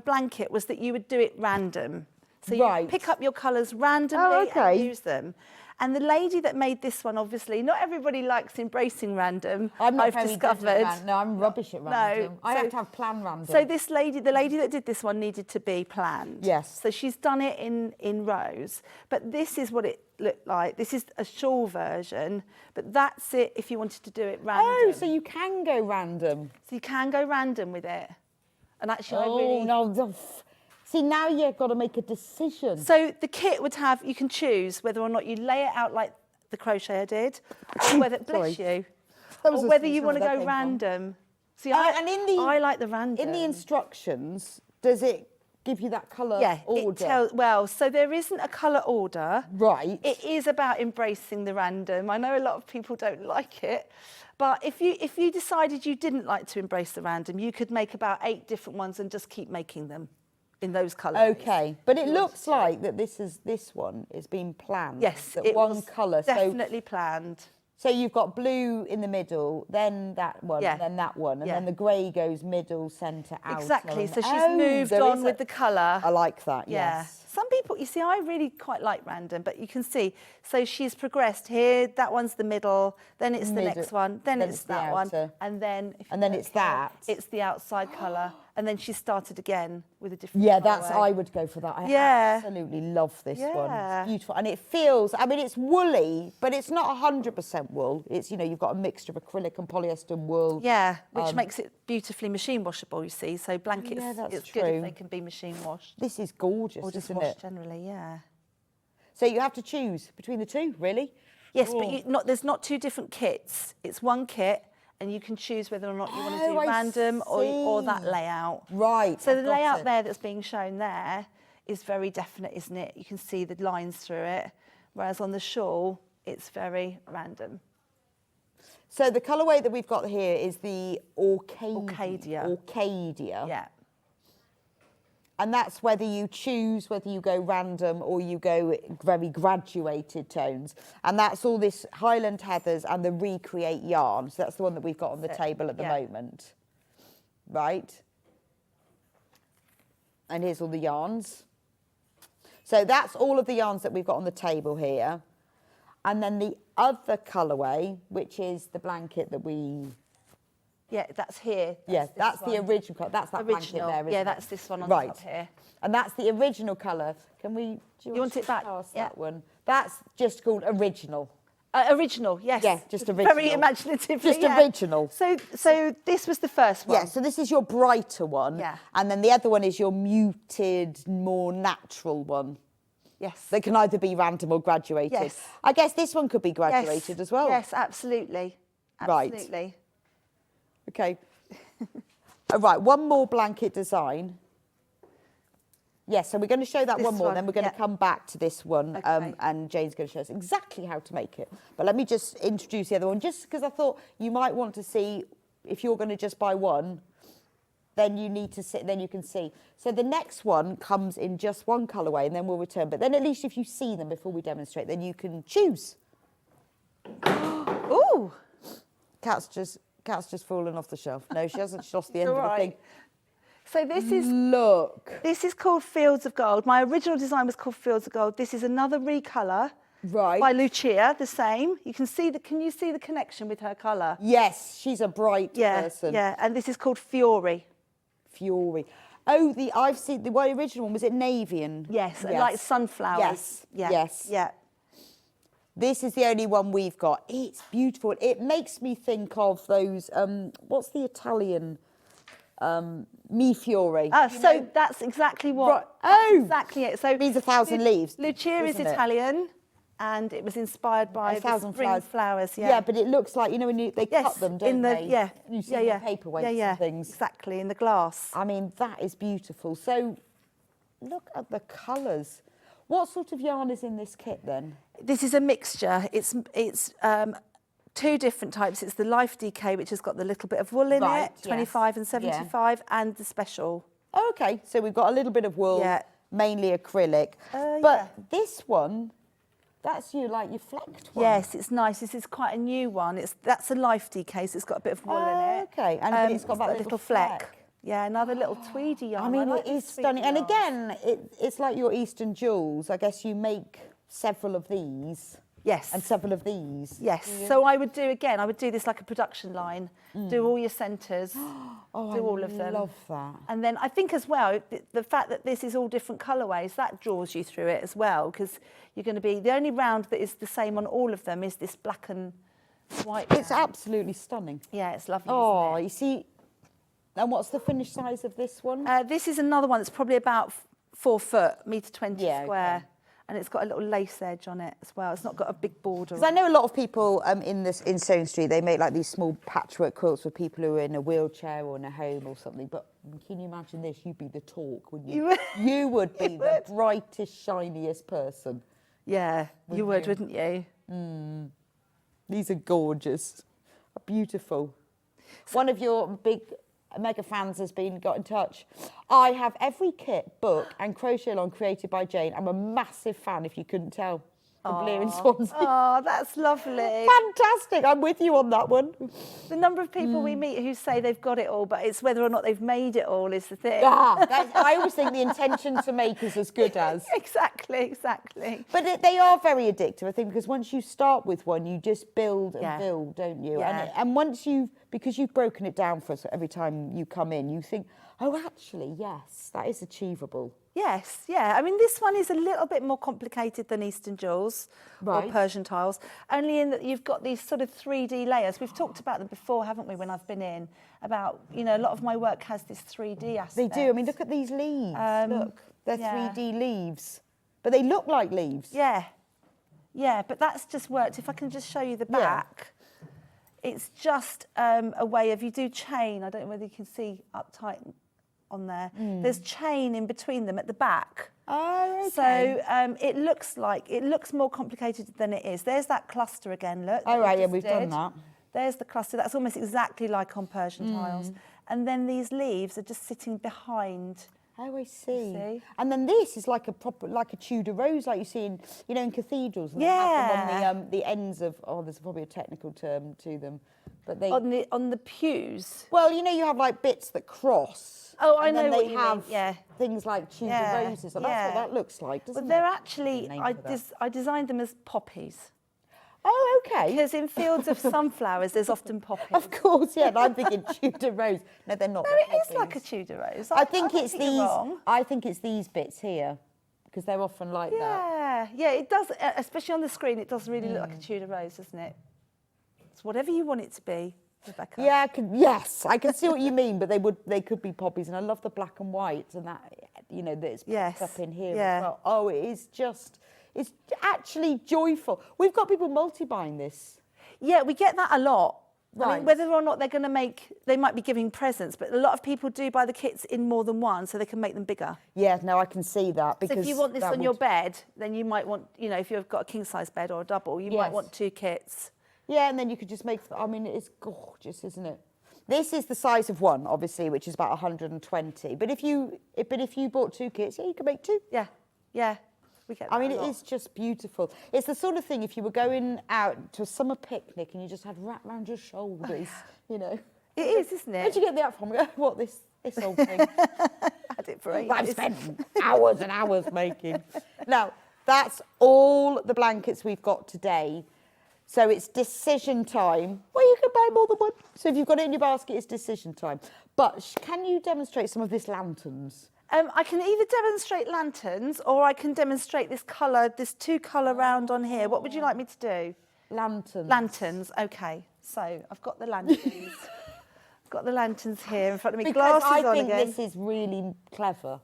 blanket was that you would do it random. So you pick up your colours randomly and use them. And the lady that made this one, obviously, not everybody likes embracing random. I've discovered. No, I'm rubbish at random. No, I have to have planned random. So this lady, the lady that did this one needed to be planned. Yes. So she's done it in rows. But this is what it looked like. This is a shawl version, but that's it if you wanted to do it random. Oh, so you can go random. So you can go random with it. And actually, See, now you've got to make a decision. So the kit would have, you can choose whether or not you lay it out like the crocheter did, or whether, bless you, or whether you want to go random. See, I like the random. In the instructions, does it give you that colour order? Well, so there isn't a colour order. Right. It is about embracing the random. I know a lot of people don't like it, but if you decided you didn't like to embrace the random, you could make about 8 different ones and just keep making them in those colours. Okay, but it looks like that this one is being planned. Yes, that it one was colour. definitely planned. So you've got blue in the middle, then that one, and then that one, and then the grey goes middle, centre, out. Exactly, so she's moved on with the colour. I like that, Yeah. yes. Some people, you see, I really quite like random, but you can see, so she's progressed here, that one's the middle, then it's the next one, then it's that one, and then... And then it's that. It's the outside colour, and then she started again with a different colourway. I would go for that. I absolutely love this one. It's beautiful. And it feels, I mean, it's woolly, but it's not 100% wool. It's, you've got a mixture of acrylic and polyester wool. Yeah, which makes it beautifully machine washable, you see. So blankets, it's good if they can be machine washed. This is gorgeous, or just isn't washed it? generally, yeah. So you have to choose between the 2, really? Yes, but there's not 2 different kits. It's one kit, and you can choose whether or not you want to do random or that layout. Right. So the layout there that's being shown there is very definite, isn't it? You can see the lines through it, whereas on the shawl, it's very random. So the colourway that we've got here is the Orcadia. Yeah. And that's whether you choose, whether you go random or you go very graduated tones. And that's all this Highland Heathers and the Recreate yarn. So that's the one that we've got on the table at the moment. Right? And here's all the yarns. So that's all of the yarns that we've got on the table here. And then the other colourway, which is the blanket that we... Yeah, that's here. That's the original colour. That's that blanket there, isn't it? That's this one on right. top here. And that's the original colour. Can we... Do you want it back? That one. That's just called original. Original, yes. Yeah, just original. Very imaginatively. Just original. So this was the first one. Yeah, so this is your brighter one. Yeah. And then the other one is your muted, more natural one. Yes. They can either be random or graduated. Yes. I guess this one could be graduated as well. Yes, absolutely. Absolutely. Right. Okay. Right, one more blanket design. Yes, so we're going to show that one more, then we're going to come back to this one, and Jane's going to show us exactly how to make it. But let me just introduce the other one, just because I thought you might want to see, if you're going to just buy one, then you need to sit, then you can see. So the next one comes in just one colourway, and then we'll return. But then at least if you see them before we demonstrate, then you can choose. Ooh! Cat's just fallen off the shelf. No, she hasn't. She's lost the end of the thing. So this is... Look. This is called Fields of Gold. My original design was called Fields of Gold. This is another recolour. Right. By Lucia, the same. You can see can you see the connection with her colour? Yes, she's a bright person. Yeah, and this is called Fury. Fury. Oh, I've seen the original one. Was it navy and? Yes, like sunflowers. Yes. Yeah. Yes. Yeah. This is the only one we've got. It's beautiful. It makes me think of those. What's the Italian? Mi Fiore. So that's exactly what. Right. Oh, exactly it. So it means 1,000 leaves. Lucia is Italian, and it was inspired by the spring flowers. Yeah. Yeah, but it looks like when they cut them, don't they? Yeah. You see the paperweights and things. Exactly, in the glass. I mean, that is beautiful. So, look at the colours. What sort of yarn is in this kit then? This is a mixture. It's two different types. It's the Life DK, which has got the little bit of wool in it, 25 and 75, and the special. Oh, okay, so we've got a little bit of wool, mainly acrylic. But this one, that's your flecked one. Yes, it's nice. This is quite a new one. That's a Life DK, so it's got a bit of wool in it. Okay, and it's got that little fleck. Yeah, another little tweedy yarn. I mean, it is stunning. And again, it's like your Eastern jewels. I guess you make several of these. Yes. And several of these. Yes. So I would do this like a production line. Do all your centres. Do all of them. I love that. And then I think as well, the fact that this is all different colourways, that draws you through it as well, because you're going to be, the only round that is the same on all of them is this black and white. It's absolutely stunning. Yeah, it's lovely, Oh, isn't it? you see, and what's the finished size of this one? This is another one that's probably about 4 foot, metre 20 square. Okay. And it's got a little lace edge on it as well. It's not got a big border. Because I know a lot of people in Sewing Street, they make like these small patchwork quilts for people who are in a wheelchair or in a home or something. But can you imagine this? You'd be the talk, wouldn't you? You would be the brightest, shiniest person. Yeah, you would, wouldn't you? These are gorgeous, beautiful. One of your big mega fans has got in touch. I have every kit, book and crochet along created by Jane. I'm a massive fan, if you couldn't tell. From Blair in Swansea. Oh, that's lovely. Fantastic. I'm with you on that one. The number of people we meet who say they've got it all, but it's whether or not they've made it all is the thing. I always think the intention to make is as good as. Exactly. But they are very addictive, I think, because once you start with one, you just build and build, don't you? Yeah. And once because you've broken it down for us every time you come in, you think, oh, actually, yes, that is achievable. Yes, yeah. I mean, this one is a little bit more complicated than Eastern jewels or Persian tiles, only in that you've got these sort of 3D layers. We've talked about them before, haven't we, when I've been in, about, a lot of my work has this 3D aspect. They do. I mean, look at these leaves. Look, they're 3D leaves. But they look like leaves. Yeah. Yeah, but that's just worked. If I can just show you the back, it's just a way of, you do chain. I don't know whether you can see up tight on there. There's chain in between them at the back. Oh, okay. So it looks more complicated than it is. There's that cluster again, look. Oh, right, yeah, we've done that. There's the cluster. That's almost exactly like on Persian tiles. And then these leaves are just sitting behind. Oh, I see. And then this is like a Tudor rose, like you see in cathedrals. And they have them on the ends of. Oh, there's probably a technical term to them, but they on the pews. Well, you have like bits that cross. Oh, I know then what they you have mean. Yeah. Things like Tudor roses. And that's what that looks like, doesn't they're it? actually. I designed them as poppies. Oh, okay. Because in fields of sunflowers, there's often poppies. Of course, yeah. And I'm thinking Tudor rose. No, they're not. No, it is like a Tudor rose. I think don't it's think you're these. wrong. I think it's these bits here, because they're often like that. Yeah, yeah, it does. Especially on the screen, it does really look like a Tudor rose, doesn't it? It's whatever you want it to be, Rebecca. Yeah, yes, I can see what you mean, but they could be poppies, and I love the black and white and that, that it's picked up in here as well. Oh, it is just, it's actually joyful. We've got people multi-buying this. Yeah, we get that a lot. Right. I mean, whether or not they might be giving presents, but a lot of people do buy the kits in more than one so they can make them bigger. Yeah, no, I can see that. Because so if you want this on your bed, then you might want, if you've got a king-size bed or a double, you might want 2 kits. Yeah, and then you could just make, it's gorgeous, isn't it? This is the size of one, obviously, which is about 120. But if you bought 2 kits, you could make 2. Yeah, yeah. We get that it is just beautiful. It's the sort of thing, if you were going out to a summer picnic and you just had wrapped around your shoulders, It is, isn't it? Where'd you get that from? What, this old thing? Had it for ages. I've spent hours and hours making. Now, that's all the blankets we've got today. So it's decision time. Well, you can buy more than one. So if you've got it in your basket, it's decision time. But can you demonstrate some of this lanterns? I can either demonstrate lanterns or I can demonstrate this 2-colour round on here. What would you like me to do? Lanterns. Lanterns, okay. So I've got the lanterns. I've got the lanterns here in front of me. Because Glasses I think on again. this is really clever.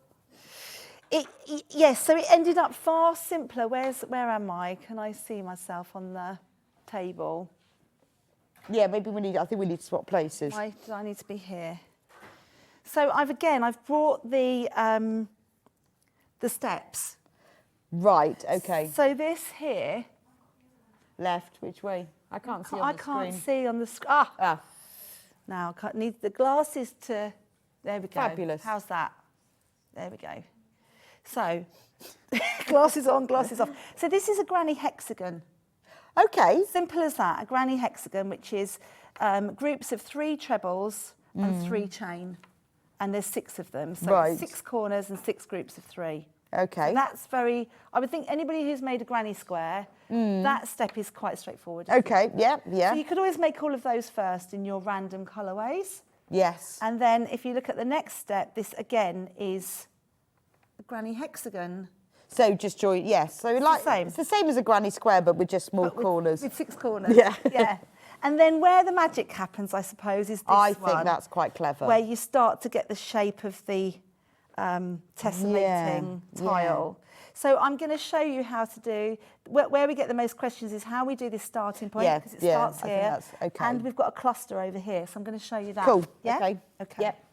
Yes, so it ended up far simpler. Where am I? Can I see myself on the table? Yeah, maybe I think we need to swap places. Why do I need to be here? So I've brought the steps. Right, okay. So this here. Left, which way? I can't see on the I screen. can't see on the screen. Now I need the glasses to. There we go. Fabulous. How's that? There we go. So, glasses on, glasses off. So this is a granny hexagon. Okay. Simple as that. A granny hexagon, which is groups of 3 trebles and 3 chain. And there's 6 of them. So 6 corners and 6 groups of 3. Okay. So that's I would think anybody who's made a granny square, that step is quite straightforward. Okay, yeah. So you could always make all of those first in your random colourways. Yes. And then if you look at the next step, this again is a granny hexagon. So just join, yes. So it's the same as a granny square, but with just more corners. With 6 corners. Yeah. Yeah. And then where the magic happens, I suppose, is this I think that's quite clever. Where you start to get the shape of the tessellating tile. Yeah. So I'm going to show you how to do, where we get the most questions is how we do this starting point, because it starts here. I think that's okay. And we've got a cluster over here, so I'm going to show you that. Cool, Yeah? okay. Okay. Yep.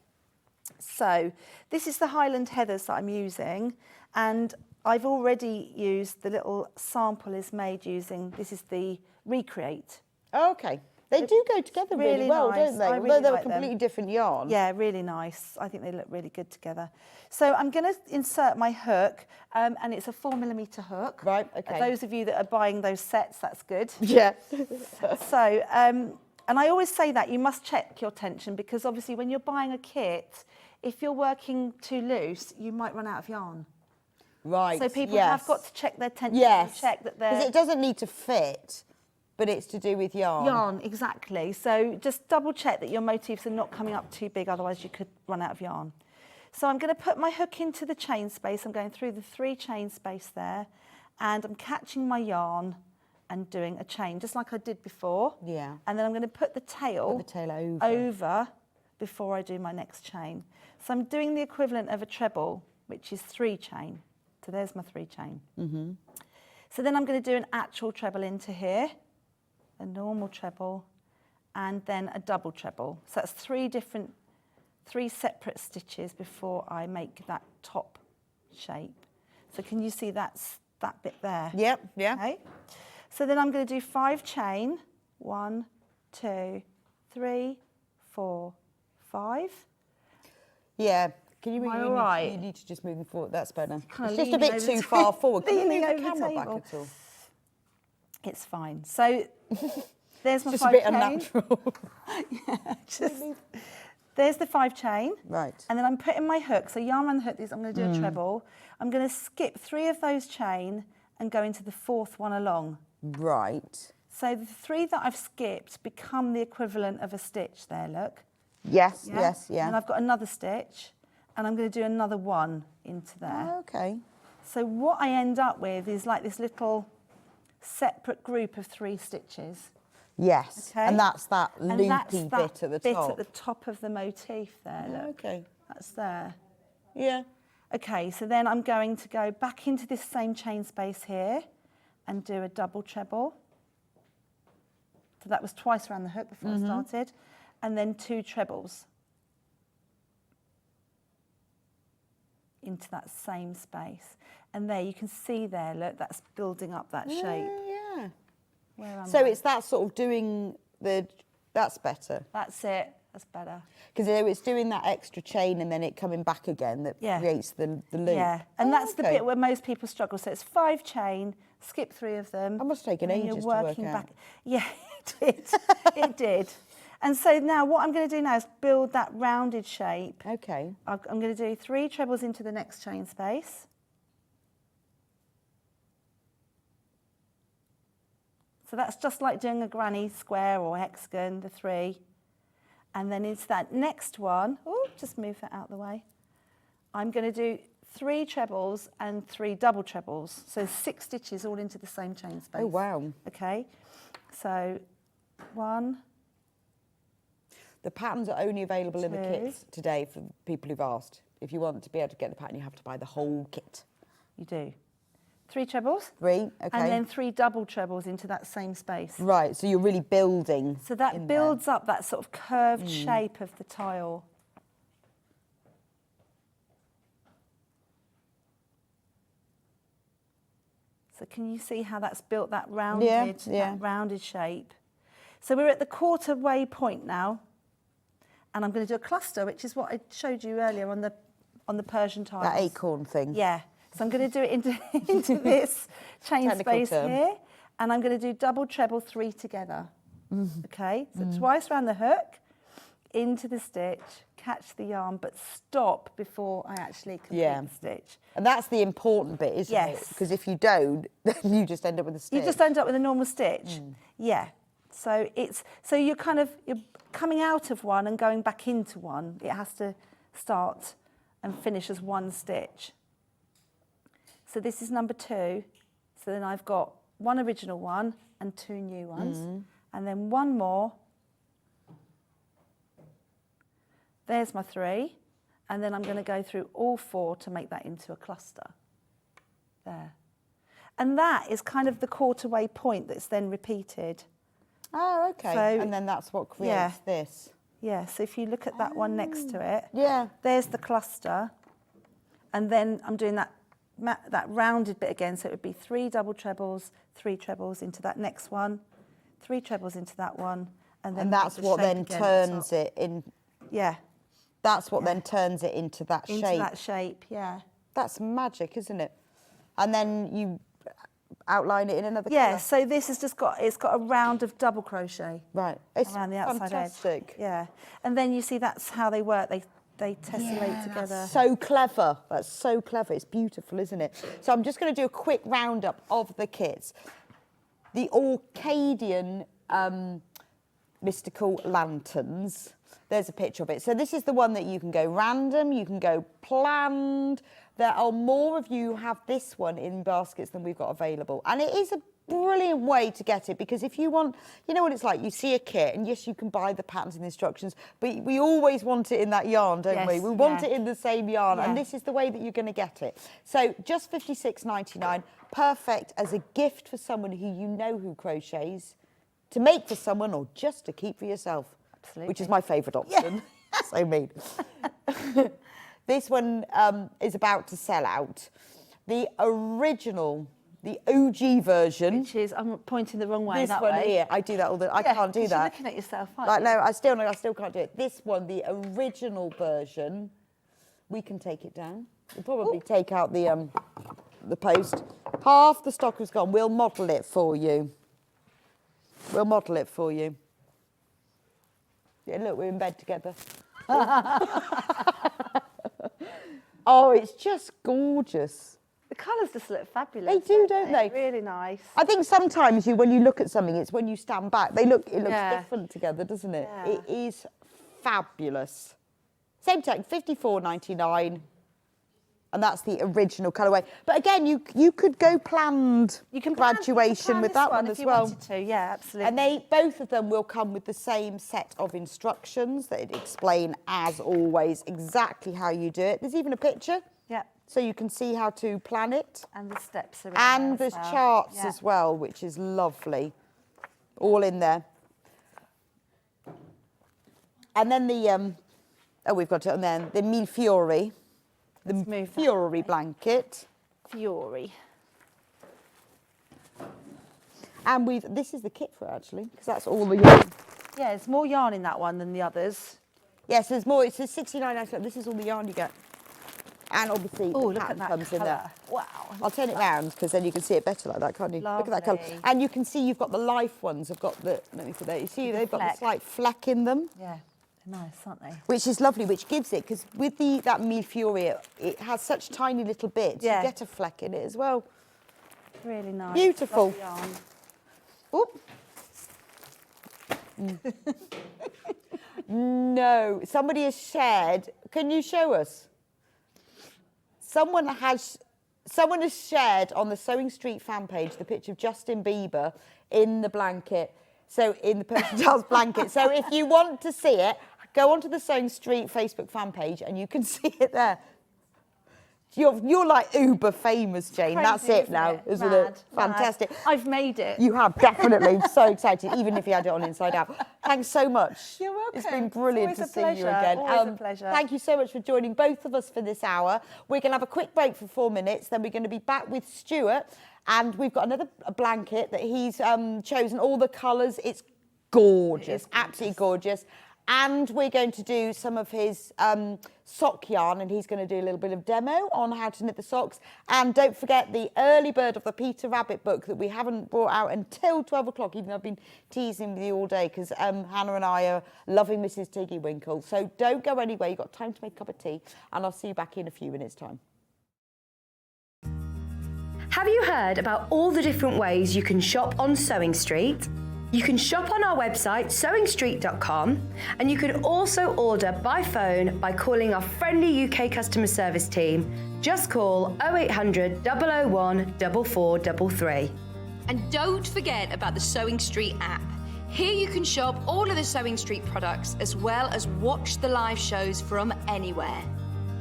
So this is the Highland heathers that I'm using, and I've already used the little sample is made using, this is the Recreate. Oh, okay. They do go together really well, nice. don't they? I Although really they're like a completely them. different yarn. Yeah, really nice. I think they look really good together. So I'm going to insert my hook, and it's a 4mm hook. Right, okay. Those of you that are buying those sets, that's good. Yeah. So, and I always say that you must check your tension, because obviously when you're buying a kit, if you're working too loose, you might run out of yarn. Right, So people have got to check their tension. Yes. And check that they're... Because it doesn't need to fit, but it's to do with yarn. Yarn, exactly. So just double check that your motifs are not coming up too big, otherwise you could run out of yarn. So I'm going to put my hook into the chain space. I'm going through the 3 chain space there, and I'm catching my yarn and doing a chain, just like I did before. Yeah. And then I'm going to put the tail, over before I do my next chain. So I'm doing the equivalent of a treble, which is 3 chain. So there's my 3 chain. Mm-hmm. So then I'm going to do an actual treble into here, a normal treble, and then a double treble. So that's 3 separate stitches before I make that top shape. So can you see that's that bit there? Yep, yeah. Okay. So then I'm going to do 5 chain. 1, 2, 3, 4, 5. Yeah. Can you, Am I all right? You need to just move forward. That's better. Kinda It's just a leaning bit over too the far ta- forward. Can you leaning move the over the camera back table. at all? It's fine. So there's my Just 5 a bit chain. unnatural. There's the 5 chain. Right. And then I'm putting my hook. So yarn around the hook, I'm going to do a treble. I'm going to skip 3 of those chain and go into the 4th one along. Right. So the 3 that I've skipped become the equivalent of a stitch there, look. Yes, yes, yeah. And I've got another stitch, and I'm going to do another 1 into there. Oh, okay. So what I end up with is like this little separate group of 3 stitches. Yes, Okay. and that's that And loopy that's that bit at the bit top. at the top of the motif there, look. Okay. That's there. Yeah. Okay, so then I'm going to go back into this same chain space here and do a double treble. So that was twice around the hook before I started. And then 2 trebles into that same space. And there, you can see there, look, that's building up that shape. Yeah. Where am So I? it's that sort of doing that's better. That's it. That's better. Because it's doing that extra chain and then it coming back again that creates the loop. Yeah, and Oh, that's the okay. bit where most people struggle. So it's 5 chain, skip 3 of them. That must have taken and ages you're to work working out. back. Yeah, it did. It did. And so now what I'm going to do now is build that rounded shape. Okay. I'm going to do 3 trebles into the next chain space. So that's just like doing a granny square or hexagon, the 3. And then into that next one, oh, just move that out of the way. I'm going to do 3 trebles and 3 double trebles. So 6 stitches all into the same chain space. Oh, wow. Okay. So 1. The patterns are only available in the 2. kits today for people who've asked. If you want to be able to get the pattern, you have to buy the whole kit. You do. 3 trebles. 3, okay. And then 3 double trebles into that same space. Right, so you're really building. So that builds up that sort of curved shape of the tile. So can you see how that's built that rounded, that rounded shape? So we're at the quarter way point now, and I'm going to do a cluster, which is what I showed you earlier on the Persian tiles. That acorn thing. Yeah. So I'm going to do it into this chain Technical space term. here, and I'm going to do double treble 3 together. Okay, so twice around the hook, into the stitch, catch the yarn, but stop before I actually complete the stitch. And that's the important bit, isn't it? Because if you don't, then you just end up with a stitch. You just end up with a normal stitch. Yeah. So you're coming out of one and going back into one. It has to start and finish as one stitch. So this is number 2. So then I've got 1 original one and 2 new ones. And then 1 more. There's my 3. And then I'm going to go through all 4 to make that into a cluster. There. And that is kind of the quarter way point that's then repeated. Oh, okay. So, and then that's what creates this. Yeah, so if you look at that one next to it, Yeah. there's the cluster. And then I'm doing that rounded bit again, so it would be 3 double trebles, 3 trebles into that next one, 3 trebles into that one, and then And that's make the what shape then again at the turns top. it in. Yeah, That's what then turns it into that into shape. that shape, yeah. That's magic, isn't it? And then you outline it in another Yeah, colour. so this has just got a round of double crochet Right. It's around the outside fantastic. edge. Yeah, and then you see that's how they work. They tessellate together. That's so clever. That's so clever. It's beautiful, isn't it? So I'm just going to do a quick roundup of the kits. The Orcadian mystical lanterns. There's a picture of it. So this is the one that you can go random, you can go planned. There are more of you who have this one in baskets than we've got available. And it is a brilliant way to get it, because if you want, you know what it's like, you see a kit and yes, you can buy the patterns and instructions, but we always want it in that yarn, don't we? We want it in the same yarn, and this is the way that you're going to get it. So just $56.99, perfect as a gift for someone who you know who crochets, to make for someone or just to keep for yourself. Absolutely. Which is my favourite option. So mean. This one is about to sell out. The original, the OG version. Which is, I'm pointing the wrong way. This that one way. here, I do that all the. I can't do 'cause that. You're looking at yourself, aren't Like, you? no, I still can't do it. This one, the original version, we can take it down. We'll probably take out the post. Half the stock has gone. We'll model it for you. We'll model it for you. Yeah, look, we're in bed together. Oh, it's just gorgeous. colours just look fabulous. They do, don't they? Really nice. I think sometimes when you look at something, it's when you stand back. It looks different together, doesn't it? Yeah. It is fabulous. Same tech, $54.99. And that's the original colourway. But again, you could go planned graduation with that one as well. If you wanted to, yeah, absolutely. And both of them will come with the same set of instructions that explain, as always, exactly how you do it. There's even a picture. Yeah. So you can see how to plan it. And the steps are in And there there's as well. charts Yeah. as well, which is lovely. All in there. And then we've got it on there, the Mille Fiori. The Fiori blanket. Fiori. And this is the kit for it, actually, because that's all the yarn. Yeah, there's more yarn in that one than the others. Yes, there's more. It's a $69.99. This is all the yarn you get. And obviously, Oh, the look at pattern that comes in there. colour. Wow. I'll turn it round because then you can see it better like that, can't you? Look at that colour. Lovely. And you can see you've got the life ones. Have got the. Let me put that. You see, they've got the fleck. slight fleck in them. Yeah, they're nice, aren't they? Which is lovely, which gives it, because with that Mille Fiori, it has such tiny little bits. Yeah. You get a fleck in it as well. Really nice. Beautiful. Lovely yarn. Oop. No, somebody has shared. Can you show us? Someone has shared on the Sewing Street fan page the picture of Justin Bieber in the blanket. So in the Person Dolls blanket. So if you want to see it, go onto the Sewing Street Facebook fan page and you can see it there. You're like uber famous, Jane. Crazy, That's it now, isn't it? Mad. Fantastic. I've made it. You have, definitely. So excited, even if you had it on inside out. Thanks so much. You're welcome. It's been brilliant It's to always a see you pleasure, again. always a pleasure. Thank you so much for joining both of us for this hour. We're going to have a quick break for 4 minutes, then we're going to be back with Stuart, and we've got another blanket that he's chosen, all the colours. It's gorgeous, absolutely gorgeous. And we're going to do some of his sock yarn, and he's going to do a little bit of demo on how to knit the socks. And don't forget the early bird of the Peter Rabbit book that we haven't brought out until 12 o'clock, even though I've been teasing with you all day, because Hannah and I are loving Mrs. Tiggy Winkle. So don't go anywhere. You've got time to make a cup of tea, and I'll see you back in a few minutes' time. Have you heard about all the different ways you can shop on Sewing Street? You can shop on our website, sewingstreet.com, and you can also order by phone by calling our friendly UK customer service team. Just call 0800 001 4433. And don't forget about the Sewing Street app. Here you can shop all of the Sewing Street products as well as watch the live shows from anywhere.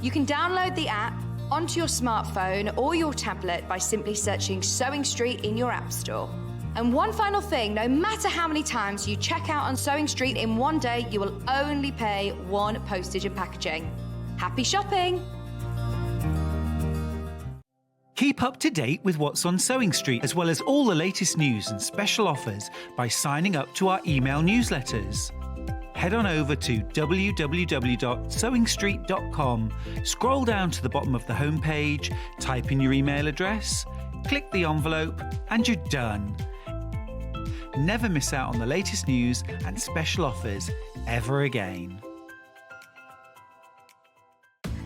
You can download the app onto your smartphone or your tablet by simply searching Sewing Street in your app store. And one final thing, no matter how many times you check out on Sewing Street in one day, you will only pay one postage and packaging. Happy shopping! Keep up to date with what's on Sewing Street, as well as all the latest news and special offers by signing up to our email newsletters. Head on over to www.sewingstreet.com, scroll down to the bottom of the homepage, type in your email address, click the envelope, and you're done. Never miss out on the latest news and special offers ever again.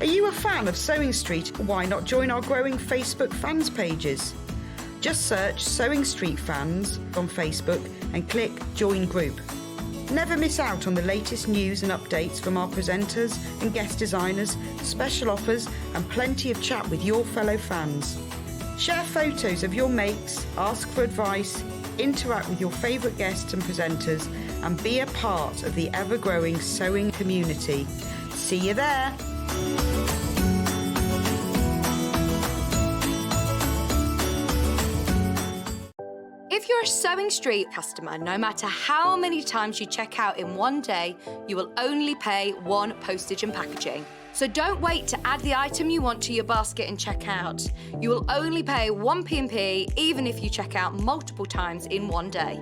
Are you a fan of Sewing Street? Why not join our growing Facebook fans pages? Just search Sewing Street Fans on Facebook and click Join Group. Never miss out on the latest news and updates from our presenters and guest designers, special offers, and plenty of chat with your fellow fans. Share photos of your makes, ask for advice, interact with your favourite guests and presenters, and be a part of the ever-growing sewing community. See you there! If you're a Sewing Street customer, no matter how many times you check out in one day, you will only pay one postage and packaging. So don't wait to add the item you want to your basket and check out. You will only pay one P&P even if you check out multiple times in one day.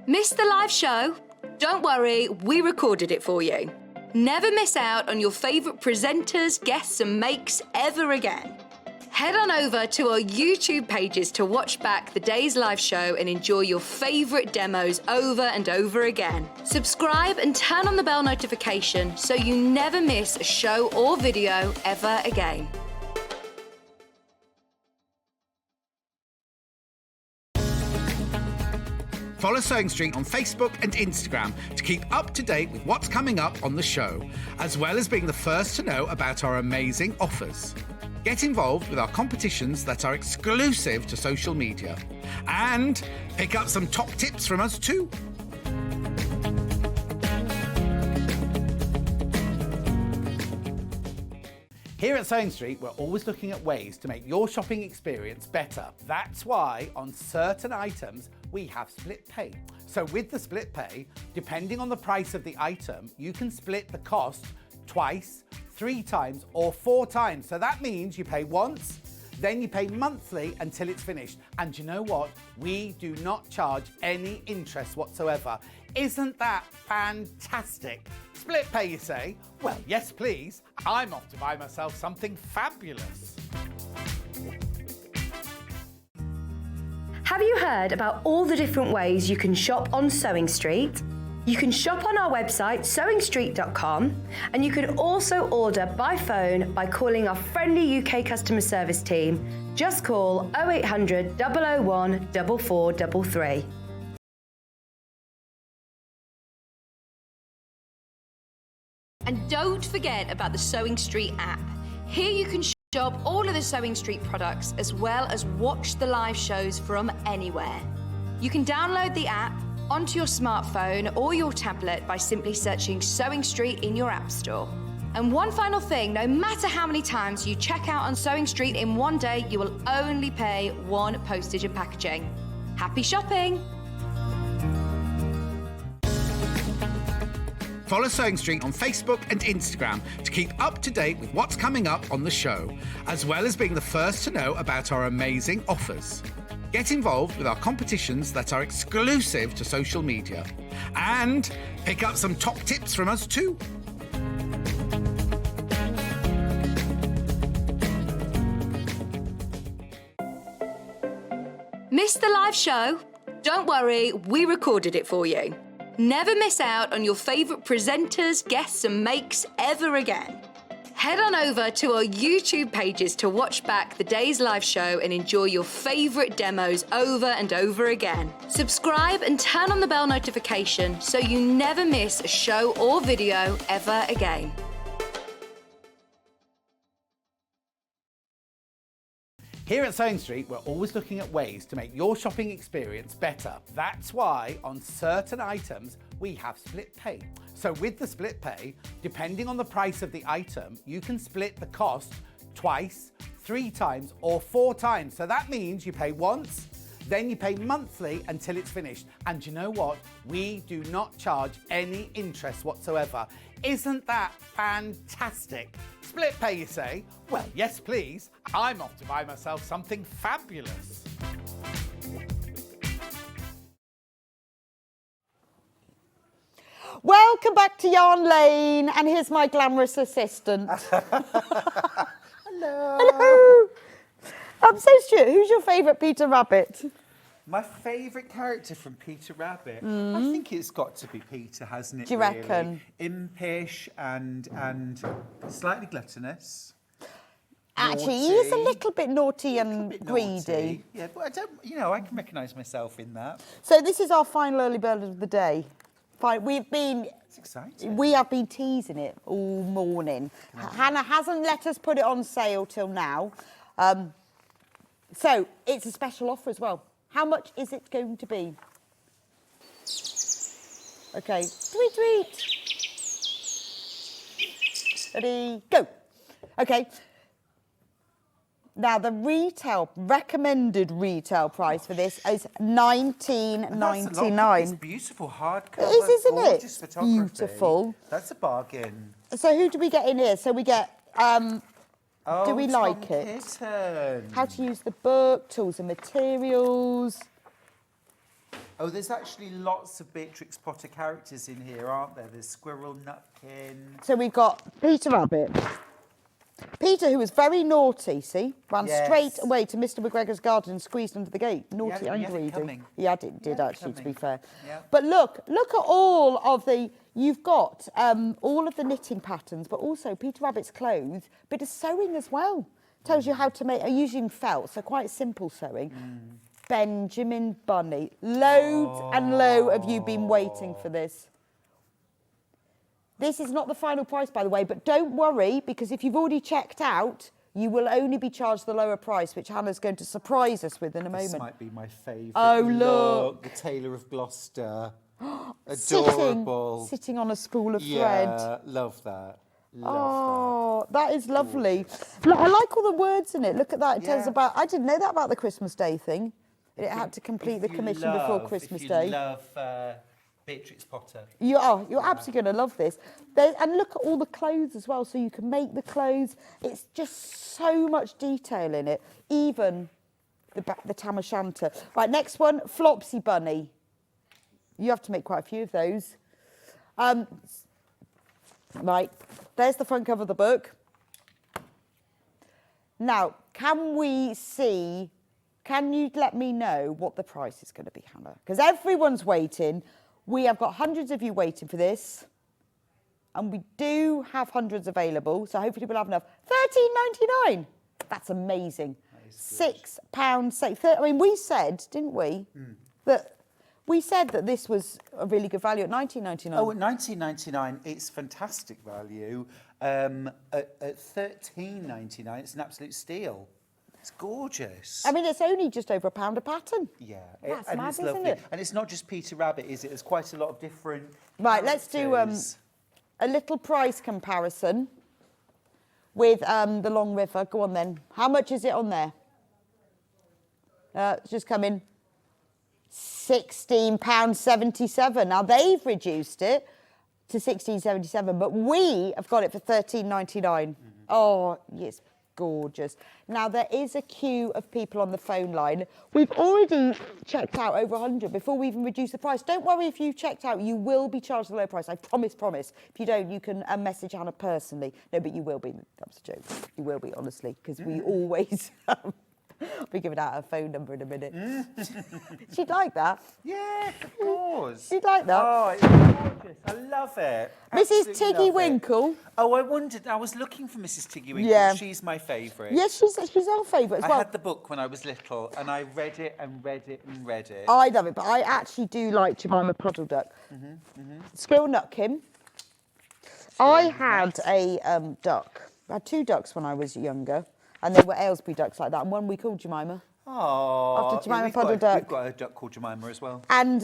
Missed the live show? Don't worry, we recorded it for you. Never miss out on your favourite presenters, guests and makes ever again. Head on over to our YouTube pages to watch back the day's live show and enjoy your favourite demos over and over again. Subscribe and turn on the bell notification so you never miss a show or video ever again. Follow Sewing Street on Facebook and Instagram to keep up to date with what's coming up on the show, as well as being the first to know about our amazing offers. Get involved with our competitions that are exclusive to social media. And pick up some top tips from us too. Here at Sewing Street, we're always looking at ways to make your shopping experience better. That's why on certain items, we have split pay. So with the split pay, depending on the price of the item, you can split the cost twice, 3 times or 4 times. So that means you pay once, then you pay monthly until it's finished. And you know what? We do not charge any interest whatsoever. Isn't that fantastic? Split pay, you say? Well, yes, please. I'm off to buy myself something fabulous. Have you heard about all the different ways you can shop on Sewing Street? You can shop on our website, sewingstreet.com, and you can also order by phone by calling our friendly UK customer service team. Just call 0800 001 4433. And don't forget about the Sewing Street app. Here you can shop all of the Sewing Street products as well as watch the live shows from anywhere. You can download the app onto your smartphone or your tablet by simply searching Sewing Street in your app store. And one final thing, no matter how many times you check out on Sewing Street in one day, you will only pay 1 postage and packaging. Happy shopping! Follow Sewing Street on Facebook and Instagram to keep up to date with what's coming up on the show, as well as being the first to know about our amazing offers. Get involved with our competitions that are exclusive to social media. And pick up some top tips from us too. Missed the live show? Don't worry, we recorded it for you. Never miss out on your favourite presenters, guests and makes ever again. Head on over to our YouTube pages to watch back the day's live show and enjoy your favourite demos over and over again. Subscribe and turn on the bell notification so you never miss a show or video ever again. Here at Sewing Street, we're always looking at ways to make your shopping experience better. That's why on certain items, we have split pay. So with the split pay, depending on the price of the item, you can split the cost twice, 3 times or 4 times. So that means you pay once, then you pay monthly until it's finished. And you know what? We do not charge any interest whatsoever. Isn't that fantastic? Split pay, you say? Well, yes, please. I'm off to buy myself something fabulous. Welcome back to Yarn Lane, and here's my glamorous assistant. Hello. Hello. So Stuart, who's your favourite Peter Rabbit? My favourite character from Peter Rabbit? I think it's got to be Peter, hasn't it? Do you reckon? Impish and slightly gluttonous. Actually, he is a little bit naughty and greedy. Naughty. Yeah, but I don't, I can recognise myself in that. So this is our final early bird of the day. It's exciting. We have been teasing it all morning. Hannah hasn't let us put it on sale till now. So it's a special offer as well. How much is it going to be? Okay, tweet, tweet. Ready, go. Okay. Now the recommended retail price for this is $19.99. It's beautiful hardcover. It is, isn't it? Gorgeous photography. Beautiful. That's a bargain. So who do we get in here? So we get. Do we Tom like it? Kitten. How to use the book, tools and materials. Oh, there's actually lots of Beatrix Potter characters in here, aren't there? There's Squirrel, Nutkin. So we've got Peter Rabbit. Peter, who was very naughty, see, ran Yes. straight away to Mr. McGregor's garden and squeezed under the gate. Naughty he and had it greedy. coming. He had it, did He had it actually, to be coming. fair. Yeah. But look at all of the, you've got all of the knitting patterns, but also Peter Rabbit's clothes, bit of sewing as well. Tells you how to make, using felt, so quite simple sewing. Benjamin Bunny. Loads and low have you been waiting for this. This is not the final price, by the way, but don't worry, because if you've already checked out, you will only be charged the lower price, which Hannah's going to surprise us with in a moment. This might be my favourite. Oh, look. The Tailor of Gloucester. Adorable. Sitting on a spool of Yeah, thread. love that. Oh, that is lovely. Look, I like all the words in it. Look at that. It tells Yeah. about, I didn't know that about the Christmas Day thing. It had to complete the commission before Christmas Day. If you love Beatrix Potter. You're absolutely going to love this. And look at all the clothes as well, so you can make the clothes. It's just so much detail in it, even the Tam O'Shanter. Right, next one, Flopsy Bunny. You have to make quite a few of those. Right, there's the front cover of the book. Now, can you let me know what the price is going to be, Hannah? Because everyone's waiting. We have got hundreds of you waiting for this. And we do have hundreds available, so hopefully we'll have enough. £13.99. That's amazing. That is £6. I mean, we said, didn't we, that we said that this was a really good value at £19.99. Oh, at £19.99, it's fantastic value. At £13.99, it's an absolute steal. It's gorgeous. I mean, it's only just over £1 a pattern. Yeah, That's and mad, it's isn't lovely. it? And it's not just Peter Rabbit, is it? There's quite a lot of different. Right, let's do a little price comparison with the Long River. Go on then. How much is it on there? It's just come in. £16.77. Now, they've reduced it to £16.77, but we have got it for £13.99. Oh, it's gorgeous. Now, there is a queue of people on the phone line. We've already checked out over 100 before we even reduce the price. Don't worry if you've checked out, you will be charged the low price. I promise. If you don't, you can message Hannah personally. No, but you will be. That was a joke. You will be, honestly, because we always... I'll be giving out her phone number in a minute. She'd like that. Yeah, of course. She'd like that. Oh, it's gorgeous. I love it. Mrs. Absolutely Tiggy love it. Winkle. Oh, I wondered. I was looking for Mrs. Tiggy Winkle. Yeah. She's my favourite. Yes, she's our favourite as well. I had the book when I was little, and I read it and read it and read it. I love it, but I actually do like Jemima Puddle Duck. Squirrel Nutkin. I had a duck. I had two ducks when I was younger, and they were Aylesbury ducks like that, and one we called Jemima. Oh, After Jemima Puddle Duck. We've got a duck called Jemima as well. And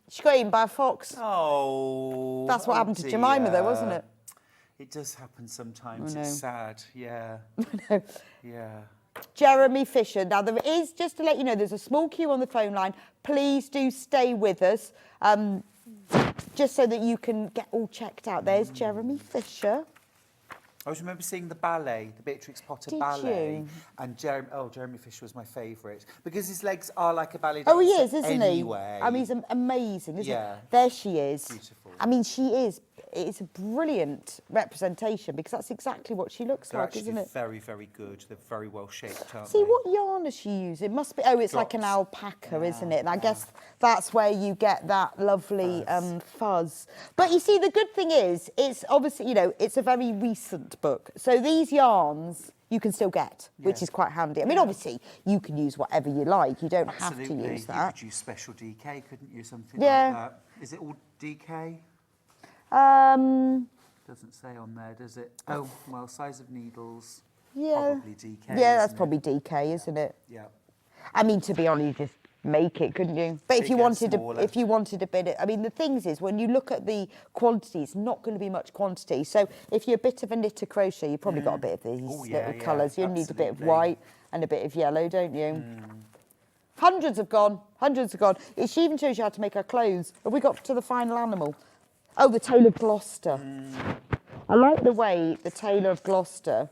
she got eaten by a fox. Oh, That's what happened to Jemima, though, wasn't it? It does happen sometimes. I know. It's sad. Yeah. No. Yeah. Jeremy Fisher. Now, there is, just to let you know, there's a small queue on the phone line. Please do stay with us, just so that you can get all checked out. There's Jeremy Fisher. I always remember seeing the ballet, the Beatrix Potter Did ballet. you? And Jeremy Fisher was my favourite. Because his legs are like a ballet Oh, he dancer is, isn't anyway. he? I mean, he's amazing, isn't Yeah. he? There she is. Beautiful. I mean, she is. It's a brilliant representation because that's exactly what she looks They're like, actually isn't it? very, very good. They're very well shaped, aren't See, they? what yarn does she use? It must be, oh, it's like an Drops. alpaca, isn't it? And I guess that's where you get that lovely fuzz. But you see, the good thing is, it's obviously, you know, it's a very recent book. So these yarns you can still get, which is quite handy. I mean, obviously, you can use whatever you like. You don't have to Absolutely. use You that. could use special DK, couldn't you? Something Yeah. like that. Is it all DK? Doesn't say on there, does it? Oh, well, size of needles. Yeah. Probably DK. Yeah, that's isn't it? probably DK, isn't it? Yeah. I mean, to be honest, you just make it, couldn't you? But if you Bigger, wanted smaller. if you wanted a bit of, I mean, the things is, when you look at the quantity, it's not going to be much quantity. So if you're a bit of a knitter crochet, you've probably got a bit of these Oh, yeah, little yeah, colours. You need a bit of absolutely. white and a bit of yellow, don't you? Hundreds have gone. Hundreds have gone. She even shows you how to make her clothes. Have we got to the final animal? Oh, the Tailor of Gloucester. I like the way the Tailor of Gloucester.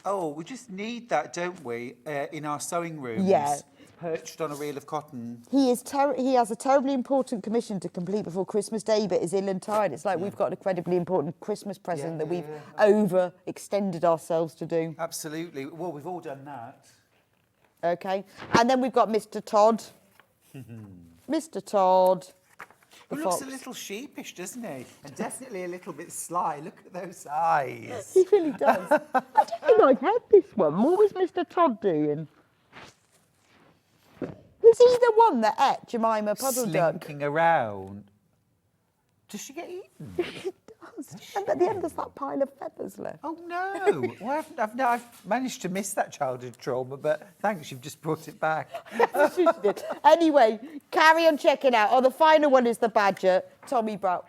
Oh, we just need that, don't we, in our sewing rooms? Yeah. perched on a reel of cotton. He has a terribly important commission to complete before Christmas Day, but is ill and tired. It's like we've got an incredibly important Christmas present that we've overextended ourselves to do. Absolutely. Well, we've all done that. Okay. And then we've got Mr. Todd. Mr. Todd. He looks a little sheepish, doesn't he? And definitely a little bit sly. Look at those eyes. He really does. I don't think I've had this one. What was Mr. Todd doing? Was he the one that ate Jemima Puddle Duck? Slinking around. Does she get eaten? She does. And at the end there's that pile of feathers left. Oh, no. Well, I've managed to miss that childhood trauma, but thanks, you've just brought it back. Anyway, carry on checking out. Oh, the final one is the badger. Tommy Brown.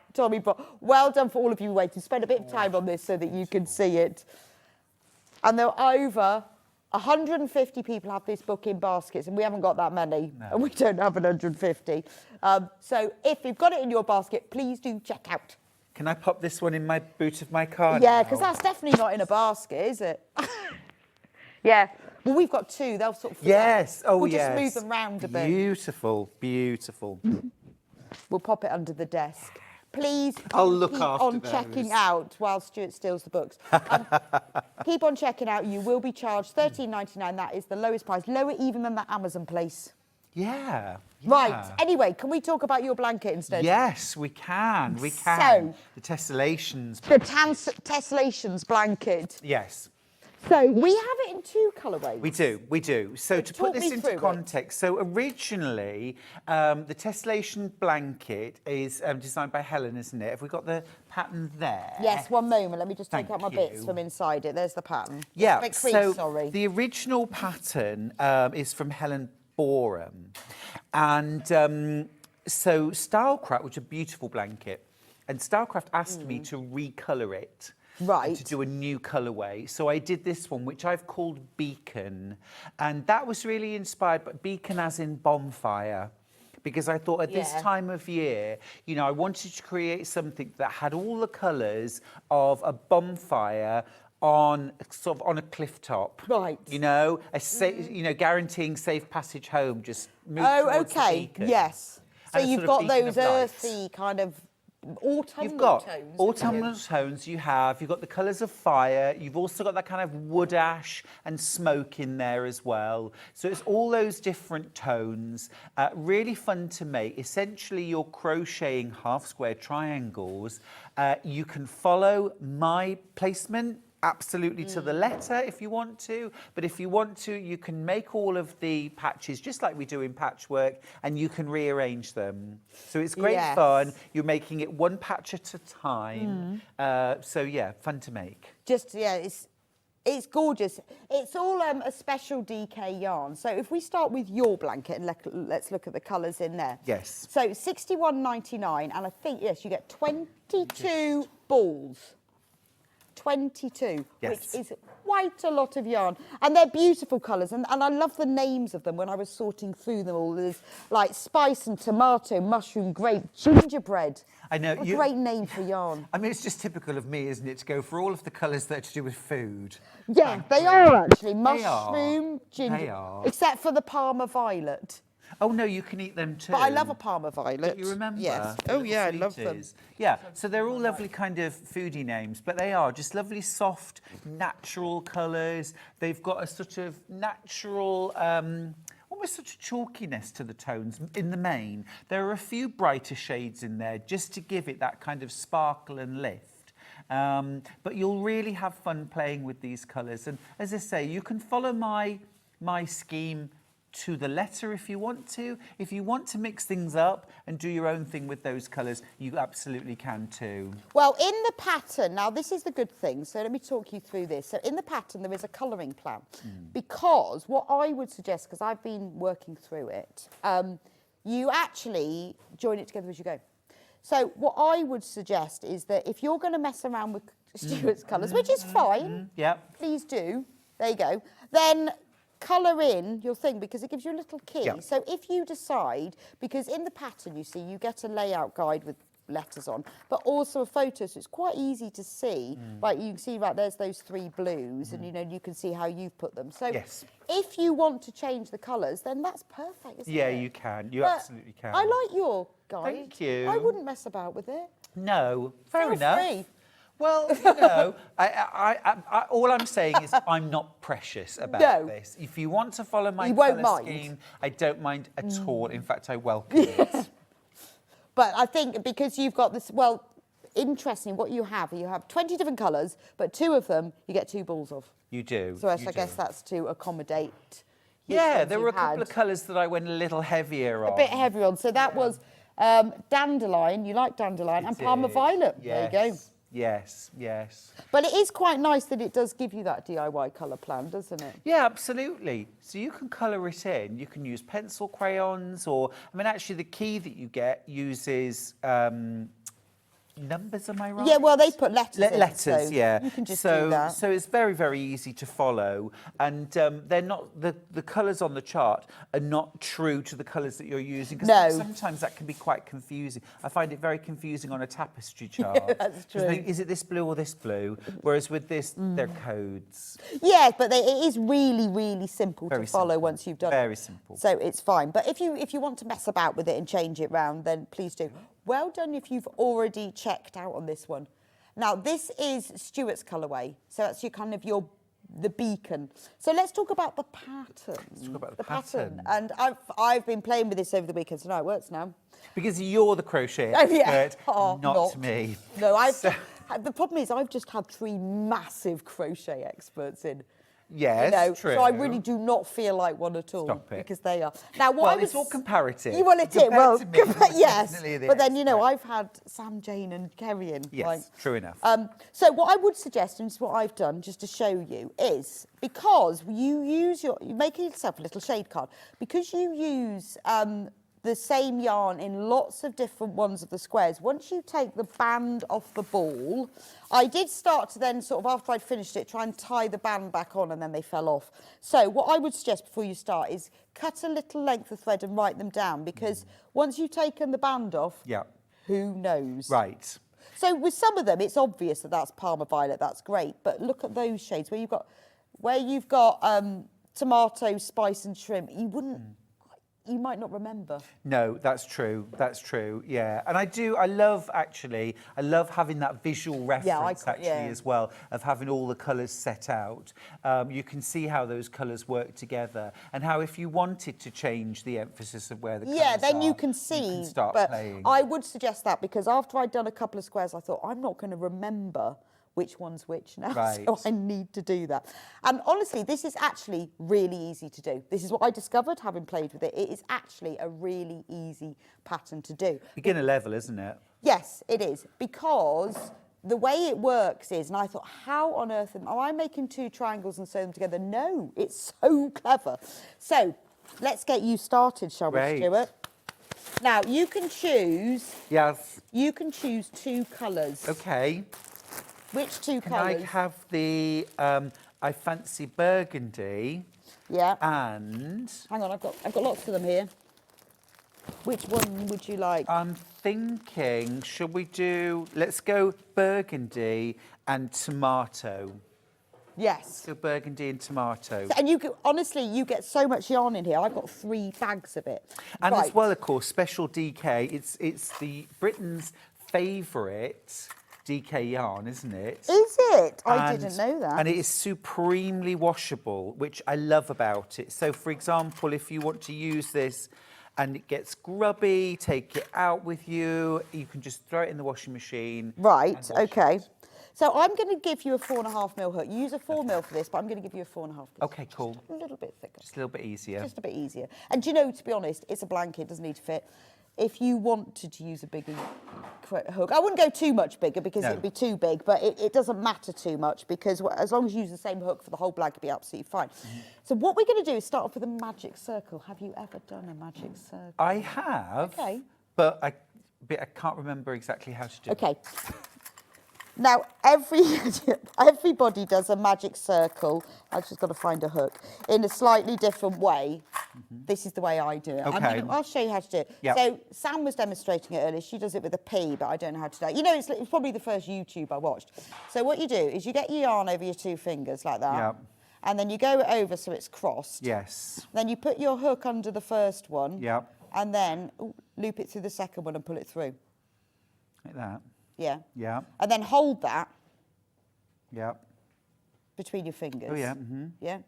Well done for all of you waiting. Spend a bit of time on this so that you can see it. And there are over 150 people have this book in baskets, and we haven't got that many, and we don't have 150. So if you've got it in your basket, please do check out. Can I pop this one in my boot of my car Yeah, because that's definitely not in a basket, is it? Yeah. Well, we've got two. They'll sort of... Yes. Oh, we'll yes. just move them round a bit. Beautiful, beautiful. We'll pop it under the desk. Please I'll look keep after on those. checking out while Stuart steals the books. Keep on checking out. You will be charged $13.99. That is the lowest price, lower even than the Amazon place. Yeah. Right. Anyway, can we talk about your blanket instead? Yes, we can. We can. So, the Tessellations. the Tessellations blanket. Yes. So we have it in two colourways. We do, we do. So to put this into context, so originally the Tessellation blanket is designed by Helen, isn't it? Have we got the pattern there? Yes, one moment. Let me just take Thank out my bits you. from inside it. There's the pattern. Yeah, Big crease, so sorry. the original pattern is from Helen Borum. And so Stylecraft, which is a beautiful blanket, and Stylecraft asked me to recolour it. Right. To do a new colourway. So I did this one, which I've called Beacon. And that was really inspired by Beacon as in bonfire. Because I thought at this time of year, you know, I wanted to create something that had all the colours of a bonfire on sort of on a cliff top. Right. You know, you know, guaranteeing safe passage home, just move towards the beacon. Yes. So And a you've sort got of beacon those of light. earthy kind of autumnal You've got tones. autumnal tones, you've got the colours of fire, you've also got that kind of wood ash and smoke in there as well. So it's all those different tones, really fun to make. Essentially you're crocheting half square triangles. You can follow my placement absolutely to the letter if you want to, but if you want to, you can make all of the patches just like we do in patchwork, and you can rearrange them. So it's great fun. You're making it one patch at a time. So yeah, fun to make. Just, it's gorgeous. It's all a special DK yarn. So if we start with your blanket and let's look at the colours in there. Yes. So $61.99, and I think, yes, you get 22 balls. 22, Yes. which is quite a lot of yarn. And they're beautiful colours, and I love the names of them when I was sorting through them all. There's like spice and tomato, mushroom, grape, gingerbread. I know. What a great name for yarn. I mean, it's just typical of me, isn't it, to go for all of the colours that are to do with food. Yeah, they are actually. They are. Mushroom, ginger. They are. Except for the Parma violet. Oh, no, you can eat them too. But I love a Parma violet. Do you remember? Yes. The Oh, little yeah, I love them. sweeties? Yeah, so they're all lovely kind of foodie names, but they are just lovely, soft, natural colours. They've got a sort of natural, almost sort of chalkiness to the tones in the main. There are a few brighter shades in there just to give it that kind of sparkle and lift. But you'll really have fun playing with these colours. And as I say, you can follow my scheme to the letter if you want to. If you want to mix things up and do your own thing with those colours, you absolutely can too. Well, in the pattern, now this is the good thing, so let me talk you through this. So in the pattern, there is a colouring plan. Because what I would suggest, because I've been working through it, you actually join it together as you go. So what I would suggest is that if you're going to mess around with Stuart's colours, which is fine, please do, there you go, then colour in your thing, because it gives you a little key. So if you decide, because in the pattern, you see, you get a layout guide with letters on, but also a photo, so it's quite easy to see. Right, you can see right there's those 3 blues, and you can see how you've put them. So if you want to change the colours, then that's perfect, isn't it? Yeah, you can. You absolutely can. I like your guide. Thank you. I wouldn't mess about with it. No, fair Feel enough. free. Well, all I'm saying is I'm not precious about this. If you want to follow my colour scheme, I don't mind at all. In fact, I welcome it. But I think because you've got this, well, interesting, what you have 20 different colours, but 2 of them you get 2 balls of. You do. So I guess that's to accommodate. Yeah, there were a couple of colours that I went a little heavier on. A bit heavier on. So that was dandelion, you like dandelion, and Parma Violet. Yes. There you go. Yes, yes. But it is quite nice that it does give you that DIY colour plan, doesn't it? Yeah, absolutely. So you can colour it in. You can use pencil crayons or, I mean, actually the key that you get uses numbers, am I right? Yeah, well, they put letters in. Letters, so yeah. You can just do that. So it's very, very easy to follow. And they're not, the colours on the chart are not true to the colours that you're using. Because sometimes that can be quite confusing. I find it very confusing on a tapestry chart. Yeah, that's true. Is it this blue or this blue? Whereas with this, they're codes. Yeah, but it is really, really simple to follow once you've done it. Very simple. So it's fine. But if you want to mess about with it and change it round, then please do. Well done if you've already checked out on this one. Now, this is Stuart's colourway. So that's the beacon. So let's talk about the pattern. Let's talk about the pattern. And I've been playing with this over the weekend, so now it works now. Because you're the crochet expert, not me. No, the problem is I've just had 3 massive crochet experts in. Yes, true. So I really do not feel like one at all. Stop it. Because they are. Now, what it's all comparative. Well, it is. Well, yes. Definitely But then, I've had Sam, Jane and Kerry in. Yes, true enough. So what I would suggest, and this is what I've done just to show you, is because you're making yourself a little shade card, because you use the same yarn in lots of different ones of the squares. Once you take the band off the ball, I did start to then sort of, after I'd finished it, try and tie the band back on, and then they fell off. So what I would suggest before you start is cut a little length of thread and write them down, because once you've taken the band off, who knows? Right. So with some of them, it's obvious that that's Parma Violet, that's great, but look at those shades where you've got tomato, spice and shrimp, you might not remember. No, that's true. That's true. Yeah, and I love having that visual reference as well of having all the colours set out. You can see how those colours work together, and how if you wanted to change the emphasis of where the colours then are, you can see. You can start playing. I would suggest that, because after I'd done a couple of squares, I thought I'm not going to remember which one's which now, so I need to do that. And honestly, this is actually really easy to do. This is what I discovered having played with it. It is actually a really easy pattern to do. Beginner level, isn't it? Yes, it is, because the way it works is, and I thought, how on earth am I making 2 triangles and sew them together? No, it's so clever. So let's get you started, shall we, Stuart? Now, you can choose... Yes. You can choose 2 colours. Okay. Which 2 colours? Can I have the, I fancy burgundy. Yeah. And... Hang on, I've got lots of them here. Which one would you like? I'm thinking, let's go burgundy and tomato. Yes. So burgundy and tomato. And honestly, you get so much yarn in here. I've got 3 bags of it. And as well, of course, special DK. It's the Britain's favourite DK yarn, isn't it? Is it? I didn't know that. And it is supremely washable, which I love about it. So, for example, if you want to use this and it gets grubby, take it out with you. You can just throw it in the washing machine. Right, okay. So I'm going to give you a 4.5mm hook. You use a 4mm for this, but I'm going to give you a 4.5. Okay, cool. Just a little bit thicker. Just a little bit easier. Just a bit easier. And do you know, to be honest, it's a blanket, doesn't need to fit. If you wanted to use a bigger hook, I wouldn't go too much bigger because it'd be too big, but it doesn't matter too much, because as long as you use the same hook for the whole blanket, it'd be absolutely fine. So what we're going to do is start off with a magic circle. Have you ever done a magic circle? I have, but I can't remember exactly how to do it. Okay. Now, everybody does a magic circle. I've just got to find a hook in a slightly different way. This is the way I do it. Okay. I'll show you how to do it. Yep. So Sam was demonstrating it earlier. She does it with a P, but I don't know how to do it. You know, it's probably the first YouTube I watched. So what you do is you get your yarn over your 2 fingers like that. Yep. And then you go over so it's crossed. Yes. Then you put your hook under the first one. Yep. And then loop it through the second one and pull it through. Like that. Yeah. Yeah. And then hold that Yeah. between your fingers. Oh, yeah. Mm-hmm. Yeah.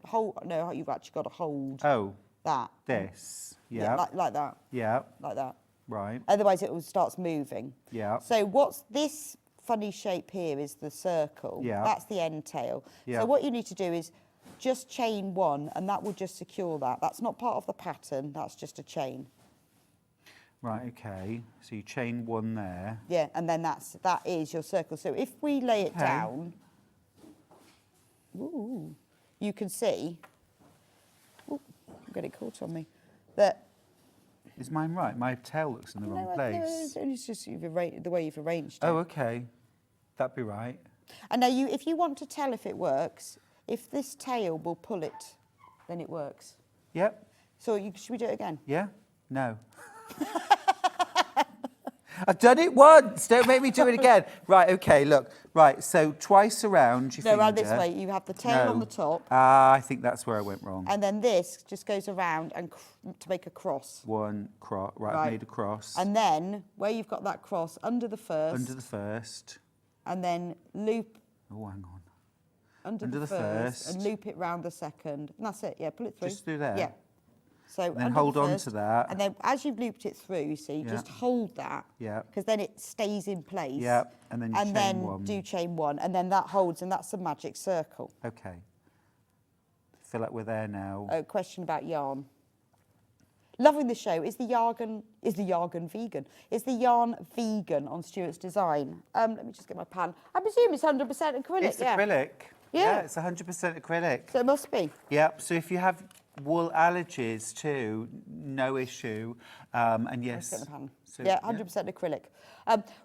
No, you've actually got to hold Oh, that. this. Yeah. Yeah. Like that. Yeah. Like that. Right. Otherwise it starts moving. Yeah. So what's this funny shape here is the circle. Yeah. That's the end tail. Yeah. So what you need to do is just chain 1 and that will just secure that. That's not part of the pattern, that's just a chain. Right, okay. So you chain 1 there. Yeah, and then that is your circle. So if we lay it Okay. down, you can see, I'm getting caught on me, that Is mine right? My tail looks in the wrong place. it's just the way you've arranged it. Oh, okay. That'd be right. And now if you want to tell if it works, if this tail will pull it, then it works. Yep. So should we do it again? Yeah? No. I've done it once. Don't make me do it again. Right, okay, look. Right, so twice around your No, finger. around this way. You have the tail on the top. I think that's where I went wrong. And then this just goes around and to make a cross. One cross. Right, I've made a cross. And then where you've got that cross under the first. Under the first. And then loop. Oh, hang on. Under the first. And loop it round the second. And that's it. Yeah, pull it through. Just through there? Yeah. So And then under hold the on first, to that. And then as you've looped it through, you see, just hold that. Yeah. Because then it stays in place. Yeah. And then you chain then 1. do chain 1. And then that holds, and that's a magic circle. Okay. Feel like we're there now. Oh, question about yarn. Loving the show. Is the yarn vegan? Is the yarn vegan on Stuart's design? Let me just get my pan. I presume it's 100% acrylic. It's acrylic. Yeah. It's 100% acrylic. So it must be. Yep. So if you have wool allergies too, no issue. And yes. Let's get the pan. So, Yeah, 100% acrylic.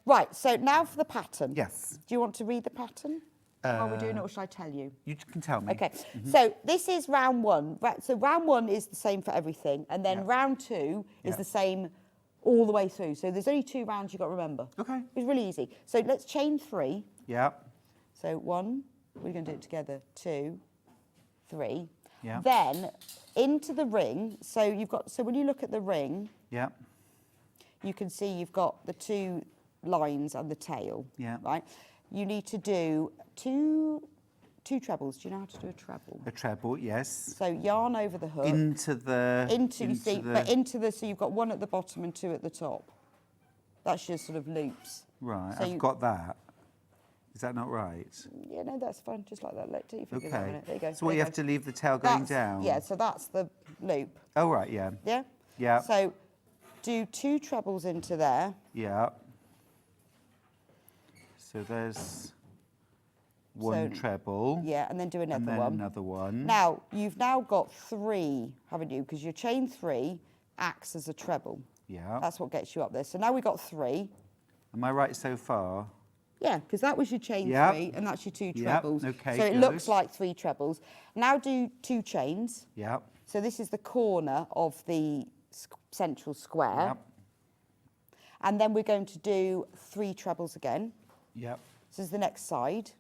Right, so now for the pattern. Yes. Do you want to read the pattern? While we're doing it, or should I tell you? You can tell me. Okay, so this is round 1. So round 1 is the same for everything, and then round 2 is the same all the way through. So there's only 2 rounds you've got to remember. Okay. It's really easy. So let's chain 3. Yeah. So 1, we're going to do it together. 2, 3. Yeah. Then into the ring. So when you look at the ring, Yeah. you can see you've got the 2 lines and the tail. Yeah. Right. You need to do two trebles. Do you know how to do a treble? A treble, yes. So yarn over the hook. So you've got 1 at the bottom and 2 at the top. That's your sort of loops. Right, So I've got that. Is that not right? Yeah, no, that's fine. Just like that. Let your fingers on Okay. it. There you go. So what, There you have to leave the tail going down? Yeah, so that's the loop. Oh, right, yeah. Yeah? Yeah. So do 2 trebles into there. Yeah. So there's 1 treble. Yeah, and then do another and then one. another one. Now, you've now got 3, haven't you? Because your chain 3 acts as a treble. Yeah. That's what gets you up there. So now we've got 3. Am I right so far? Yeah, because that was your chain Yep. 3, and that's your 2 Yep, trebles. okay, so it good. looks like 3 trebles. Now do 2 chains. Yeah. So this is the corner of the central square. Yep. And then we're going to do 3 trebles again. Yep. This is the next side.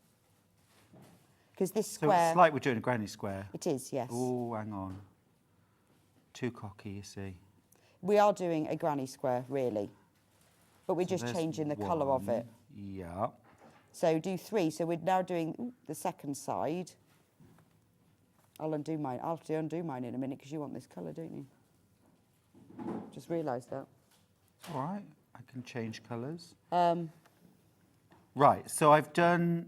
Because this So square... it's like we're doing a granny square. It is, yes. Oh, hang on. Too cocky, you see. We are doing a granny square, really. But we're So just there's changing the colour of 1. it. Yeah. So do 3. So we're now doing the second side. I'll have to undo mine in a minute because you want this colour, don't you? Just realised that. All right. I can change colours. Right. So I've done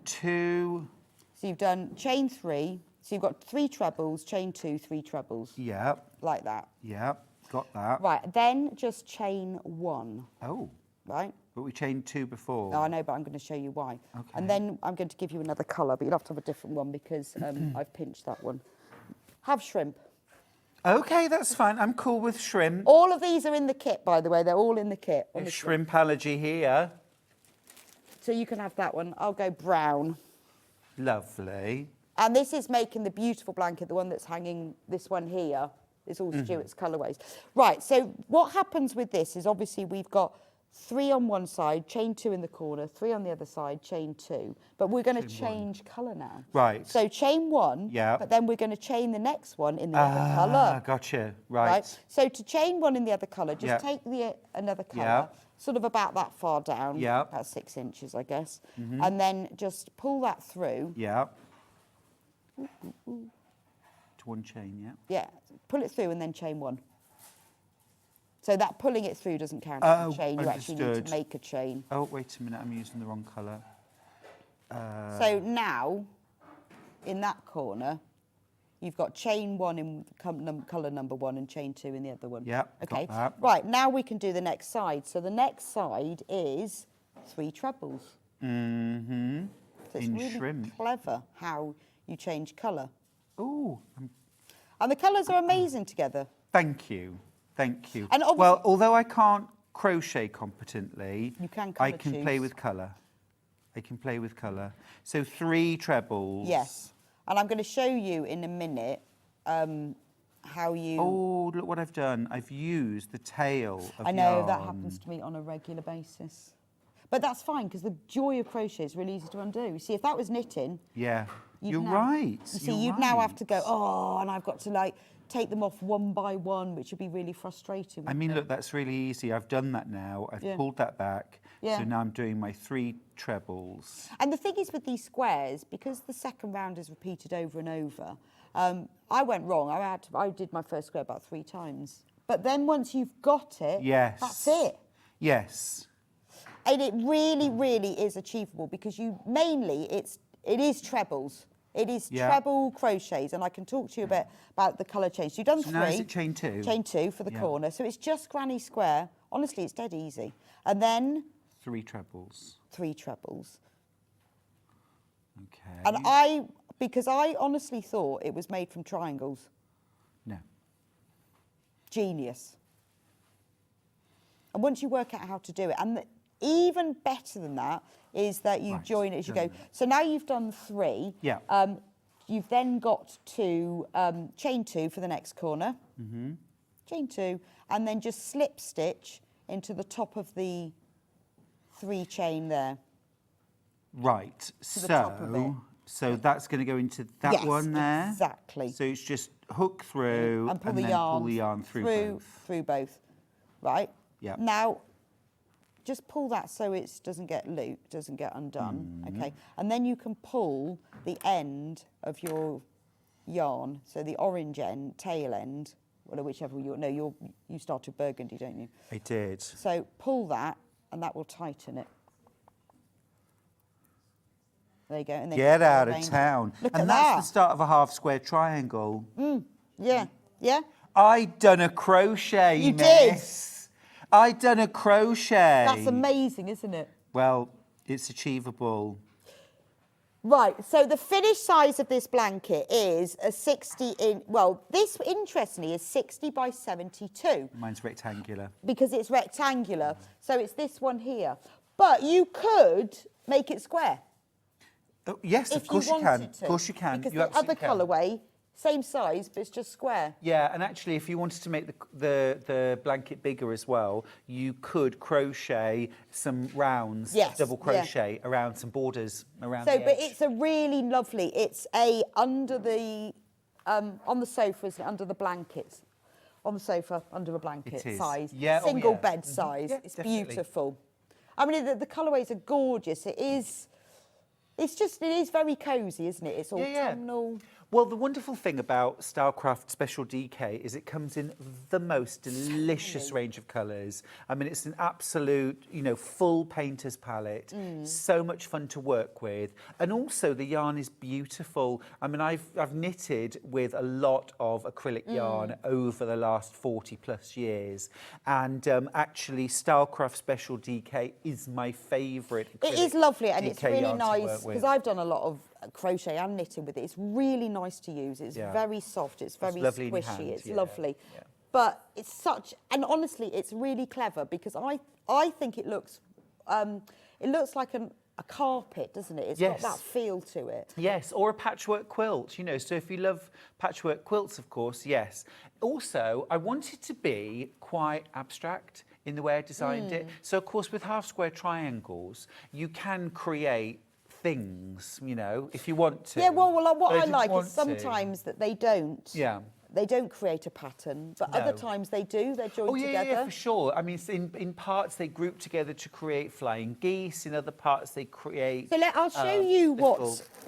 2. So you've done chain 3. So you've got 3 trebles, chain 2, 3 trebles. Yeah. Like that. Yeah. Got that. Right. Then just chain 1. Oh. Right? But we chained 2 before. No, I know, but I'm going to show you why. Okay. And then I'm going to give you another colour, but you'll have to have a different one because I've pinched that one. Have shrimp. Okay, that's fine. I'm cool with shrimp. All of these are in the kit, by the way. They're all in the kit. On the Shrimp allergy here. So you can have that one. I'll go brown. Lovely. And this is making the beautiful blanket, the one that's hanging, this one here. It's all Stuart's colourways. Right, so what happens with this is obviously we've got 3 on one side, chain 2 in the corner, 3 on the other side, chain 2. But we're going to change colour now. Right. So chain 1, Yeah. but then we're going to chain the next one in the other colour. Gotcha. Right. So to chain 1 in the other colour, just Yeah. take the another colour, Yeah. sort of about that far down, Yeah. about 6 inches, I guess, and then just pull that through. Yeah. To one chain, yeah. Yeah, pull it through and then chain 1. So that pulling it through doesn't count as a chain. You actually need understood. to make a chain. Oh, wait a minute, I'm using the wrong colour. So now, in that corner, you've got chain 1 in colour number 1 and chain 2 in the other one. Yeah, Okay. got that. Right, now we can do the next side. So the next side is 3 trebles. Mm-hmm. So it's In really shrimp. clever how you change colour. Oh, And the colours are amazing together. thank you. Thank you. And well, although I can't crochet competently, You can I colour can play choose. with colour. I can play with colour. So 3 trebles. Yes. And I'm going to show you in a minute how you... Oh, look what I've done. I've used the tail of I know, yarn. that happens to me on a regular basis. But that's fine, because the joy of crochet is really easy to undo. You see, if that was knitting... Yeah, you'd you're now- right. You see, you'd now have to go, oh, and I've got to, like, take them off one by one, which would be really frustrating. I mean, look, that's really easy. I've done that now. I've Yeah. pulled that back. Yeah. So now I'm doing my 3 trebles. And the thing is with these squares, because the second round is repeated over and over, I went wrong. I did my first square about 3 times. But then once you've got it, Yes. that's it. Yes. And it really, really is achievable because it is trebles. It is Yeah. treble crochets, and I can talk to you a bit about the colour change. So you've done 3. Now is it chain 2? Chain 2 for the Yeah. corner. So it's just granny square. Honestly, it's dead easy. And then 3 trebles. 3 trebles. Okay. And because I honestly thought it was made from triangles. No. Genius. And once you work out how to do it, and even better than that is that you Right, join it as you go. done that. So now you've done 3. Yeah. You've then got to chain 2 for the next corner. Mm-hmm. Chain 2, and then just slip stitch into the top of the 3 chain there. Right. the top of it. So that's going to go into that Yes, one there. exactly. So it's just hook through And pull then the yarn, pull the yarn through both. Right? Yeah. Now, just pull that so it doesn't get looped, doesn't get undone. Mm-hmm. Okay. And then you can pull the end of your yarn, so the orange end, tail end, or whichever you started burgundy, don't you? I did. So pull that, and that will tighten it. There you go. And then Get just out of arrange- town. Look And at that's that. the start of a half square triangle. Yeah. Yeah. I done a crochet, You did. miss. I done a crochet. That's amazing, isn't it? Well, it's achievable. Right, so the finished size of this blanket is a 60 inch, well, this interestingly is 60 by 72 Mine's rectangular. because it's rectangular. So it's this one here. But you could make it square. Oh, yes, if of course you can. wanted to. Of course you can. Because You the absolutely other can. colourway, same size, but it's just square. Yeah, and actually, if you wanted to make the blanket bigger as well, you could crochet some rounds, Yes, double yeah. crochet around some borders around So, the but edge. it's a really lovely, it's a under the, on the sofa, isn't it? Under the blankets. On the sofa, under a blanket It is. size. Yeah, oh, Single yeah. bed size. Yeah, it's definitely. beautiful. I mean, the colourways are gorgeous. It is very cosy, isn't it? It's autumnal. Well, the wonderful thing about Stylecraft Special DK is it comes in the most delicious range of colours. I mean, it's an absolute, full painter's palette. So much fun to work with. And also the yarn is beautiful. I mean, I've knitted with a lot of acrylic yarn over the last 40 plus years. And actually, Stylecraft Special DK is my favourite It is lovely, and it's DK really yarn to nice work with. because I've done a lot of crochet and knitting with it. It's really nice to use. It's Yeah. very soft. It's very lovely in your squishy. hand, It's yeah, lovely. yeah. But it's and honestly, it's really clever because I think it looks like a a carpet, doesn't it? It's Yes. got that feel to it. Yes, or a patchwork quilt, you know. So if you love patchwork quilts, of course, yes. Also, I want it to be quite abstract in the way I designed it. So, of course, with half square triangles, you can create things, you know, if you want to. Yeah, well what But I didn't like want is sometimes that they don't. Yeah. They don't create a pattern, but other No. times they do. They're joined Oh, yeah, together. yeah, for sure. I mean, in parts they group together to create flying geese. In other parts they create. So I'll show you what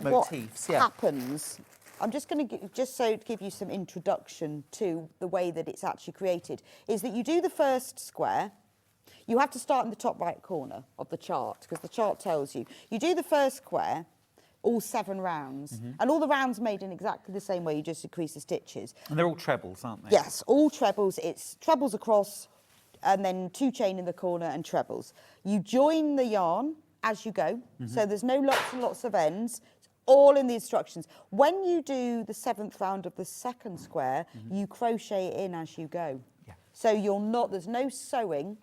motifs. Yeah. happens. I'm just going to to give you some introduction to the way that it's actually created. Is that you do the first square. You have to start in the top right corner of the chart because the chart tells you. You do the first square, all 7 rounds, and all the rounds made in exactly the same way. You just decrease the stitches. And they're all trebles, aren't they? Yes, all trebles. It's trebles across, and then 2 chain in the corner and trebles. You join the yarn as you go, so there's no lots and lots of ends. It's all in the instructions. When you do the 7th round of the second square, you crochet it in as you go. Yeah. So there's no sewing,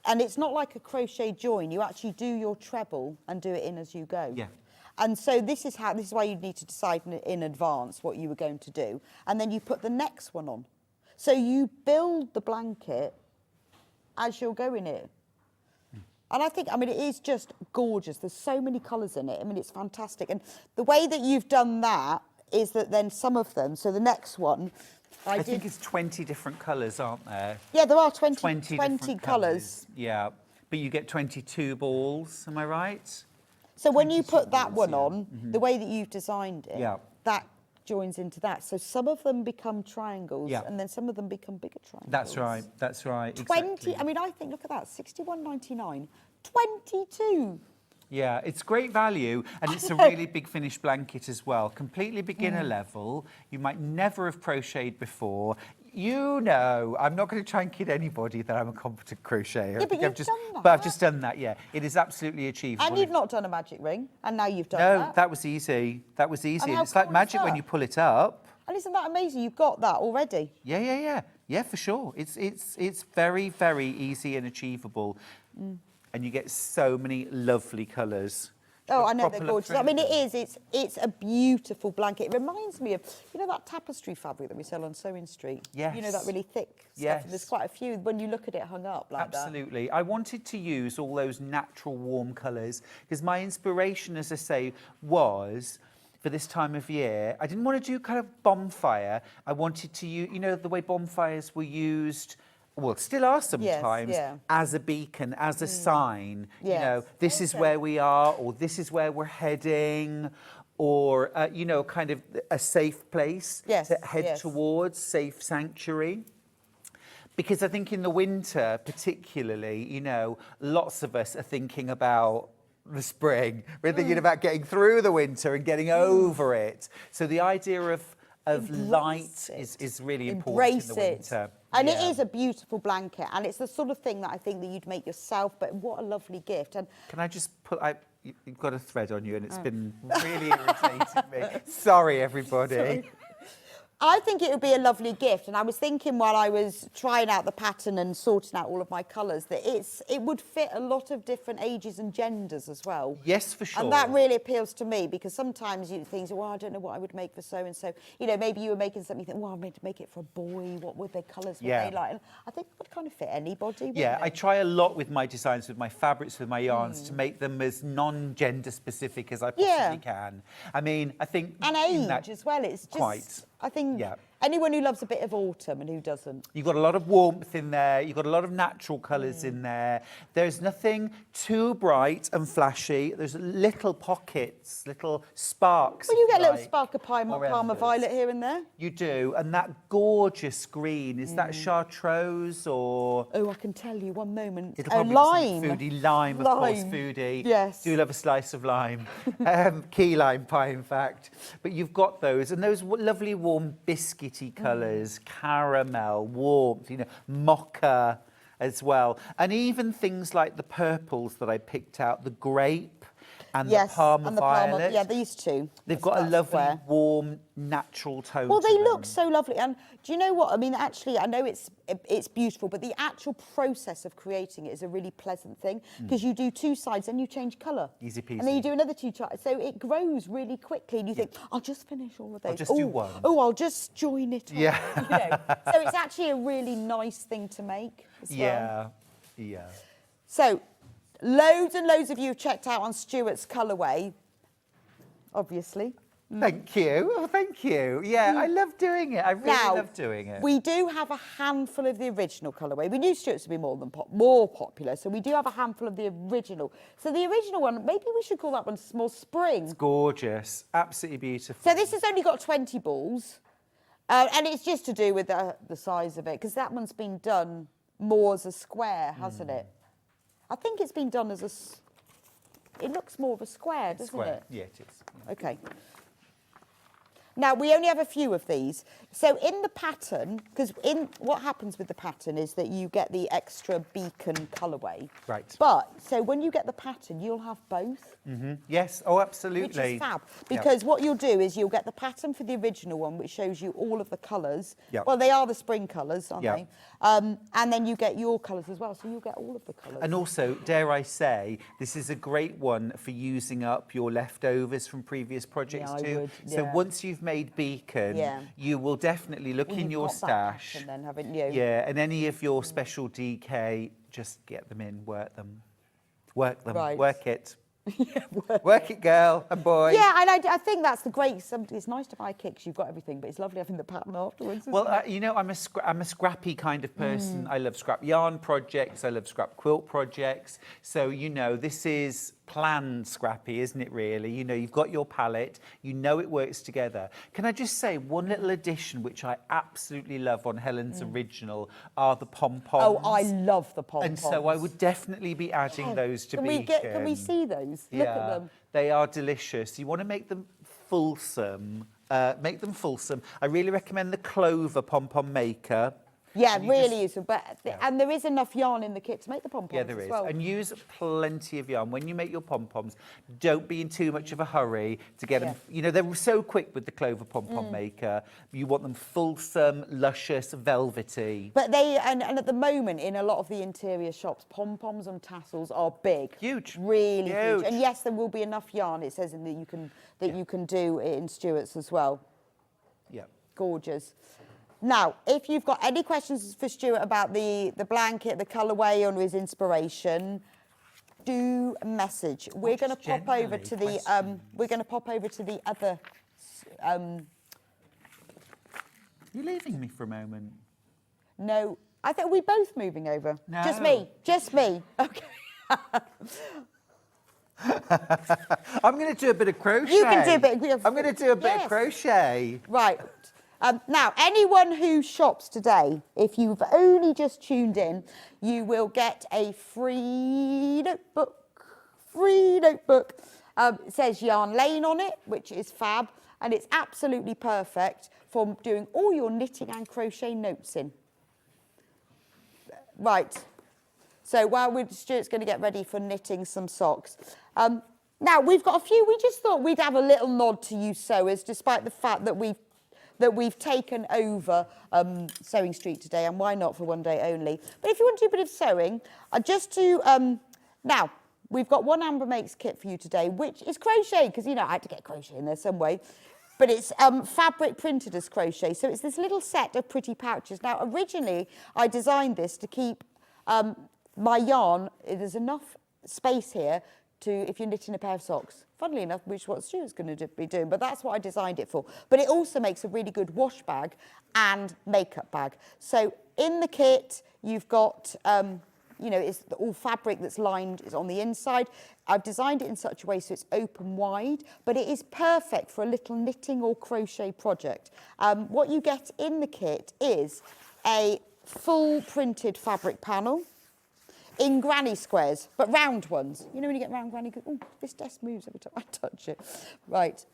and it's not like a crochet join. You actually do your treble and do it in as you go. Yeah. And so this is why you need to decide in advance what you were going to do, and then you put the next one on. So you build the blanket as you're going it. And I mean, it is just gorgeous. There's so many colours in it. I mean, it's fantastic. And the way that you've done that is that then some of them, so the next one, I think it's 20 different colours, aren't there? Yeah, there are 20 different colours. Yeah, but you get 22 balls, am I right? So when you 22 put that balls, one yeah. on, the way that you've designed it, Yeah. that joins into that. So some of them become triangles, Yeah. and then some of them become bigger triangles. That's right, that's right. 20, exactly. I mean, I think, look at that, 61.99, 22. Yeah, it's great value, and it's a really big finished blanket as well. Completely beginner level. You might never have crocheted before. You know, I'm not going to try and kid anybody that I'm a competent crocheter. Yeah, but I've you've just, done that. But I've just done that, yeah. It is absolutely achievable. And you've not done a magic ring, and now you've done No, that. that was easy. That was easy. how It's like cool is magic when that? you pull it up. And isn't that amazing? You've got that already. Yeah, yeah, yeah. Yeah, for sure. It's very, very easy and achievable. And you get so many lovely colours. Oh, I know, Proper they're look gorgeous. through I mean, them. it's a beautiful blanket. It reminds me of, you know, that tapestry fabric that we sell on Sewing Street? Yes. You know, that really thick stuff. Yes. There's quite a few, when you look at it hung up like that. Absolutely. I wanted to use all those natural warm colours because my inspiration, as I say, was for this time of year. I didn't want to do kind of bonfire. I wanted to use, you know, the way bonfires were used, well, still are sometimes, yeah. as a beacon, as a sign. Yes. You know, this is where we are, or this is where we're heading, or, you know, kind of a safe place Yes, to head yes. towards, safe sanctuary. Because I think in the winter, particularly, you know, lots of us are thinking about the spring. We're thinking about getting through the winter and getting over it. So the idea of light is really important in the winter. And Yeah. it is a beautiful blanket, and it's the sort of thing that I think that you'd make yourself, but what a lovely gift. And Can I just put... You've got a thread on you and it's been really irritating me. Sorry, everybody. I think it would be a lovely gift, and I was thinking while I was trying out the pattern and sorting out all of my colours that it would fit a lot of different ages and genders as well. Yes, for sure. And that really appeals to me, because sometimes you think, well, I don't know what I would make for so-and-so. You know, maybe you were making something, you think, well, I'm going to make it for a boy. What would their colours would Yeah. they like? And I think it would kind of fit anybody, wouldn't Yeah, it? I try a lot with my designs, with my fabrics, with my yarns, to make them as non-gender specific as I possibly can. I mean, I think... And in that- age as well. It's just, Quite. I think Yeah. anyone who loves a bit of autumn and who doesn't. You've got a lot of warmth in there. You've got a lot of natural colours in there. There's nothing too bright and flashy. There's little pockets, little sparks. Well, you if get a little like, spark of or Parma embers. violet here and there. You do. And that gorgeous green, is that chartreuse or... Oh, I can tell you, one moment. It'll Oh, probably lime. be some foodie. Lime, of course, Lime. foodie. Yes. Do love a slice of lime. Key lime pie, in fact. But you've got those. And those lovely warm biscuity colours, caramel, warmth, you know, mocha as well. And even things like the purples that I picked out, the grape, and Yes, the Parma and the Violet. yeah, these two. They've That's got a that lovely, square. warm, natural tone Well, to they them. look so lovely. And do you know what? I mean, actually, I know it's beautiful, but the actual process of creating it is a really pleasant thing because you do two sides and you change colour. Easy peasy. And then you do another two sides. So it grows really quickly and you think, I'll just finish all of those. I'll just do one. Oh, I'll just join it on. Yeah. You know? So it's actually a really nice thing to make as well. Yeah, yeah. So loads and loads of you have checked out on Stuart's colourway, obviously. Thank you. Oh, thank you. Yeah, I love doing it. I really love doing it. We do have a handful of the original colourway. We knew Stuart's would be more popular, so we do have a handful of the original. So the original one, maybe we should call that one Small Spring. Gorgeous. Absolutely beautiful. So this has only got 20 balls, and it's just to do with the size of it, because that one's been done more as a square, hasn't it? I think it's been done as it looks more of a square, doesn't it? Yeah, it is. Yeah. Okay. Now, we only have a few of these. So in the pattern, because what happens with the pattern is that you get the extra beacon colourway. Right. But, so when you get the pattern, you'll have both. Mm-hmm. Yes, oh, absolutely. Which is fab. Because what you'll do is you'll get the pattern for the original one, which shows you all of the colours. Yep. Well, they are the spring colours, aren't Yep. they? And then you get your colours as well, so you'll get all of the colours. And also, dare I say, this is a great one for using up your leftovers from previous projects Yeah, I too. would, So yeah. once you've made beacon, you will definitely look in You've your got that stash. pattern then, haven't you? Yeah, and any of your special DK, just get them in, work them. Work them, Right. work it. Work it, girl and boy. Yeah, and I think that's the great. It's nice to buy kits. You've got everything, but it's lovely having the pattern afterwards. Well, you know, I'm a scrappy kind of person. I love scrap yarn projects. I love scrap quilt projects. So, you know, this is planned scrappy, isn't it, really? You know, you've got your palette. You know it works together. Can I just say one little addition, which I absolutely love on Helen's original, are the pom-poms. Oh, I love the pom-poms. And so I would definitely be adding those to beacon. Can we see those? Look at them. They are delicious. You want to make them fulsome. I really recommend the Clover pom-pom maker. Yeah, really is. And there is enough yarn in the kit to make the pom-poms Yeah, there as is. well. And use plenty of yarn. When you make your pom-poms, don't be in too much of a hurry to get them. You know, they're so quick with the Clover pom-pom maker. You want them fulsome, luscious, velvety. But they, and at the moment, in a lot of the interior shops, pom-poms and tassels are big. Huge. Really huge. Huge. And yes, there will be enough yarn, it says, that you can do it in Stuart's as well. Yeah. Gorgeous. Now, if you've got any questions for Stuart about the blanket, the colourway, or his inspiration, do message. We're going to pop over to the other. You're leaving me for a moment. No, I think we're both moving over. No. Just me. Okay. I'm going to do a bit of crochet. You can do a bit. I'm going to do a bit of crochet. Right. Now, anyone who shops today, if you've only just tuned in, you will get a free notebook. It says Yarn Lane on it, which is fab, and it's absolutely perfect for doing all your knitting and crochet notes in. Right. So while Stuart's going to get ready for knitting some socks. Now, we've got a few. We just thought we'd have a little nod to you sewers, despite the fact that we've taken over Sewing Street today, and why not for one day only? But if you want to do a bit of sewing, now, we've got one Amber Makes kit for you today, which is crochet, because, you know, I had to get crochet in there some way. But it's fabric printed as crochet, so it's this little set of pretty pouches. Now, originally, I designed this to keep my yarn. There's enough space here if you're knitting a pair of socks. Funnily enough, which is what Stuart's going to be doing, but that's what I designed it for. But it also makes a really good wash bag and makeup bag. So in the kit, you've got, you know, it's all fabric that's lined is on the inside. I've designed it in such a way so it's open wide, but it is perfect for a little knitting or crochet project. What you get in the kit is a full printed fabric panel, in granny squares, but round ones. You know when you get round granny, oh, this desk moves every time I touch it. Right,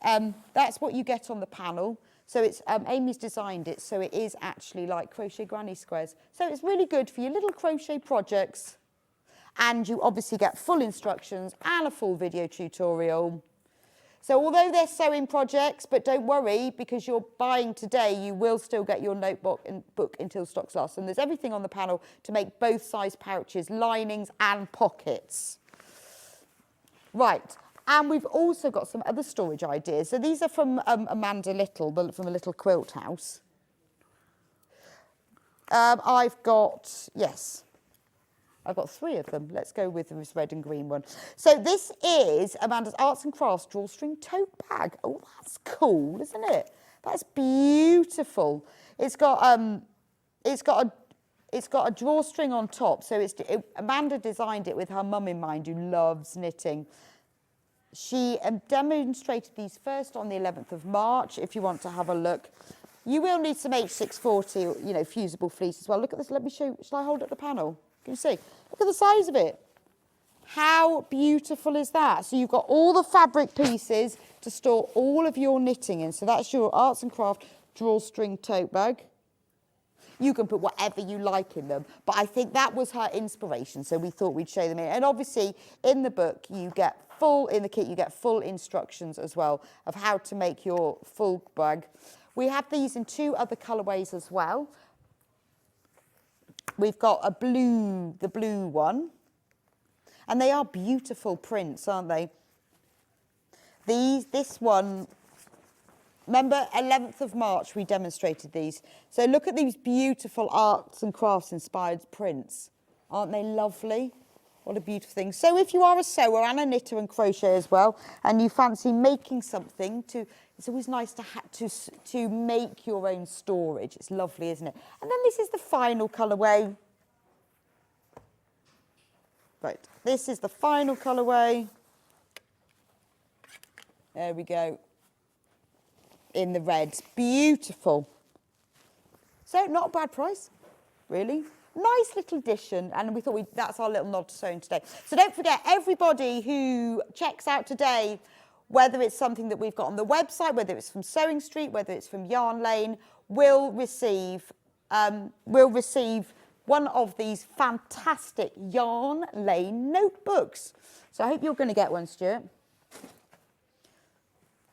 that's what you get on the panel. So it's Amy's designed it, so it is actually like crochet granny squares. So it's really good for your little crochet projects. And you obviously get full instructions and a full video tutorial. So although they're sewing projects, but don't worry, because you're buying today, you will still get your notebook and book until stocks last. And there's everything on the panel to make both size pouches, linings and pockets. Right, and we've also got some other storage ideas. So these are from Amanda Little, from a Little Quilt House. I've got 3 of them. Let's go with this red and green one. So this is Amanda's Arts and Crafts drawstring tote bag. Oh, that's cool, isn't it? That's beautiful. It's got a drawstring on top. So Amanda designed it with her mum in mind, who loves knitting. She demonstrated these first on the 11th of March, if you want to have a look. You will need some H640, fusible fleece as well. Look at this. Let me show you. Shall I hold up the panel? Can you see? Look at the size of it. How beautiful is that? So you've got all the fabric pieces to store all of your knitting in. So that's your Arts and Craft drawstring tote bag. You can put whatever you like in them, but I think that was her inspiration, so we thought we'd show them in. And obviously, in the book, you get full instructions as well of how to make your full bag. We have these in 2 other colourways as well. We've got the blue one, and they are beautiful prints, aren't they? This one, remember 11th of March we demonstrated these. So look at these beautiful Arts and Crafts inspired prints. Aren't they lovely? What a beautiful thing. So if you are a sewer and a knitter and crochet as well, and you fancy making something it's always nice to make your own storage. It's lovely, isn't it? And then this is the final colourway. Right, this is the final colourway. There we go. In the red. Beautiful. So not a bad price, really. Nice little addition, and we thought that's our little nod to sewing today. So don't forget, everybody who checks out today, whether it's something that we've got on the website, whether it's from Sewing Street, whether it's from Yarn Lane, will receive one of these fantastic Yarn Lane notebooks. So I hope you're going to get one, Stuart.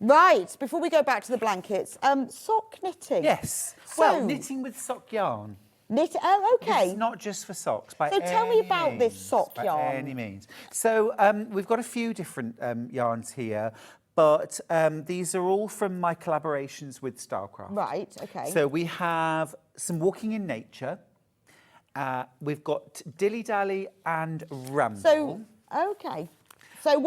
Right, before we go back to the blankets, sock knitting. Yes. So, well, knitting with sock yarn. Okay. It's not just for socks, by So tell me about this sock yarn. By any means. So we've got a few different yarns here, but these are all from my collaborations with Stylecraft. Right, okay. So we have some Walking in Nature. We've got Dilly Dally and Ramble. So, okay. So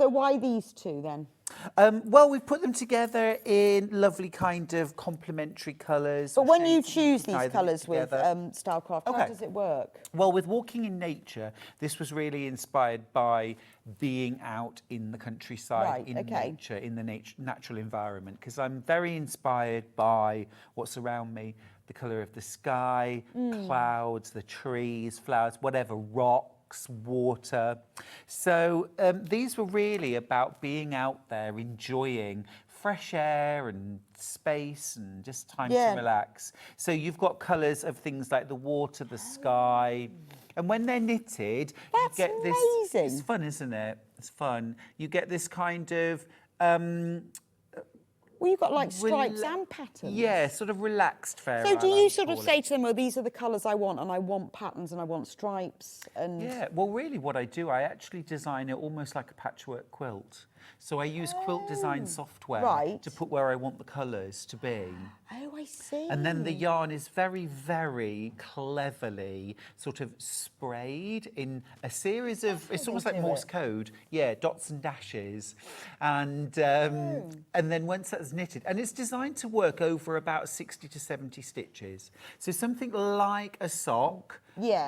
why these 2 then? Well, we've put them together in lovely kind of complementary colours. But when you choose these colours with Stylecraft, how does it work? Well, with Walking in Nature, this was really inspired by being out in the countryside, nature, in the natural environment, because I'm very inspired by what's around me, the colour of the sky, clouds, the trees, flowers, whatever, rocks, water. So these were really about being out there, enjoying fresh air and space and just time to relax. So you've got colours of things like the water, the sky, and when they're knitted, you get this. Amazing. It's fun, isn't it? It's fun. You get this kind of well, you've got like stripes and patterns. Yeah, sort of relaxed fairy. So do you sort of say to them, well, these are the colours I want, and I want patterns, and I want stripes, and... Yeah, well, really what I do, I actually design it almost like a patchwork quilt. So I use quilt design software to put where I want the colours to be. Oh, I see. And then the yarn is very, very cleverly sort of sprayed in a series of, it's almost like Morse code, dots and dashes. And then once that's knitted, and it's designed to work over about 60 to 70 stitches. So something like a sock,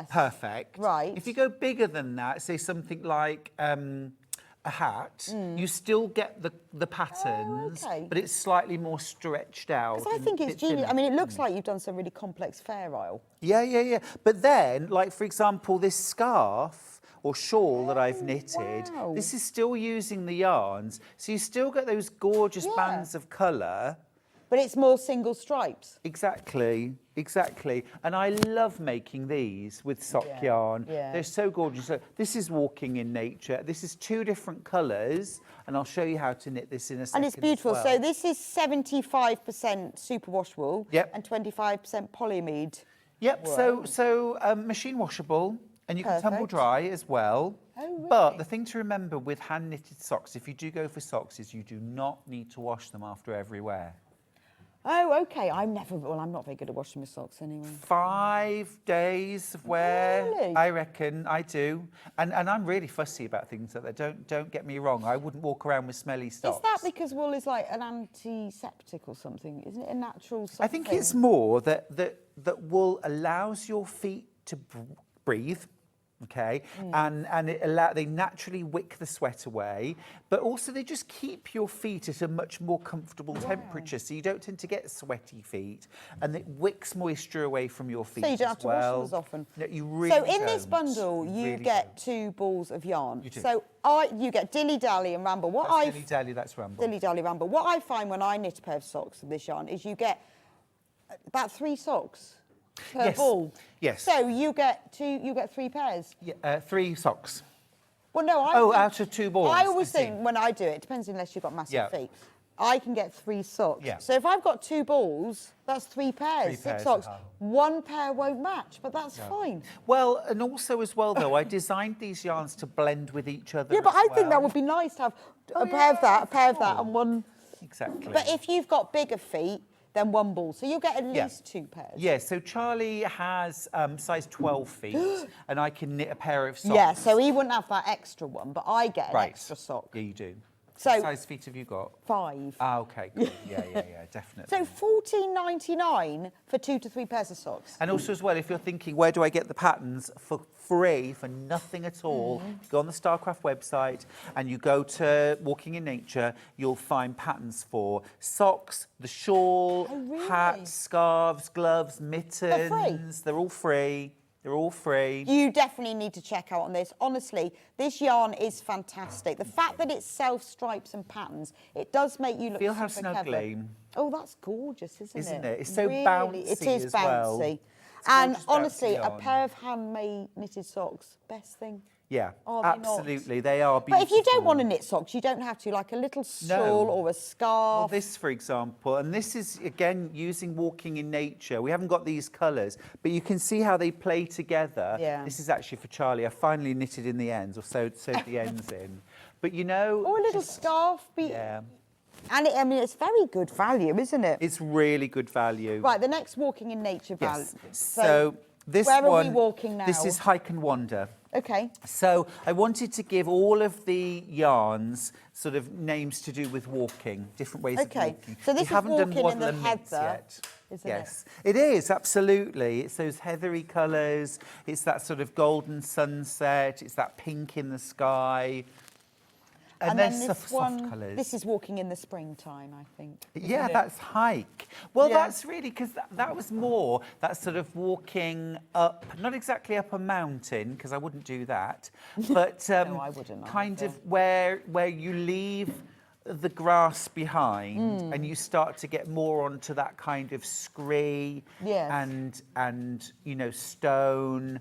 perfect. Right. If you go bigger than that, say something like a hat, you still get the patterns, but it's slightly more stretched out. Because I think it's genius. I mean, it looks like you've done some really complex fair isle. Yeah. But then, like, for example, this scarf or shawl that I've knitted, this is still using the yarns. So you still get those gorgeous bands of colour, But it's more single stripes. Exactly, exactly. And I love making these with sock yarn. Yeah. They're so gorgeous. So this is Walking in Nature. This is 2 different colours, and I'll show you how to knit this in a second. And it's beautiful. as well. So this is 75% superwash wool and 25% polyamide. Yep, so machine washable, and you can tumble dry as well. Oh, really? But the thing to remember with hand knitted socks, if you do go for socks, is you do not need to wash them after every wear. Oh, okay. I'm not very good at washing my socks anyway. 5 days of wear, Really? I reckon, I do. And I'm really fussy about things like that. Don't get me wrong, I wouldn't walk around with smelly socks. Is that because wool is like an antiseptic or something? Isn't it a natural I think it's more that wool allows your feet to breathe. Okay, and they naturally wick the sweat away, but also they just keep your feet at a much more comfortable temperature, so you don't tend to get sweaty feet, and it wicks moisture away from your feet. So you don't have to wash them as often. No, you really So in this bundle, you get 2 balls of yarn. You do. So you get Dilly Dally and Ramble. Dilly Dally, that's Ramble. Dilly Dally Ramble. What I find when I knit a pair of socks of this yarn is you get about 3 socks per ball. Yes. So you get 3 pairs. Yeah, 3 socks. Well, no, out of 2 balls. I always think when I do it, depends unless you've got massive feet. I can get 3 socks. Yeah. So if I've got 2 balls, that's 3 pairs, 6 socks. 1 pair won't match, but that's fine. Well, and also as well though, I designed these yarns to blend with each other. Yeah, but I think that would be nice to have a pair of that, a pair of that, and one. Exactly. But if you've got bigger feet, then 1 ball. So you'll get at least 2 pairs. Yeah, so Charlie has size 12 feet, and I can knit a pair of socks. Yeah, so he wouldn't have that extra one, but I get an extra sock. Yeah, you do. So, what size feet have you got? 5. Ah, okay, good. Yeah, definitely. So $14.99 for 2 to 3 pairs of socks. And also as well, if you're thinking, where do I get the patterns for free, for nothing at all, you go on the Starcraft website and you go to Walking in Nature, you'll find patterns for socks, the shawl, hats, scarves, gloves, mittens. They're free? They're all free. They're all free. You definitely need to check out on this. Honestly, this yarn is fantastic. The fact that it's self-stripes and patterns, it does make you look Feel how super clever. snuggly. Oh, that's gorgeous, isn't Isn't it? it? It's so really, bouncy It is as bouncy. well. And gorgeous honestly, bouncy a yarn. pair of handmade knitted socks, best thing. Yeah, Are they not? absolutely. They are beautiful. But if you don't want to knit socks, you don't have to, like a little shawl or a scarf. Well, this, for example, and this is, again, using Walking in Nature. We haven't got these colours, but you can see how they play together. Yeah. This is actually for Charlie. I finally knitted in the ends, or sewed the ends in. But, you know... Or a little scarf. Yeah. And I mean, it's very good value, isn't it? It's really good value. Right, the next Walking in Nature value. Yes. So this where one... are we walking now? This is Hike and Wander. Okay. So I wanted to give all of the yarns sort of names to do with walking, different ways of walking. So this we is haven't walking done in waddle the and mitts heather, yet. isn't Yes, it is, absolutely. It's those heathery colours, it's that sort of golden sunset, it's that pink in the sky. And then there's this soft colours. This is walking in the springtime, I think. Yeah, that's hike. Well, that's really, because that was more that sort of walking up, not exactly up a mountain, because I wouldn't do that, but No, I wouldn't kind either. of where you leave the grass behind and you start to get more onto that kind of scree and you know, stone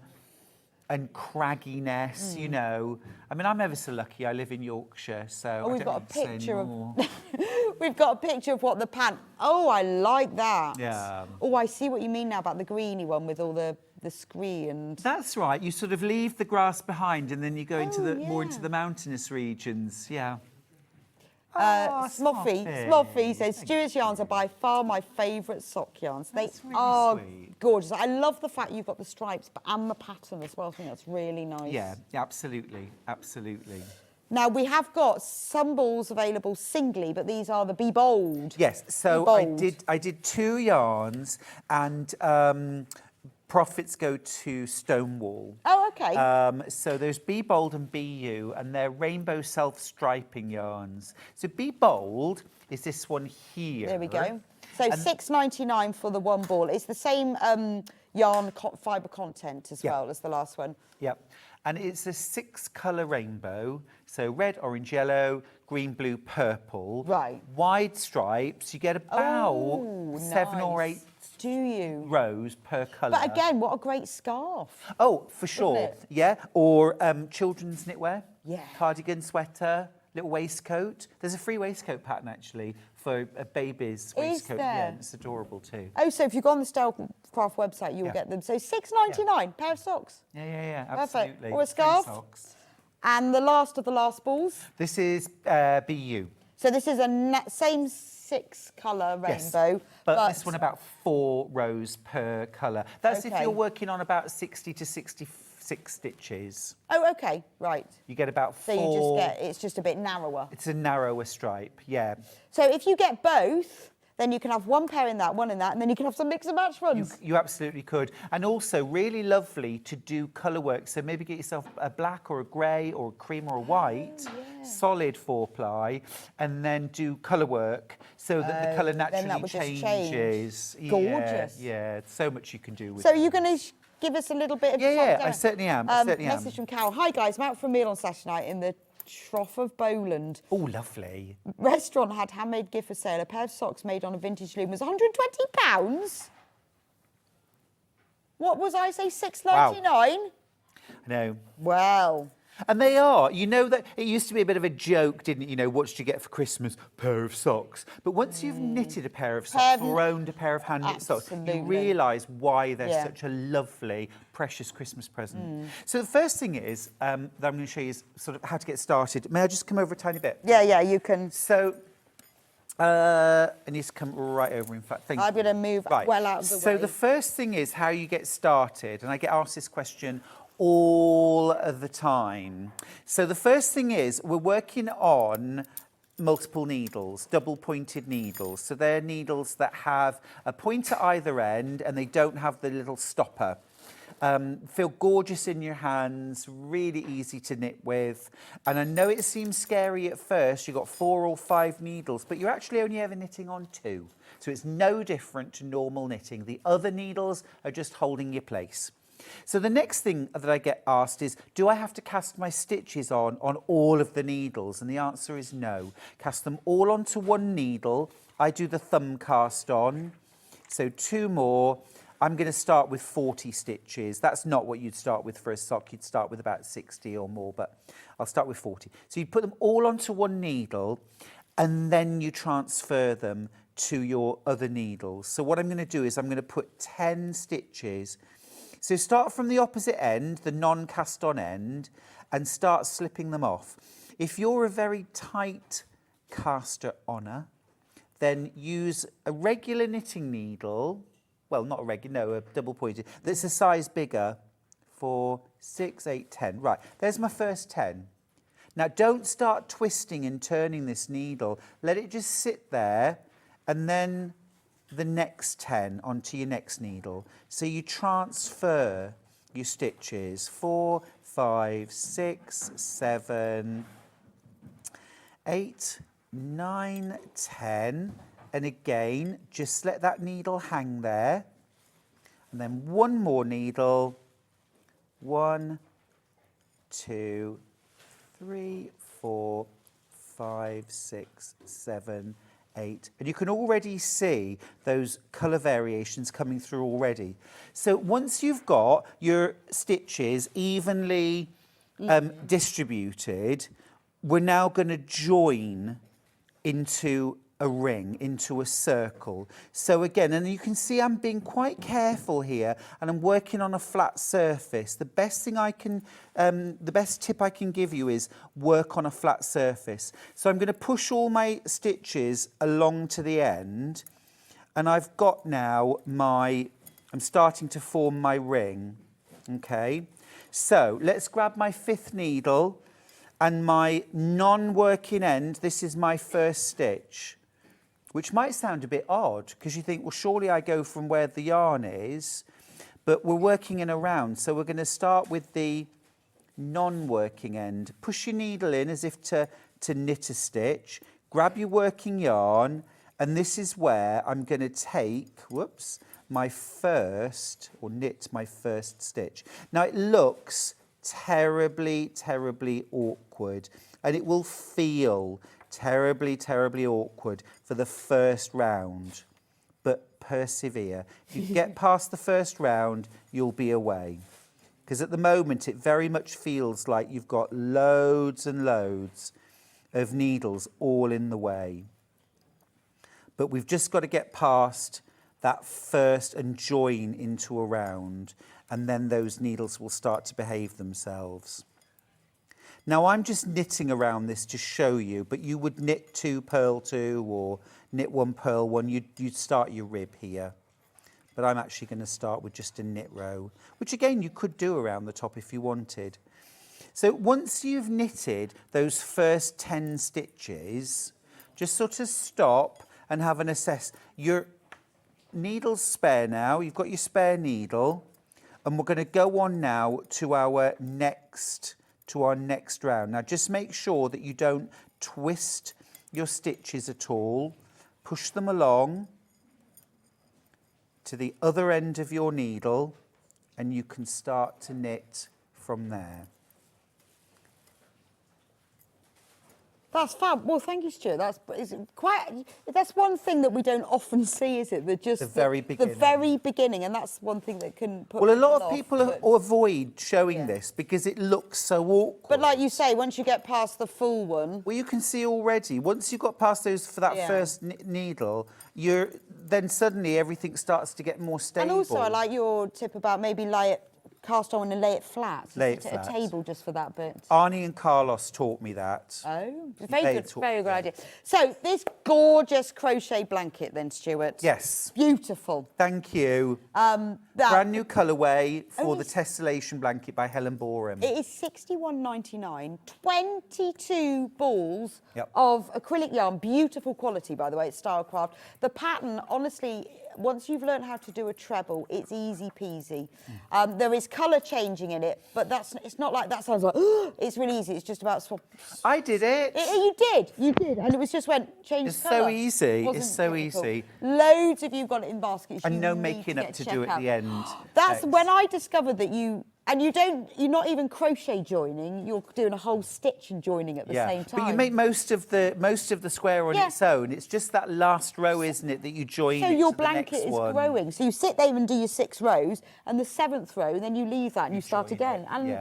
and cragginess, you know. I mean, I'm ever so lucky. I live in Yorkshire, so we've I don't got a need to say picture of more. we've got a picture of what the pant. Oh, I like that. Yeah. Oh, I see what you mean now about the greeny one with all the scree and. That's right. You sort of leave the grass behind, and then you go into the more into the mountainous regions. Yeah. Smoffy says, Stuart's yarns are by far my favourite sock yarns. That's They really are sweet. gorgeous. I love the fact you've got the stripes and the pattern as well. I think that's really nice. Yeah, absolutely, absolutely. Now, we have got some balls available singly, but these are the Be Bold. Yes, so Be Bold. I did 2 yarns, and profits go to Stonewall. Oh, okay. So there's Be Bold and Be You, and they're rainbow self-striping yarns. So Be Bold is this one here. There we go. So £6.99 for the 1 ball. It's the same yarn fibre content as Yeah. well as the last one. Yep. And it's a 6-colour rainbow. So red, orange, yellow, green, blue, purple. Right. Wide stripes. You get about 7 or 8 Do you? rows per colour. But again, what a great scarf. Oh, for sure. it? Yeah. Or children's knitwear. Yeah. Cardigan, sweater, little waistcoat. There's a free waistcoat pattern actually for a baby's waistcoat. Yeah, there? and it's adorable too. Oh, so if you go on the Stellcraft website, you'll Yeah. get them. So £6.99, pair of socks. Yeah, Perfect. absolutely. Or a scarf. Free socks. And the last of the last balls. This is BU. So this is a same 6-colour Yes, rainbow. but this one about 4 rows per colour. That's if Okay. you're working on about 60 to 66 stitches. Oh, okay, right. You get about 4. So you just get, it's just a bit narrower. It's a narrower stripe, yeah. So if you get both, then you can have one pair in that, one in that, and then you can have some mix and match ones. You absolutely could. And also really lovely to do colour work. So maybe get yourself a black or a grey or a cream or a white, solid 4-ply, and then do colour work so that the colour then that naturally would just change. changes. Gorgeous. Yeah, so much you can do with So it. you're going to give us a little bit of... Yeah, I certainly am. I certainly am. Message from Carol. Hi, guys. I'm out for a meal on Saturday night in the Trough of Bowland. Oh, lovely. Restaurant had handmade gift for sale. A pair of socks made on a vintage loom was £120. What was I say? $6.99? I know. Well, And they are. You know that it used to be a bit of a joke, didn't it? You know, what did you get for Christmas? Pair of socks. But once you've knitted a pair of socks or owned a pair of hand-knit socks, you Absolutely. realise why they're Yeah. such a lovely, precious Christmas present. So the first thing is that I'm going to show you is sort of how to get started. May I just come over a tiny bit? yeah, you can. So, I need to come right over, in fact. Thank you. I'm going to move well out of the way. So the first thing is how you get started, and I get asked this question all of the time. So the first thing is we're working on multiple needles, double pointed needles. So they're needles that have a point at either end and they don't have the little stopper. Feel gorgeous in your hands, really easy to knit with. And I know it seems scary at first, you've got 4 or 5 needles, but you're actually only ever knitting on 2. So it's no different to normal knitting. The other needles are just holding your place. So the next thing that I get asked is, do I have to cast my stitches on all of the needles? And the answer is no. Cast them all onto one needle. I do the thumb cast on. So 2 more. I'm going to start with 40 stitches. That's not what you'd start with for a sock. You'd start with about 60 or more, but I'll start with 40. So you put them all onto one needle and then you transfer them to your other needles. So what I'm going to do is I'm going to put 10 stitches. So start from the opposite end, the non-cast on end, and start slipping them off. If you're a very tight caster oner, then use a regular knitting needle, well, not a regular, no, a double pointed, that's a size bigger, 4, 6, 8, 10. Right, there's my first 10. Now, don't start twisting and turning this needle. Let it just sit there, and then the next 10 onto your next needle. So you transfer your stitches, 4, 5, 6, 7, 8, 9, 10, and again, just let that needle hang there. And then one more needle, 1, 2, 3, 4, 5, 6, 7, 8. And you can already see those colour variations coming through already. So once you've got your stitches evenly distributed, we're now going to join into a ring, into a circle. So again, and you can see I'm being quite careful here and I'm working on a flat surface. The best thing I can, the best tip I can give you is work on a flat surface. So I'm going to push all my stitches along to the end and I've got now I'm starting to form my ring, okay? So let's grab my 5th needle and my non-working end. This is my first stitch, which might sound a bit odd because you think, well, surely I go from where the yarn is, but we're working in a round. So we're going to start with the non-working end. Push your needle in as if to knit a stitch, grab your working yarn And this is where I'm going to take, whoops, my first, or knit my first stitch. Now it looks terribly, terribly awkward, and it will feel terribly, terribly awkward for the first round, but persevere. If you get past the first round, you'll be away. Because at the moment, it very much feels like you've got loads and loads of needles all in the way. But we've just got to get past that first and join into a round, and then those needles will start to behave themselves. Now, I'm just knitting around this to show you, but you would knit 2, purl 2, or knit 1, purl 1. You'd start your rib here. But I'm actually going to start with just a knit row, which again you could do around the top if you wanted. So once you've knitted those first 10 stitches, just sort of stop and have an assess. Your needle's spare now, you've got your spare needle, and we're going to go on now to our next round. Now just make sure that you don't twist your stitches at all. Push them along to the other end of your needle, and you can start to knit from there. That's fab. Well, thank you, Stuart. That's one thing that we don't often see, is it? The very beginning. The very beginning, and that's one thing that can put. Well, a lot of people avoid showing this because it looks so awkward. But like you say, once you get past the full one. Well, you can see already, once you've got past those for that first needle, then suddenly everything starts to get more stable. And also, I like your tip about maybe cast on and lay it flat. Lay it flat. A table just for that bit. Arnie and Carlos taught me that. Oh, very good idea. So this gorgeous crochet blanket then, Stuart. Yes. Beautiful. Thank you. Brand new colourway for the Tessellation blanket by Helen Boreham. It is £61.99. 22 balls of acrylic yarn. Beautiful quality, by the way. It's Stylecraft. The pattern, honestly, once you've learned how to do a treble, it's easy peasy. There is colour changing in it, but it's not like that sounds like, it's really easy. It's just about swap. I did it. You did. And it was just change colour. So easy. It's so easy. Loads of you got it in baskets. And no making up to do at the end. That's when I discovered that you're not even crochet joining, you're doing a whole stitch and joining at the same time. But you make most of the square on its own. It's just that last row, isn't it, that you join so it your to the blanket next is one. growing. So you sit there and do your 6 rows, and the 7th row, and then you leave that and you start again. And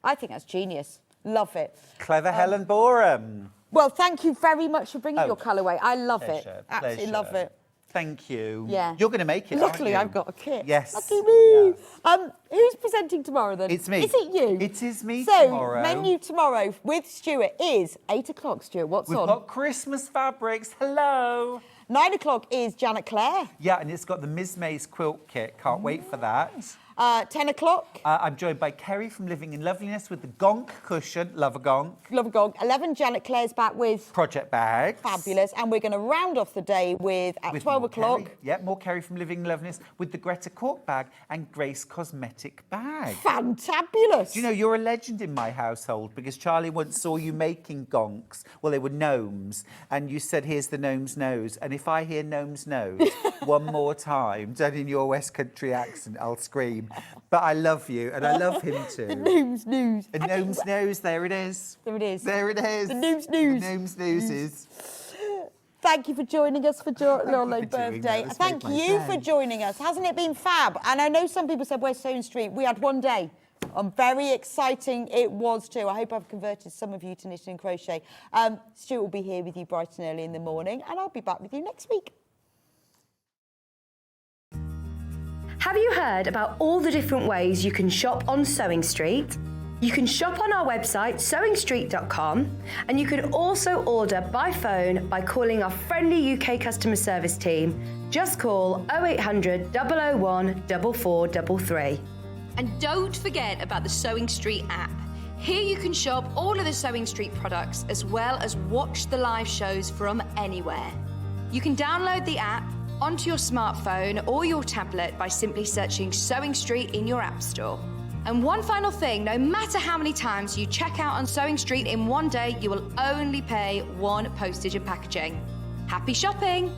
I think that's genius. Love it. Clever Helen Boreham. Well, thank you very much for bringing your colourway. I love it. Absolutely Pleasure. love it. Thank you. Yeah. You're going to make it, Luckily, aren't you? I've got a kit. Yes. Lucky me. Yes. Who's presenting tomorrow then? It's me. Is it you? It is me So, tomorrow. menu tomorrow with Stuart is 8 o'clock, Stuart. What's on? We've got Christmas fabrics. Hello. 9 o'clock is Janet Clare. Yeah, and it's got the Ms. May's quilt kit. Can't wait for that. 10 o'clock. I'm joined by Kerry from Living in Loveliness with the Gonk cushion. Love a Gonk. Love a Gonk. 11, Janet Clare's back with Project Bags. Fabulous. And we're going to round off the day with 12 o'clock. Kerry. Yeah, more Kerry from Living in Loveliness with the Greta Cork bag and Grace cosmetic bag. Fantabulous. Do you know, you're a legend in my household because Charlie once saw you making gonks. Well, they were gnomes. And you said, here's the gnome's nose. And if I hear gnome's nose one more time, done in your West Country accent, I'll scream. But I love you, and I love him too. The gnome's news. The gnome's nose, there it is. There it is. There it is. The gnome's news. The gnome's news is. Thank you for joining us for your birthday. Thank you for joining us. Hasn't it been fab? And I know some people said, where's Stone Street? We had one day. Very exciting it was too. I hope I've converted some of you to knitting and crochet. Stuart will be here with you bright and early in the morning, and I'll be back with you next week. Have you heard about all the different ways you can shop on Sewing Street? You can shop on our website, sewingstreet.com, and you can also order by phone by calling our friendly UK customer service team. Just call 0800 001 4433. And don't forget about the Sewing Street app. Here you can shop all of the Sewing Street products as well as watch the live shows from anywhere. You can download the app onto your smartphone or your tablet by simply searching Sewing Street in your app store. And one final thing, no matter how many times you check out on Sewing Street in one day, you will only pay 1 postage and packaging. Happy shopping!